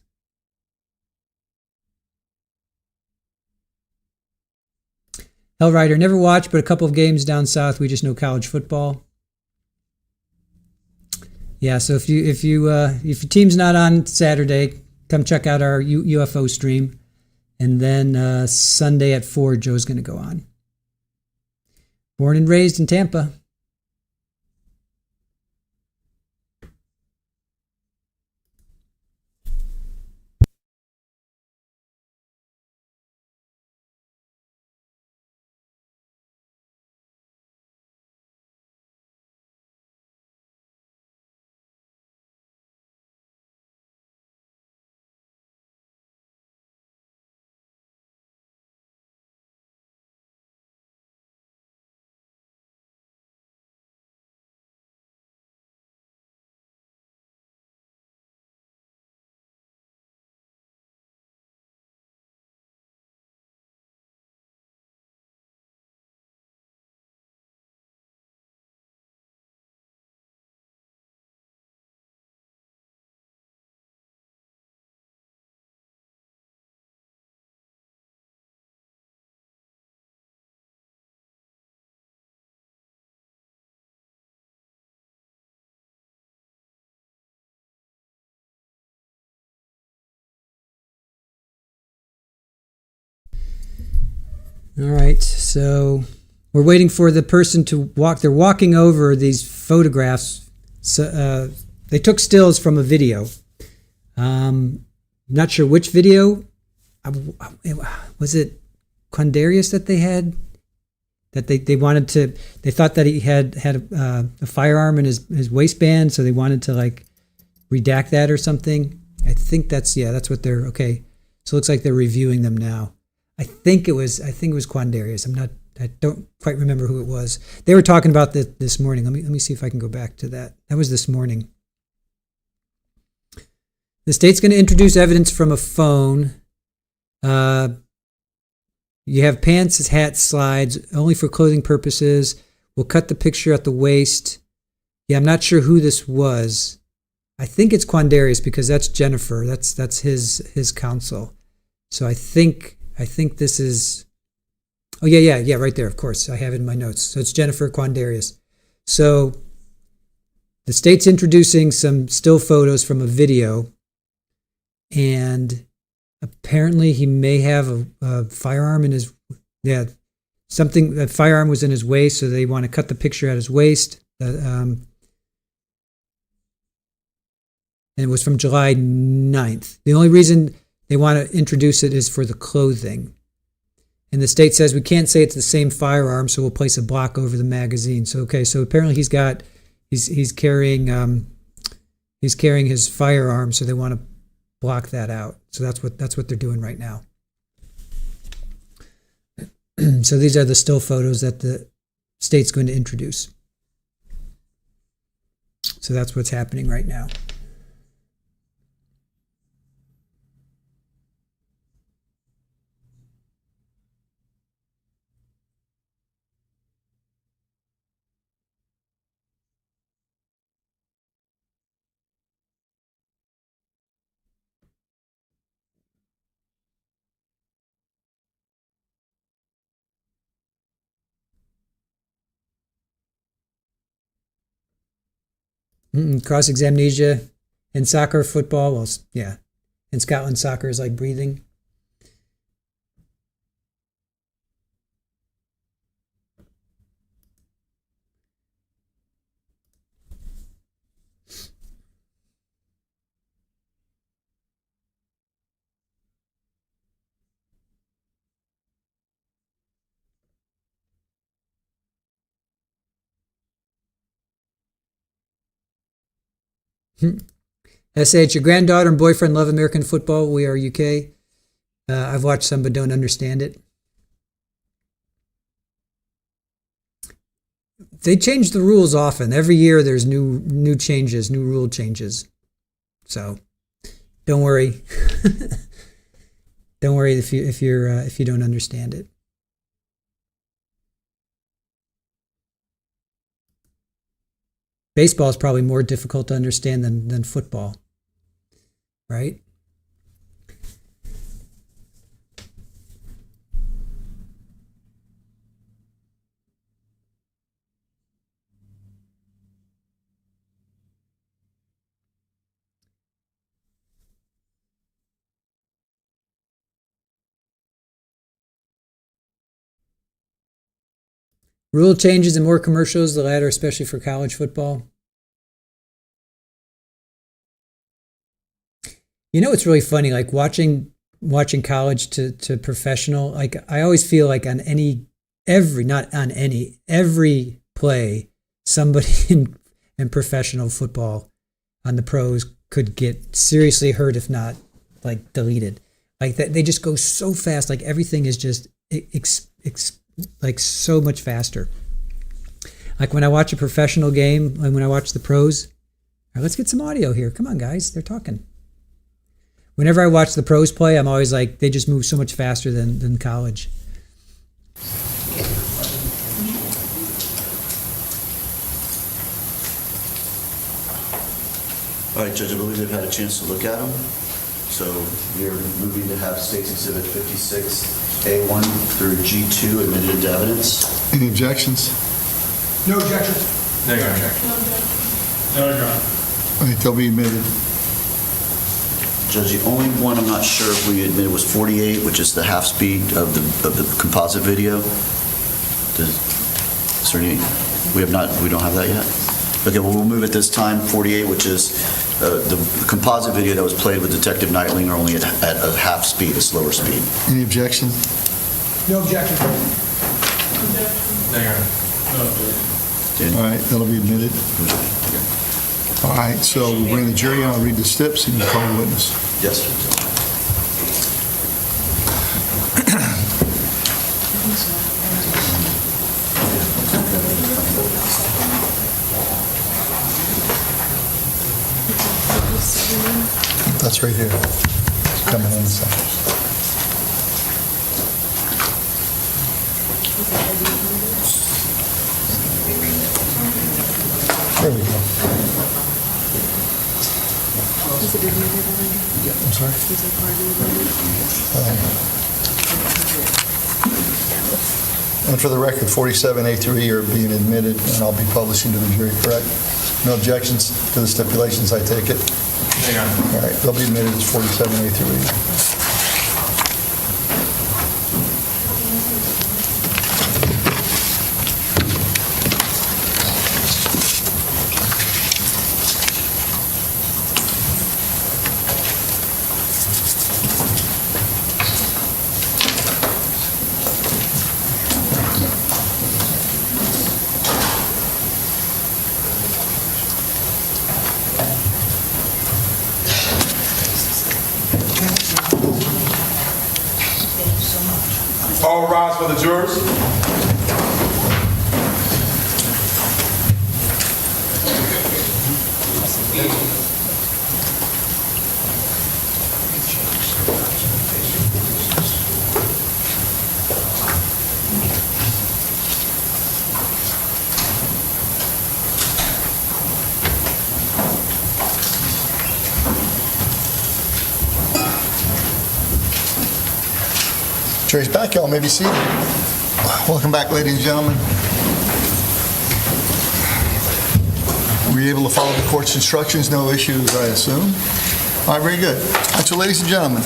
Hellrider, never watched, but a couple of games down south. We just know college football. Yeah, so if your team's not on Saturday, come check out our UFO stream. And then Sunday at 4, Joe's going to go on. Born and raised in Tampa. All right, so we're waiting for the person to walk. They're walking over these photographs. So, they took stills from a video. Not sure which video. Was it Quandarius that they had? That they wanted to. They thought that he had a firearm in his waistband, so they wanted to like redact that or something. I think that's what they're okay. So it looks like they're reviewing them now. I think it was Quandarius. I don't quite remember who it was. They were talking about this morning. Let me see if I can go back to that. That was this morning. The state's going to introduce evidence from a phone. You have pants, hats, slides, only for clothing purposes. We'll cut the picture at the waist. Yeah, I'm not sure who this was. I think it's Quandarius because that's Jennifer. That's his counsel. So I think this is. Oh yeah, right there. Of course, I have it in my notes. So it's Jennifer Quandarius. So the state's introducing some still photos from a video, and apparently he may have a firearm in his. Yeah, something. A firearm was in his waist, so they want to cut the picture at his waist. And it was from July 9th. The only reason they want to introduce it is for the clothing. And the state says we can't say it's the same firearm, so we'll place a block over the magazine. So apparently he's carrying his firearm, so they want to block that out. So that's what they're doing right now. So these are the still photos that the state's going to introduce. So that's what's happening right now. Cross-examnesia in soccer, football. Well, yeah. In Scotland, soccer is like breathing. SH, your granddaughter and boyfriend love American football. We are UK. I've watched some but don't understand it. They change the rules often. Every year there's new changes, new rule changes. So don't worry. Don't worry if you don't understand it. Baseball is probably more difficult to understand than football, right? Rule changes and more commercials, the latter especially for college football. You know, it's really funny, like watching college to professional, like I always feel like every play, somebody in professional football on the pros could get seriously hurt, if not like deleted. Like that, they just go so fast, like everything is just like so much faster. Like when I watch a professional game and when I watch the pros, all right, let's get some audio here. Come on, guys, they're talking. Whenever I watch the pros play, I'm always like, they just move so much faster than college. All right, Judge, I believe they've had a chance to look at them. So you're moving to have State's Exhibit 56A1 through G2 admitted into evidence. Any objections? No objections. No objection. No objection. All right, they'll be admitted. Judge, the only one I'm not sure if we admitted was 48, which is the half speed of the composite video. Is there any, we don't have that yet? Okay, well, we'll move at this time 48, which is the composite video that was played with Detective Nightlinger only at a half speed, a slower speed. Any objection? No objection. All right, that'll be admitted. All right, so we'll bring the jury on, I'll read the steps, and you call the witness. Yes. That's right here. It's coming in a second. There we go. I'm sorry? And for the record, 47A through E are being admitted, and I'll be publishing to the jury, correct? No objections to the stipulations, I take it? All right, they'll be admitted as 47A through E. All rise for the jurors. Jury's back, y'all may be seated. Welcome back, ladies and gentlemen. Were you able to follow the court's instructions? No issues, I assume? All right, very good. All right, so ladies and gentlemen,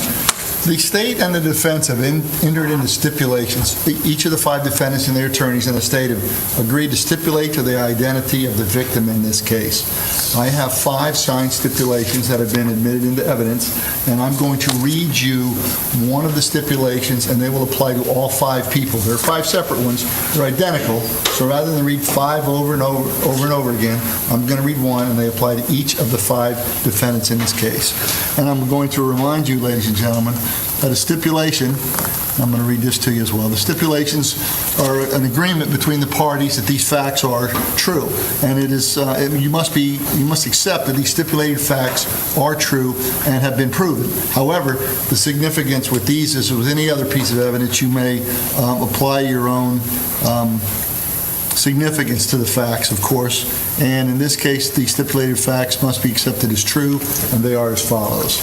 the state and the defense have entered into stipulations. Each of the 5 defendants and their attorneys in the state have agreed to stipulate to the identity of the victim in this case. I have 5 signed stipulations that have been admitted into evidence, and I'm going to read you one of the stipulations, and they will apply to all 5 people. There are 5 separate ones. They're identical, so rather than read 5 over and over again, I'm going to read one, and they apply to each of the 5 defendants in this case. And I'm going to remind you, ladies and gentlemen, that a stipulation, I'm going to read this to you as well. The stipulations are an agreement between the parties that these facts are true, and it is you must accept that these stipulated facts are true and have been proven. However, the significance with these is with any other piece of evidence, you may apply your own significance to the facts, of course, and in this case, the stipulated facts must be accepted as true, and they are as follows.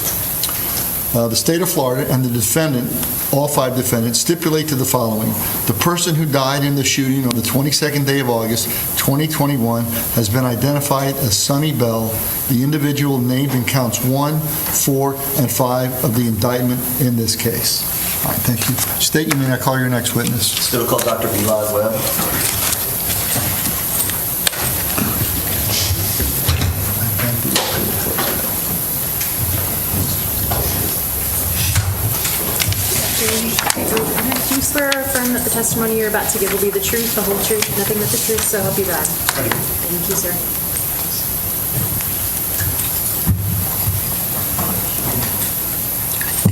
The state of Florida and the defendant, all 5 defendants, stipulate to the following. The person who died in the shooting on the 22nd day of August, 2021, has been identified as Suni Bell, the individual named in counts 1, 4, and 5 of the indictment in this case. All right, thank you. State, you may now call your next witness. Still call Dr. Beredto Webb. Do you swear or affirm that the testimony you're about to give will be the truth, the whole truth, nothing but the truth, so help you God? Thank you, sir.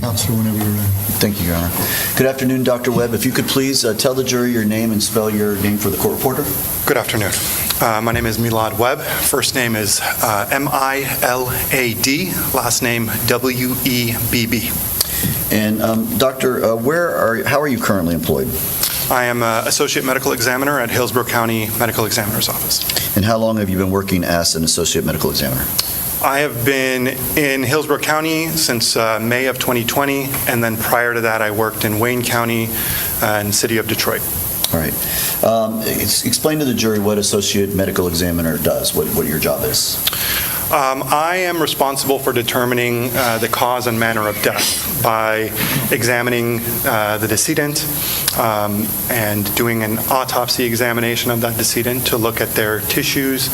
Counselor, whenever you're ready. Thank you, Your Honor. Good afternoon, Dr. Webb. If you could please tell the jury your name and spell your name for the court reporter. Good afternoon. My name is Milad Webb. First name is M-I-L-A-D. Last name W-E-B-B. And Doctor, how are you currently employed? I am an associate medical examiner at Hillsborough County Medical Examiner's Office. And how long have you been working as an associate medical examiner? I have been in Hillsborough County since May of 2020, and then prior to that, I worked in Wayne County and City of Detroit. All right. Explain to the jury what associate medical examiner does, what your job is. I am responsible for determining the cause and manner of death by examining the decedent and doing an autopsy examination of that decedent to look at their tissues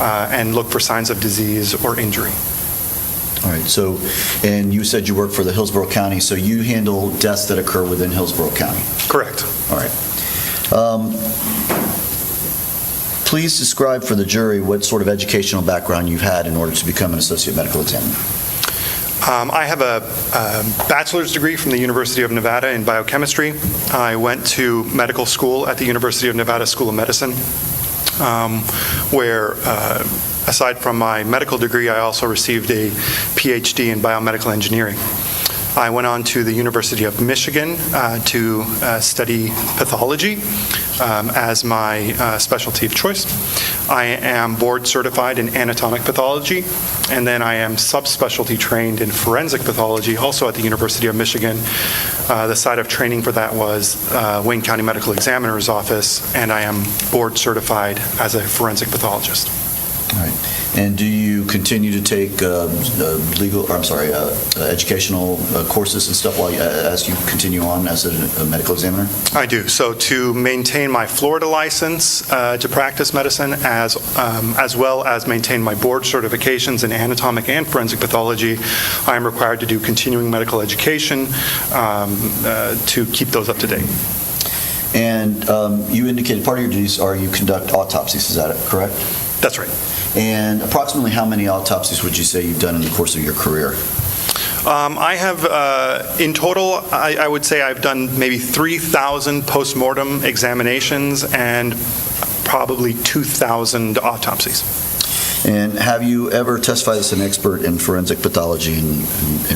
and look for signs of disease or injury. All right, so, and you said you work for the Hillsborough County, so you handle deaths that occur within Hillsborough County? Correct. All right. Please describe for the jury what sort of educational background you've had in order to become an associate medical examiner. I have a bachelor's degree from the University of Nevada in biochemistry. I went to medical school at the University of Nevada School of Medicine, where aside from my medical degree, I also received a PhD in biomedical engineering. I went on to the University of Michigan to study pathology as my specialty of choice. I am board certified in anatomic pathology, and then I am subspecialty trained in forensic pathology, also at the University of Michigan. The site of training for that was Wayne County Medical Examiner's Office, and I am board certified as a forensic pathologist. All right. And do you continue to take educational courses and stuff as you continue on as a medical examiner? I do. So to maintain my Florida license to practice medicine, as well as maintain my board certifications in anatomic and forensic pathology, I am required to do continuing medical education to keep those up to date. And you indicated part of your duties are you conduct autopsies, is that correct? That's right. And approximately how many autopsies would you say you've done in the course of your career? I have, in total, I would say I've done maybe 3,000 postmortem examinations and probably 2,000 autopsies. And have you ever testified as an expert in forensic pathology in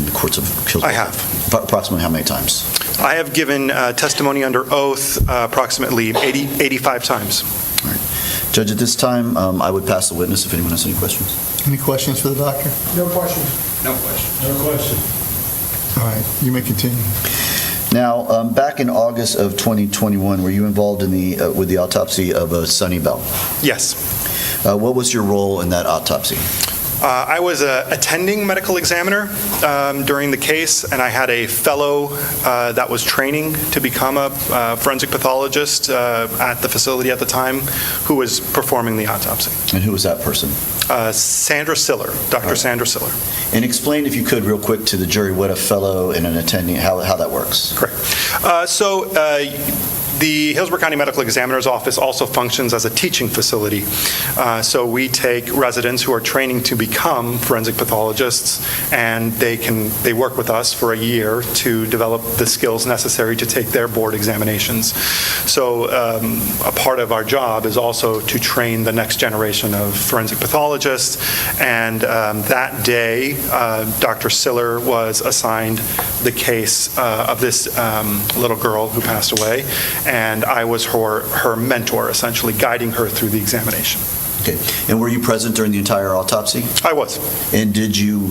the courts of Hillsborough? I have. Approximately how many times? I have given testimony under oath approximately 85 times. All right. Judge, at this time, I would pass the witness if anyone has any questions. Any questions for the doctor? No questions. No questions. No questions. All right, you may continue. Now, back in August of 2021, were you involved in with the autopsy of Suni Bell? Yes. What was your role in that autopsy? I was an attending medical examiner during the case, and I had a fellow that was training to become a forensic pathologist at the facility at the time who was performing the autopsy. And who was that person? Sandra Siller, Dr. Right. Sandra Siller. And explain, if you could, real quick to the jury what a fellow and an attending, how that works. Correct. The Hillsborough County Medical Examiner's Office also functions as a teaching facility. So we take residents who are training to become forensic pathologists, and they work with us for a year to develop the skills necessary to take their board examinations. So a part of our job is also to train the next generation of forensic pathologists. And that day, Dr. Siller was assigned the case of this little girl who passed away. And I was her mentor, essentially guiding her through the examination. Okay. And were you present during the entire autopsy? I was. And did you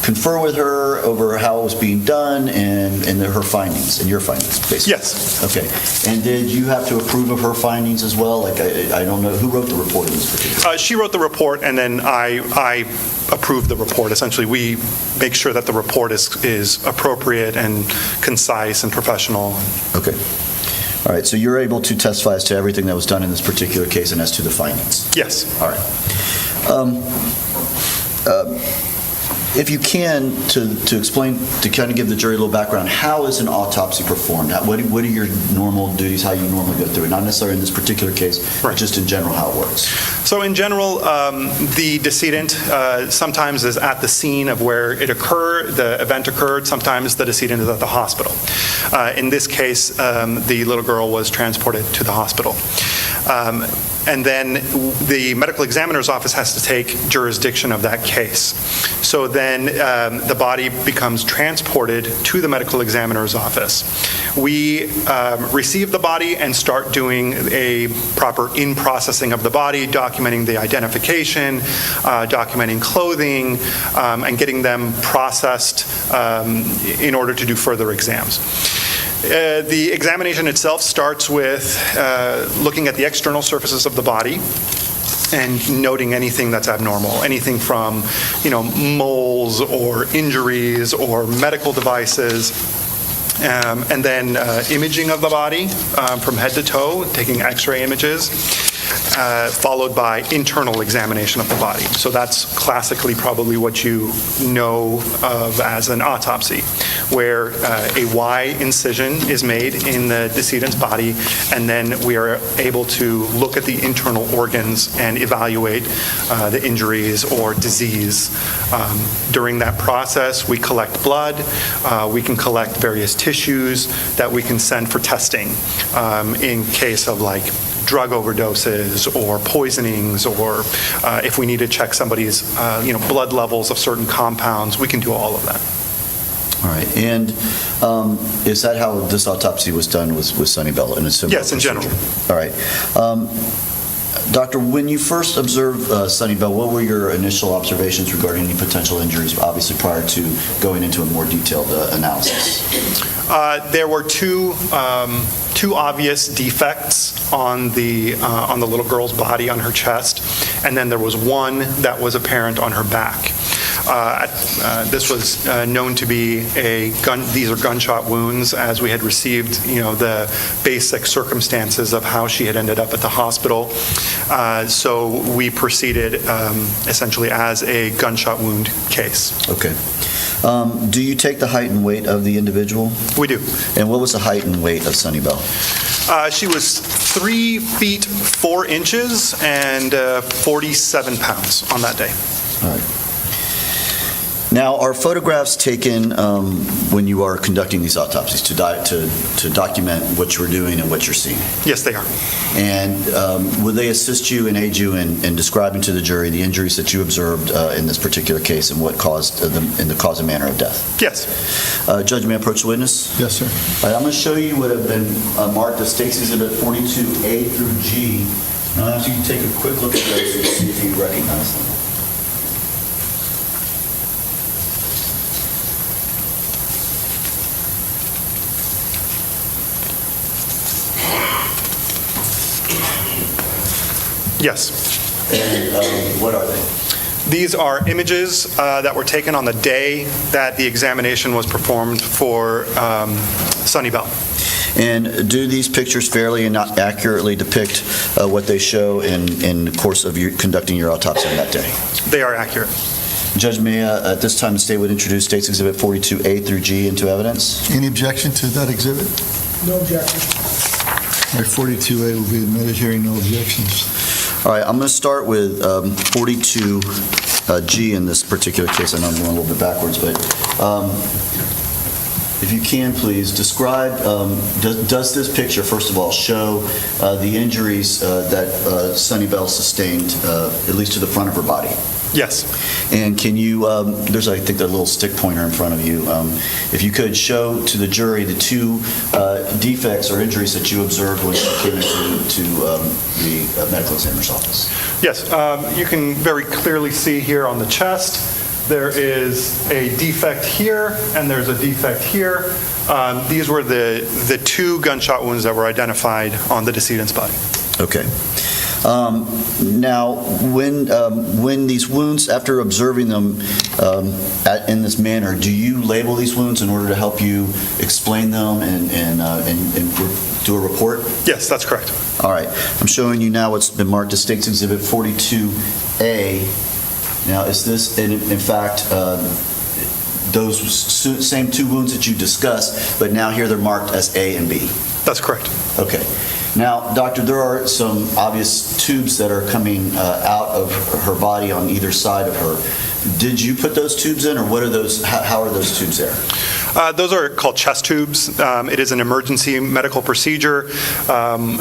confer with her over how it was being done and her findings, and your findings, basically? Yes. Okay. And did you have to approve of her findings as well? Like, I don't know, who wrote the report in this particular? She wrote the report, and then I approved the report. Essentially, we make sure that the report is appropriate and concise and professional. Okay. All right, so you're able to testify as to everything that was done in this particular case and as to the findings? Yes. All right. If you can, to explain, to kind of give the jury a little background, how is an autopsy performed? What are your normal duties, how you normally go through it? Not necessarily in this particular case, but just in general, how it works. So in general, the decedent sometimes is at the scene of where the event occurred. Sometimes the decedent is at the hospital. In this case, the little girl was transported to the hospital. And then the medical examiner's office has to take jurisdiction of that case. So then the body becomes transported to the medical examiner's office. We receive the body and start doing a proper in-processing of the body, documenting the identification, documenting clothing, and getting them processed in order to do further exams. The examination itself starts with looking at the external surfaces of the body, and noting anything that's abnormal, anything from, moles or injuries or medical devices. And then imaging of the body from head to toe, taking x-ray images, followed by internal examination of the body. So that's classically probably what you know of as an autopsy, where a Y incision is made in the decedent's body, and then we are able to look at the internal organs and evaluate the injuries or disease. During that process, we collect blood, we can collect various tissues that we can send for testing in case of like drug overdoses or poisonings, or if we need to check somebody's blood levels of certain compounds, we can do all of that. All right, and is that how this autopsy was done with Suni Bell? Yes, in general. All right. Doctor, when you first observed Suni Bell, what were your initial observations regarding any potential injuries, obviously prior to going into a more detailed analysis? There were two obvious defects on the little girl's body, on her chest, and then there was one that was apparent on her back. This was known to be these are gunshot wounds, as we had received, the basic circumstances of how she had ended up at the hospital. So we proceeded essentially as a gunshot wound case. Okay. Do you take the height and weight of the individual? We do. And what was the height and weight of Suni Bell? She was 3 feet 4 inches and 47 pounds on that day. All right. Now, are photographs taken when you are conducting these autopsies to document what you're doing and what you're seeing? Yes, they are. And will they assist you and aid you in describing to the jury the injuries that you observed in this particular case and what caused them in the cause and manner of death? Yes. Judge, may I approach the witness? Yes, sir. All right, I'm going to show you what have been marked as State's Exhibit 42A through G. And I'll ask you to take a quick look at those and see if you recognize them. Yes. And what are they? These are images that were taken on the day that the examination was performed for Suni Bell. And do these pictures fairly and not accurately depict what they show in the course of conducting your autopsy on that day? They are accurate. Judge, may I, at this time, the State would introduce State's Exhibit 42A through G into evidence. Any objection to that exhibit? No objection. All right, 42A will be admitted, hearing no objections. All right, I'm going to start with 42G in this particular case. I know I'm going a little bit backwards, but if you can, please describe, does this picture, first of all, show the injuries that Suni Bell sustained, at least to the front of her body? Yes. And can you, there's, I think, a little stick pointer in front of you. If you could show to the jury the two defects or injuries that you observed when you came into the medical examiner's office. Yes. You can very clearly see here on the chest, there is a defect here, and there's a defect here. These were the two gunshot wounds that were identified on the decedent's body. Okay. Now, when these wounds, after observing them in this manner, do you label these wounds in order to help you explain them and do a report? Yes, that's correct. All right. I'm showing you now what's been marked as State's Exhibit 42A. Now, is this, in fact, those same two wounds that you discussed, but now here they're marked as A and B? That's correct. Okay. Now, doctor, there are some obvious tubes that are coming out of her body on either side of her. Did you put those tubes in, or what are those? How are those tubes there? Those are called chest tubes. It is an emergency medical procedure.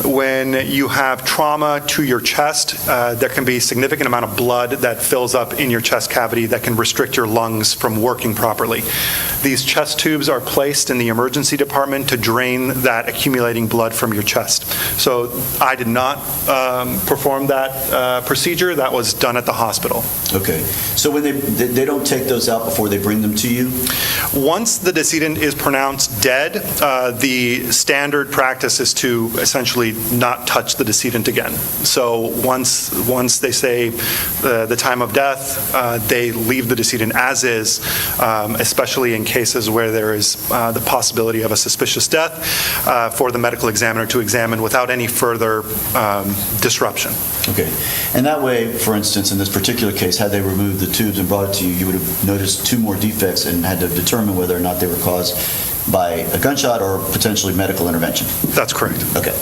When you have trauma to your chest, there can be a significant amount of blood that fills up in your chest cavity that can restrict your lungs from working properly. These chest tubes are placed in the emergency department to drain that accumulating blood from your chest. So I did not perform that procedure. That was done at the hospital. Okay. So when they don't take those out before they bring them to you? Once the decedent is pronounced dead, the standard practice is to essentially not touch the decedent again. So once they say the time of death, they leave the decedent as is, especially in cases where there is the possibility of a suspicious death, for the medical examiner to examine without any further disruption. Okay. And that way, for instance, in this particular case, had they removed the tubes and brought it to you, you would have noticed 2 more defects and had to determine whether or not they were caused by a gunshot or potentially medical intervention. That's correct. Okay.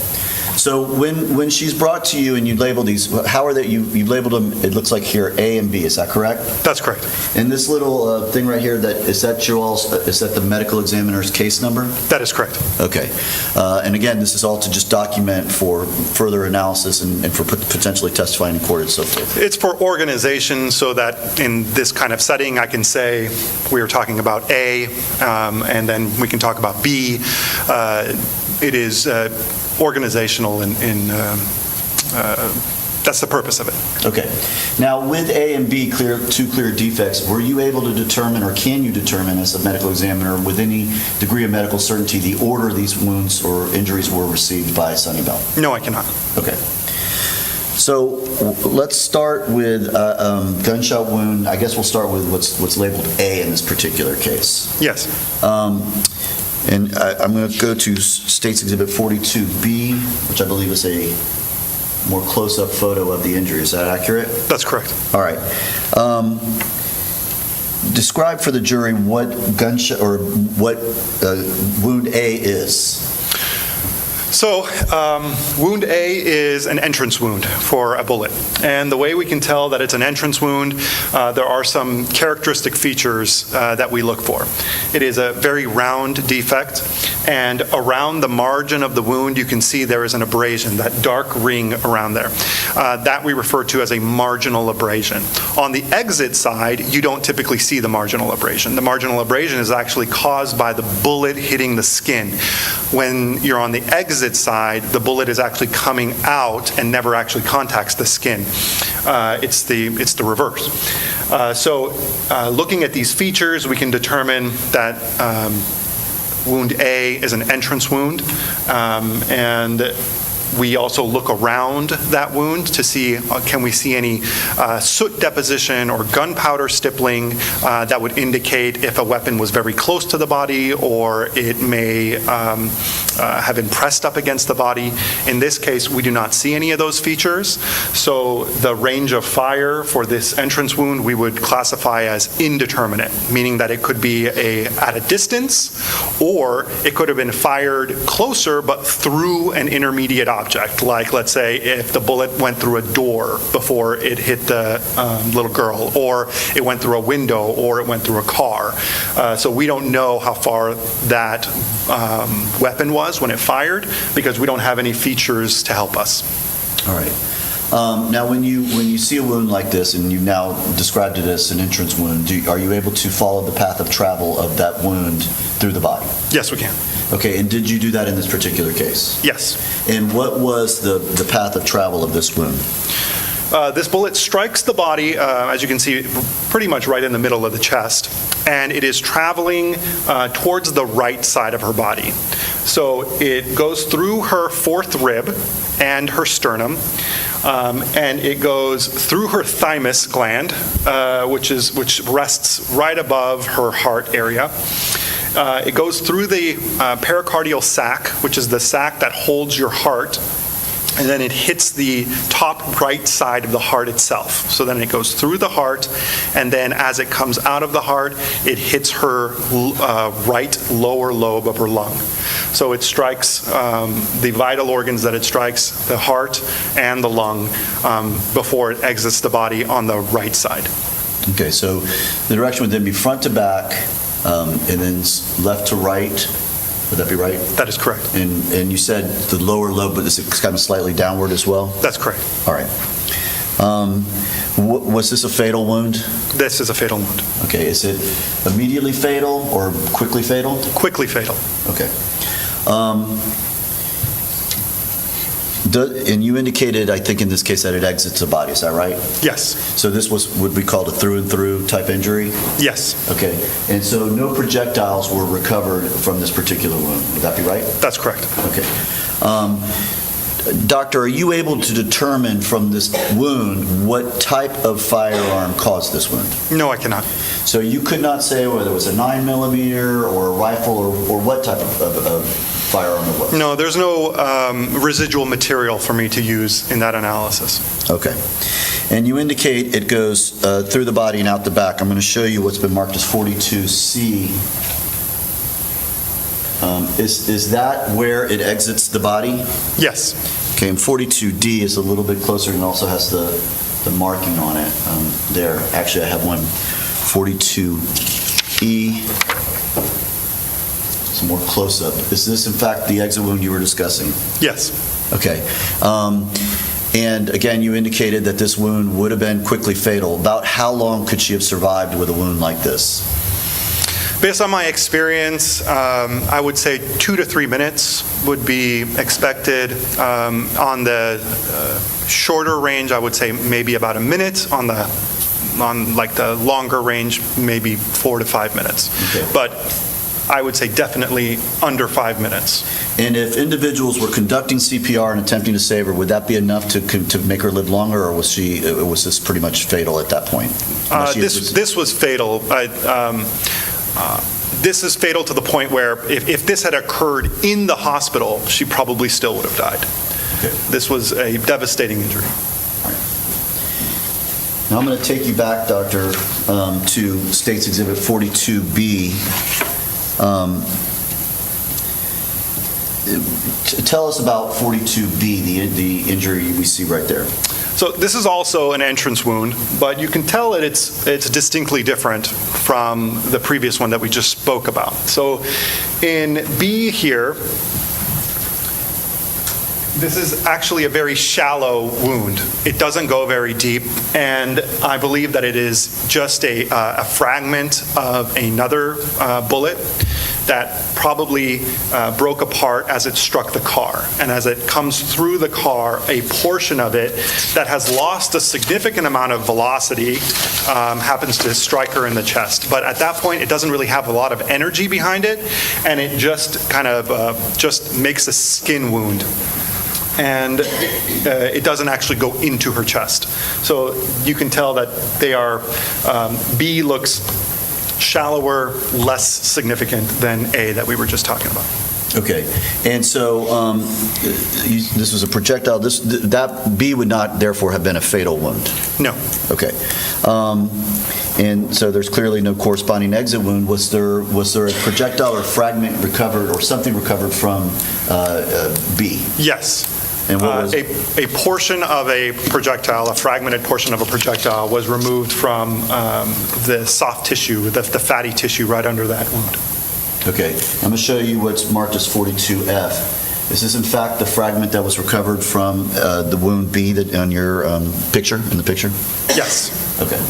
So when she's brought to you and you label these, how are they, you labeled them, it looks like here, A and B, is that correct? That's correct. And this little thing right here, is that the medical examiner's case number? That is correct. Okay. And again, this is all to just document for further analysis and for potentially testifying in court and so forth. It's for organization so that in this kind of setting, I can say we were talking about A, and then we can talk about B. It is organizational and that's the purpose of it. Okay. Now, with A and B, 2 clear defects, were you able to determine, or can you determine as a medical examiner with any degree of medical certainty the order these wounds or injuries were received by Suni Bell? No, I cannot. Okay. So let's start with gunshot wound. I guess we'll start with what's labeled A in this particular case. Yes. And I'm going to go to State's Exhibit 42B, which I believe is a more close-up photo of the injury. Is that accurate? That's correct. All right. Describe for the jury what gunshot or what wound A is. So, wound A is an entrance wound for a bullet. And the way we can tell that it's an entrance wound, there are some characteristic features that we look for. It is a very round defect, and around the margin of the wound, you can see there is an abrasion, that dark ring around there. That we refer to as a marginal abrasion. On the exit side, you don't typically see the marginal abrasion. The marginal abrasion is actually caused by the bullet hitting the skin. When you're on the exit side, the bullet is actually coming out and never actually contacts the skin. It's the reverse. So looking at these features, we can determine that wound A is an entrance wound, and we also look around that wound to see, can we see any soot deposition or gunpowder stippling that would indicate if a weapon was very close to the body or it may have been pressed up against the body. In this case, we do not see any of those features. So the range of fire for this entrance wound we would classify as indeterminate, meaning that it could be at a distance, or it could have been fired closer but through an intermediate object, like let's say if the bullet went through a door before it hit the little girl, or it went through a window, or it went through a car. So we don't know how far that weapon was when it fired because we don't have any features to help us. All right. Now, when you see a wound like this, and you've now described it as an entrance wound, are you able to follow the path of travel of that wound through the body? Yes, we can. Okay, and did you do that in this particular case? Yes. And what was the path of travel of this wound? This bullet strikes the body, as you can see, pretty much right in the middle of the chest, and it is traveling towards the right side of her body. So it goes through her fourth rib and her sternum, and it goes through her thymus gland, which rests right above her heart area. It goes through the pericardial sac, which is the sac that holds your heart, and then it hits the top right side of the heart itself. So then it goes through the heart, and then as it comes out of the heart, it hits her right lower lobe of her lung. So it strikes the vital organs that it strikes, the heart and the lung, before it exits the body on the right side. Okay, so the direction would then be front to back, and then left to right. Would that be right? That is correct. And you said the lower lobe, but this is kind of slightly downward as well? That's correct. All right. Was this a fatal wound? This is a fatal wound. Okay. Is it immediately fatal or quickly fatal? Quickly fatal. Okay. And you indicated, I think in this case, that it exits the body, is that right? Yes. So this would be called a through-and-through type injury? Yes. Okay, and so no projectiles were recovered from this particular wound, would that be right? That's correct. Okay. Doctor, are you able to determine from this wound what type of firearm caused this wound? No, I cannot. So you could not say whether it was a 9mm or a rifle or what type of firearm it was? No, there's no residual material for me to use in that analysis. Okay. And you indicate it goes through the body and out the back. I'm going to show you what's been marked as 42C. Is that where it exits the body? Yes. Okay, and 42D is a little bit closer and also has the marking on it there. Actually, I have one, 42E. Some more close-up. Is this, in fact, the exit wound you were discussing? Yes. Okay. And again, you indicated that this wound would have been quickly fatal. About how long could she have survived with a wound like this? Based on my experience, I would say 2 to 3 minutes would be expected. On the shorter range, I would say maybe about a minute. On like the longer range, maybe 4 to 5 minutes. Okay. But I would say definitely under 5 minutes. And if individuals were conducting CPR and attempting to save her, would that be enough to make her live longer, or was this pretty much fatal at that point? This was fatal. This is fatal to the point where if this had occurred in the hospital, she probably still would have died. Okay. This was a devastating injury. Now I'm going to take you back, Doctor, to State's Exhibit 42B. Tell us about 42B, the injury we see right there. So this is also an entrance wound, but you can tell that it's distinctly different from the previous one that we just spoke about. So in B here, this is actually a very shallow wound. It doesn't go very deep, and I believe that it is just a fragment of another bullet that probably broke apart as it struck the car. And as it comes through the car, a portion of it that has lost a significant amount of velocity happens to strike her in the chest. But at that point, it doesn't really have a lot of energy behind it, and it just kind of just makes a skin wound. And it doesn't actually go into her chest. So you can tell that they are, B looks shallower, less significant than A that we were just talking about. Okay, and so this was a projectile. That B would not therefore have been a fatal wound? No. Okay. And so there's clearly no corresponding exit wound. Was there a projectile or fragment recovered or something recovered from B? Yes. And what was a portion of a projectile, a fragmented portion of a projectile, was removed from the soft tissue, the fatty tissue right under that wound. Okay, I'm going to show you what's marked as 42F. Is this in fact the fragment that was recovered from the wound B that on your picture, in the picture? Yes. Okay.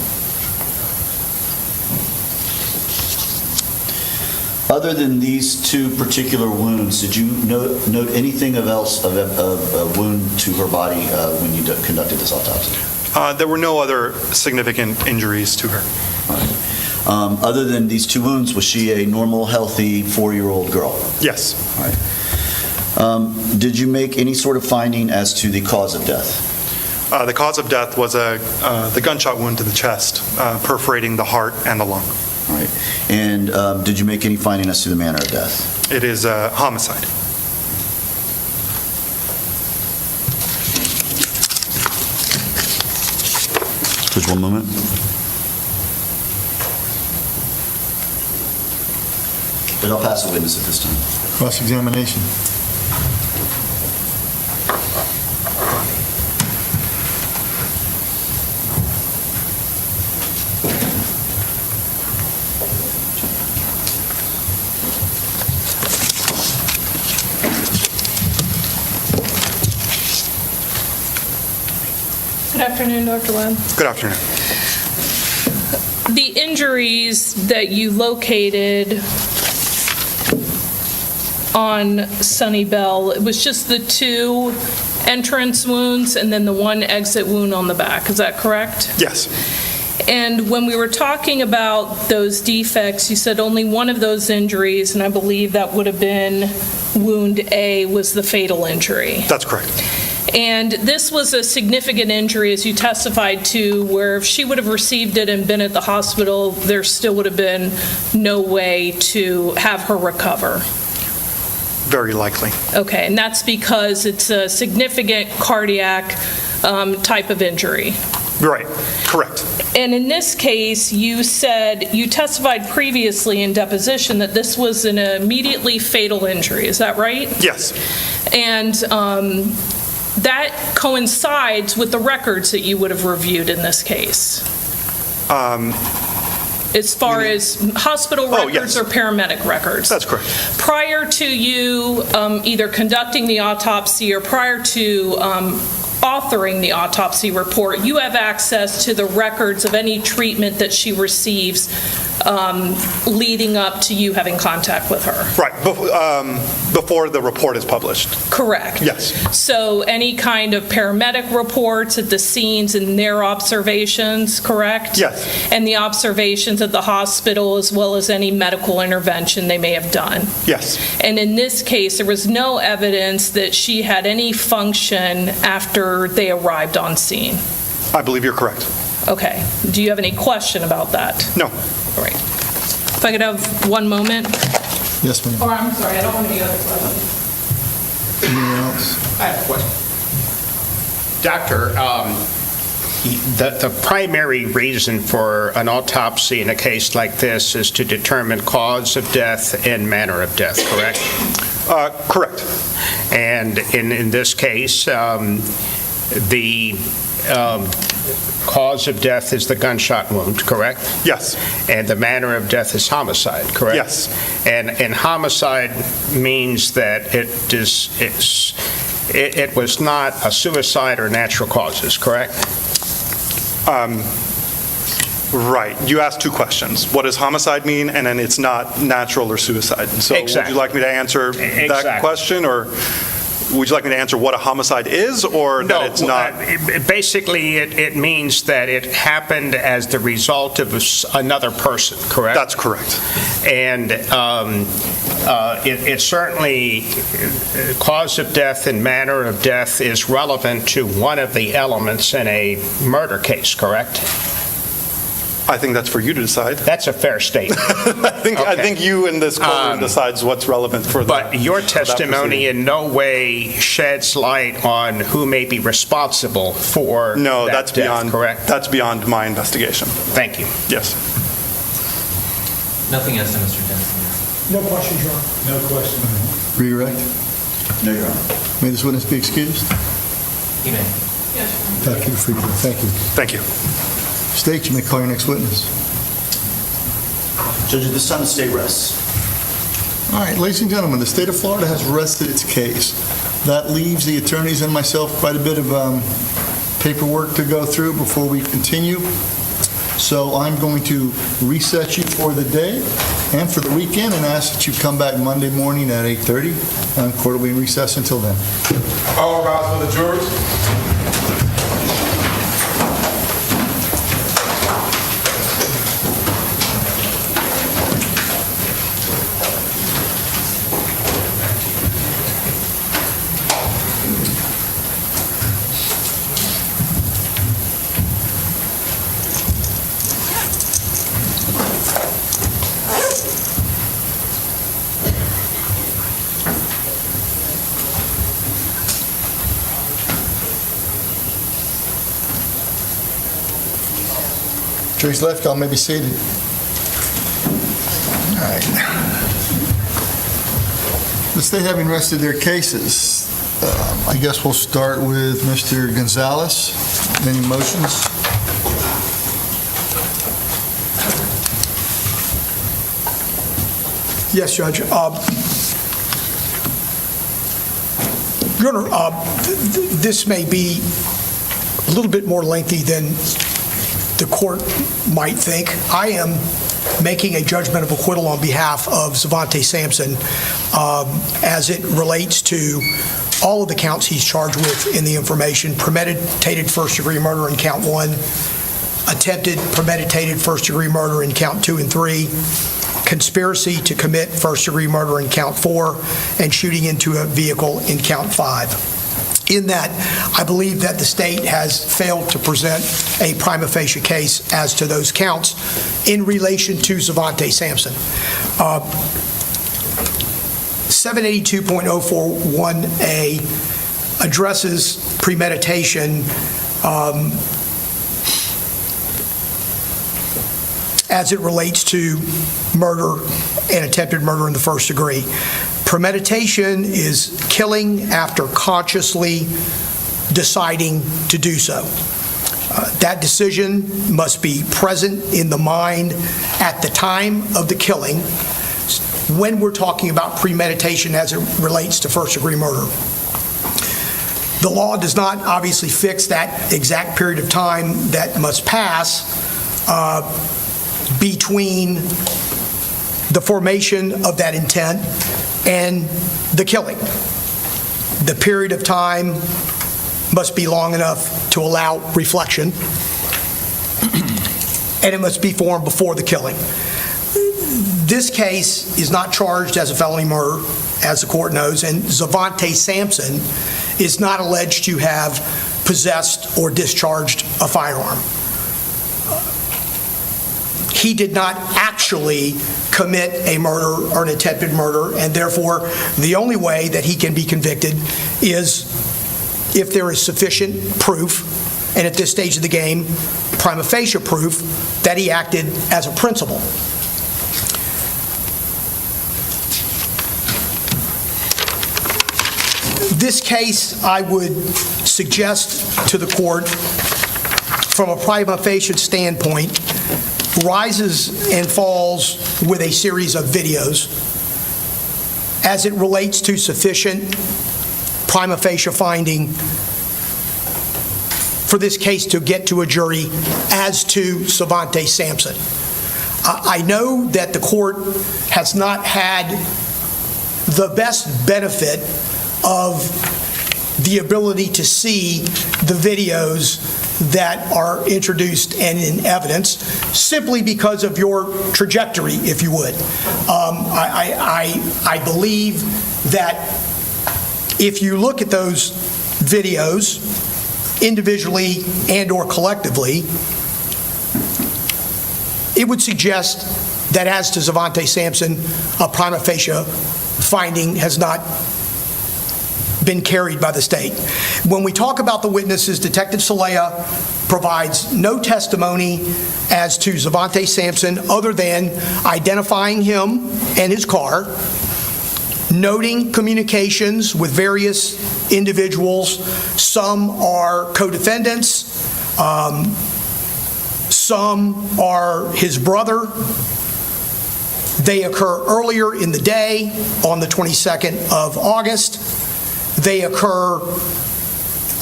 Other than these two particular wounds, did you note anything else of a wound to her body when you conducted this autopsy? There were no other significant injuries to her. All right. Other than these two wounds, was she a normal, healthy 4-year-old girl? Yes. All right. Did you make any sort of finding as to the cause of death? The cause of death was the gunshot wound to the chest, perforating the heart and the lung. All right. And did you make any finding as to the manner of death? It is a homicide. Just one moment. But I'll pass the witness at this time. Cross-examination. Good afternoon, Dr. Webb. Good afternoon. The injuries that you located on Suni Bell, it was just the two entrance wounds and then the one exit wound on the back. Is that correct? Yes. And when we were talking about those defects, you said only one of those injuries, and I believe that would have been wound A, was the fatal injury. That's correct. And this was a significant injury, as you testified to, where if she would have received it and been at the hospital, there still would have been no way to have her recover. Very likely. Okay, and that's because it's a significant cardiac type of injury. Right, correct. And in this case, you testified previously in deposition that this was an immediately fatal injury. Is that right? Yes. And that coincides with the records that you would have reviewed in this case. As far as hospital records or paramedic records? That's correct. Prior to you either conducting the autopsy or prior to authoring the autopsy report, you have access to the records of any treatment that she receives leading up to you having contact with her. Right, before the report is published. Correct. Yes. So any kind of paramedic reports at the scenes and their observations, correct? Yes. And the observations at the hospital, as well as any medical intervention they may have done. Yes. And in this case, there was no evidence that she had any function after they arrived on scene. I believe you're correct. Okay. Do you have any question about that? No. All right. If I could have one moment. Yes, ma'am. Or I'm sorry, I don't want to be other question. Anyone else? I have a question. Doctor, the primary reason for an autopsy in a case like this is to determine cause of death and manner of death, correct? Correct. And in this case, the cause of death is the gunshot wound, correct? Yes. And the manner of death is homicide, correct? Yes. And homicide means that it was not a suicide or natural causes, correct? Right. You asked two questions. What does homicide mean? And then it's not natural or suicide. So Exactly. Would you like me to answer that question, or would you like me to answer what a homicide is, or that it's not? Basically, it means that it happened as the result of another person, correct? That's correct. And it certainly, cause of death and manner of death is relevant to one of the elements in a murder case, correct? I think that's for you to decide. That's a fair statement. I think you in this courtroom decides what's relevant for that. But your testimony in no way sheds light on who may be responsible for that death, correct? That's beyond my investigation. Thank you. Yes. Nothing else, Mr. Denson. No questions, Your Honor. No question. Redirect? No, Your Honor. May this witness be excused? You may. Thank you. Thank you. Thank you. State, you may call your next witness. Judge, at this time, the state rests. All right, ladies and gentlemen, the state of Florida has rested its case. That leaves the attorneys and myself quite a bit of paperwork to go through before we continue. So I'm going to reset you for the day and for the weekend and ask that you come back Monday morning at 8:30. Court will be in recess until then. All rise for the jurors. Jury's left, y'all may be seated. All right. The state having rested their cases, I guess we'll start with Mr. Gonzalez. Any motions? Yes, Judge. Your Honor, this may be a little bit more lengthy than the court might think. I am making a judgment of acquittal on behalf of Zavante Sampson as it relates to all of the counts he's charged with in the information: premeditated first-degree murder in count 1, attempted premeditated first-degree murder in count 2 and 3, conspiracy to commit first-degree murder in count 4, and shooting into a vehicle in count 5. In that, I believe that the state has failed to present a prima facie case as to those counts in relation to Zavante Sampson. 782.041A addresses premeditation as it relates to murder and attempted murder in the first degree. Premeditation is killing after consciously deciding to do so. That decision must be present in the mind at the time of the killing when we're talking about premeditation as it relates to first-degree murder. The law does not obviously fix that exact period of time that must pass between the formation of that intent and the killing. The period of time must be long enough to allow reflection, and it must be formed before the killing. This case is not charged as a felony murder, as the court knows, and Zavante Sampson is not alleged to have possessed or discharged a firearm. He did not actually commit a murder or an attempted murder, and therefore the only way that he can be convicted is if there is sufficient proof, and at this stage of the game, prima facie proof, that he acted as a principal. This case, I would suggest to the court, from a prima facie standpoint, rises and falls with a series of videos as it relates to sufficient prima facie finding for this case to get to a jury as to Zavante Sampson. I know that the court has not had the best benefit of the ability to see the videos that are introduced and in evidence, simply because of your trajectory, if you would. I believe that if you look at those videos, individually and or collectively, it would suggest that as to Zavante Sampson, a prima facie finding has not been carried by the state. When we talk about the witnesses, Detective Clea provides no testimony as to Zavante Sampson other than identifying him and his car, noting communications with various individuals. Some are co-defendants, some are his brother. They occur earlier in the day on the 22nd of August. They occur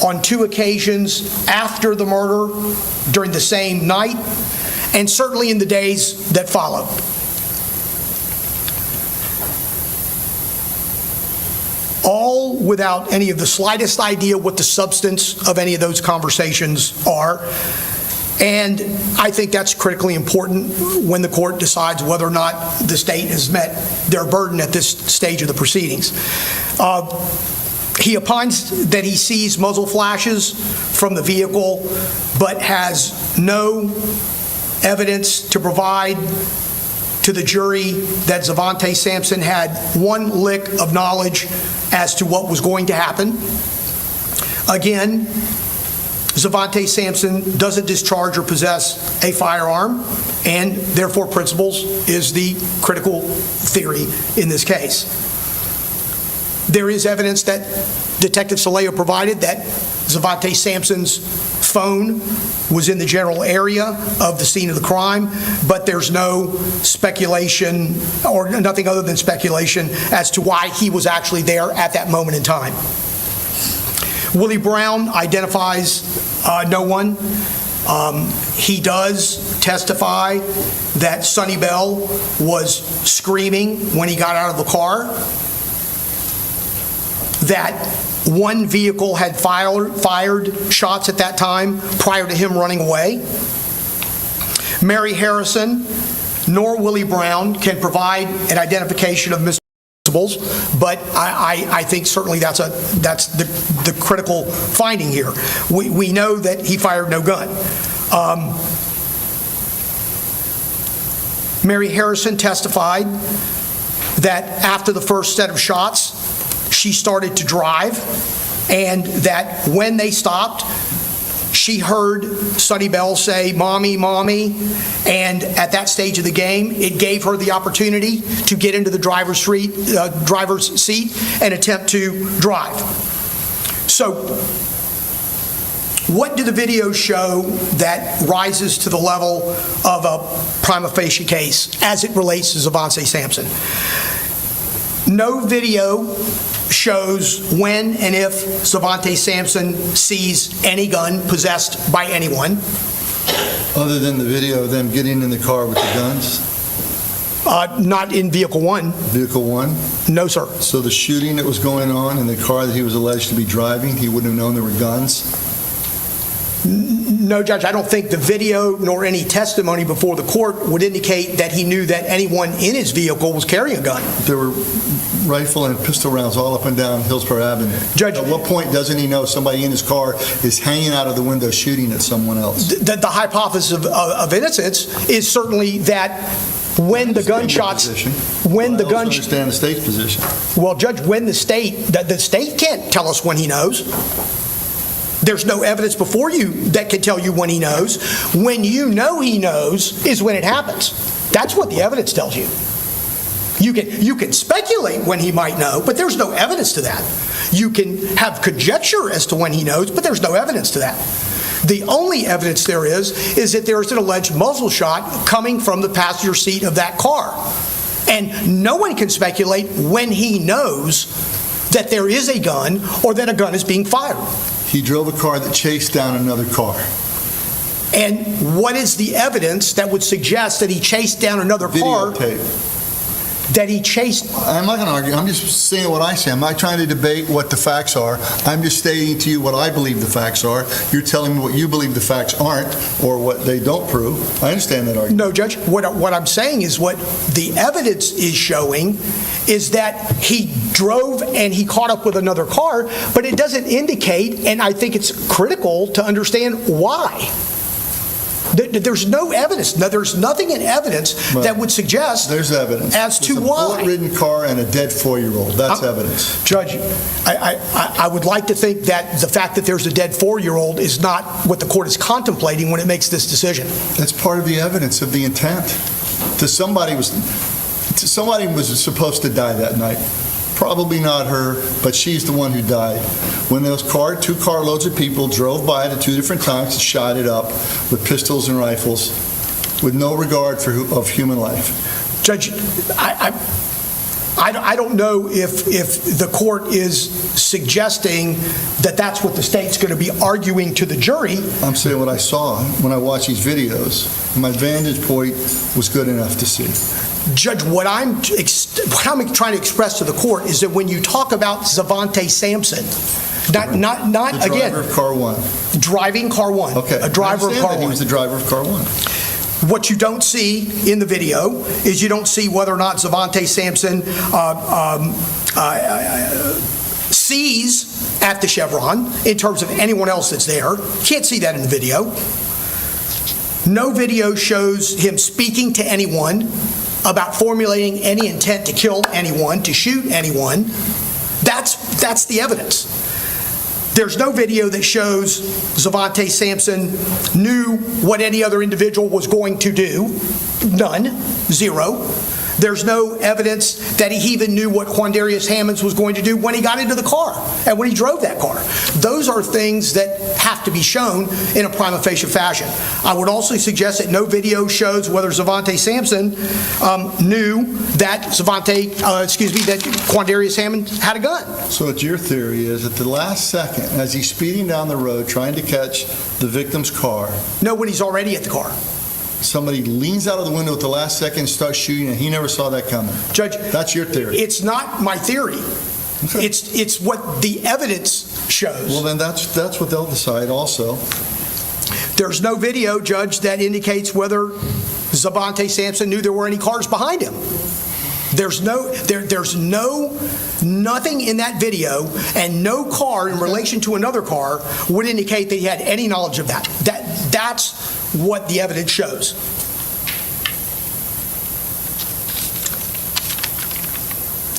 on 2 occasions after the murder during the same night, and certainly in the days that follow. All without any of the slightest idea what the substance of any of those conversations are. And I think that's critically important when the court decides whether or not the state has met their burden at this stage of the proceedings. He opines that he sees muzzle flashes from the vehicle, but has no evidence to provide to the jury that Zavante Sampson had one lick of knowledge as to what was going to happen. Again, Zavante Sampson doesn't discharge or possess a firearm, and therefore principles is the critical theory in this case. There is evidence that Detective Clea provided that Zavante Sampson's phone was in the general area of the scene of the crime, but there's no speculation or nothing other than speculation as to why he was actually there at that moment in time. Willie Brown identifies no one He does testify that Suni Bell was screaming when he got out of the car, that one vehicle had fired shots at that time prior to him running away. Mary Harrison nor Willie Brown can provide an identification of Mr. But I think certainly that's the critical finding here. We know that he fired no gun. Mary Harrison testified that after the first set of shots, she started to drive, and that when they stopped, she heard Suni Bell say, "Mommy, Mommy," and at that stage of the game, it gave her the opportunity to get into the driver's seat and attempt to drive. So, what do the videos show that rises to the level of a prima facie case as it relates to Zavante Sampson? No video shows when and if Zavante Sampson sees any gun possessed by anyone. Other than the video of them getting in the car with the guns? Not in Vehicle 1. Vehicle 1? No, sir. So the shooting that was going on in the car that he was alleged to be driving, he wouldn't have known there were guns? No, Judge, I don't think the video nor any testimony before the court would indicate that he knew that anyone in his vehicle was carrying a gun. There were rifle and pistol rounds all up and down Hillsborough Avenue. Judge, at what point doesn't he know somebody in his car is hanging out of the window shooting at someone else? The hypothesis of innocence is certainly that when the gunshots, when the gun, understand the state's position. Well, Judge, when the state can't tell us when he knows. There's no evidence before you that can tell you when he knows. When you know he knows is when it happens. That's what the evidence tells you. You can speculate when he might know, but there's no evidence to that. You can have conjecture as to when he knows, but there's no evidence to that. The only evidence there is that there is an alleged muzzle shot coming from the passenger seat of that car. And no one can speculate when he knows that there is a gun or that a gun is being fired. He drove a car that chased down another car. And what is the evidence that would suggest that he chased down another car? Videotape. That he chased? I'm not going to argue. I'm just saying what I say. I'm not trying to debate what the facts are. I'm just stating to you what I believe the facts are. You're telling me what you believe the facts aren't or what they don't prove. I understand that argument. No, Judge. What I'm saying is what the evidence is showing is that he drove and he caught up with another car, but it doesn't indicate, and I think it's critical to understand why. There's no evidence. No, there's nothing in evidence that would suggest there's evidence as to why. There's a bullet-ridden car and a dead 4-year-old. That's evidence. Judge, I would like to think that the fact that there's a dead 4-year-old is not what the court is contemplating when it makes this decision. That's part of the evidence of the intent. Somebody was supposed to die that night. Probably not her, but she's the one who died. When those 2 carloads of people drove by it at 2 different times and shot it up with pistols and rifles with no regard of human life. Judge, I don't know if the court is suggesting that that's what the state's going to be arguing to the jury. I'm saying what I saw when I watched these videos. My vantage point was good enough to see. Judge, what I'm trying to express to the court is that when you talk about Zavante Sampson, not the again. Driver of car 1. Driving car 1. Okay. A driver of car 1. He was the driver of car 1. What you don't see in the video is you don't see whether or not Zavante Sampson sees at the Chevron in terms of anyone else that's there. Can't see that in the video. No video shows him speaking to anyone about formulating any intent to kill anyone, to shoot anyone. That's the evidence. There's no video that shows Zavante Sampson knew what any other individual was going to do. None. Zero. There's no evidence that he even knew what Quandarius Hammonds was going to do when he got into the car and when he drove that car. Those are things that have to be shown in a prima facie fashion. I would also suggest that no video shows whether Zavante Sampson knew that that Quandarius Hammond had a gun. So it's your theory is at the last second, as he's speeding down the road trying to catch the victim's car. No, when he's already at the car. Somebody leans out of the window at the last second and starts shooting, and he never saw that coming. Judge, that's your theory. It's not my theory. Okay. It's what the evidence shows. Well, then that's what they'll decide also. There's no video, Judge, that indicates whether Zavante Sampson knew there were any cars behind him. There's nothing in that video, and no car in relation to another car would indicate that he had any knowledge of that. That's what the evidence shows.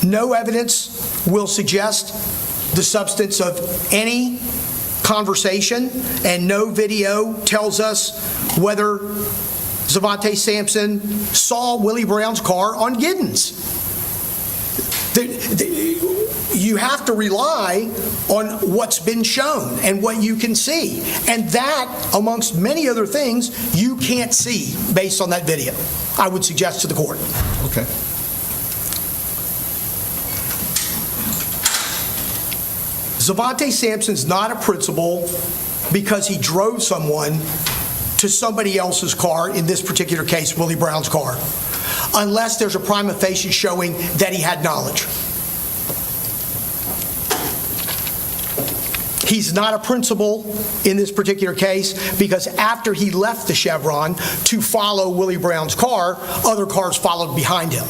No evidence will suggest the substance of any conversation, and no video tells us whether Zavante Sampson saw Willie Brown's car on Giddens. You have to rely on what's been shown and what you can see. And that, amongst many other things, you can't see based on that video, I would suggest to the court. Okay. Zavante Sampson's not a principal because he drove someone to somebody else's car, in this particular case, Willie Brown's car, unless there's a prima facie showing that he had knowledge. He's not a principal in this particular case because after he left the Chevron to follow Willie Brown's car, other cars followed behind him.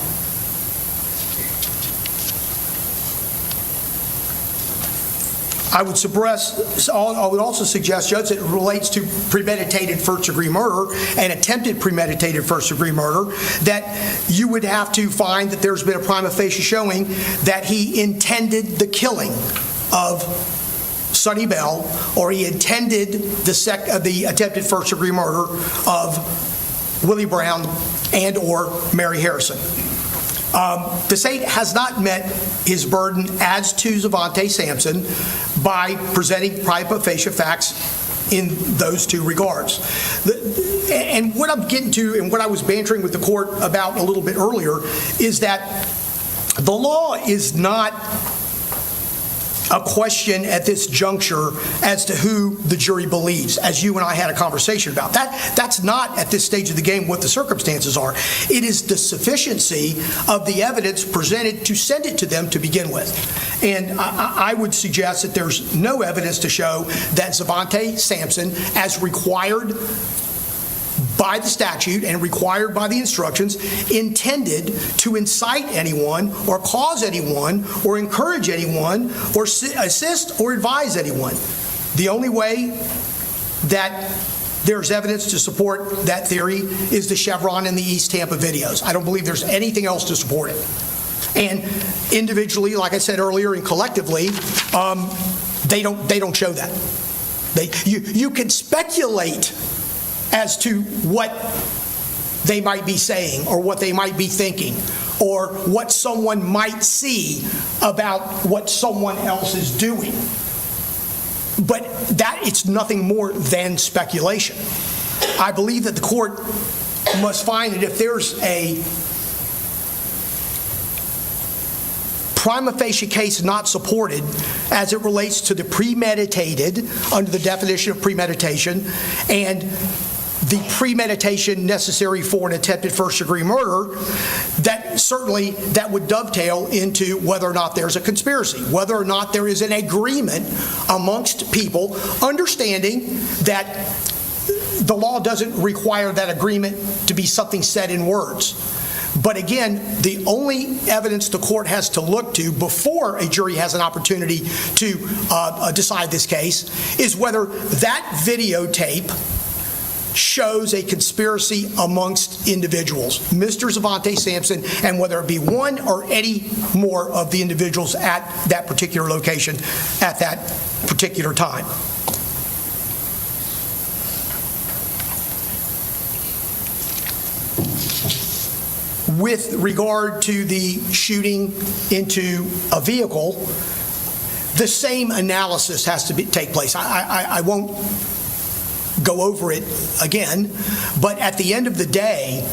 I would also suggest, Judge, that it relates to premeditated first-degree murder and attempted premeditated first-degree murder, that you would have to find that there's been a prima facie showing that he intended the killing of Suni Bell, or he intended the attempted first-degree murder of Willie Brown and or Mary Harrison. The state has not met his burden as to Zavante Sampson by presenting prima facie facts in those two regards. And what I'm getting to, and what I was bantering with the court about a little bit earlier, is that the law is not a question at this juncture as to who the jury believes, as you and I had a conversation about. That's not at this stage of the game what the circumstances are. It is the sufficiency of the evidence presented to send it to them to begin with. And I would suggest that there's no evidence to show that Zavante Sampson, as required by the statute and required by the instructions, intended to incite anyone or cause anyone or encourage anyone or assist or advise anyone. The only way that there's evidence to support that theory is the Chevron and the East Tampa videos. I don't believe there's anything else to support it. And individually, like I said earlier, and collectively, they don't show that. You can speculate as to what they might be saying or what they might be thinking or what someone might see about what someone else is doing. But that it's nothing more than speculation. I believe that the court must find that if there's a prima facie case not supported as it relates to the premeditated, under the definition of premeditation, and the premeditation necessary for an attempted first-degree murder, that certainly that would dovetail into whether or not there's a conspiracy, whether or not there is an agreement amongst people, understanding that the law doesn't require that agreement to be something said in words. But again, the only evidence the court has to look to before a jury has an opportunity to decide this case is whether that videotape shows a conspiracy amongst individuals, Mr. Zavante Sampson, and whether it be one or any more of the individuals at that particular location at that particular time. with regard to the shooting into a vehicle, the same analysis has to take place. I won't go over it again, but at the end of the day,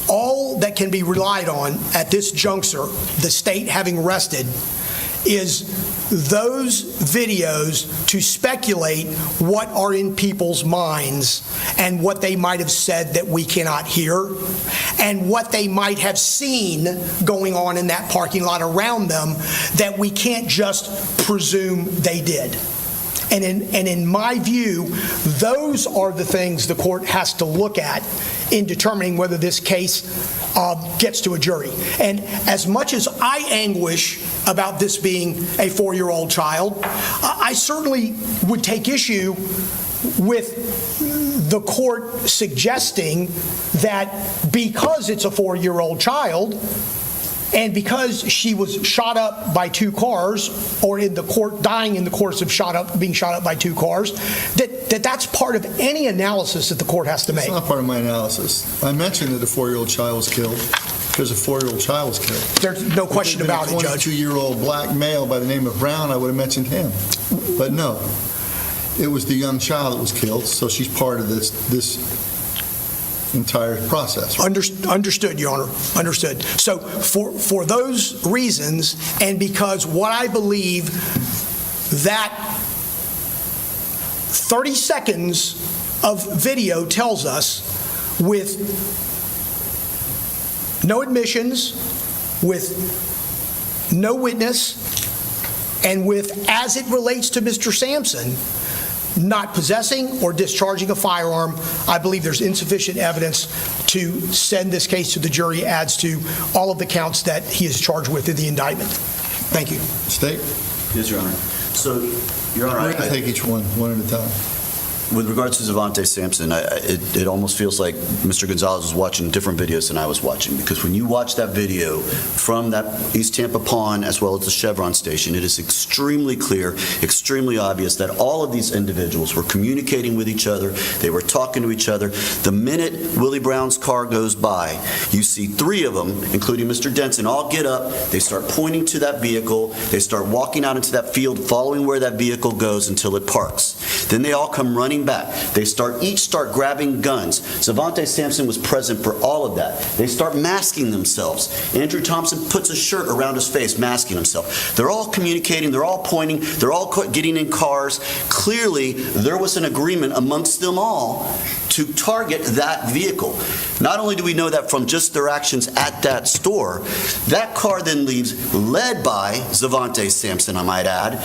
all that can be relied on at this juncture, the state having rested, is those videos to speculate what are in people's minds and what they might have said that we cannot hear and what they might have seen going on in that parking lot around them that we can't just presume they did. And in my view, those are the things the court has to look at in determining whether this case gets to a jury. And as much as I anguish about this being a 4-year-old child, I certainly would take issue with the court suggesting that because it's a 4-year-old child, and because she was shot up by 2 cars, or in the court dying in the course of being shot up by 2 cars, that's part of any analysis that the court has to make. It's not part of my analysis. I mentioned that a 4-year-old child was killed because a 4-year-old child was killed. There's no question about it, Judge. A 22-year-old black male by the name of Brown, I would have mentioned him. But no, it was the young child that was killed, so she's part of this entire process. Understood, Your Honor. Understood. So for those reasons, and because what I believe that 30 seconds of video tells us, with no admissions, with no witness, and with, as it relates to Mr. Sampson, not possessing or discharging a firearm, I believe there's insufficient evidence to send this case to the jury as to all of the counts that he is charged with in the indictment. Thank you. State? Yes, Your Honor. So, Your Honor, I take each one at a time. With regards to Zavante Sampson, it almost feels like Mr. Gonzalez was watching different videos than I was watching, because when you watch that video from that East Tampa Pond as well as the Chevron station, it is extremely clear, extremely obvious that all of these individuals were communicating with each other. They were talking to each other. The minute Willie Brown's car goes by, you see 3 of them, including Mr. Denson, all get up. They start pointing to that vehicle. They start walking out into that field, following where that vehicle goes until it parks. Then they all come running back. They each start grabbing guns. Zavante Sampson was present for all of that. They start masking themselves. Andrew Thompson puts a shirt around his face, masking himself. They're all communicating. They're all pointing. They're all getting in cars. Clearly, there was an agreement amongst them all to target that vehicle. Not only do we know that from just their actions at that store, that car then leaves, led by Zavante Sampson, I might add,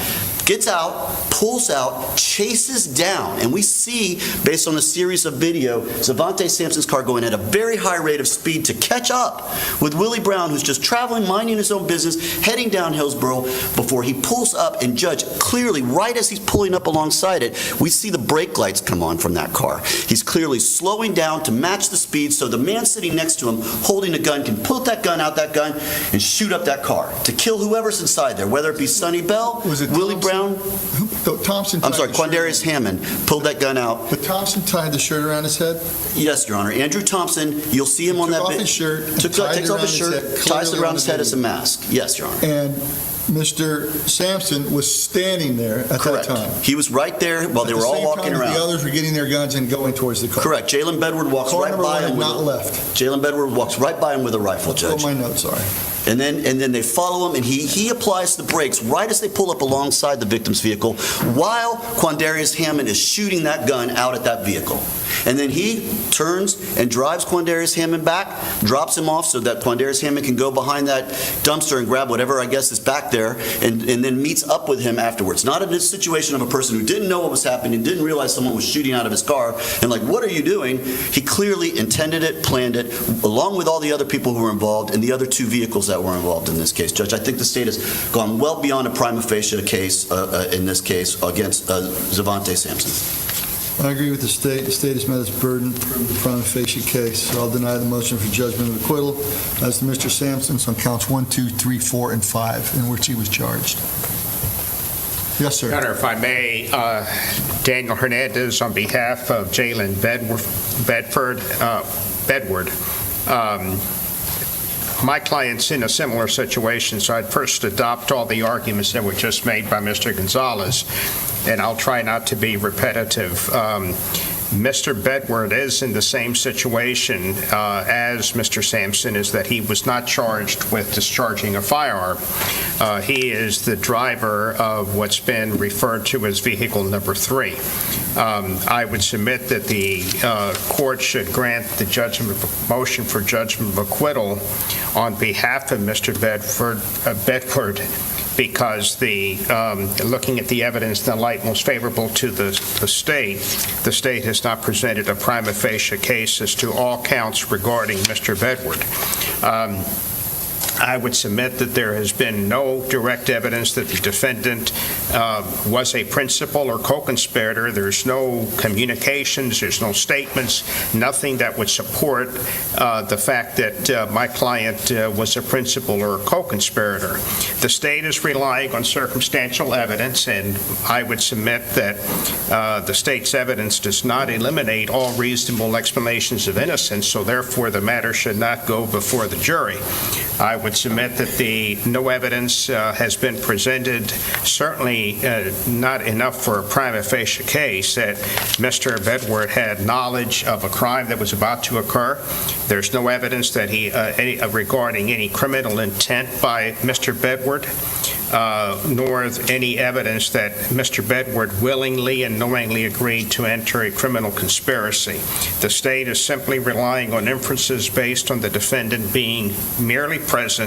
gets out, pulls out, chases down, and we see, based on a series of video, Zavante Sampson's car going at a very high rate of speed to catch up with Willie Brown, who's just traveling, minding his own business, heading down Hillsborough, before he pulls up. And Judge, clearly, right as he's pulling up alongside it, we see the brake lights come on from that car. He's clearly slowing down to match the speed so the man sitting next to him holding a gun can pull that gun out, and shoot up that car to kill whoever's inside there, whether it be Suni Bell, Willie Brown. Thompson. I'm sorry, Quandarius Hammond pulled that gun out. But Thompson tied the shirt around his head? Yes, Your Honor. Andrew Thompson, you'll see him on that Took off his shirt, takes off his shirt, ties it around his head as a mask. Yes, Your Honor. And Mr. Sampson was standing there at that time. He was right there while they were all walking around. The others were getting their guns and going towards the car. Correct. Jalen Bedward walks right by him. Jalen Bedward walks right by him with a rifle, Judge. My notes are. And then they follow him, and he applies the brakes right as they pull up alongside the victim's vehicle, while Quandarius Hammond is shooting that gun out at that vehicle. And then he turns and drives Quandarius Hammond back, drops him off so that Quandarius Hammond can go behind that dumpster and grab whatever I guess is back there, and then meets up with him afterwards. Not in this situation of a person who didn't know what was happening, didn't realize someone was shooting out of his car, and like, what are you doing? He clearly intended it, planned it, along with all the other people who were involved and the other 2 vehicles that were involved in this case. Judge, I think the state has gone well beyond a prima facie case in this case against Zavante Sampson. I agree with the state. The state has met its burden to prove the prima facie case. So I'll deny the motion for judgment of acquittal as to Mr. Sampson's on counts 1, 2, 3, 4, and 5 in which he was charged. Yes, sir. Your Honor, if I may, Daniel Hernandez on behalf of Jalen Bedward. My client's in a similar situation, so I'd first adopt all the arguments that were just made by Mr. Gonzalez, and I'll try not to be repetitive. Mr. Bedward is in the same situation as Mr. Sampson, is that he was not charged with discharging a firearm. He is the driver of what's been referred to as vehicle number 3. I would submit that the court should grant the motion for judgment of acquittal on behalf of Mr. Bedford, because looking at the evidence in the light most favorable to the state has not presented a prima facie case as to all counts regarding Mr. Bedward. I would submit that there has been no direct evidence that the defendant was a principal or co-conspirator. There's no communications, there's no statements, nothing that would support the fact that my client was a principal or a co-conspirator. The state is relying on circumstantial evidence, and I would submit that the state's evidence does not eliminate all reasonable explanations of innocence, so therefore the matter should not go before the jury. I would submit that no evidence has been presented, certainly not enough for a prima facie case, that Mr. Bedward had knowledge of a crime that was about to occur. There's no evidence that regarding any criminal intent by Mr. Bedward, nor any evidence that Mr. Bedward willingly and knowingly agreed to enter a criminal conspiracy. The state is simply relying on inferences based on the defendant being merely present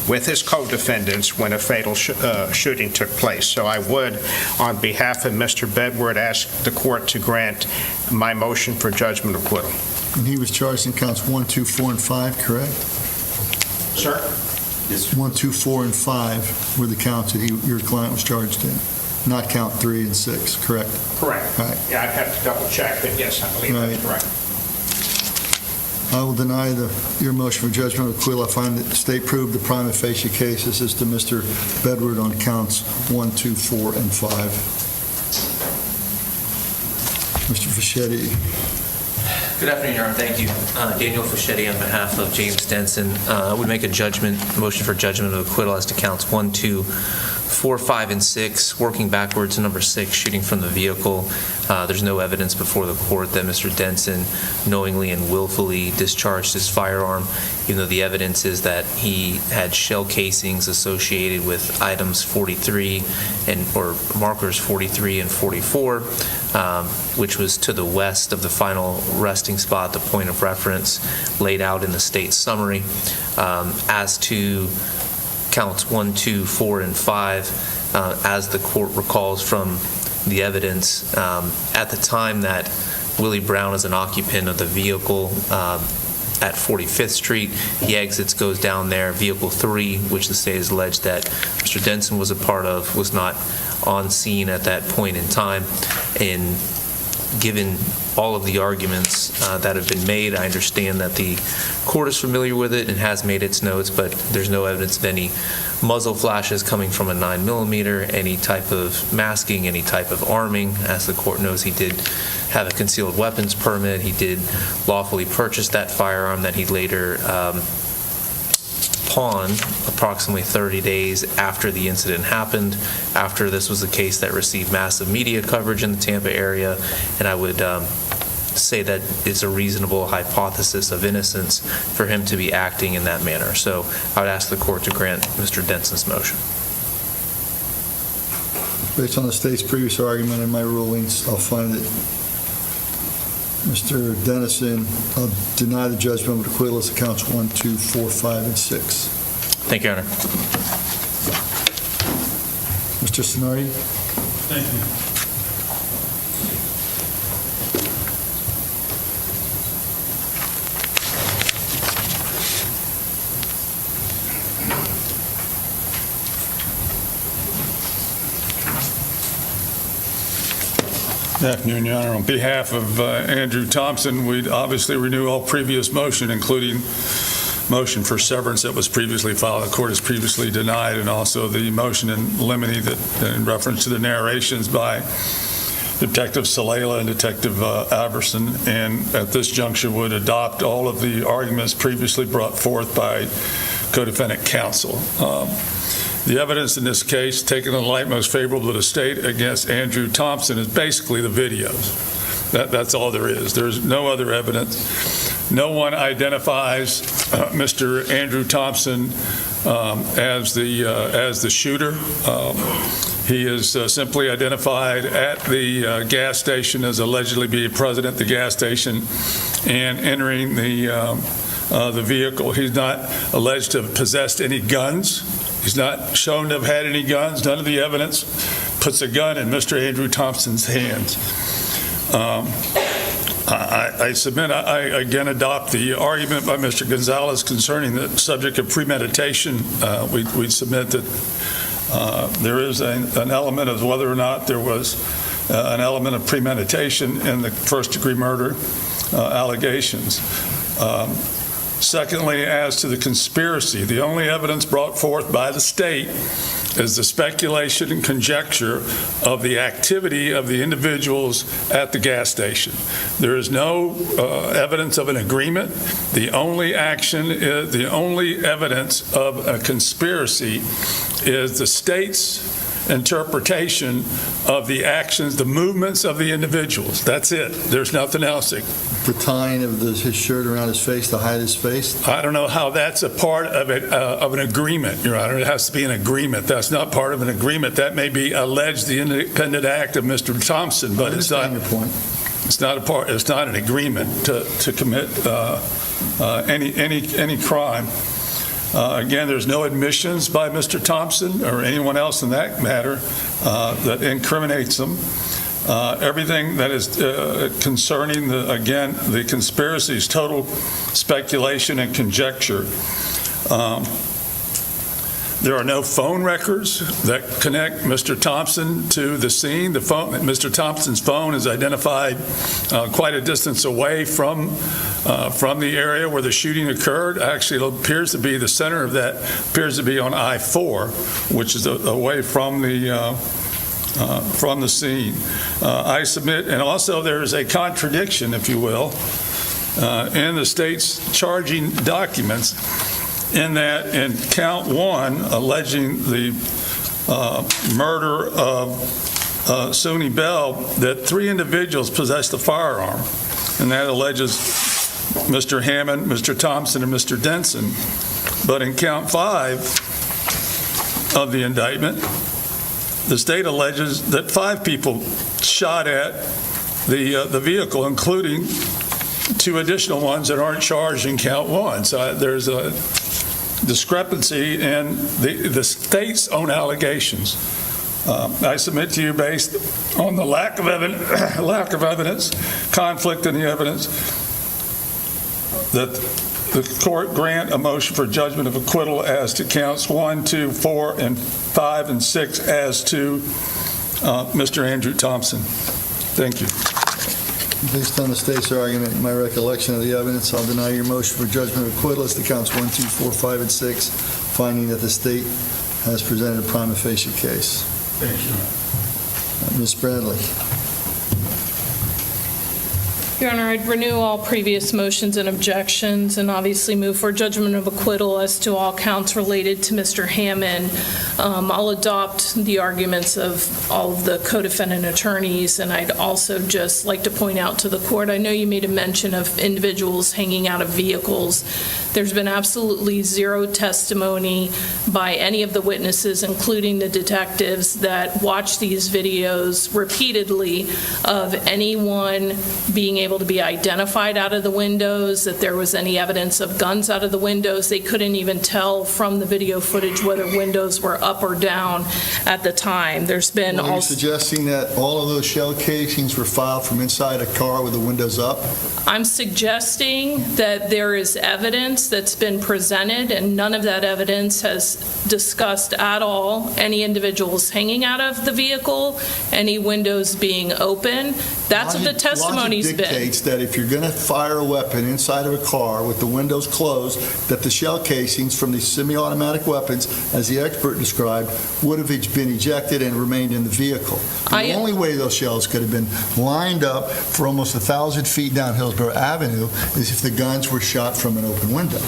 with his co-defendants when a fatal shooting took place. So I would, on behalf of Mr. Bedward, ask the court to grant my motion for judgment of acquittal. And he was charged in counts 1, 2, 4, and 5, correct? Sir? 1, 2, 4, and 5 were the counts that your client was charged in, not count 3 and 6, correct? Correct. Right. Yeah, I'd have to double check, but yes, I believe that's correct. I will deny your motion for judgment of acquittal. I find that the state proved the prima facie cases as to Mr. Bedward on counts 1, 2, 4, and 5. Mr. Fischetti. Good afternoon, Your Honor. Thank you. Daniel Fischetti on behalf of James Denson. I would make a motion for judgment of acquittal as to counts 1, 2, 4, 5, and 6, working backwards to number 6, shooting from the vehicle. There's no evidence before the court that Mr. Denson knowingly and willfully discharged his firearm, even though the evidence is that he had shell casings associated with items 43 or markers 43 and 44, which was to the west of the final resting spot, the point of reference laid out in the state summary. As to counts 1, 2, 4, and 5, as the court recalls from the evidence, at the time that Willie Brown is an occupant of the vehicle at 45th Street, he exits, goes down there. Vehicle 3, which the state has alleged that Mr. Denson was a part of, was not on scene at that point in time. And given all of the arguments that have been made, I understand that the court is familiar with it and has made its notes, but there's no evidence of any muzzle flashes coming from a 9mm, any type of masking, any type of arming. As the court knows, he did have a concealed weapons permit. He did lawfully purchase that firearm that he later pawned approximately 30 days after the incident happened, after this was a case that received massive media coverage in the Tampa area. And I would say that it's a reasonable hypothesis of innocence for him to be acting in that manner. So I would ask the court to grant Mr. Denson's motion. Based on the state's previous argument and my rulings, I'll find that Mr. Dennison, I'll deny the judgment of acquittal as to counts 1, 2, 4, 5, and 6. Thank you, Your Honor. Mr. Sonardi? Thank you. Good afternoon, Your Honor. On behalf of Andrew Thompson, we'd obviously renew all previous motion, including motion for severance that was previously filed. The court has previously denied, and also the motion in limine that in reference to the narrations by Detective Salela and Detective Averson, and at this juncture would adopt all of the arguments previously brought forth by co-defendant counsel. The evidence in this case, taken in the light most favorable to the state against Andrew Thompson, is basically the videos. That's all there is. There's no other evidence. No one identifies Mr. Andrew Thompson as the shooter. He is simply identified at the gas station as allegedly being present at the gas station and entering the vehicle. He's not alleged to have possessed any guns. He's not shown to have had any guns. None of the evidence puts a gun in Mr. Andrew Thompson's hands. I submit, I again adopt the argument by Mr. Gonzalez concerning the subject of premeditation. We submit that there is an element of whether or not there was an element of premeditation in the first-degree murder allegations. Secondly, as to the conspiracy, the only evidence brought forth by the state is the speculation and conjecture of the activity of the individuals at the gas station. There is no evidence of an agreement. The only evidence of a conspiracy is the state's interpretation of the actions, the movements of the individuals. That's it. There's nothing else. The tying of his shirt around his face to hide his face? I don't know how that's a part of it, of an agreement, Your Honor. It has to be an agreement. That's not part of an agreement. That may be alleged the independent act of Mr. Thompson, but it's not. Your point. It's not a part. It's not an agreement to commit any crime. Again, there's no admissions by Mr. Thompson or anyone else in that matter that incriminates them. Everything that is concerning, the conspiracy is total speculation and conjecture. There are no phone records that connect Mr. Thompson to the scene. Mr. Thompson's phone is identified quite a distance away from the area where the shooting occurred. Actually, it appears to be the center of that appears to be on I-4, which is away from the scene. I submit, and also there is a contradiction, if you will, in the state's charging documents, in that in count one, alleging the murder of Suni Bell, that 3 individuals possessed a firearm, and that alleges Mr. Hammond, Mr. Thompson, and Mr. Denson. But in count 5 of the indictment, the state alleges that 5 people shot at the vehicle, including 2 additional ones that aren't charged in count 1. So there's a discrepancy in the state's own allegations. I submit to you, based on the lack of evidence, conflict in the evidence, that the court grant a motion for judgment of acquittal as to counts 1, 2, 4, and 5, and 6 as to Mr. Andrew Thompson. Thank you. Based on the state's argument and my recollection of the evidence, I'll deny your motion for judgment of acquittal as to counts 1, 2, 4, 5, and 6, finding that the state has presented a prima facie case. Thank you. Ms. Bradley. Your Honor, I'd renew all previous motions and objections and obviously move for judgment of acquittal as to all counts related to Mr. Hammond. I'll adopt the arguments of all of the co-defendant attorneys, and I'd also just like to point out to the court, I know you made a mention of individuals hanging out of vehicles. There's been absolutely zero testimony by any of the witnesses, including the detectives that watched these videos repeatedly, of anyone being able to be identified out of the windows, that there was any evidence of guns out of the windows. They couldn't even tell from the video footage whether windows were up or down at the time. There's been Are you suggesting that all of those shell casings were filed from inside a car with the windows up? I'm suggesting that there is evidence that's been presented, and none of that evidence has discussed at all any individuals hanging out of the vehicle, any windows being open. That's what the testimony's been. Logic dictates that if you're going to fire a weapon inside of a car with the windows closed, that the shell casings from the semi-automatic weapons, as the expert described, would have been ejected and remained in the vehicle. The only way those shells could have been lined up for almost 1,000 feet down Hillsborough Avenue is if the guns were shot from an open window.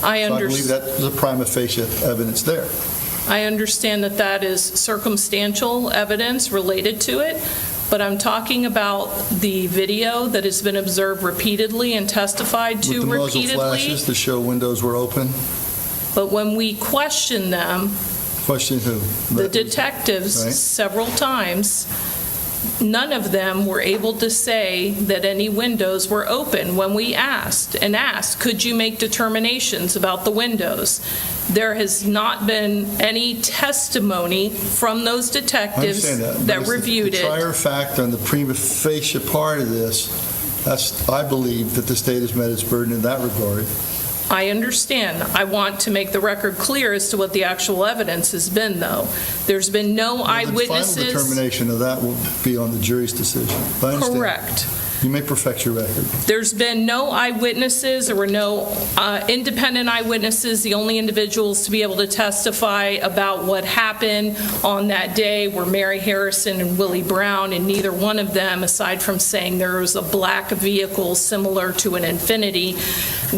I So I believe understand. that's a prima facie evidence there. I understand that that is circumstantial evidence related to it, but I'm talking about the video that has been observed repeatedly and testified to With the muzzle repeatedly. flashes to show windows were open. But when we question them, Question who? the detectives, Right. several times, none of them were able to say that any windows were open. When we asked, could you make determinations about the windows? There has not been any testimony from those I detectives understand that. that but it's reviewed the it. prior fact on the prima facie part of this, I believe that the state has met its burden in that regard. I understand. I want to make the record clear as to what the actual evidence has been, though. There's been no The final eyewitnesses. determination of that will be on the jury's decision. I understand. Correct. You may perfect your record. There's been no eyewitnesses. There were no independent eyewitnesses. The only individuals to be able to testify about what happened on that day were Mary Harrison and Willie Brown, and neither one of them, aside from saying there was a black vehicle similar to an Infiniti,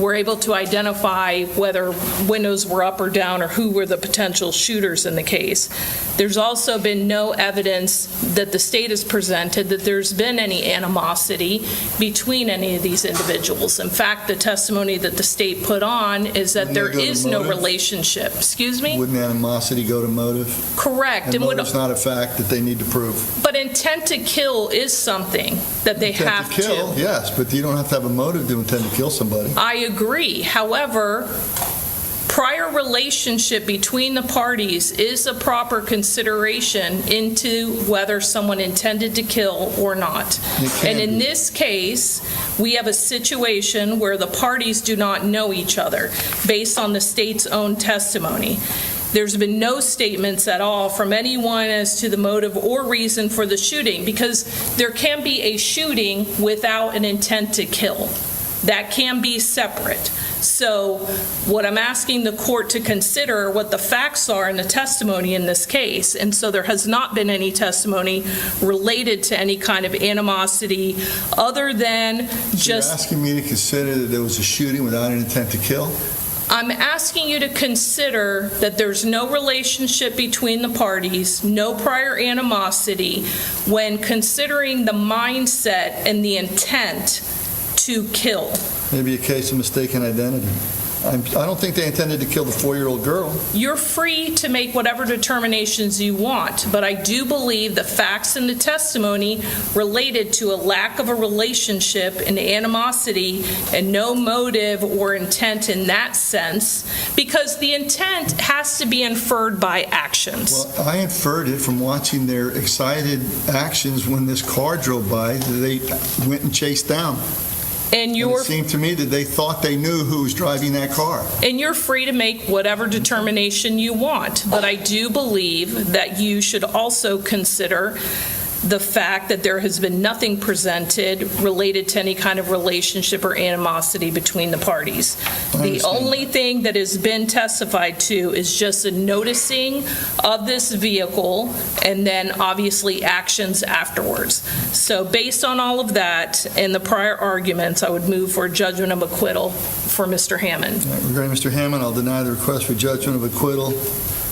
were able to identify whether windows were up or down or who were the potential shooters in the case. There's also been no evidence that the state has presented that there's been any animosity between any of these individuals. In fact, the testimony that the state put on is that Wouldn't there that go to is no motive? relationship. Excuse me? Wouldn't animosity go to motive? Correct. And would- motive's not a fact that they need to prove. But intent to kill is something that they have Intent to kill, yes, but you don't have to have a motive to intend to kill somebody. I agree. However, prior relationship between the parties is a proper consideration into whether someone intended to kill or not. It can And in be. this case, we have a situation where the parties do not know each other based on the state's own testimony. There's been no statements at all from anyone as to the motive or reason for the shooting, because there can be a shooting without an intent to kill. That can be separate. So what I'm asking the court to consider are what the facts are in the testimony in this case. And so there has not been any testimony related to any kind of animosity other than You're just, asking me to consider that there was a shooting without an intent to kill? I'm asking you to consider that there's no relationship between the parties, no prior animosity, when considering the mindset and the intent to kill. Maybe a case of mistaken identity. I don't think they intended to kill the 4-year-old girl. You're free to make whatever determinations you want, but I do believe the facts in the testimony related to a lack of a relationship and animosity and no motive or intent in that sense, because the intent has to be inferred by actions. Well, I inferred it from watching their excited actions when this car drove by that they went and chased down. And it seemed to me that they thought they knew who was driving that car. And you're free to make whatever determination you want, but I do believe that you should also consider the fact that there has been nothing presented related to any kind of relationship or animosity between the parties. The only thing that has been testified to is just a noticing of this vehicle and then obviously actions afterwards. So based on all of that and the prior arguments, I would move for a judgment of acquittal for Mr. Hammond. Regarding Mr. Hammond, I'll deny the request for judgment of acquittal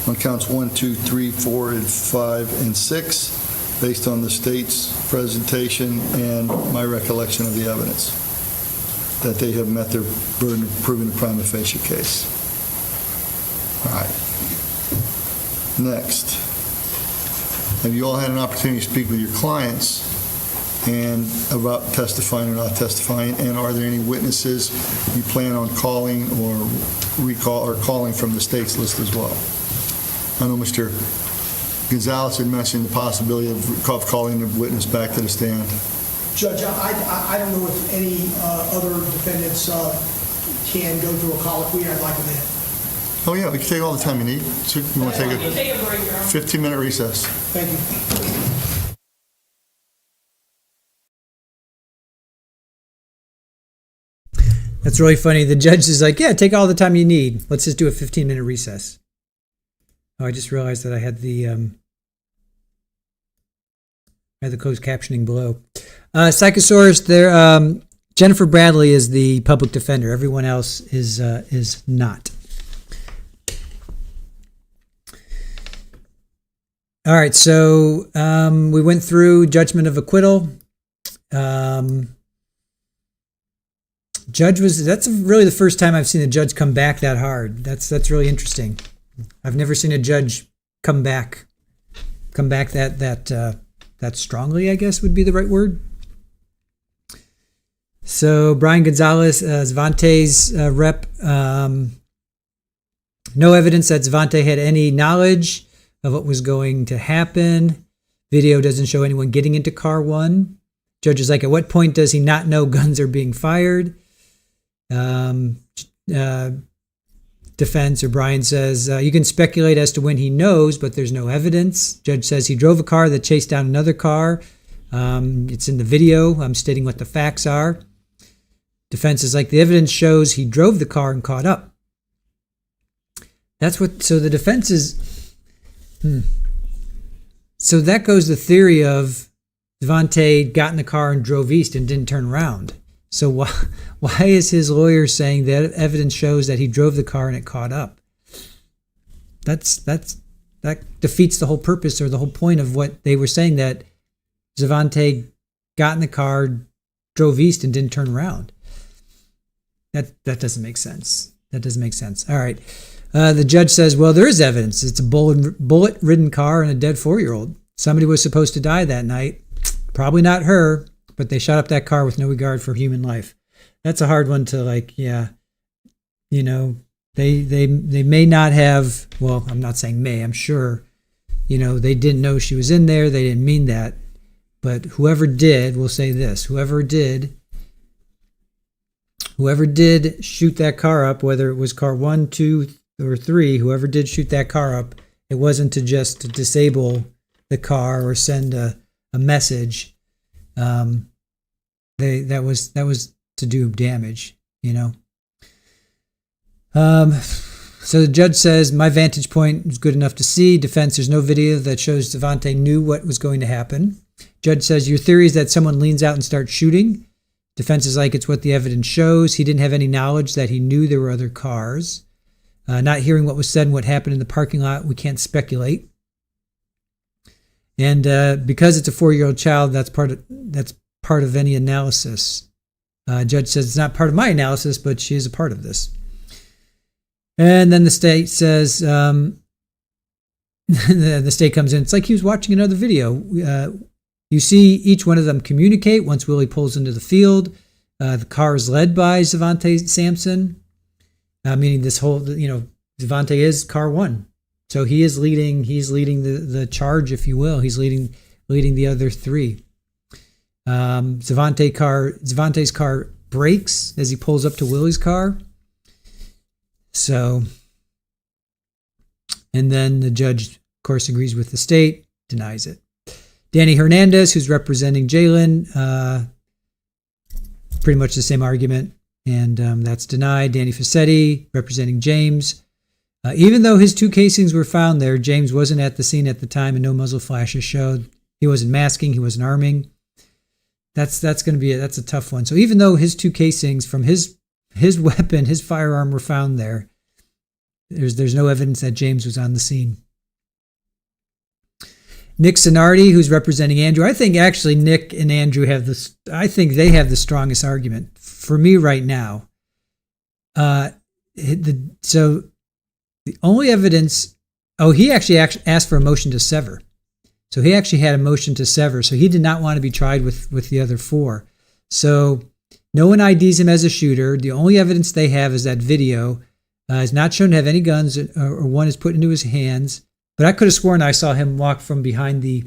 on counts 1, 2, 3, 4, and 5, and 6, based on the state's presentation and my recollection of the evidence, that they have met their burden of proving the prima facie case. All right. Next. Have you all had an opportunity to speak with your clients and about testifying or not testifying? And are there any witnesses you plan on calling or calling from the state's list as well? I know Mr. Gonzalez had mentioned the possibility of calling the witness back to the stand. Judge, I don't know if any other defendants can go through a colloquy. I'd like them in. Oh, yeah, we can take all the time you need. So you want to take a 15-minute recess? Thank you. That's really funny. The judge is like, yeah, take all the time you need. Let's just do a 15-minute recess. Oh, I just realized that I had the closed captioning below. Psychosaurus, there Jennifer Bradley is the public defender. Everyone else is not. All right, so we went through judgment of acquittal. That's really the first time I've seen a judge come back that hard. That's really interesting. I've never seen a judge come back that strongly, I guess would be the right word. So Brian Gonzalez, Zvante's rep, no evidence that Zvante had any knowledge of what was going to happen. Video doesn't show anyone getting into car 1. Judge is like, at what point does he not know guns are being fired? Defense or Brian says, you can speculate as to when he knows, but there's no evidence. Judge says he drove a car that chased down another car. It's in the video. I'm stating what the facts are. Defense is like, the evidence shows he drove the car and caught up. So the defense is, so that goes the theory of Zvante got in the car and drove east and didn't turn around. So why is his lawyer saying that evidence shows that he drove the car and it caught up? That defeats the whole purpose or the whole point of what they were saying, that Zvante got in the car, drove east, and didn't turn around. That doesn't make sense. That doesn't make sense. All right. The judge says, well, there is evidence. It's a bullet-ridden car and a dead 4-year-old. Somebody was supposed to die that night. Probably not her, but they shot up that car with no regard for human life. That's a hard one to they may not have, well, I'm not saying may, I'm sure, they didn't know she was in there. They didn't mean that. But whoever did, we'll say this, whoever did shoot that car up, whether it was car 1, 2, or 3, whoever did shoot that car up, it wasn't to just disable the car or send a message. That was to do damage, So the judge says, my vantage point is good enough to see. Defense, there's no video that shows Zvante knew what was going to happen. Judge says, your theory is that someone leans out and starts shooting. Defense is like, it's what the evidence shows. He didn't have any knowledge that he knew there were other cars. Not hearing what was said and what happened in the parking lot, we can't speculate. And because it's a 4-year-old child, that's part of any analysis. Judge says it's not part of my analysis, but she is a part of this. And then the state says, the state comes in. It's like he was watching another video. You see each one of them communicate once Willie pulls into the field. The car is led by Zvante Sampson, meaning this whole, Zvante is car 1. So he's leading the charge, if you will. He's leading the other 3. Zvante's car brakes as he pulls up to Willie's car. So, and then the judge, of course, agrees with the state, denies it. Danny Hernandez, who's representing Jalen, pretty much the same argument, and that's denied. Danny Facchetti, representing James. Even though his 2 casings were found there, James wasn't at the scene at the time and no muzzle flashes showed. He wasn't masking, he wasn't arming. That's a tough one. So even though his 2 casings from his weapon, his firearm, were found there, there's no evidence that James was on the scene. Nick Sonardi, who's representing Andrew. I think actually Nick and Andrew have they have the strongest argument for me right now. So the only evidence, he actually asked for a motion to sever. So he actually had a motion to sever. So he did not want to be tried with the other 4. So no one IDs him as a shooter. The only evidence they have is that video. Is not shown to have any guns, or one is put into his hands. But I could have sworn I saw him walk from behind the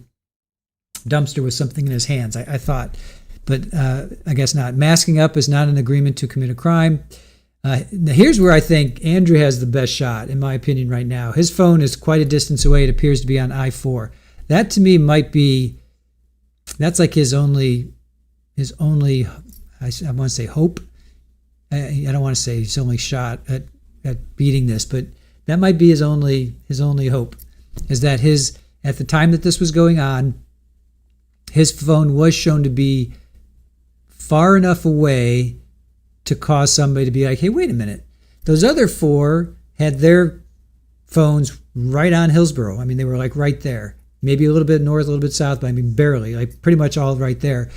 dumpster with something in his hands, I thought. But I guess not. Masking up is not an agreement to commit a crime. Here's where I think Andrew has the best shot, in my opinion, right now. His phone is quite a distance away. It appears to be on I-4. That, to me, that's like his only, I want to say hope. I don't want to say his only shot at beating this, but that might be his only hope, is that at the time that this was going on, his phone was shown to be far enough away to cause somebody to be like, hey, wait a minute. Those other 4 had their phones right on Hillsborough. I mean, they were like right there. Maybe a little bit north, a little bit south, but I mean, barely, like pretty much all right there.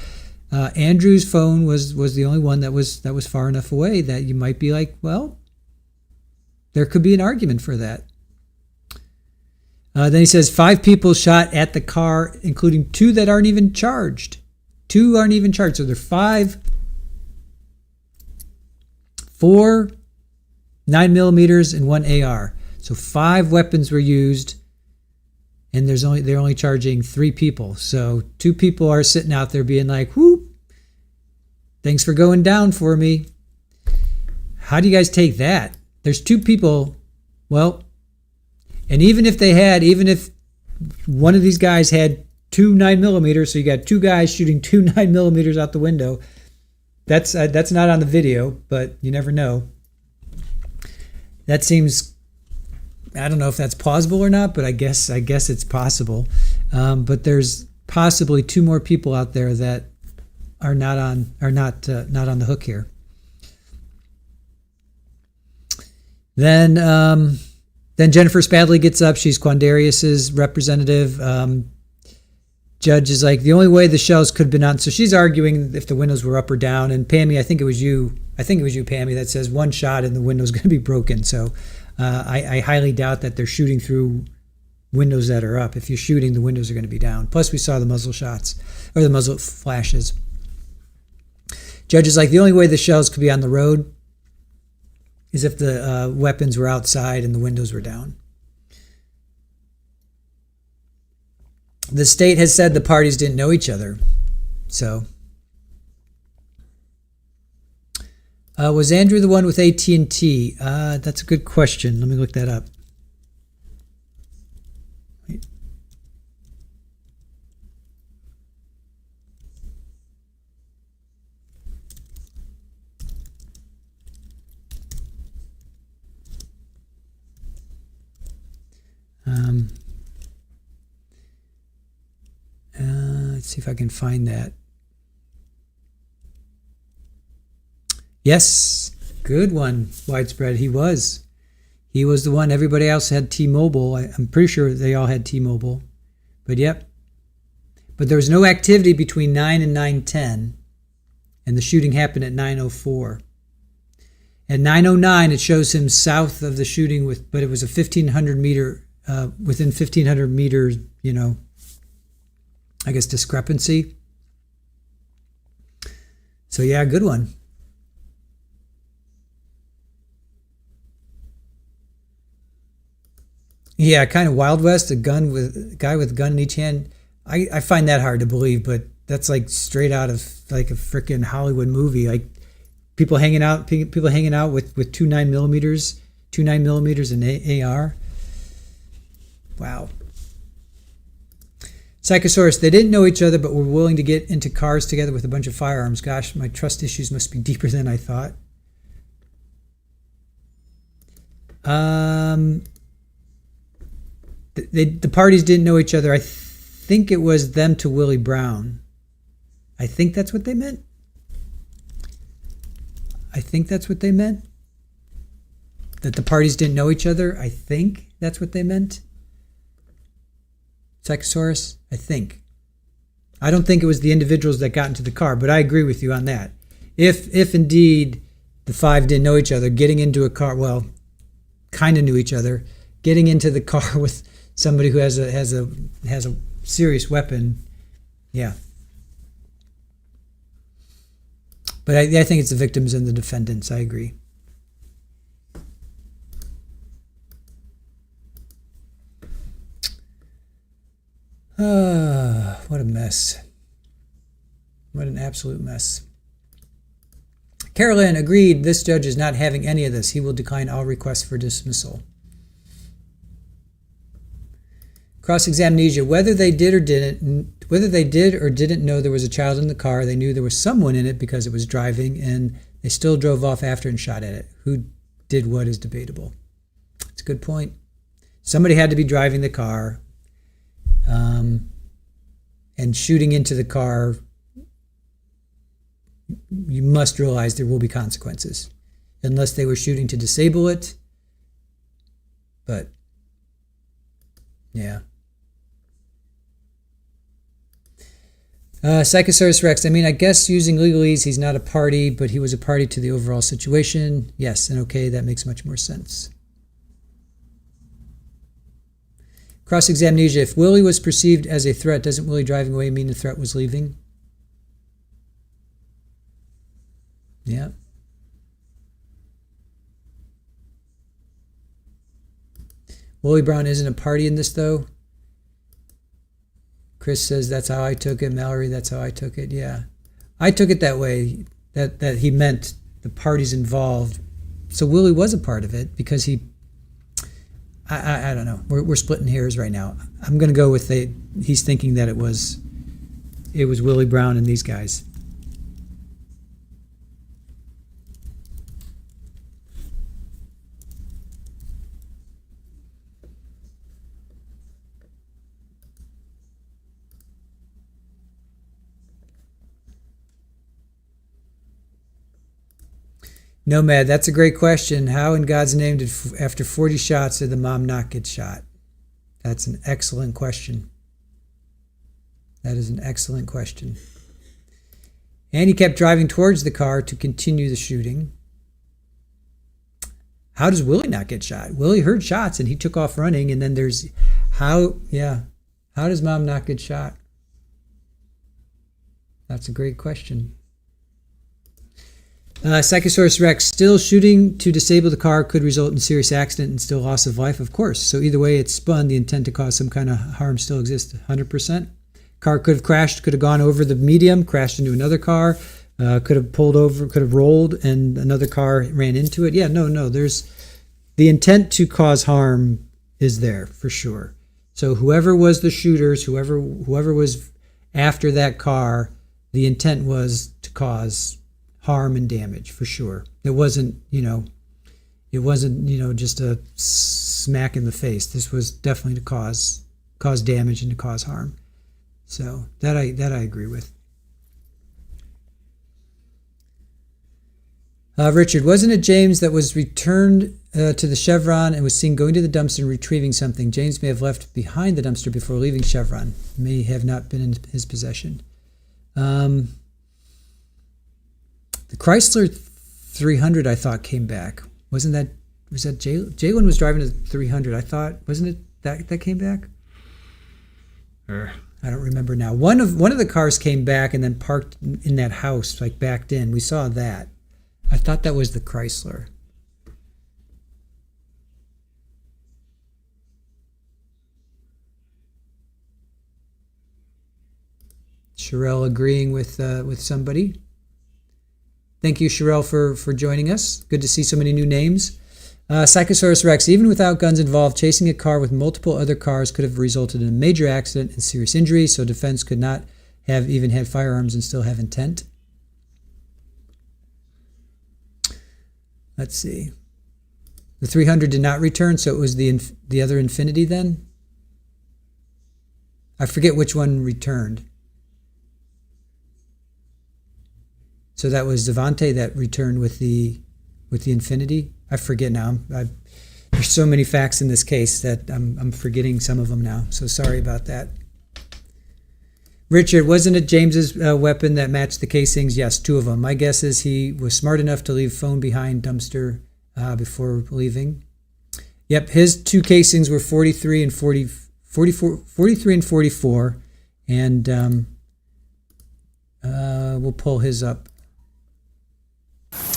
Andrew's phone was the only one that was far enough away that you might be like, well, there could be an argument for that. Then he says 5 people shot at the car, including 2 that aren't even charged. 2 aren't even charged. So there are 4 9mm and 1 AR. So 5 weapons were used, and they're only charging 3 people. So 2 people are sitting out there being like, whoop, thanks for going down for me. How do you guys take that? There's 2 people, well, and even if one of these guys had 2 9mm, so you got 2 guys shooting 2 9mm out the window, that's not on the video, but you never know. That seems, I don't know if that's plausible or not, but I guess it's possible. But there's possibly 2 more people out there that are not on the hook here. Then Jennifer Spadley gets up. She's Quandarius's representative. Judge is like, the only way the shells could have been on. So she's arguing if the windows were up or down. And Pammy, I think it was you, Pammy, that says 1 shot and the window's going to be broken. So I highly doubt that they're shooting through windows that are up. If you're shooting, the windows are going to be down. Plus, we saw the muzzle shots, or the muzzle flashes. Judge is like, the only way the shells could be on the road is if the weapons were outside and the windows were down. The state has said the parties didn't know each other. So, was Andrew the one with AT&T? That's a good question. Let me look that up. Wait. Let's see if I can find that. Yes, good one, Widespread. He was the one. Everybody else had T-Mobile. I'm pretty sure they all had T-Mobile. But yep. But there was no activity between 9 and 9:10, and the shooting happened at 9:04. At 9:09, it shows him south of the shooting, but it was a 1,500 meter, within 1,500 meters, I guess, discrepancy. So yeah, good one. Yeah, kind of Wild West, a guy with a gun in each hand. I find that hard to believe, but that's like straight out of like a freaking Hollywood movie. Like people hanging out with 2 9mm and AR. Wow. Psychosaurus, they didn't know each other, but were willing to get into cars together with a bunch of firearms. Gosh, my trust issues must be deeper than I thought. The parties didn't know each other. I think it was them to Willie Brown. I think that's what they meant. That the parties didn't know each other. I think that's what they meant. Psychosaurus, I think. I don't think it was the individuals that got into the car, but I agree with you on that. If indeed the 5 didn't know each other, getting into a car, well, kind of knew each other, getting into the car with somebody who has a serious weapon, yeah. But I think it's the victims and the defendants. I agree. What a mess. What an absolute mess. Carolyn agreed this judge is not having any of this. He will decline all requests for dismissal. Cross-examination, whether they did or didn't know there was a child in the car, they knew there was someone in it because it was driving, and they still drove off after and shot at it. Who did what is debatable. It's a good point. Somebody had to be driving the car, and shooting into the car you must realize there will be consequences, unless they were shooting to disable it. But yeah. Psychosaurus Rex, I mean, I guess using legalese, he's not a party, but he was a party to the overall situation. Yes, and okay, that makes much more sense. Cross-examination, if Willie was perceived as a threat, doesn't Willie driving away mean the threat was leaving? Yeah. Willie Brown isn't a party in this, though. Chris says that's how I took it. Mallory, that's how I took it. Yeah. I took it that way, that he meant the parties involved. So Willie was a part of it because he, I don't know. We're splitting hairs right now. I'm going to go with he's thinking that it was Willie Brown and these guys. Nomad, that's a great question. How in God's name did, after 40 shots, did the mom not get shot? That's an excellent question. That is an excellent question. And he kept driving towards the car to continue the shooting. How does Willie not get shot? Willie heard shots and he took off running, and then there's how does mom not get shot? That's a great question. Psychosaurus Rex, still shooting to disable the car could result in serious accident and still loss of life, of course. So either way it's spun, the intent to cause some kind of harm still exists 100%. Car could have crashed, could have gone over the medium, crashed into another car, could have pulled over, could have rolled, and another car ran into it. Yeah, no, there's the intent to cause harm is there for sure. So whoever was the shooters, whoever was after that car, the intent was to cause harm and damage for sure. It wasn't just a smack in the face. This was definitely to cause damage and to cause harm. So that I agree with. Richard, wasn't it James that was returned to the Chevron and was seen going to the dumpster and retrieving something? James may have left behind the dumpster before leaving Chevron. May have not been in his possession. The Chrysler 300, I thought, came back. Was that Jalen was driving a 300? I thought, wasn't it that came back? I don't remember now. One of the cars came back and then parked in that house, like backed in. We saw that. I thought that was the Chrysler. Sherelle agreeing with somebody. Thank you, Sherelle, for joining us. Good to see so many new names. Psychosaurus Rex, even without guns involved, chasing a car with multiple other cars could have resulted in a major accident and serious injury, so defense could not have even had firearms and still have intent. Let's see. The 300 did not return, so it was the other Infinity then? I forget which one returned. So that was Devante that returned with the Infinity. I forget now. There's so many facts in this case that I'm forgetting some of them now. So sorry about that. Richard, wasn't it James's weapon that matched the casings? Yes, 2 of them. My guess is he was smart enough to leave phone behind dumpster before leaving. Yep, his 2 casings were 43 and 44, and we'll pull his up.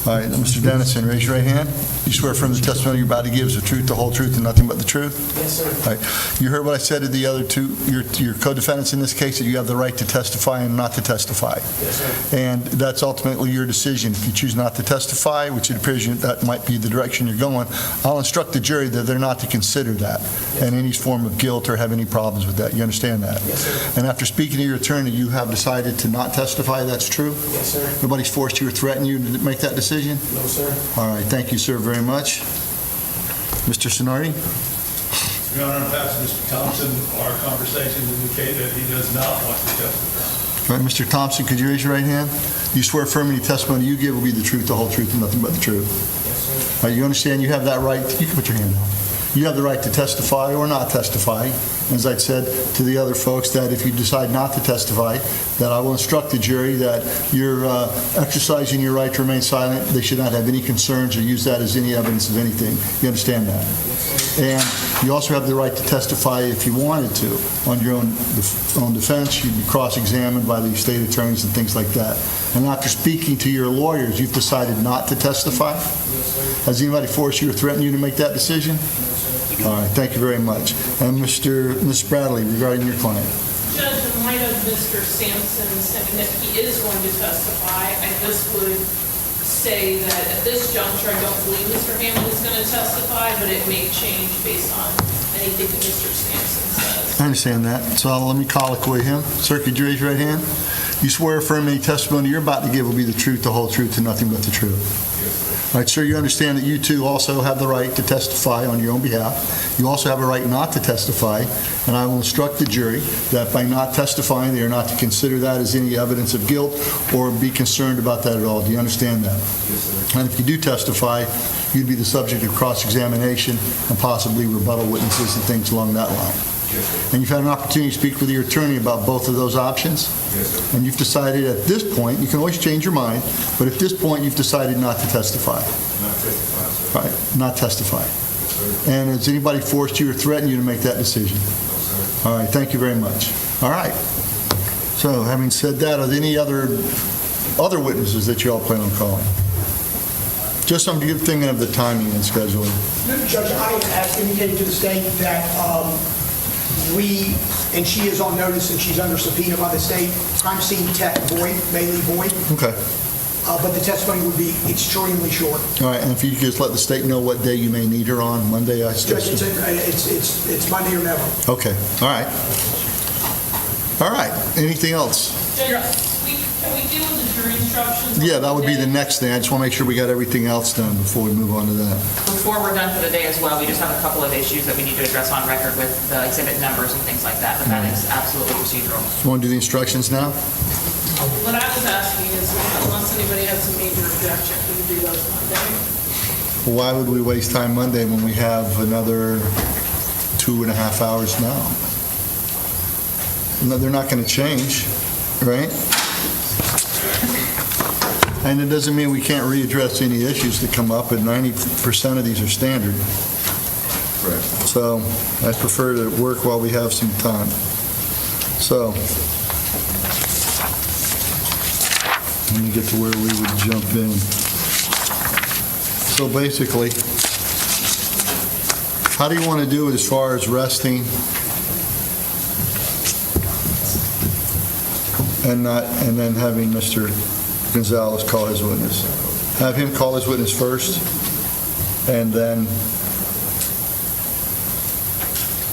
All right, Mr. Dennison, raise your right hand. You swear from the testimony you're about to give is the truth, the whole truth, and nothing but the truth? Yes, sir. All right. You heard what I said to the other 2, your co-defendants in this case, that you have the right to testify and not to testify. Yes, sir. And that's ultimately your decision. If you choose not to testify, which it appears that might be the direction you're going, I'll instruct the jury that they're not to consider that and any form of guilt or have any problems with that. You understand that? Yes, sir. And after speaking to your attorney, you have decided to not testify. That's true? Yes, sir. Nobody's forced you or threatened you to make that decision? No, sir. All right, thank you, sir, very much. Mr. Sonardi? Your Honor, perhaps Mr. Thompson, our conversation indicated that he does not want to testify. All right, Mr. Thompson, could you raise your right hand? You swear affirm any testimony you give will be the truth, the whole truth, and nothing but the truth? Yes, sir. You understand you have that right? You can put your hand down. You have the right to testify or not testify. As I said to the other folks, that if you decide not to testify, that I will instruct the jury that you're exercising your right to remain silent. They should not have any concerns or use that as any evidence of anything. You understand that? And you also have the right to testify if you wanted to on your own defense. You'd be cross-examined by the state attorneys and things like that. And after speaking to your lawyers, you've decided not to testify? Has anybody forced you or threatened you to make that decision? All right, thank you very much. And Ms. Bradley, regarding your client. Judge, in light of Mr. Sampson's saying that he is going to testify, I just would say that at this juncture, I don't believe Mr. Hammond is going to testify, but it may change based on anything that Mr. Sampson says. I understand that. So let me colloquy him. Sir, could you raise your right hand? You swear affirm any testimony you're about to give will be the truth, the whole truth, and nothing but the truth. All right, sir, you understand that you too also have the right to testify on your own behalf. You also have a right not to testify, and I will instruct the jury that by not testifying, they are not to consider that as any evidence of guilt or be concerned about that at all. Do you understand that? Yes, sir. And if you do testify, you'd be the subject of cross-examination and possibly rebuttal witnesses and things along that line. Yes, and you've had an opportunity to speak with your attorney about both of those options? Yes, sir. And you've decided at this point, you can always change your mind, but at this point you've decided not to testify. Not testify, sir. Right, not testify. Yes, sir. And has anybody forced you or threatened you to make that decision? No, sir. All right, thank you very much. All right. So having said that, are there any other witnesses that you all plan on calling? Just I'm thinking of the timing and scheduling. Judge, I have indicated to the state that and she is on notice and she's under subpoena by the state, crime scene tech void, may leave void. Okay. But the testimony would be extremely short. All right, and if you could just let the state know what day you may need her on, Monday, I suggest. Judge, it's Monday or never. Okay, all right. All right, anything else? Judge, can we deal with the jury instructions? Yeah, that would be the next thing. I just want to make sure we got everything else done before we move on to that. Before we're done for the day as well, we just have a couple of issues that we need to address on record with the exhibit numbers and things like that, but that is absolutely procedural. You want to do the instructions now? What I was asking is, unless anybody has a major objection, can you do those Monday? Why would we waste time Monday when we have another 2.5 hours now? No, they're not going to change, right? And it doesn't mean we can't readdress any issues that come up, and 90% of these are standard. Correct. So I prefer to work while we have some time. So let me get to where we would jump in. So basically, how do you want to do it as far as resting and then having Mr. Gonzalez call his witness? Have him call his witness first, and then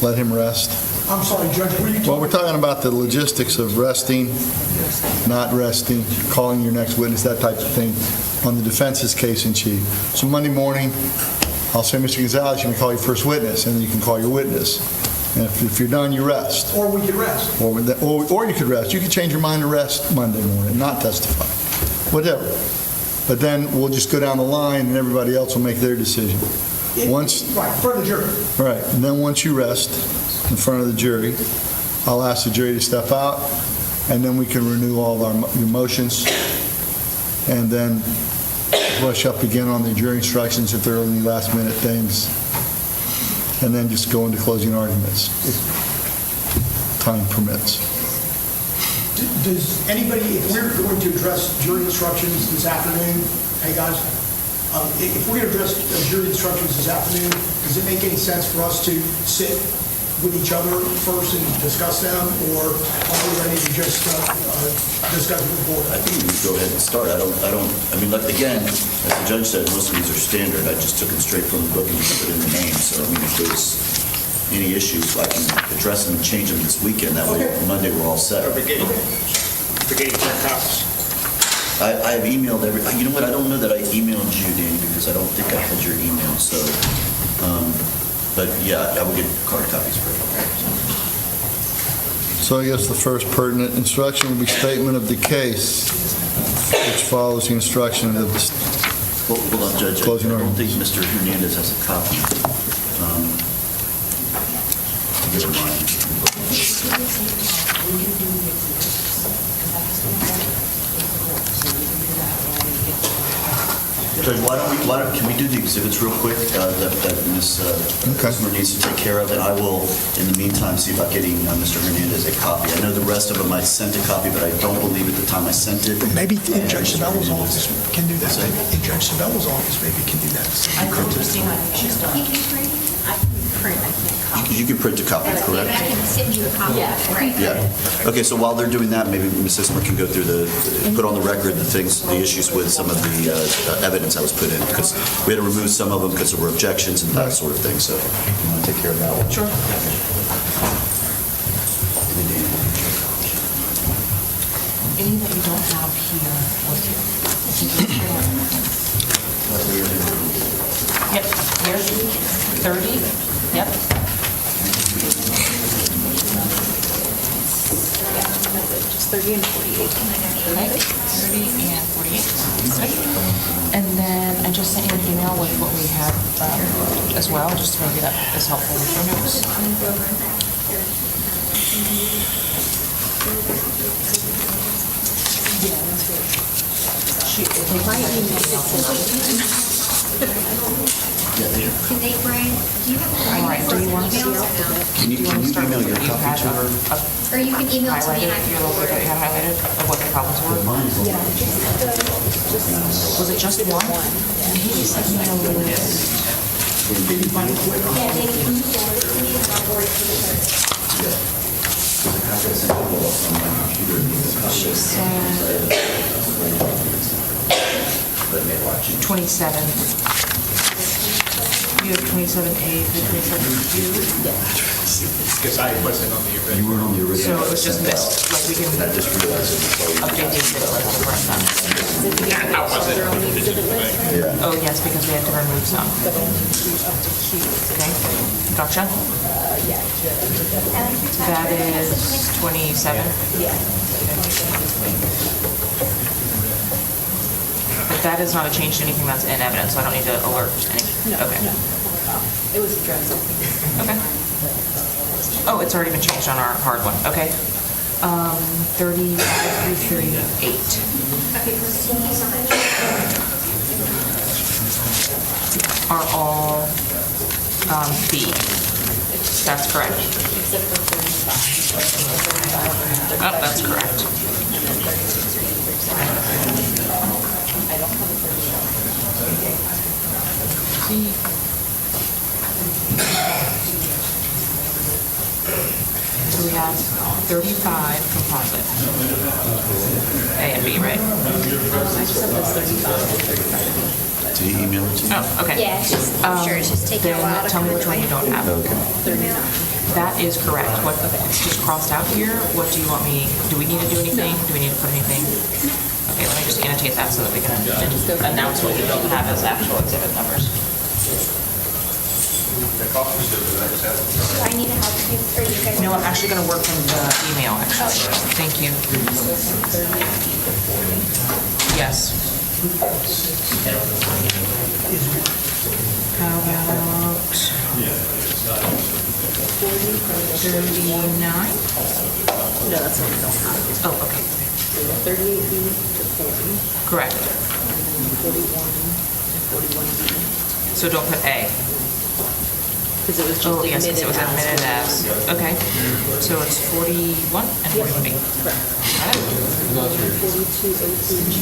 let him rest? I'm sorry, Judge, what are you talking about? Well, we're talking about the logistics of resting, not resting, calling your next witness, that type of thing, on the defense's case in chief. So Monday morning, I'll say, Mr. Gonzalez, you can call your first witness, and then you can call your witness. And if you're done, you rest. Or we could rest. Or you could rest. You could change your mind to rest Monday morning, not testify. Whatever. But then we'll just go down the line, and everybody else will make their decision. Right, in front of the jury. Right, and then once you rest in front of the jury, I'll ask the jury to step out, and then we can renew all of our motions, and then brush up again on the jury instructions if there are any last-minute things, and then just go into closing arguments, if time permits. Does anybody, if we're going to address jury instructions this afternoon, hey guys, if we're going to address jury instructions this afternoon, does it make any sense for us to sit with each other first and discuss them, or are we ready to just discuss with the board? I think we can go ahead and start. I mean, like, again, as the judge said, most of these are standard. I just took them straight from the book and just put in the name. So, I mean, if there's any issues, I can address them and change them this weekend. That way, Monday, we're all set. We're getting 10 copies. I have emailed you know what, I don't know that I emailed you, Danny, because I don't think I had your email, so, but yeah, I will get card copies for you. So I guess the first pertinent instruction would be statement of the case, which follows the instruction of the Hold on, Judge. Closing I don't argument. think Mr. Hernandez has a copy. Give him mine. Judge, can we do the exhibits real quick that Ms. Customer needs to take care of, and I will, in the meantime, see about getting Mr. Hernandez a copy. I know the rest of them I sent a copy, but I don't believe at the time I sent it. Maybe in Judge Sabella's office can do that. In Judge Sabella's office, maybe can do that. I can print, I can't copy. You can print a copy, correct? I can send you a copy. Right. Yeah. Okay, so while they're doing that, maybe Ms. Ismer can go through put on the record the issues with some of the evidence that was put in, because we had to remove some of them because there were objections and that sort of thing, so you want to take care of that one? Sure. Any that you don't have here with you? Yep, here, 30, yep. Just 30 and 48. Okay, 30 and 48. And then I just sent you an email with what we have as well, just maybe that is helpful with your notes. Can they, Brian, do you have All right, do you want to emails? Can you email your copy to her? Or you can email to me and I Highlighted, can. your little bit that you had highlighted of what the problems were? Was it just one? He said email the list. Yeah, Danny, can you forward it to me and I'll forward it to the clerk? She said 27. You have 27A through 27Q? Because I wasn't on the original. You weren't on the original. So it was just missed, like we can I just realized it. update the exhibit list and correct them. How was it? Yeah. Oh, yes, because we had to remove some. Okay, gotcha. That is 27. But that is not a change to anything that's in evidence, so I don't need to alert anything. Okay. It was addressed. Okay. Oh, it's already been changed on our hard one. Okay. 35 through 38. Okay, proceedings Are all B. That's correct. except for 35. Oh, that's correct. I don't have a 35. So we have 35 composite. A and B, right? Did he email it to you? Oh, okay. Yeah, it's just, I'm sure it's just taking a while Then to tell me come which one you don't have. That is correct. What is just crossed out here? What do you want me, do we need to do anything? Do we need to put anything? Okay, let me just annotate that so that we can announce what we don't have as actual exhibit numbers. Do I need to help you, or you guys? No, I'm actually going to work from the email, actually. Thank you. Yes. How about 39? No, that's what we don't have. Oh, okay. 38B to 40. Correct. 41 and 41B. So don't put A. Because it was just Oh, yes, because it was admitted as. as. Okay. So it's 41 and 41B. Correct. Got it? 42A through G.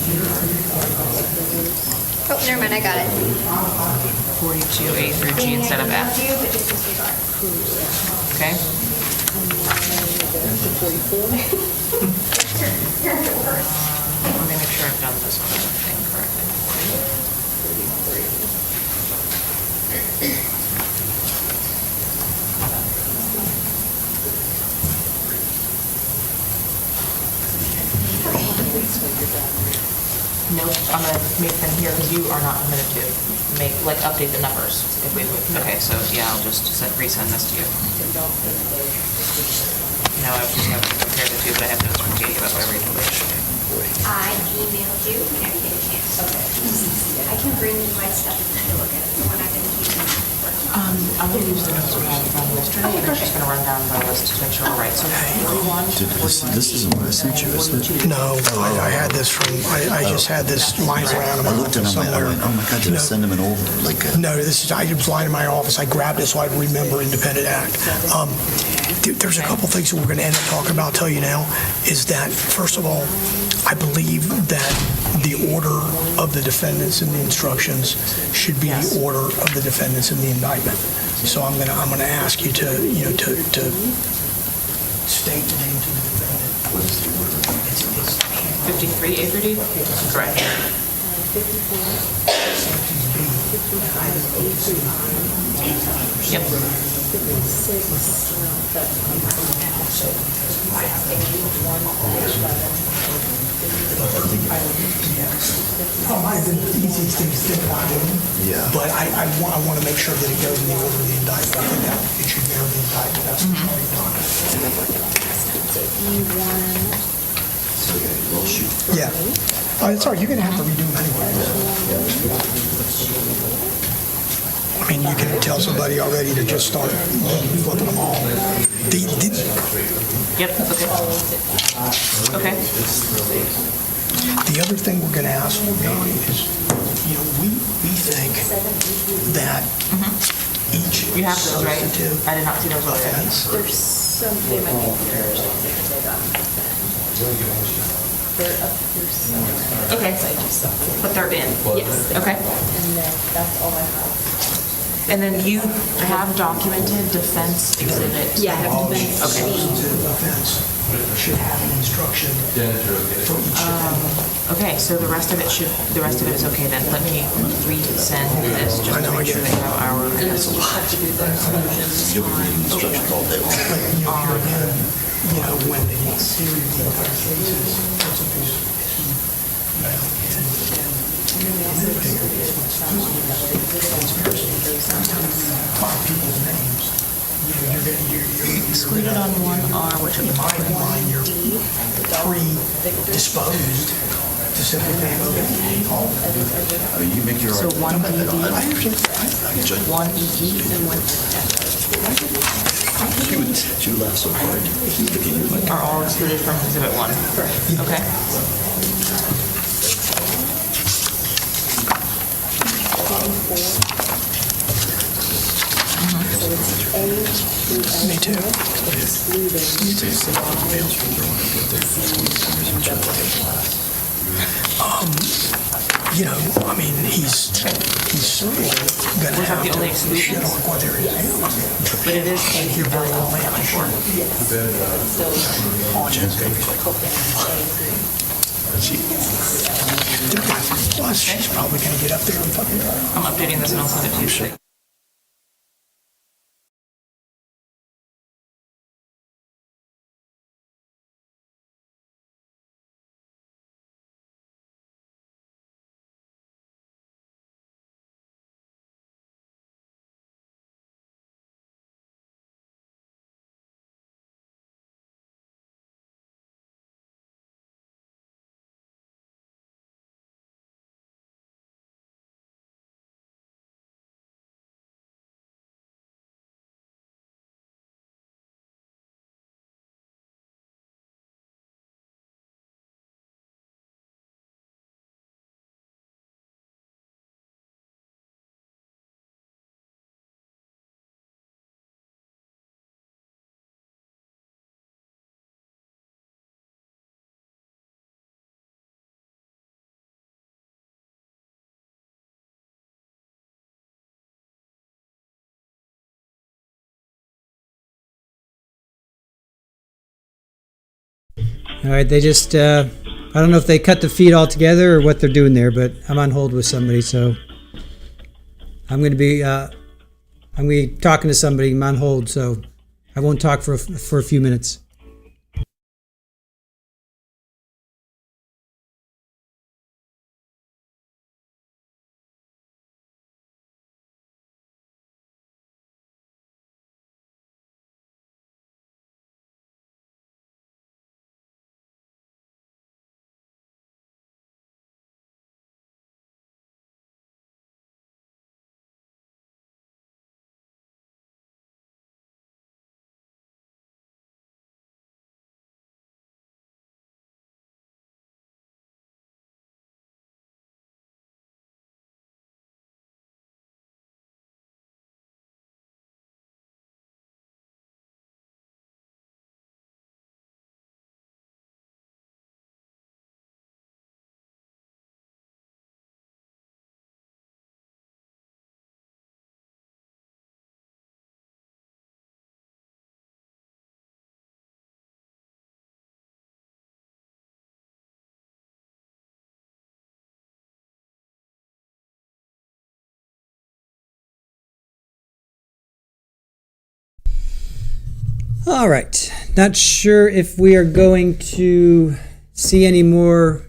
Oh, never mind, I got it. 42A through G instead of F. Okay. 44. Let me make sure I've done this other thing correctly. Nope, I'm gonna make them here because you are not permitted to make, like, update the numbers if we, okay, so yeah, I'll just resend this to you. No, I was just going to compare the two, but I have notes from Katie about whatever you published. I emailed you when I get a chance. Okay. I can bring you my stuff and take a look at it, the one I've been keeping. I'm going to use the notes we had from yesterday, and I'm just going to run down the list to make sure we're right. So 41, This isn't what I sent you, is it? No, I had this from, I just had this lying around. I looked at him, I went, oh my God, did I send him an old, like a... No, this is, I was lying in my office, I grabbed it so I'd remember Independent Act. There's a couple things that we're going to end up talking about, I'll tell you now, is that, first of all, I believe that the order of the defendants in the instructions should be the order of the defendants in the indictment. So I'm gonna ask you to state the names of the defendant. What is the order? 53, A through D? Correct. 'Yep. Might have been the easiest thing to think about doing, but I want to make sure that it goes in the order of the indictment. I think that it should bear the indictment. That's the Yeah. It's all right. You're going to have to redo them anyway. I mean, you can tell somebody already to just start flipping them all. Yep, okay. The other thing we're going to ask for, Donnie, is, we think that each You have those, right? substantive I did not see those already. offense. There's some, they might be here. They're up, there's some. Okay, but they're in? Yes. Okay. And then that's all I have. And then you have documented defense exhibit? Yeah, I have defense. Okay. Substantive offense should have an instruction for each defendant. Okay, so the rest of it is okay then. Let me resend this just to make sure they have our. You'll be reading instructions all day long. But you'll hear again, when they see the entire cases, it's a piece of, five people's names. You're excluded on 1R, which are the line, you're predisposed to simply think, okay, all of it. You make your So argument. 1DD, 1EE, and 1 You laugh so hard. He's looking at you like... are all excluded from exhibit 1. Okay. Me too. I mean, he's certainly going to have the only to exclusion? shit on what they're doing. But it is You're very well managed. Plus, she's probably going to get up there and fucking... I'm updating this and I'll send it to you. All right, they just, I don't know if they cut the feed altogether or what they're doing there, but I'm on hold with somebody, so I'm going to be talking to somebody. I'm on hold, so I won't talk for a few minutes. All right. Not sure if we are going to see any more.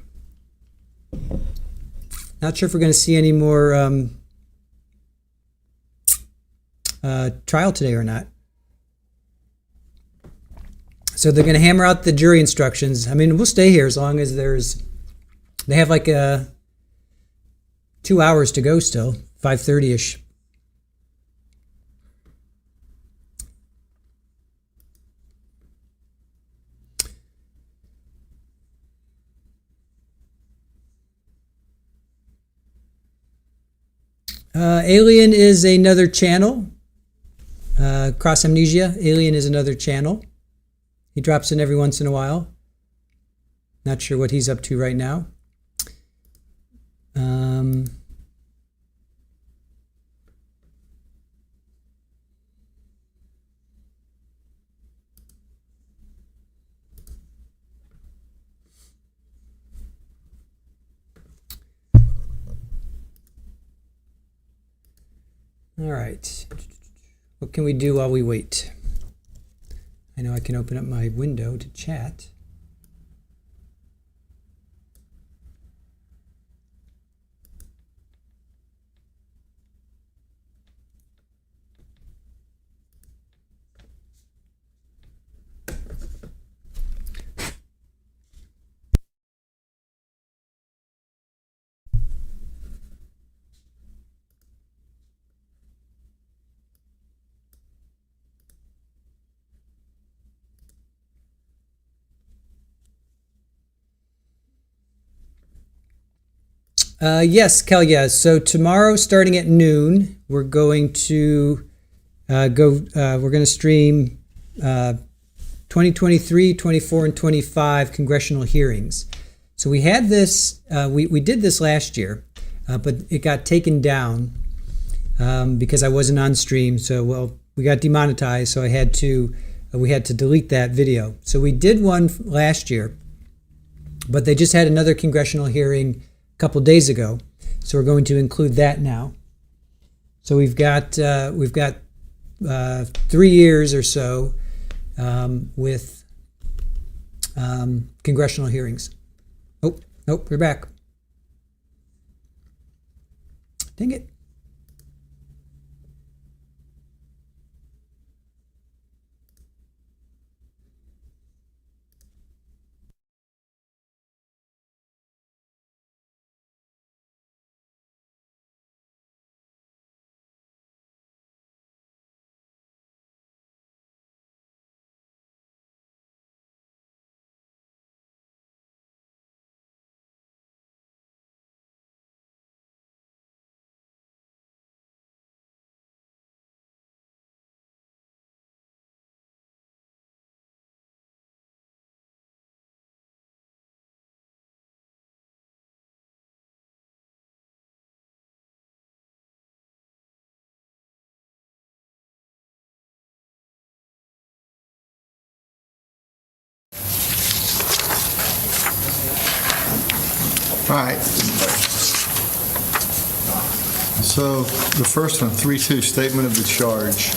Not sure if we're going to see any more trial today or not. So they're going to hammer out the jury instructions. I mean, we'll stay here as long as they have like 2 hours to go still, 5:30-ish. Alien is another channel. Cross Amnesia, Alien is another channel. He drops in every once in a while. Not sure what he's up to right now. All right. What can we do while we wait? I know I can open up my window to chat. Yes, Kel, yeah. So tomorrow, starting at noon, we're going to we're going to stream 2023, 24, and 25 congressional hearings. So we had this, we did this last year, but it got taken down because I wasn't on stream. So, well, we got demonetized, so we had to delete that video. So we did one last year, but they just had another congressional hearing couple days ago, so we're going to include that now. So we've got 3 years or so with congressional hearings. Oh, nope, we're back. Dang it. All right. So the first one, 3-2, statement of the charge.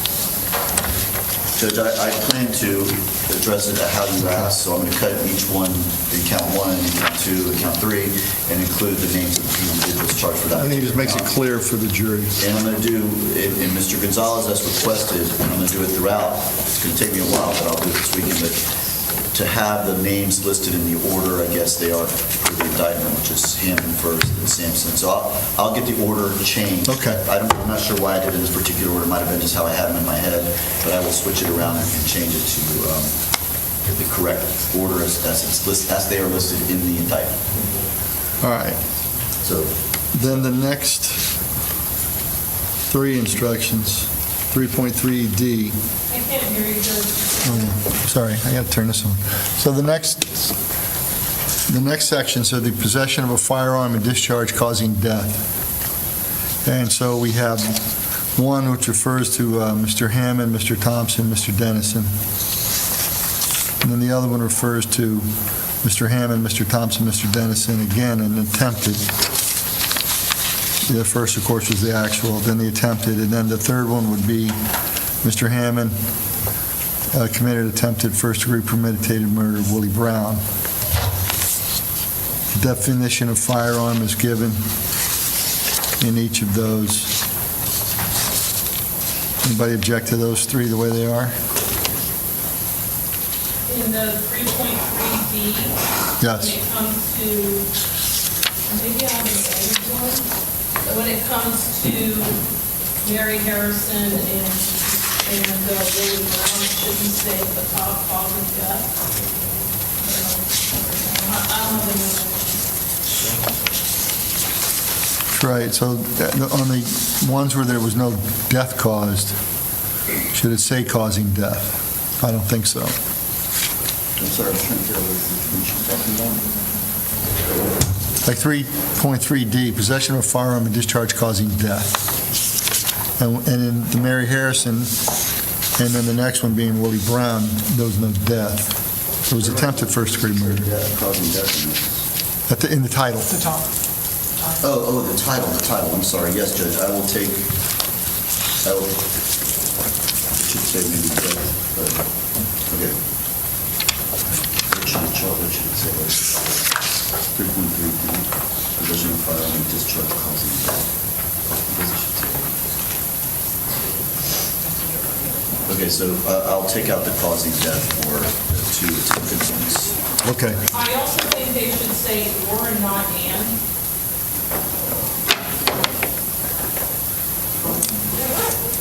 Judge, I plan to address it how you asked, so I'm going to cut each one in count 1, in count 2, and count 3, and include the names of the people who did this charge for that. I think it just makes it clear for the jury. And I'm going to do, and Mr. Gonzalez has requested, and I'm going to do it throughout. It's going to take me a while, but I'll do it this weekend. But to have the names listed in the order, I guess they are for the indictment, which is Hammond first and Sampson. So I'll get the order changed. Okay. I'm not sure why I did it in this particular order. It might have been just how I had them in my head, but I will switch it around and change it to the correct order as they are listed in the indictment. All right. So then the next 3 instructions, 3.3D. I can't hear you, Judge. Oh, yeah. Sorry, I got to turn this on. So the next section, so the possession of a firearm and discharge causing death. And so we have one which refers to Mr. Hammond, Mr. Thompson, Mr. Dennison. And then the other one refers to Mr. Hammond, Mr. Thompson, Mr. Dennison, again, an attempted. The first, of course, was the actual, then the attempted, and then the third one would be Mr. Hammond committed attempted first-degree premeditated murder of Willie Brown. The definition of firearm is given in each of those. Anybody object to those three the way they are? In the 3.3D, Yes. when it comes to, maybe I haven't added one, but when it comes to Mary Harrison and Willie Brown, it shouldn't say the top cause of death. I don't have any. Right, so on the ones where there was no death caused, should it say causing death? I don't think so. I'm sorry, I'm trying to figure out what you're talking about. Like 3.3D, possession of a firearm and discharge causing death. And in the Mary Harrison, and then the next one being Willie Brown, there was no death. It was attempted first-degree murder. Causing death. In the title. The top. Oh, the title, I'm sorry. Yes, Judge, I will, it should say maybe death, but, okay. What should it say? 3.3D, possession of firearm and discharge causing death. Okay, so I'll take out the causing death for the two attempted ones. Okay. I also think they should say or and not and.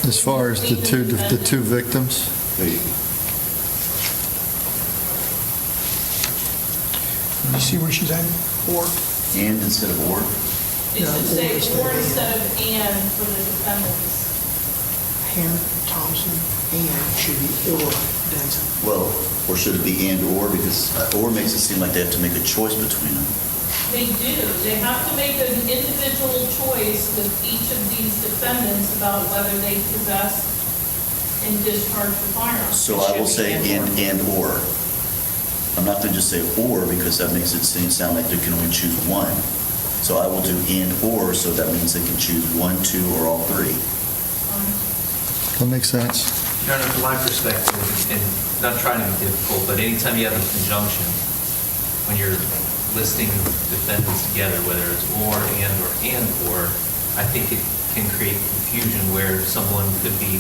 As far as the two victims? You see where she's at? Or? And instead of or? It should say or instead of and for the defendants. Ham, Thompson, and should be or Denson. Well, or should it be and or? Because or makes it seem like they have to make a choice between them. They do. They have to make an individual choice with each of these defendants about whether they possess and discharge the firearm. So I will say and or. I'm not going to just say or because that makes it sound like they can only choose one. So I will do and or, so that means they can choose one, two, or all three. That makes sense. Your Honor, from my perspective, and not trying to be difficult, but anytime you have a conjunction, when you're listing defendants together, whether it's or, I think it can create confusion where someone could be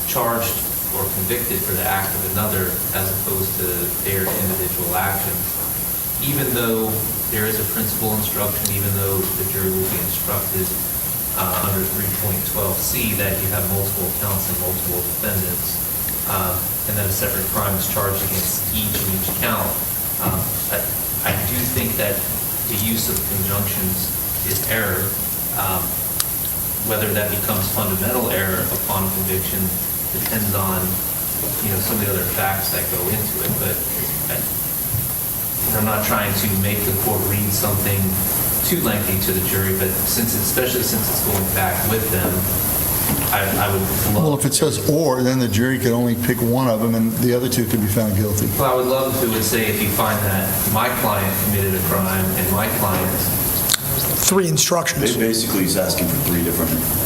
charged or convicted for the act of another as opposed to their individual actions. Even though there is a principal instruction, even though the jury will be instructed under 3.12C that you have multiple counts and multiple defendants, and that a separate crime is charged against each count, I do think that the use of conjunctions is error. Whether that becomes fundamental error upon conviction depends on, some of the other facts that go into it. But I'm not trying to make the court read something too lengthy to the jury, but especially since it's going back with them, I would love. Well, if it says or, then the jury could only pick one of them, and the other two could be found guilty. Well, I would love if it would say if you find that my client committed a crime and my client. Three instructions. Basically, he's asking for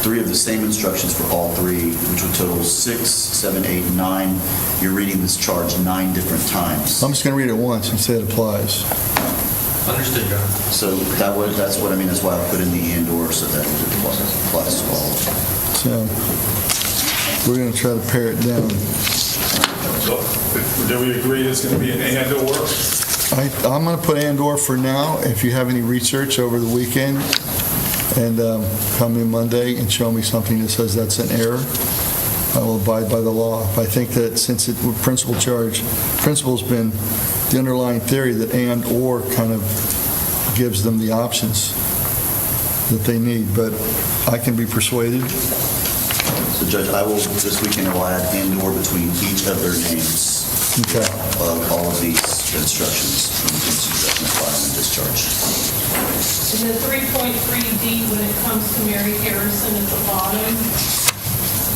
three of the same instructions for all three, which would total 6, 7, 8, 9. You're reading this charge 9 different times. I'm just going to read it once and say it applies. Understood, Your Honor. So that's what I mean. That's why I put in the and or so that it applies to all of them. So we're going to try to pare it down. So, do we agree it's going to be an and or? I'm going to put and or for now. If you have any research over the weekend and come in Monday and show me something that says that's an error, I will abide by the law. I think that since it principle's been the underlying theory that and or kind of gives them the options that they need, but I can be persuaded. So, Judge, this weekend I will add and or between each of their names. Okay. All of these instructions from the possession of firearm and discharge. In the 3.3D, when it comes to Mary Harrison at the bottom,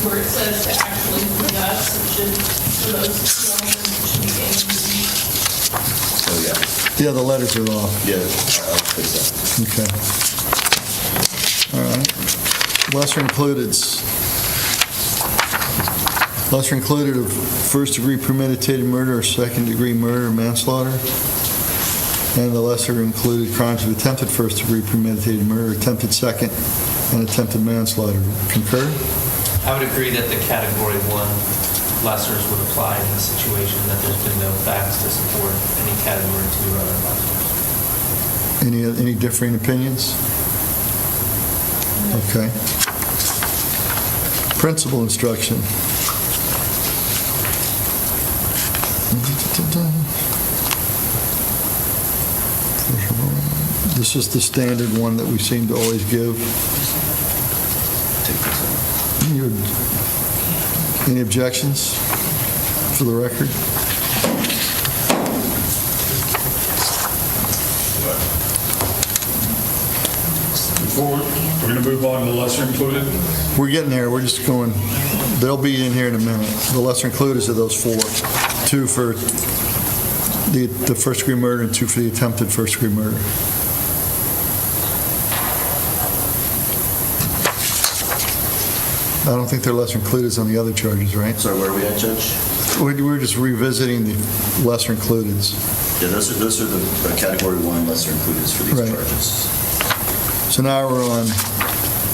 where it says to actually possess, it should, for those two elements, it should be A and B. Oh, yeah. Yeah, the letters are off. Yeah, I'll fix that. Okay. All right. Lesser included. Lesser included of first-degree premeditated murder or second-degree murder or manslaughter, and the lesser included crimes of attempted first-degree premeditated murder, attempted second, and attempted manslaughter. Concur? I would agree that the Category 1 lessers would apply in this situation, that there's been no facts to support any Category 2 or other lessers. Any differing opinions? Okay. Principal instruction. This is the standard one that we seem to always give. Any objections for the record? Before, we're going to move on to the lesser included. We're getting there. We're just going, they'll be in here in a minute. The lesser included are those four. Two for the first-degree murder and two for the attempted first-degree murder. I don't think they're lesser included on the other charges, right? Sorry, where are we at, Judge? We're just revisiting the lesser includeds. Yeah, those are the Category 1 lesser includeds for these Right. charges. So now we're on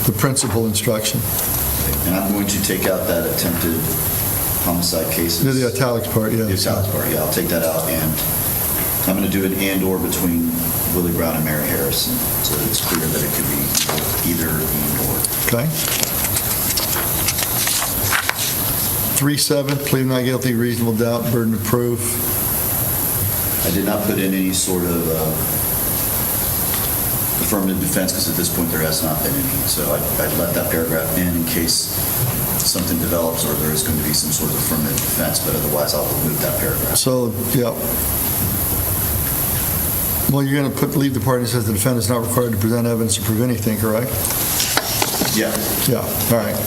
the principal instruction. And I'm going to take out that attempted homicide cases. The italics part, yeah. The italics part, yeah, I'll take that out, and I'm going to do an and/or between Willie Brown and Mary Harrison, so it's clear that it could be either and/or. Okay. 3-7, plead not guilty, reasonable doubt, burden of proof. I did not put in any sort of affirmative defense, because at this point there has not been any, so I'd let that paragraph in case something develops or there is going to be some sort of affirmative defense, but otherwise I'll remove that paragraph. So, yeah. Well, you're going to leave the part that says the defendant is not required to present evidence to prove anything, correct? Yeah. Yeah, all right.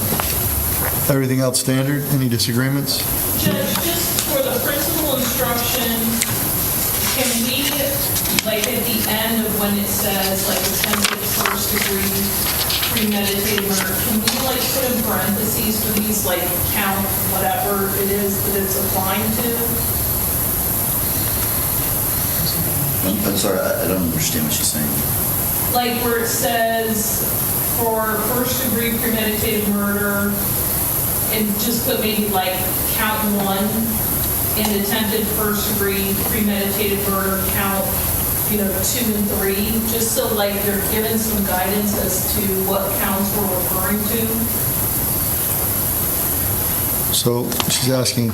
Everything else standard? Any disagreements? Judge, just for the principal instruction, can we, like at the end of when it says like attempted first degree premeditated murder, can we like put in parentheses for these, like count whatever it is that it's applying to? I'm sorry, I don't understand what she's saying. Like where it says for first degree premeditated murder, and just put maybe like count 1 and attempted first degree premeditated murder count, 2 and 3, just so like they're given some guidance as to what counts we're referring to. So she's asking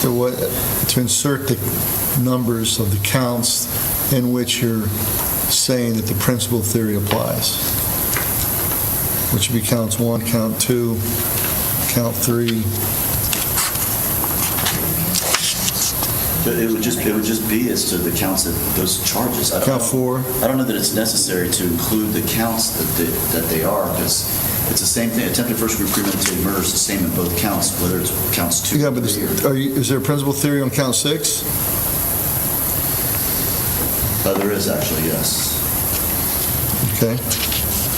to insert the numbers of the counts in which you're saying that the principal theory applies, which would be counts 1, count 2, count 3. It would just be as to the counts of those charges. Count 4. I don't know that it's necessary to include the counts that they are, because it's the same thing. Attempted first degree premeditated murder is the same in both counts, whether it's counts 2 Yeah, or but 3. is there a principal theory on count 6? There is actually, yes. Okay.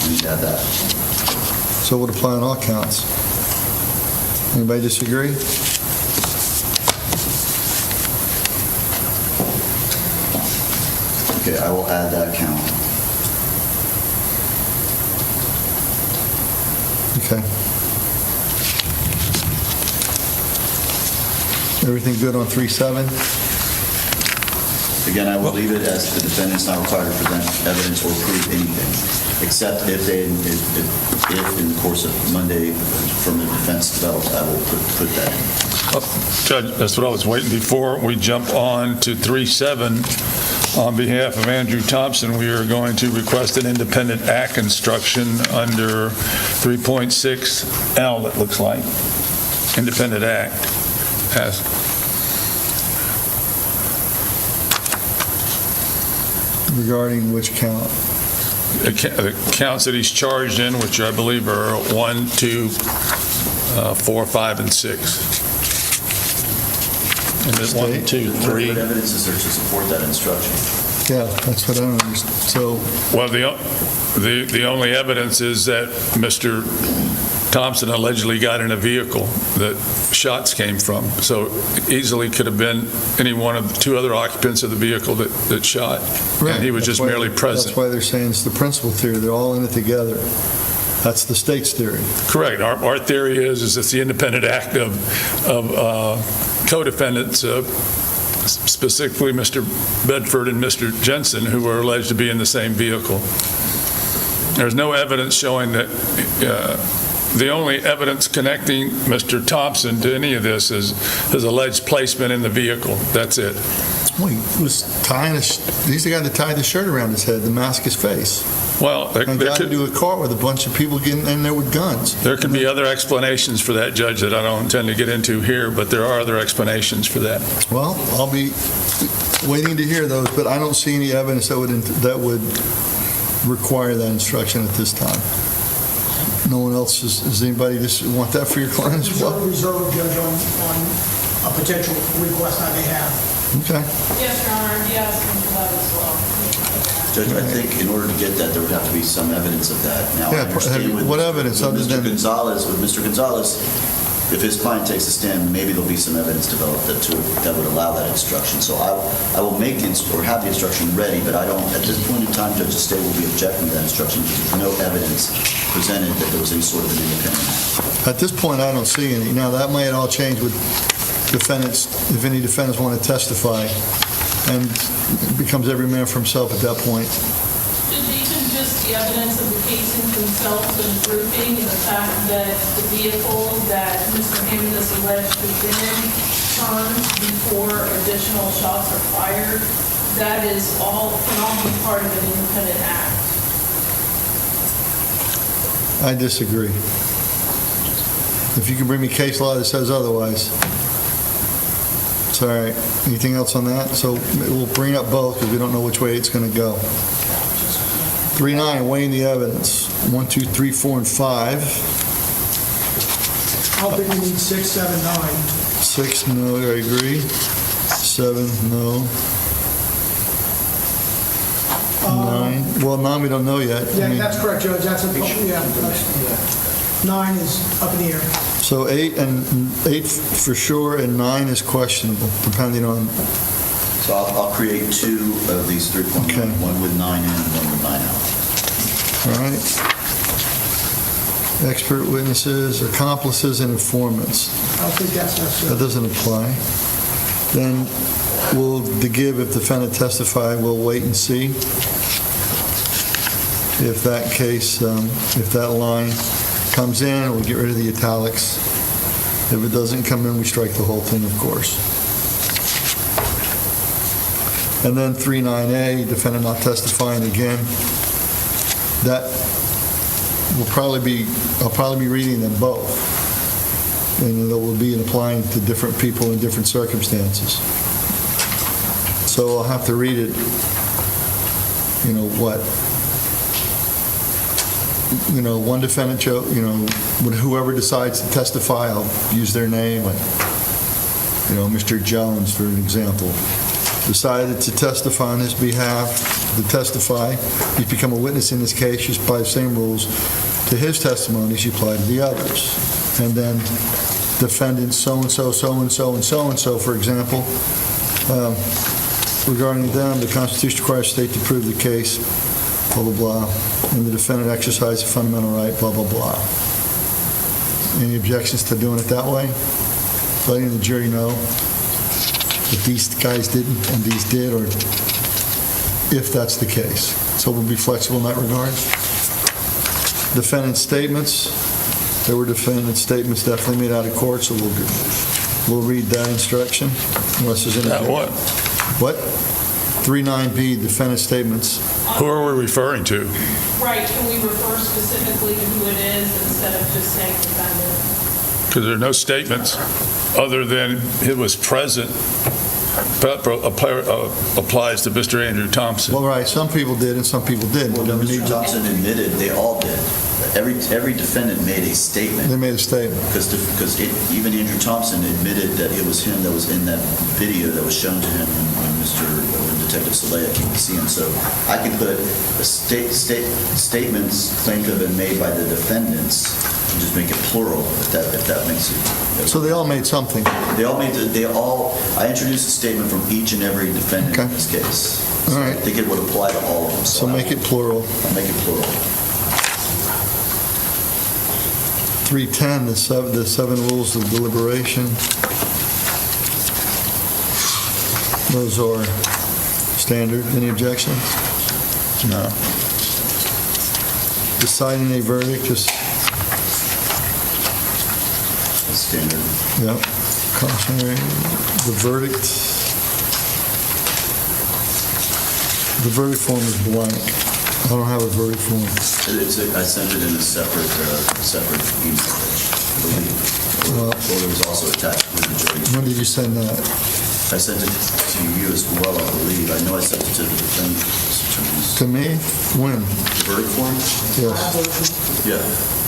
We need to add that. So it would apply on all counts. Anybody disagree? Okay, I will add that count. Okay. Everything good on 3-7? Again, I will leave it as the defendant's not required to present evidence or prove anything, except if in the course of Monday from the defense develops, I will put that in. Judge, that's what I was waiting before we jump on to 3-7. On behalf of Andrew Thompson, we are going to request an independent act instruction under 3.6L, it looks like. Independent act. Regarding which count? The counts that he's charged in, which I believe are 1, 2, 4, 5, and 6. And then 1, 2, 3. What evidence is there to support that instruction? Yeah, that's what I don't understand. So, well, the only evidence is that Mr. Thompson allegedly got in a vehicle that shots came from. So easily could have been any one of the two other occupants of the vehicle that shot. Right. And he was That's just why- merely present. That's why they're saying it's the principal theory. They're all in it together. That's the state's theory. Correct. Our theory is it's the independent act of co-defendants, specifically Mr. Bedford and Mr. Jensen, who were alleged to be in the same vehicle. There's no evidence showing that, the only evidence connecting Mr. Thompson to any of this is his alleged placement in the vehicle. That's it. Well, he was tying he's the guy that tied the shirt around his head to mask his face. Well, And got into a car with a bunch of people getting in there with guns. There could be other explanations for that, Judge, that I don't intend to get into here, but there are other explanations for that. Well, I'll be waiting to hear those, but I don't see any evidence that would require that instruction at this time. No one else, does anybody just want that for your client as well? Reserve, Judge, on a potential request I may have. Okay. Yes, Your Honor, yes, and for that as well. Judge, I think in order to get that, there would have to be some evidence of that. Now, I Yeah, understand with what evidence other Mr. than... Gonzalez, if his client takes a stand, maybe there'll be some evidence developed that would allow that instruction. So I will make or have the instruction ready, but I don't, at this point in time, Judge, the state will be objecting to that instruction because there's no evidence presented that there was any sort of an independent act. At this point, I don't see any. Now, that might all change with defendants, if any defendants want to testify, and it becomes every man for himself at that point. Even just the evidence of the casings themselves and grouping and the fact that the vehicle that Mr. Hammond is alleged to have been in turned before additional shots are fired, that can all be part of an independent act. I disagree. If you can bring me case law that says otherwise. It's all right. Anything else on that? So we'll bring up both because we don't know which way it's going to go. 3-9, weighing the evidence. 1, 2, 3, 4, and 5. I don't think we need 6, 7, 9. 6, no, I agree. 7, no. 9, well, 9 we don't know yet. Yeah, I mean, that's correct, Judge. That's a, 9 is up in the air. so 8 for sure, and 9 is questionable, depending on. So I'll create 2 of these 3.1, Okay. one with 9 in and one with 9 out. All right. Expert witnesses, accomplices, and informants. I don't think that's necessary. That doesn't apply. Then to give, if defendant testify, we'll wait and see. If that case, if that line comes in, we'll get rid of the italics. If it doesn't come in, we strike the whole thing, of course. And then 3.9a, defendant not testifying again. That will I'll probably be reading them both. And it will be applying to different people in different circumstances. So I'll have to read it, one defendant, whoever decides to testify, I'll use their name, like, Mr. Jones, for an example, decided to testify on his behalf, he's become a witness in this case, you apply the same rules to his testimony as you apply to the others. And then defendants so-and-so, so-and-so, and so-and-so, for example, regarding them, the Constitution requires the state to prove the case, blah, blah, blah, and the defendant exercised a fundamental right, blah, blah, blah. Any objections to doing it that way? Letting the jury know if these guys didn't and these did, or if that's the case. So we'll be flexible in that regard. Defendant statements. There were defendant statements definitely made out of court, so we'll read that instruction unless there's any. That what? What? 3.9b, defendant statements. Who are we referring to? Right, can we refer specifically to who it is instead of just saying defendant? Because there are no statements other than it was present applies to Mr. Andrew Thompson. Well, right, some people did and some people didn't. Well, Mr. Thompson admitted they all did. Every defendant made a statement. They made a statement. Because even Andrew Thompson admitted that it was him that was in that video that was shown to him when Detective Clea came to see him. So I can put statements claimed to have been made by the defendants Just make it plural, if that makes it. So they all made something. I introduced a statement from each and every defendant in this case. So All right. I think it would apply to all of them. So make it plural. I'll make it plural. 310, the seven rules of deliberation. Those are standard. Any objections? No. Deciding a verdict, just standard. Yep. Cautionary. The verdict form is blank. I don't have a verdict form. I sent it in a separate email, I believe. Or it was also attached to the jury. When did you send that? I sent it to you as well, I believe. I know I sent it to the defendant's attorneys. To me? When? The verdict form? Yes. Yeah.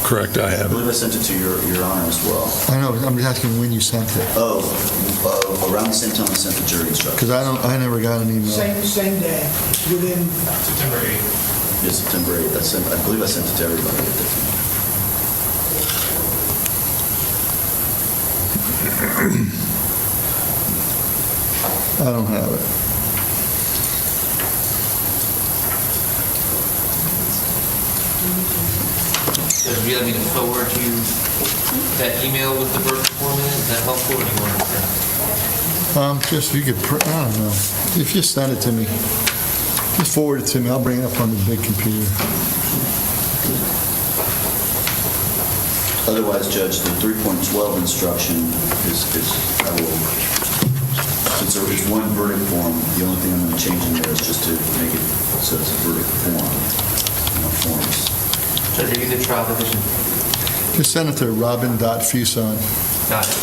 Correct, I have I believe I sent it to your honor as well. I know, I'm just asking when you sent it. Around the same time I sent the jury instructions. Because I never got an email. Same day, within September 8th. Yes, September 8th. I believe I sent it to everybody at that time. I don't have it. Would you like me to forward you that email with the verdict form in it? Is that helpful, or do you want to send? Just if you could, I don't know. If you send it to me, just forward it to me. I'll bring it up on the big computer. Otherwise, Judge, the 3.12 instruction is I will, since there is one verdict form, the only thing I'm going to change in there is just to make it so it's a verdict form, forms. Judge, are you the trial division? Just send it to robin.fuson. Got it.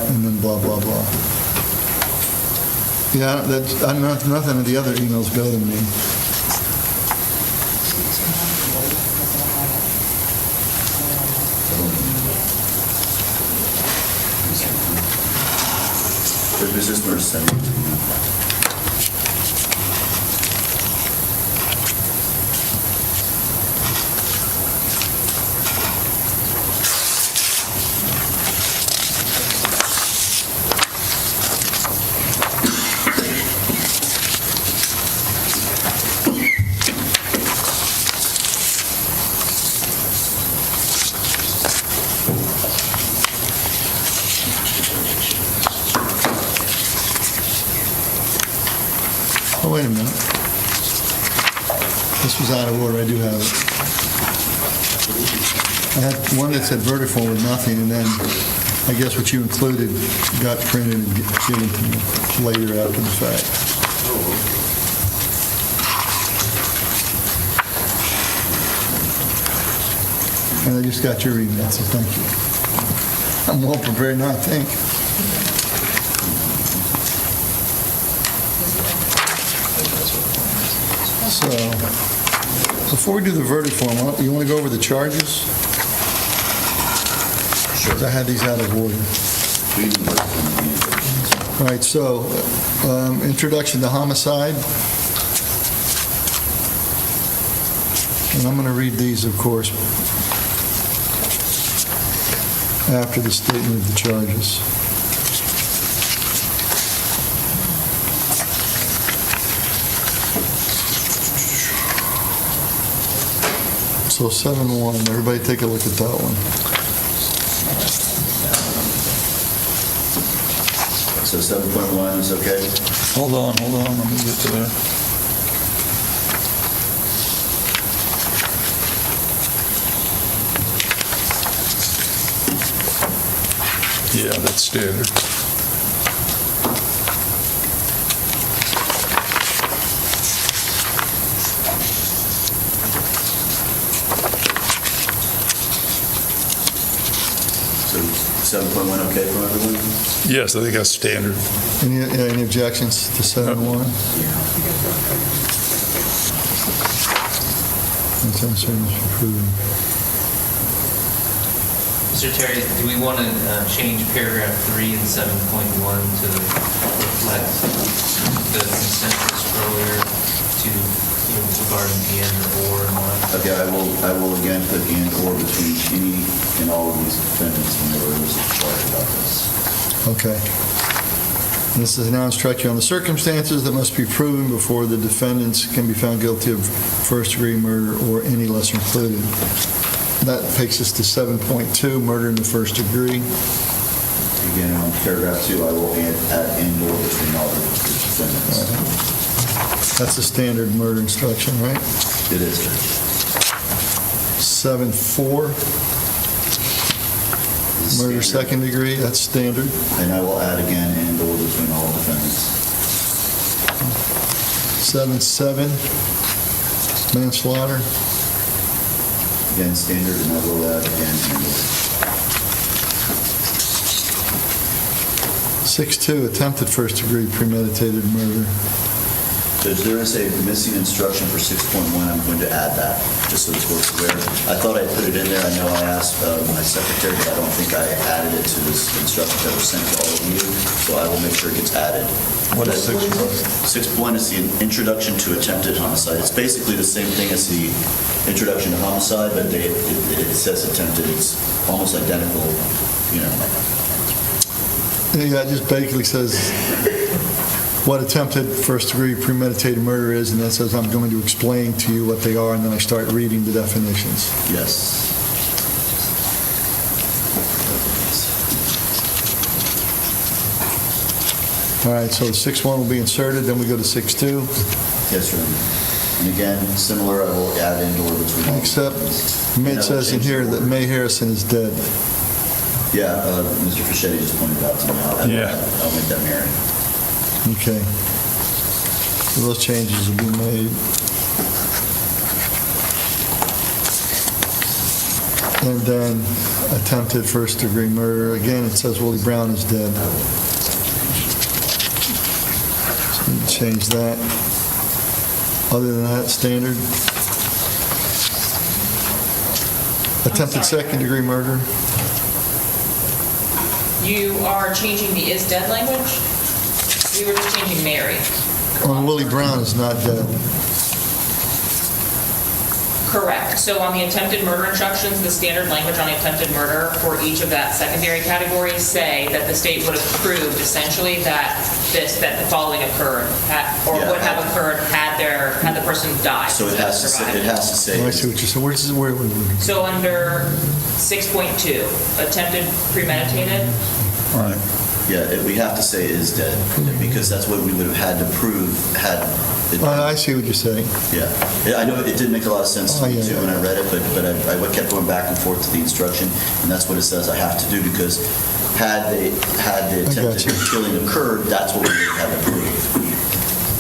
And then blah, blah, blah. Yeah, nothing of the other emails go to me. The business nurse sent it to me. Oh, wait a minute. This was out of order. I do have it. I had one that said verdict form with nothing, and then I guess what you included got printed and given to me later after the fact. And I just got your email, so thank you. I'm well prepared now, I think. So, before we do the verdict form, you want to go over the charges? Sure. I had these out of order. All right, so, introduction to homicide. And I'm going to read these, of course, after the statement of the charges. So 7-1, everybody take a look at that one. So 7.1 is okay? Hold on, let me get to there. Yeah, that's standard. So 7.1 okay for everyone? Yes, I think that's standard. Any objections to 7-1? That's uncertain for proving. Mr. Terry, do we want to change paragraph 3 and 7.1 to reflect the consensus earlier to regarding the and or not? Okay, I will again put and or between any and all of these defendants whenever it was required about this. Okay. This is now instruct you on the circumstances that must be proven before the defendants can be found guilty of first-degree murder or any lesser included. That takes us to 7.2, murder in the first degree. Again, on paragraph 2, I will add and or between all the defendants. That's a standard murder instruction, right? It is, sir. 7.4, murder second degree, that's standard. And I will add again and or between all defendants. 7.7, manslaughter. Again, standard, and I will add again and or. 6.2, attempted first degree premeditated murder. Judge, there is a missing instruction for 6.1. I'm going to add that, just so the court's aware. I thought I put it in there. I know I asked my secretary, but I don't think I added it to this instruction that was sent to all of you, so I will make sure it gets added. What is 6.1? 6.1 is the introduction to attempted homicide. It's basically the same thing as the introduction to homicide, but it says attempted. It's almost identical, you know. Yeah, it just basically says what attempted first-degree premeditated murder is, and then says I'm going to explain to you what they are, and then I start reading the definitions. Yes. All right, so 6.1 will be inserted, then we go to 6.2. Yes, sir. And again, similar, I will add and or between all. Except, it says in here that May Harrison is dead. Yeah, Mr. Fischetti just pointed out to me. I'll make that Mary. Okay. So those changes will be made. And then attempted first-degree murder. Again, it says Willie Brown is dead. So we change that. Other than that, standard. Attempted second-degree murder. You are changing the is dead language? We were just changing Mary. Well, Willie Brown is not dead. Correct. So on the attempted murder instructions, the standard language on attempted murder for each of that secondary categories say that the state would have proved essentially that the following occurred, would have occurred had the person died. So it has to say. Oh, I see what you're saying. Where So under 6.2, attempted premeditated. All right. Yeah, we have to say is dead, because that's what we would have had to prove had it. I see what you're saying. Yeah, I know it did make a lot of sense to me too when I read it, but I kept going back and forth to the instruction, and that's what it says I have to do, because had the attempted killing occurred, that's what we would have had to prove.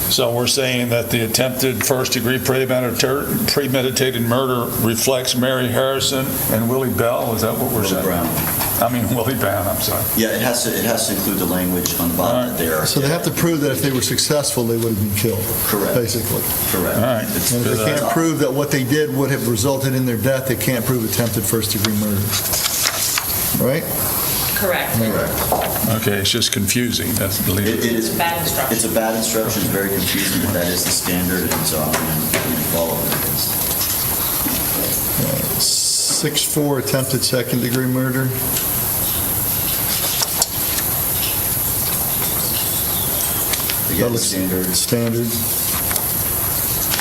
So we're saying that the attempted first-degree premeditated murder reflects Mary Harrison and Willie Bell? Is that what we're saying? Willie Brown, I'm sorry. Yeah, it has to include the language on the bottom that they are. So they have to prove that if they were successful, they would have been killed. Correct. Basically. Correct. All right. And if they can't prove that what they did would have resulted in their death, they can't prove attempted first-degree murder. Right? Correct. Okay, it's just confusing. That's It is a bad instruction. It's a bad instruction. It's very confusing, but that is the standard, and so I'm going to follow it. 6.4, attempted second-degree murder. Again, standard. Standard.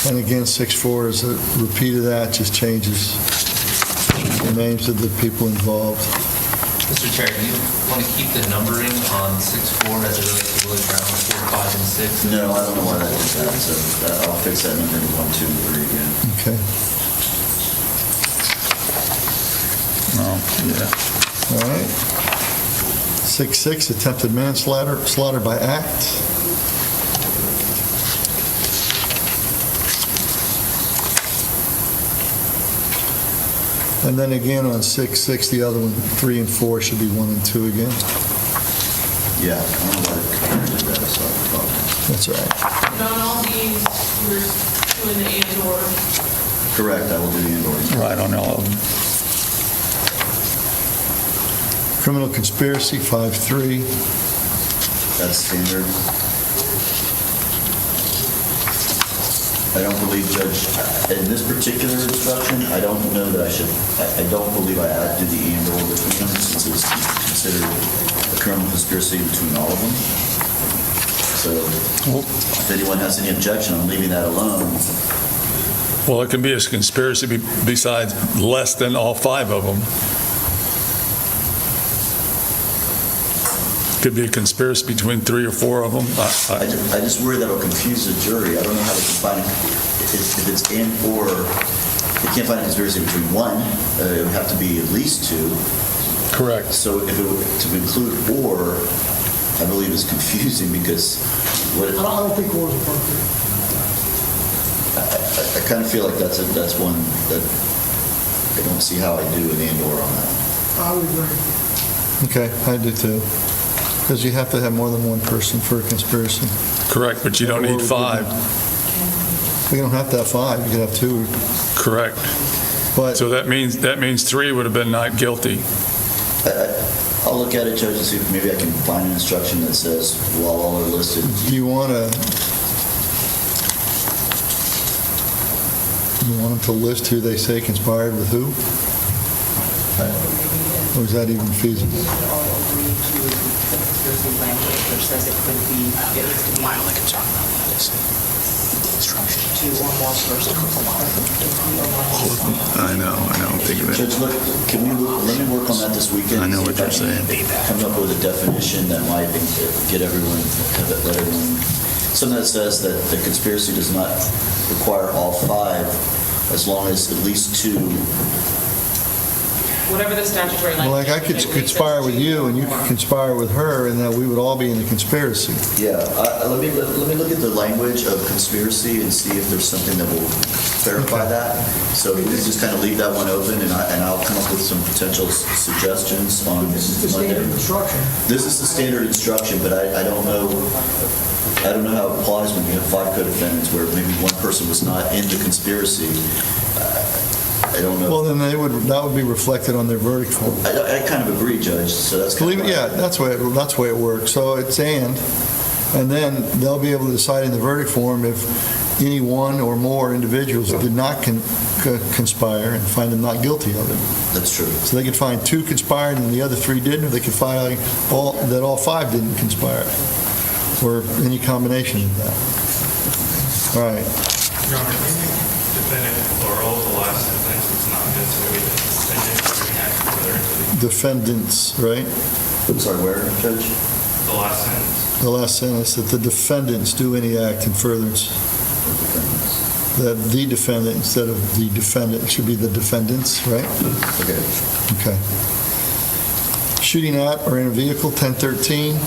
And again, 6.4 is a repeat of that, just changes the names of the people involved. Mr. Chair, do you want to keep the numbering on 6.4 as it relates to Willie Brown, 4, 5, and 6? No, I don't know why that did that, so I'll fix that number to 1, 2, and 3 again. Okay. All right. 6.6, attempted manslaughter, slaughter by act. And then again on 6.6, the other one, 3 and 4 should be 1 and 2 again. Yeah, I don't know why they did that, so I apologize. That's all right. And on all these, we're doing the and or. Correct, I will do the and or. Right, on all of them. Criminal conspiracy, 5-3. That's standard. I don't believe, Judge, in this particular instruction, I don't know that I don't believe I add to the and/or between them, since it's considered a criminal conspiracy between all of them. So if anyone has any objection, I'm leaving that alone. Well, it can be a conspiracy besides less than all 5 of them. Could be a conspiracy between 3 or 4 of them. I just worry that it'll confuse the jury. I don't know how they can find it. If it's and or, they can't find a conspiracy between 1. It would have to be at least 2. Correct. So if it were to include or, I believe is confusing because what I don't think or is appropriate. I kind of feel like that's one that I don't see how I do an and or on that. I would agree. Okay, I do too. Because you have to have more than one person for a conspiracy. Correct, but you don't need 5. We don't have to have 5, you could have 2. Correct. But so that means 3 would have been not guilty. I'll look at it, Judge, and see if maybe I can find an instruction that says, well, all are listed. do you want them to list who they say conspired with who? Or is that even feasible? I know, I'm thinking of it. Judge, look, let me work on that this weekend. I know what see if you're can saying. Come up with a definition that might get everyone, let everyone, something that says that the conspiracy does not require all 5, as long as at least 2. Whatever the statutory Well, language. like I could conspire with you and you could conspire with her, and that we would all be in a conspiracy. Yeah, let me look at the language of conspiracy and see if there's something that will clarify that. So we just kind of leave that one open, and I'll come up with some potential suggestions on This is the standard instruction. This is the standard instruction, but I don't know how it applies when you have 5 co-defendants where maybe one person was not in the conspiracy. I don't know. Well, then that would be reflected on their verdict form. I kind of agree, Judge, so that's kind of... Yeah, that's the way it works. So it's and then they'll be able to decide in the verdict form if any one or more individuals did not conspire and find them not guilty of it. That's true. So they could find 2 conspired and the other 3 didn't, or they could find that all 5 didn't conspire, or any combination of that. All right. Your Honor, defendant plural, the last sentence is not necessarily Defendants, right? I'm sorry, where, Judge? the last sentence. The last sentence, that the defendants do any act in furtherance. That the defendant instead of the defendant, it should be the defendants, right? Okay. Okay. Shooting at or in a vehicle, 1013.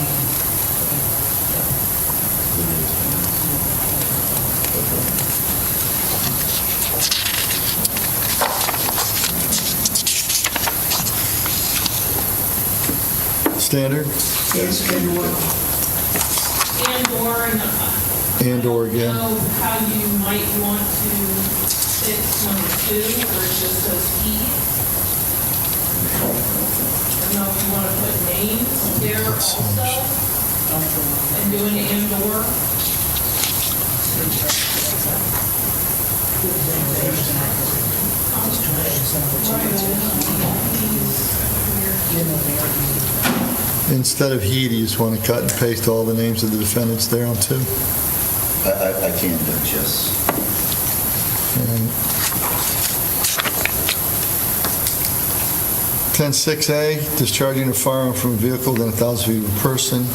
Standard? And or again. I don't know how you might want to fix number 2, where it just says he. I don't know if you want to put names there also, and do an and or. Instead of he, do you just want to cut and paste all the names of the defendants there on 2? I can, Judge, yes. 10-6A, discharging a firearm from a vehicle within 1,000 feet of a person.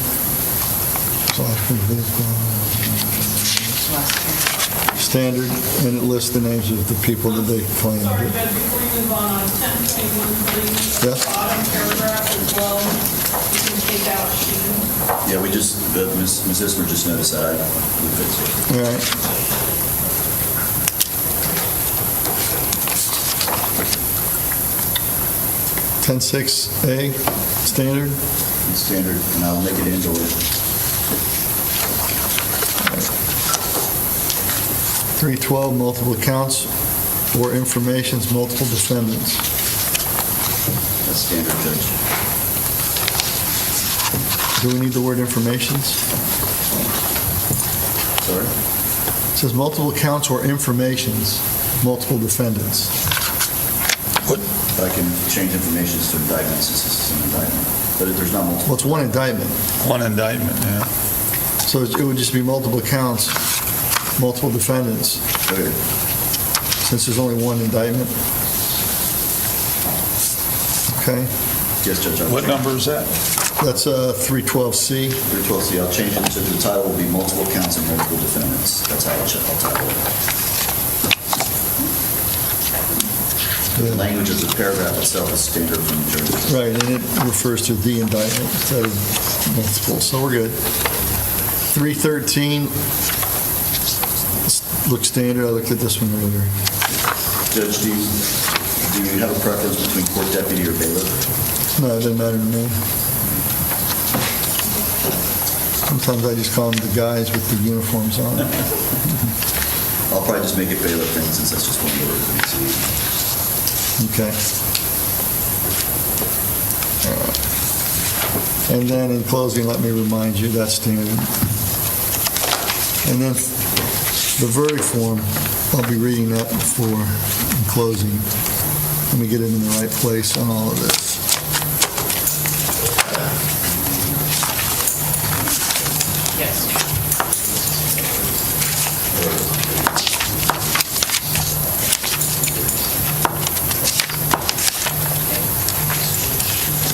Standard, and it lists the names of the people that they claim. Sorry, Judge, before you move on 10.13, Yes? bottom paragraph as well, you can take out she. Yeah, we just, Ms. Ismer just noticed that. We fixed it. All right. (10-6A), standard? Standard, and I'll make it and or. 312, multiple accounts or informations, multiple defendants. That's standard, Judge. Do we need the word informations? Sorry? It says multiple counts or informations, multiple defendants. I can change informations to indictments since this is an indictment, but there's not multiple. Well, it's one indictment. One indictment, yeah. So it would just be multiple counts, multiple defendants. Okay. Since there's only one indictment. Okay. Yes, Judge. What number is that? That's 312C. 312C, I'll change it to the title will be multiple counts and multiple defendants. That's how I'll title it. The language of the paragraph itself is standard from the jury. Right, and it refers to the indictment instead of multiple, so we're good. 313 looks standard. I looked at this one earlier. Judge, do you have a preference between court deputy or bailiff? No, it doesn't matter to me. Sometimes I just call them the guys with the uniforms on. I'll probably just make it bailiff then, since that's just one word. Okay. All right. And then in closing, let me remind you, that's standard. And then the verdict form, I'll be reading that before in closing. Let me get it in the right place on all of this. Yes.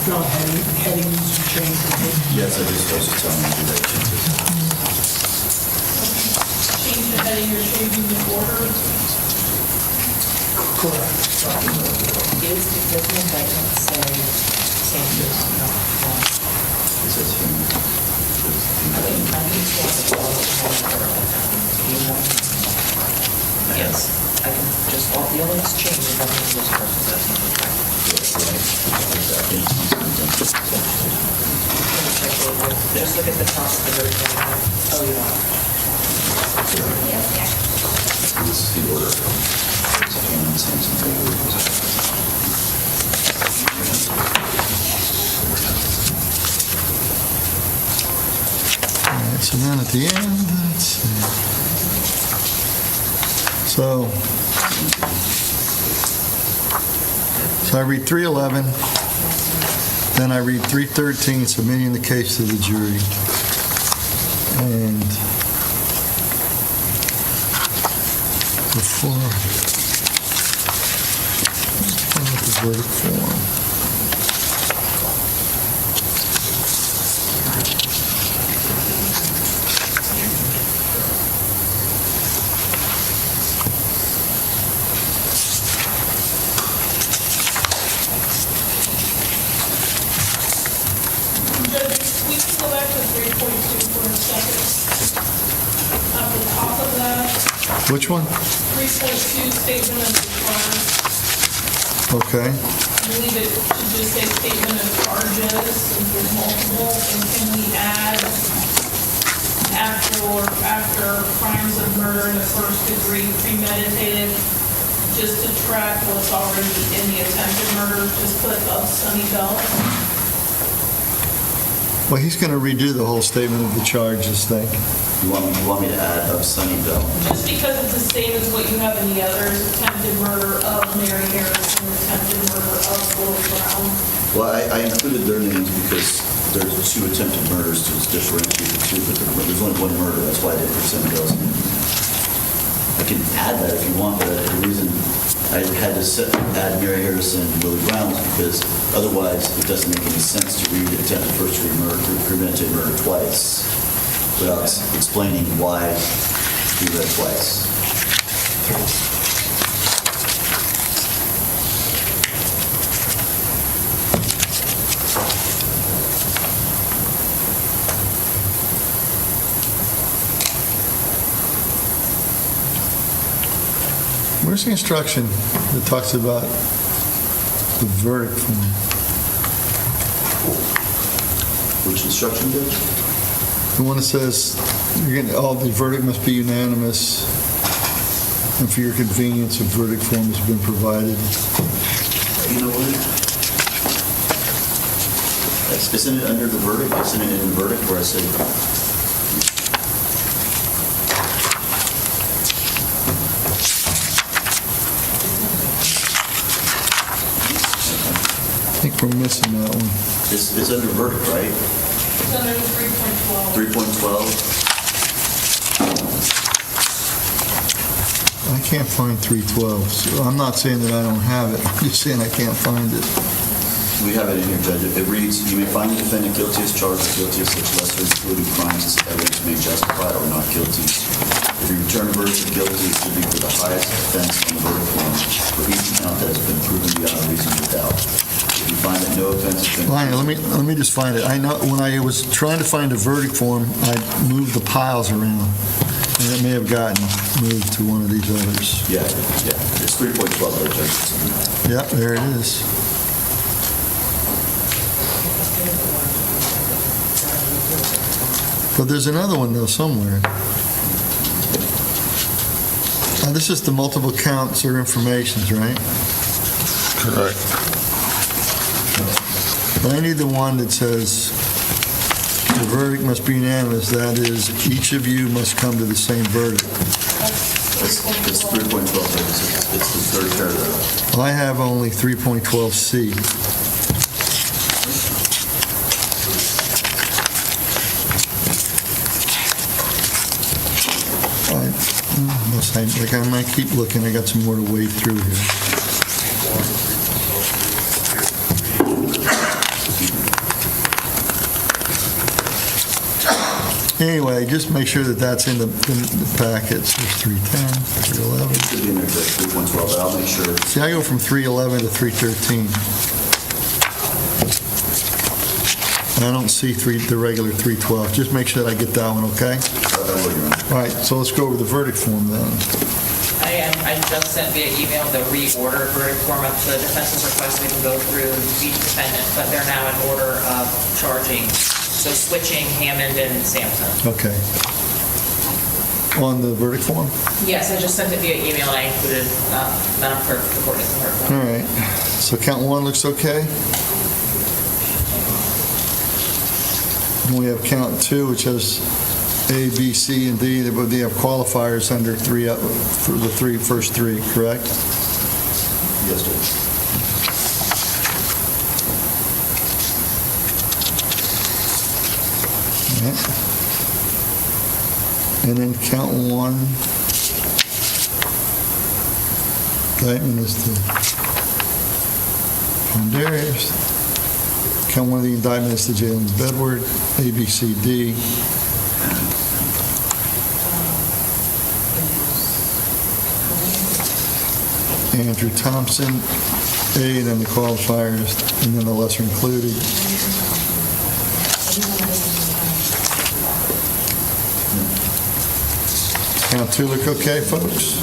No, headings change. Yes, I just supposed to tell me to do that. Change the heading, you're changing the order. Correct. Is because the indictment say Sanders, not Long? It says Yes, I can just, all the only change is that this person does not affect. Just look at the top of the very beginning. Oh, you are. This is the order. All right, so then at the end, let's see. So I read 311, then I read 313, submitting the case to the jury. And before the verdict form. We can go back to 3.2 for a second. At the top of that, Which one? 3.2 statement of charge. Okay. I believe it should just say statement of charges, since there's multiple, and can we add after crimes of murder in the first degree premeditated, just to track what's already in the attempted murder, just put of Suni Bell? Well, he's going to redo the whole statement of the charges thing. You want me to add of Suni Bell? Just because it's the same as what you have in the others, attempted murder of Mary Harris and attempted murder of Will Brown. Well, I included their names because there's two attempted murders to differentiate the two, but there's only one murder, that's why I did put Suni Bell's name. I can add that if you want, but the reason I had to add Mary Harris and Willie Brown was because otherwise it doesn't make any sense to read attempted first degree murder, premeditated murder twice without explaining why he read twice. Where's the instruction that talks about the verdict form? Which instruction, Judge? The one that says all the verdict must be unanimous, and for your convenience, a verdict form has been provided. You know what? I Isn't it under the verdict? Isn't it in the verdict where I say? I think we're missing that one. It's under verdict, right? It's under 3.12. 3.12? I can't find 312. So I'm not saying that I don't have it. I'm just saying I can't find it. We have it in here, Judge. It reads, "You may find the defendant guilty as charged or guilty of such lesser included crimes as evidence may justify or not guilty. If you return a verdict of guilty, it should be for the highest offense on the verdict form for each count that has been proven beyond a reasonable doubt. If you find that no offense has been..." Lionel, let me just find it. I know when I was trying to find a verdict form, I moved the piles around, and it may have gotten moved to one of these others. Yeah. It's 3.12, there, Judge. Yep, there it is. But there's another one, though, somewhere. This is the multiple counts or informations, right? Correct. I need the one that says the verdict must be unanimous. That is, each of you must come to the same verdict. It's 3.12, it's the third paragraph. I have only 3.12C. I might keep looking. I got some more to wade through here. Anyway, just make sure that that's in the packets. There's 310, 311. It should be in there, Judge, 3.12, but I'll make sure. See, I go from 311 to 313. I don't see the regular 312. Just make sure that I get that one, okay? All right, so let's go over the verdict form then. I just sent via email the reordered verdict form of the defense's request. We can go through each defendant, but they're now in order of charging. So switching Hammond and Sampson. Okay. On the verdict form? Yes, I just sent it via email and I included Madam Clerk, the court is in her. All right. So count one looks okay? And we have count two, which has A, B, C, and D. They have qualifiers under three for the first three, correct? Yes, Judge. All right. And then count one. Indictment is the Ponderius. Count one of the indictment is the Jalen Bedward, A, B, C, D. Andrew Thompson, A, and then the qualifiers, and then the lesser included. Count two look okay, folks?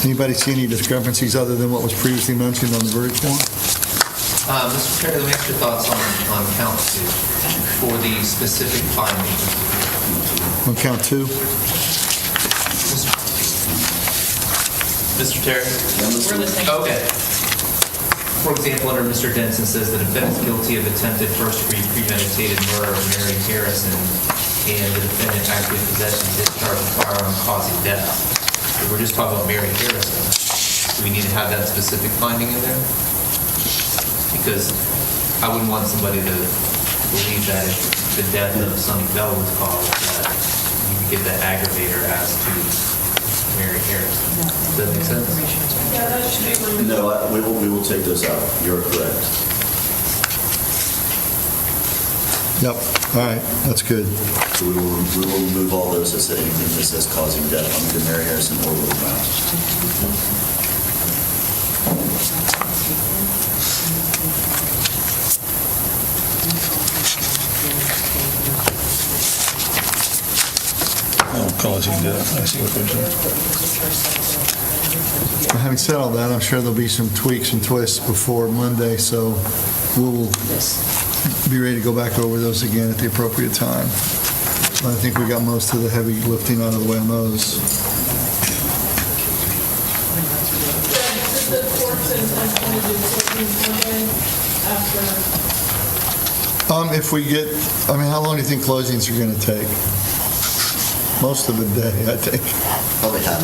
Anybody see any discrepancies other than what was previously mentioned on the verdict form? Mr. Chair, let me ask your thoughts on count two for the specific findings. On count two? Mr. Terry? We're listening. Okay. For example, under Mr. Denson says the defendant is guilty of attempted first-degree premeditated murder of Mary Harrison, and the defendant actually possessed and discharged a firearm causing death. If we're just talking about Mary Harrison, do we need to have that specific finding in there? Because I wouldn't want somebody to believe that if the death of Suni Bell was caused, that you could get that aggravator as to Mary Harrison. Does that make sense? Yeah, that should be removed. No, we will take those out. You're correct. Yep, all right, that's good. So we will remove all those that say anything that says causing death on either Mary Harrison or Will Brown. Causing death, I see what they're saying. Having said all that, I'm sure there'll be some tweaks and twists before Monday, so we'll be ready to go back over those again at the appropriate time. I think we got most of the heavy lifting out of the way on those. The court's intention to do closings Monday after. If we get, how long do you think closings are going to take? Most of the day, I think. Probably half.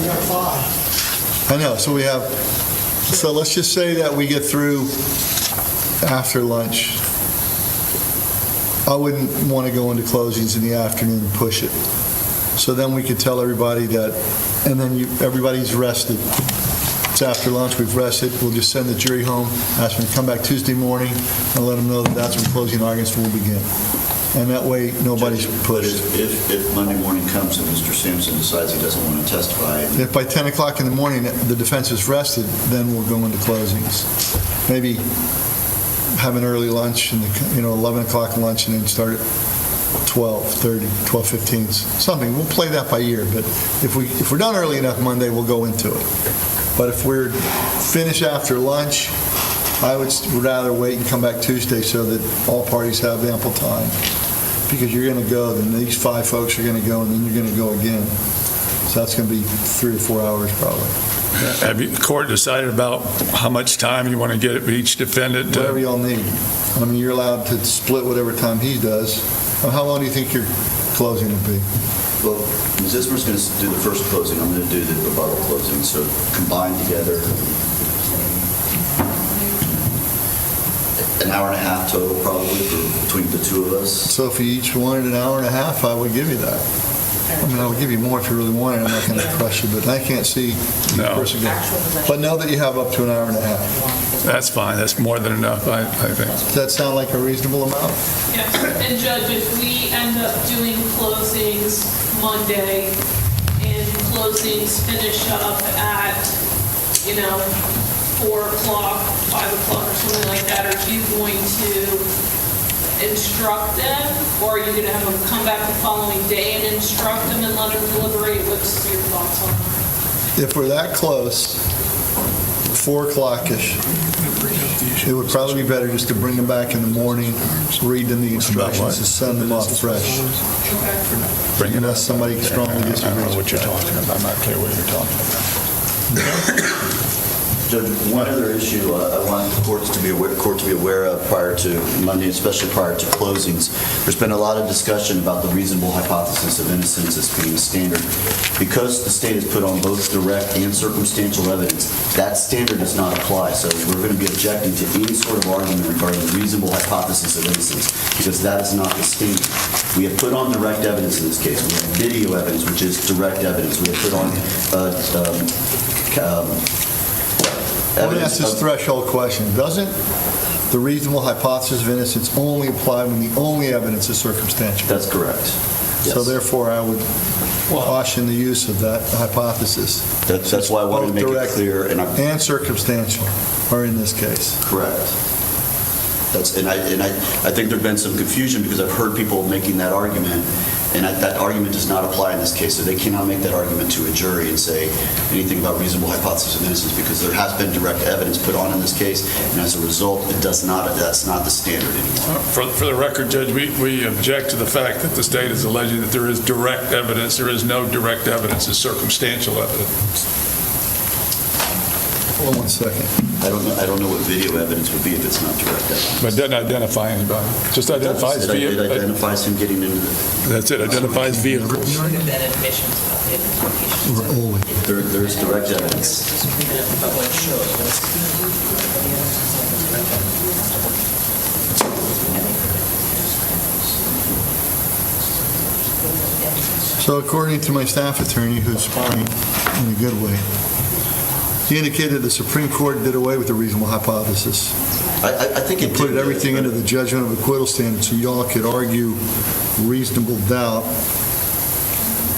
I know, so let's just say that we get through after lunch. I wouldn't want to go into closings in the afternoon and push it. So then we could tell everybody that, and then everybody's rested. It's after lunch, we've rested, we'll just send the jury home, ask them to come back Tuesday morning, and let them know that that's when closing arguments will begin. And that way, nobody's pushed. If Monday morning comes and Mr. Sampson decides he doesn't want to testify. If by 10 o'clock in the morning the defense is rested, then we'll go into closings. Maybe have an early lunch, and 11 o'clock lunch, and then start at 12:30, 12:15, something. We'll play that by ear, but if we're done early enough Monday, we'll go into it. But if we're finished after lunch, I would rather wait and come back Tuesday so that all parties have ample time. Because you're going to go, then these 5 folks are going to go, and then you're going to go again. So that's going to be 3 or 4 hours probably. Have the court decided about how much time you want to get each defendant? Whatever y'all need. You're allowed to split whatever time he does. How long do you think your closing will be? Well, Ms. Ismer's going to do the first closing. I'm going to do the rebuttal closing. So combined together, an hour and a half total probably between the two of us. So if you each wanted an hour and a half, I would give you that. I would give you more if you really wanted. I'm not going to crush you, but I can't see the person go. But know that you have up to an hour and a half. That's fine. That's more than enough, I think. Does that sound like a reasonable amount? Yes, and Judge, if we end up doing closings Monday and closings finish up at, 4 o'clock, 5 o'clock or something like that, are you going to instruct them, or are you going to have them come back the following day and instruct them and let them deliberate? What's your thoughts on that? If we're that close, 4 o'clock-ish, it would probably be better just to bring them back in the morning, read them the instructions, and send them off fresh. Unless somebody strongly disagrees. I don't know what you're talking about. I'm not clear what you're talking about. Judge, one other issue I want the court to be aware of prior to Monday, especially prior to closings. There's been a lot of discussion about the reasonable hypothesis of innocence as being a standard. Because the state has put on both direct and circumstantial evidence, that standard does not apply. So we're going to be objecting to any sort of argument regarding the reasonable hypothesis of innocence, because that is not the standard. We have put on direct evidence in this case. We have video evidence, which is direct evidence. We have put on Let me ask this threshold question. Doesn't the reasonable hypothesis of innocence only apply when the only evidence is circumstantial? That's correct. Yes. So therefore, I would caution the use of that hypothesis. That's why I wanted to make it clear. And circumstantial are in this case. Correct. I think there's been some confusion because I've heard people making that argument, and that argument does not apply in this case. So they cannot make that argument to a jury and say anything about reasonable hypothesis of innocence, because there has been direct evidence put on in this case, and as a result, that's not the standard anymore. For the record, Judge, we object to the fact that the state is alleging that there is direct evidence. There is no direct evidence. It's circumstantial evidence. Hold on 1 second. I don't know what video evidence would be if it's not direct evidence. But it doesn't identify anybody. Just identifies vehicles. It identifies him getting into the... That's it. Identifies vehicles. There's direct evidence. So according to my staff attorney, who's speaking in a good way, he indicated the Supreme Court did away with the reasonable hypothesis. I think it put everything into the judgment of acquittal standard, so y'all could argue reasonable doubt,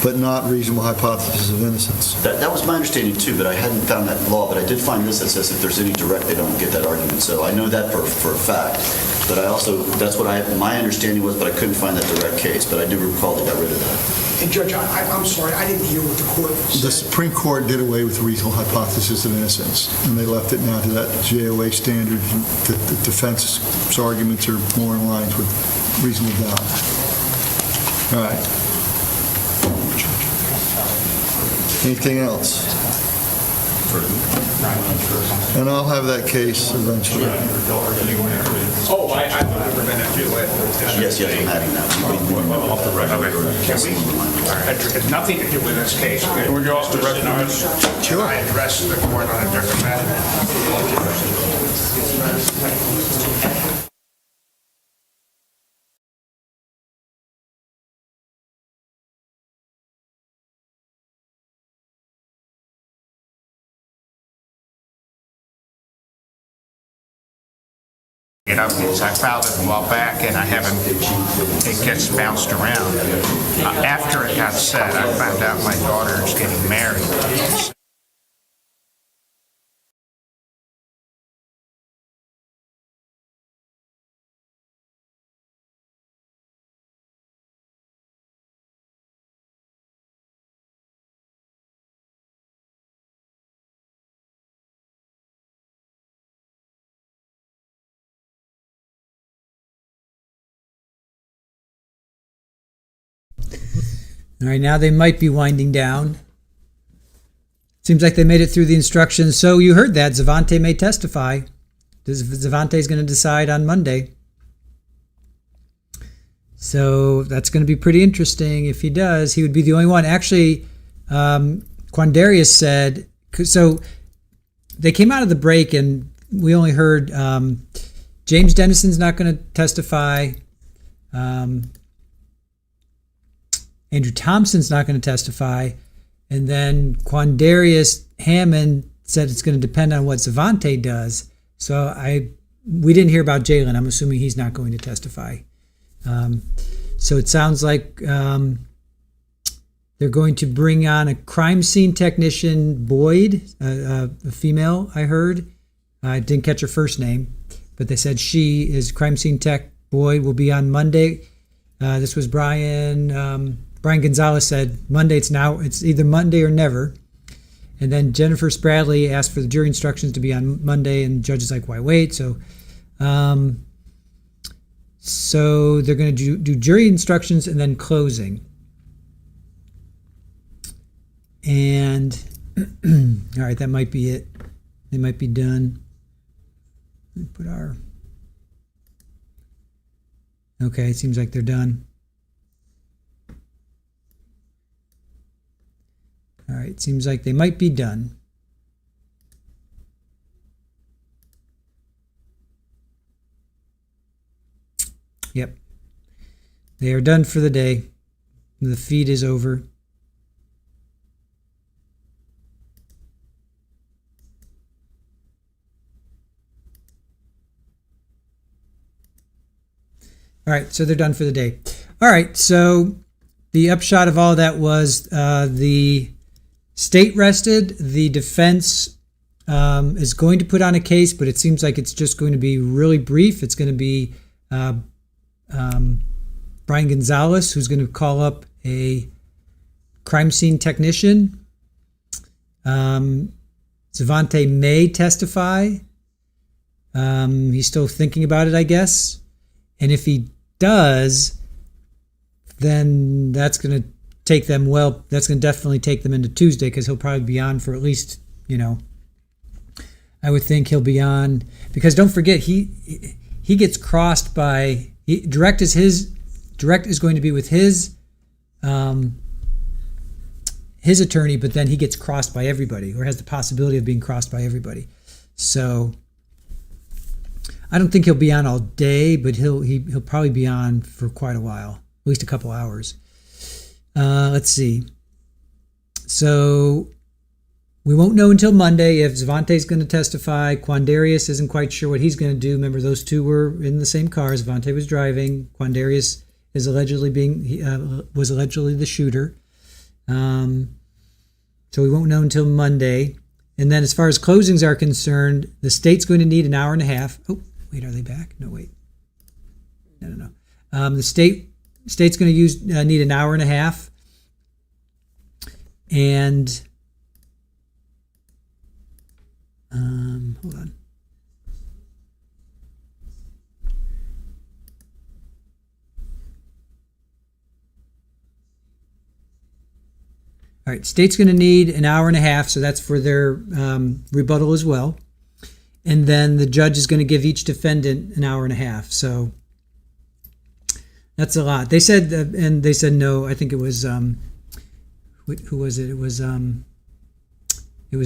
but not reasonable hypothesis of innocence. That was my understanding too, but I hadn't found that law. But I did find this that says if there's any direct, they don't get that argument. So I know that for a fact. But I also, that's what my understanding was, but I couldn't find that direct case, but I do recall they got rid of that. And Judge, I'm sorry, I didn't hear what the court said. The Supreme Court did away with the reasonable hypothesis of innocence, and they left it now to that JOA standard. The defense's arguments are more in line with reasonable doubt. All right. Anything else? And I'll have that case eventually. Oh, I've never been appealed. Yes, I'm having that. Off the record. It has nothing to do with this case. Can we go off the record? Sure. I address the court on a different matter. You know, I filed it a while back, and I haven't, it gets bounced around. After it got set, I found out my daughter is getting married. All right, now they might be winding down. Seems like they made it through the instructions. So you heard that. Zavante may testify. Zavante's going to decide on Monday. So that's going to be pretty interesting. If he does, he would be the only one. Actually, Quandarius said, so they came out of the break and we only heard James Dennison's not going to testify. Andrew Thompson's not going to testify. And then Quandarius Hammond said it's going to depend on what Zavante does. So we didn't hear about Jalen. I'm assuming he's not going to testify. So it sounds like they're going to bring on a crime scene technician, Boyd, a female, I heard. I didn't catch her first name, but they said she is crime scene tech. Boyd will be on Monday. This was Brian Gonzalez said Monday. It's either Monday or never. And then Jennifer Spradley asked for the jury instructions to be on Monday, and the judge is like, why wait? So they're going to do jury instructions and then closing. And all right, that might be it. They might be done. Let me put our. Okay, it seems like they're done. All right, seems like they might be done. Yep. They are done for the day. The feed is over. All right, so they're done for the day. All right, so the upshot of all that was the state rested. The defense is going to put on a case, but it seems like it's just going to be really brief. It's going to be Brian Gonzalez, who's going to call up a crime scene technician. Zavante may testify. He's still thinking about it, I guess. And if he does, then that's going to take them that's going to definitely take them into Tuesday, because he'll probably be on for at least, I would think he'll be on, because don't forget, he gets crossed by, direct is going to be with his attorney, but then he gets crossed by everybody, or has the possibility of being crossed by everybody. So I don't think he'll be on all day, but he'll probably be on for quite a while, at least a couple hours. Let's see. So we won't know until Monday if Zavante's going to testify. Quandarius isn't quite sure what he's going to do. Remember, those two were in the same car. Zavante was driving. Quandarius is was allegedly the shooter. So we won't know until Monday. And then as far as closings are concerned, the state's going to need an hour and a half. Oh, wait, are they back? No, wait. No. The state's going to need an hour and a half, and hold on. All right, state's going to need an hour and a half, so that's for their rebuttal as well. And then the judge is going to give each defendant an hour and a half. So that's a lot. They said, and they said no. I think it was who was it? It was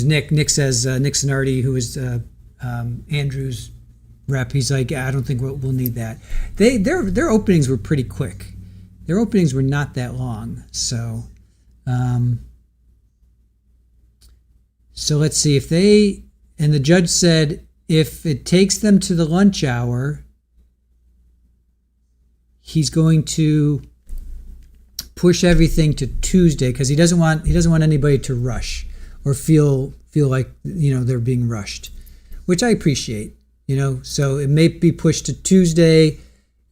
Nick. Nick says Nick Sonardi, who was Andrew's rep. He's like, I don't think we'll need that. Their openings were pretty quick. Their openings were not that long. So. So let's see if they, and the judge said if it takes them to the lunch hour, he's going to push everything to Tuesday because he doesn't want anybody to rush or feel like they're being rushed, which I appreciate. So it may be pushed to Tuesday,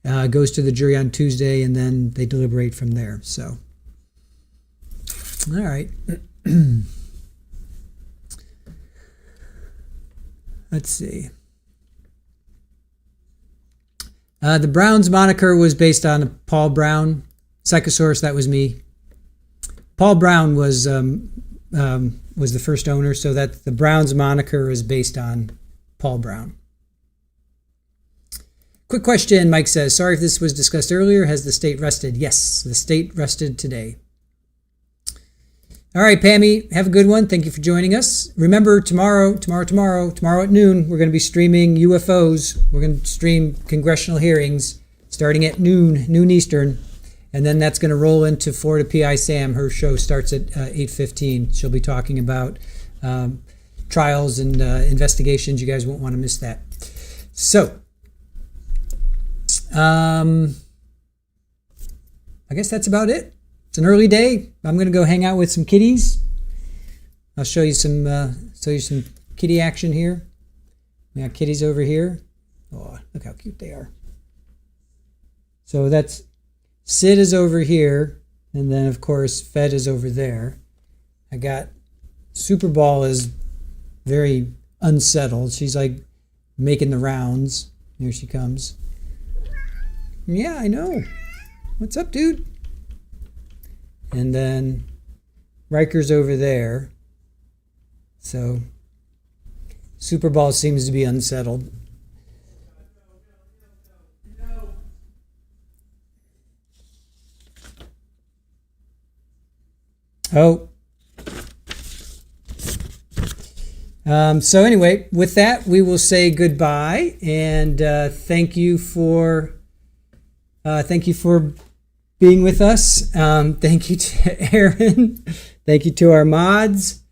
goes to the jury on Tuesday, and then they deliberate from there. So. All right. Let's see. The Browns moniker was based on Paul Brown. Psychosaurus, that was me. Paul Brown was the first owner, so that the Browns moniker is based on Paul Brown. Quick question, Mike says, sorry if this was discussed earlier. Has the state rested? Yes, the state rested today. All right, Pammy, have a good one. Thank you for joining us. Remember, tomorrow at noon, we're going to be streaming UFOs. We're going to stream congressional hearings starting at noon Eastern, and then that's going to roll into Florida PI Sam. Her show starts at 8:15. She'll be talking about trials and investigations. You guys won't want to miss that. So, I guess that's about it. It's an early day. I'm going to go hang out with some kitties. I'll show you some kitty action here. We got kitties over here. Oh, look how cute they are. So that's Sid is over here, and then of course Fed is over there. I got Superball is very unsettled. She's like making the rounds. Here she comes. Yeah, I know. What's up, dude? And then Riker's over there. So Superball seems to be unsettled. Oh. So anyway, with that, we will say goodbye and thank you for being with us. Thank you to Aaron. Thank you to our mods.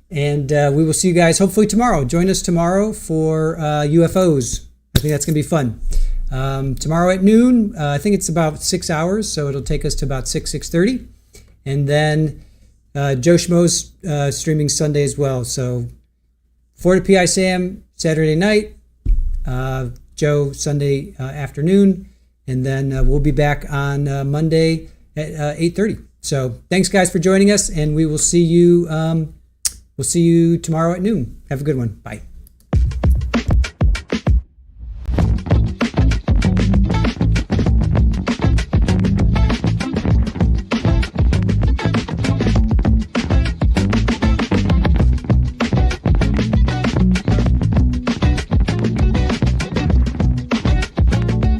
And we will see you guys hopefully tomorrow. Join us tomorrow for UFOs. I think that's going to be fun. Tomorrow at noon, I think it's about 6 hours, so it'll take us to about 6:30. And then Joe Schmo's streaming Sunday as well. So Florida PI Sam Saturday night, Joe Sunday afternoon. And then we'll be back on Monday at 8:30. So thanks, guys, for joining us, and we will see you. We'll see you tomorrow at noon. Have a good one. Bye.